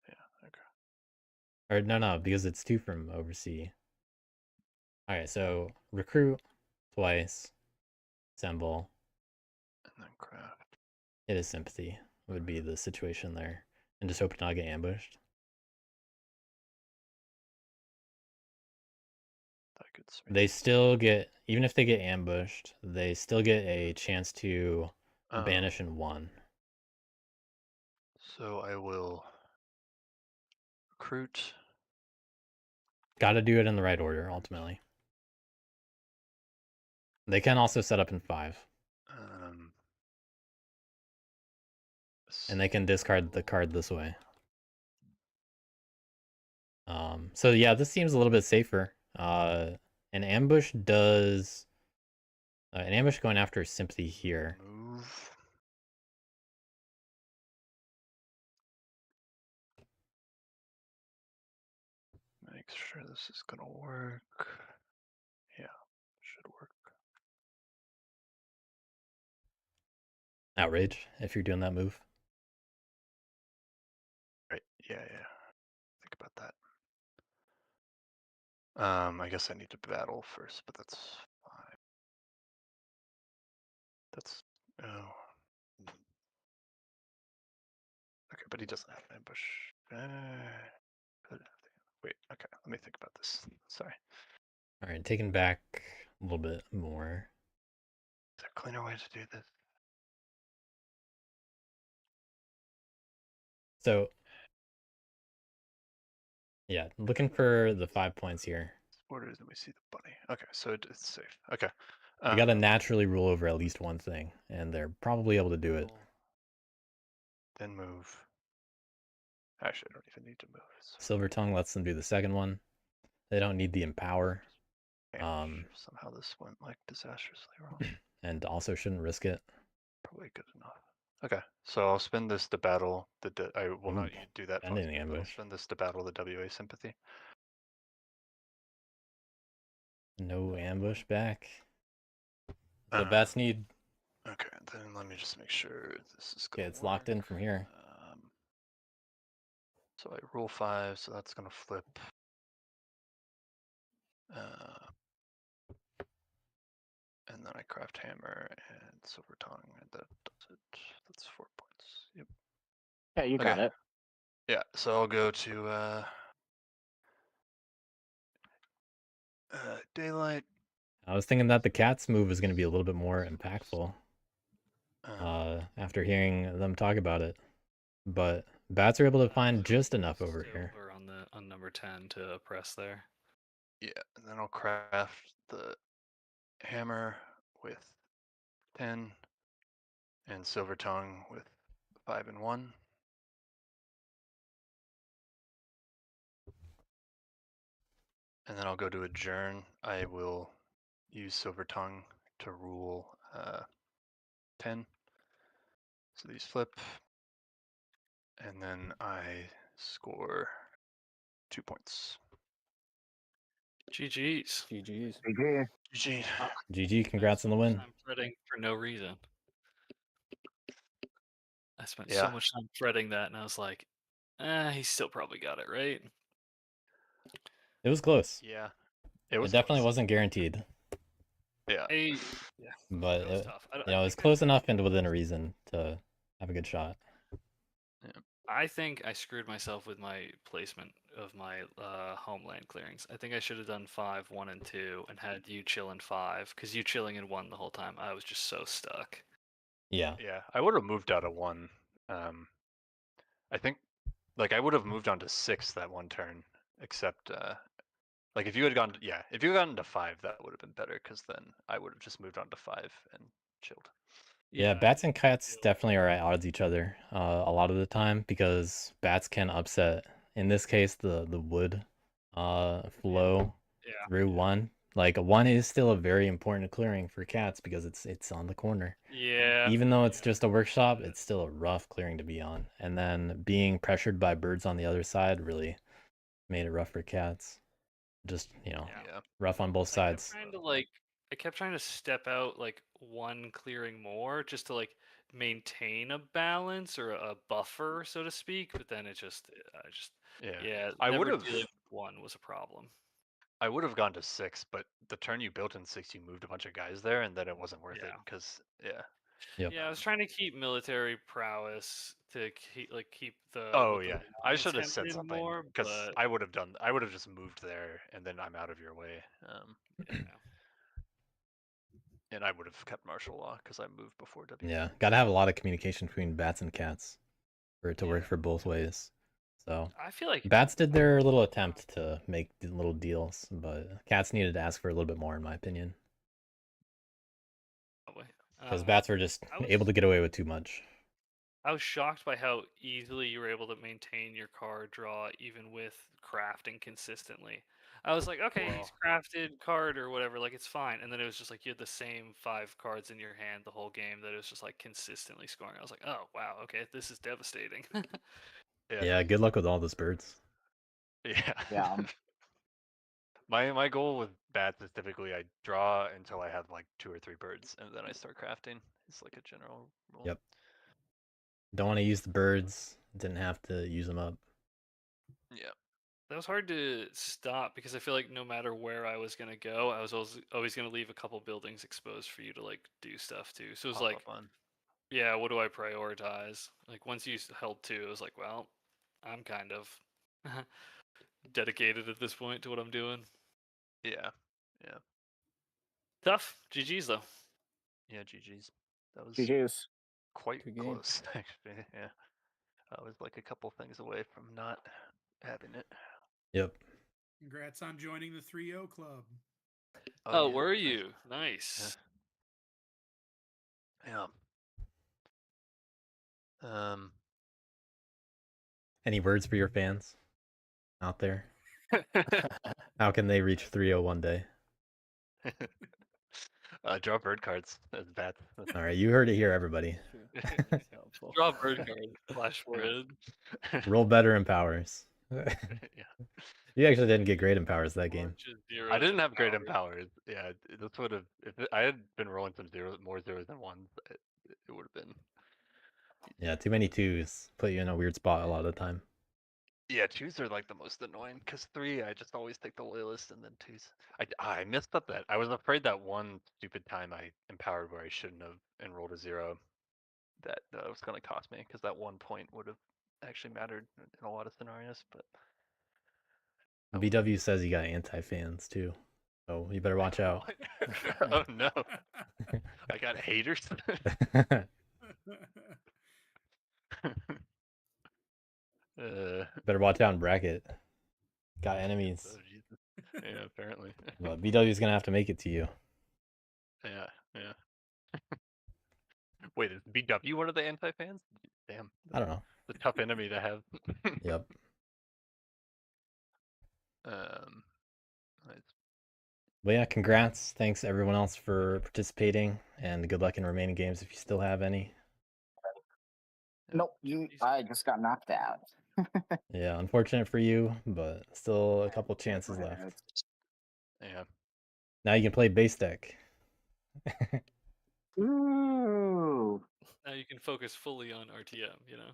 Speaker 4: Yeah, okay.
Speaker 1: Or no, because it's 2 from oversee. All right, so recruit twice, assemble.
Speaker 4: And then craft.
Speaker 1: It is sympathy would be the situation there, and just hope to not get ambushed.
Speaker 4: That gets me.
Speaker 1: They still get, even if they get ambushed, they still get a chance to banish in 1.
Speaker 4: So I will recruit.
Speaker 1: Got to do it in the right order, ultimately. They can also set up in 5. And they can discard the card this way. So yeah, this seems a little bit safer. An ambush does... an ambush going after sympathy here.
Speaker 4: Move. Make sure this is gonna work. Yeah, should work.
Speaker 1: Outrage, if you're doing that move.
Speaker 4: Right. Yeah. Think about that. I guess I need to battle first, but that's fine. That's okay, but he doesn't have an ambush. Wait, okay, let me think about this. Sorry.
Speaker 1: All right, taking back a little bit more.
Speaker 4: Is there a cleaner way to do this?
Speaker 1: So, yeah, looking for the 5 points here.
Speaker 4: Order, then we see the bunny. Okay, so it's safe. Okay.
Speaker 1: You got to naturally rule over at least one thing, and they're probably able to do it.
Speaker 4: Then move. Actually, I don't even need to move.
Speaker 1: Silver Tongue lets them do the second one. They don't need the Empower.
Speaker 4: Somehow this went like disastrously wrong.
Speaker 1: And also shouldn't risk it.
Speaker 4: Probably good enough. Okay, so I'll spend this to battle the. I will not do that.
Speaker 1: And in the
Speaker 4: I'll
Speaker 1: ambush.
Speaker 4: spend this to battle the WA sympathy.
Speaker 1: No ambush back. So bats need.
Speaker 4: Okay, then let me just make sure this is
Speaker 1: Okay, it's locked in from here.
Speaker 4: So I roll 5, so that's gonna flip. And then I craft hammer and silver tongue, and that does it. That's 4 points. Yep.
Speaker 6: Yeah, you got it.
Speaker 4: Yeah, so I'll go to daylight.
Speaker 1: I was thinking that the cat's move is going to be a little bit more impactful after hearing them talk about it. But bats are able to find just enough over here.
Speaker 3: On number 10 to press there.
Speaker 4: Yeah, and then I'll craft the hammer with 10 and silver tongue with 5 and 1. And then I'll go to adjourn. I will use silver tongue to rule 10. So these flip. And then I score 2 points.
Speaker 3: GG's.
Speaker 5: GG's.
Speaker 4: GG.
Speaker 1: GG, congrats on the win.
Speaker 3: I'm fretting for no reason. I spent so much time fretting that, and I was like, he still probably got it, right?
Speaker 1: It was close.
Speaker 4: Yeah.
Speaker 1: It definitely wasn't guaranteed.
Speaker 4: Yeah.
Speaker 1: But
Speaker 3: it was tough.
Speaker 1: it was close enough and within a reason to have a good shot.
Speaker 3: Yeah. I think I screwed myself with my placement of my Homeland clearings. I think I should have done 5, 1, and 2, and had you chill in 5, because you chilling in 1 the whole time. I was just so stuck.
Speaker 1: Yeah.
Speaker 4: Yeah, I would have moved out of 1. I think, like, I would have moved on to 6 that one turn, except, like, if you had gone, if you had gotten to 5, that would have been better, because then I would have just moved on to 5 and chilled.
Speaker 1: Yeah, bats and cats definitely are at odds each other a lot of the time, because bats can upset, in this case, the wood flow through 1. Like 1 is still a very important clearing for cats because it's on the corner.
Speaker 3: Yeah.
Speaker 1: Even though it's just a workshop, it's still a rough clearing to be on. And then being pressured by birds on the other side really made it rough for cats. Just, rough on both sides.
Speaker 3: I kept trying to step out like 1 clearing more just to like maintain a balance or a buffer, so to speak. But then
Speaker 4: I would have.
Speaker 3: Dealing with 1 was a problem.
Speaker 4: I would have gone to 6, but the turn you built in 6, you moved a bunch of guys there, and then it wasn't worth it because
Speaker 3: Yeah, I was trying to keep military prowess to keep the.
Speaker 4: Oh yeah, I should have said something
Speaker 3: more,
Speaker 4: because I would have just moved there, and then I'm out of your way. And I would have kept martial law because I moved before W.
Speaker 1: Yeah, gotta have a lot of communication between bats and cats for it to work for both ways. So
Speaker 3: I feel like
Speaker 1: bats did their little attempt to make little deals, but cats needed to ask for a little bit more, in my opinion. Because bats were just able to get away with too much.
Speaker 3: I was shocked by how easily you were able to maintain your card draw even with crafting consistently. I was like, okay, he's crafted card or whatever, like it's fine. And then it was just like you had the same 5 cards in your hand the whole game that it was just like consistently scoring. I was like, oh wow, okay, this is devastating.
Speaker 1: Yeah, good luck with all those birds.
Speaker 4: Yeah. My goal with bats is typically I draw until I have like 2 or 3 birds, and then I start crafting. It's like a general rule.
Speaker 1: Yep. Don't want to use the birds. Didn't have to use them up.
Speaker 3: Yeah. That was hard to stop because I feel like no matter where I was going to go, I was always going to leave a couple buildings exposed for you to like do stuff too. So it was like, yeah, what do I prioritize? Like once you held 2, it was like, well, I'm kind of dedicated at this point to what I'm doing.
Speaker 4: Yeah.
Speaker 3: Tough. GG's though.
Speaker 4: Yeah, GG's. That was
Speaker 6: GG's.
Speaker 4: Quite close, actually. Yeah. I was like a couple things away from not having it.
Speaker 1: Yep.
Speaker 2: Congrats on joining the 3-0 club.
Speaker 3: Oh,
Speaker 4: yeah.
Speaker 3: were you? Nice.
Speaker 4: Yeah.
Speaker 1: Any words for your fans out there? How can they reach 3-0 one day?
Speaker 4: Draw bird cards as bats.
Speaker 1: All right, you heard it here, everybody.
Speaker 5: That's helpful.
Speaker 3: Draw bird card. Flash forward.
Speaker 1: Roll better in powers.
Speaker 4: Yeah.
Speaker 1: You actually didn't get great in powers that game.
Speaker 3: Bunch of zeros
Speaker 4: I
Speaker 3: and
Speaker 4: didn't have great
Speaker 3: powers.
Speaker 4: empowers. Yeah, this would have. If I had been rolling some more zeros than ones, it would have been.
Speaker 1: Yeah, too many twos put you in a weird spot a lot of the time.
Speaker 4: Yeah, twos are like the most annoying because three, I just always take the loyalist, and then twos. I messed up that. I was afraid that one stupid time I empowered where I shouldn't have and rolled a zero, that was going to cost me because that 1 point would have actually mattered in a lot of scenarios. But
Speaker 1: BW says you got anti-fans too, so you better watch out.
Speaker 4: Oh no, I got haters.
Speaker 1: Better watch out in bracket. Got enemies.
Speaker 4: Oh, Jesus. Yeah, apparently.
Speaker 1: But BW's gonna have to make it to you.
Speaker 4: Yeah. Wait, is BW one of the anti-fans? Damn.
Speaker 1: I don't know.
Speaker 4: It's a tough enemy to have.
Speaker 1: Yep.
Speaker 4: Nice.
Speaker 1: But yeah, congrats. Thanks everyone else for participating, and good luck in remaining games if you still have any.
Speaker 6: Nope, I just got knocked out.
Speaker 1: Yeah, unfortunate for you, but still a couple chances left.
Speaker 4: Yeah.
Speaker 1: Now you can play base deck.
Speaker 6: Ooh.
Speaker 3: Now you can focus fully on RTM, you know?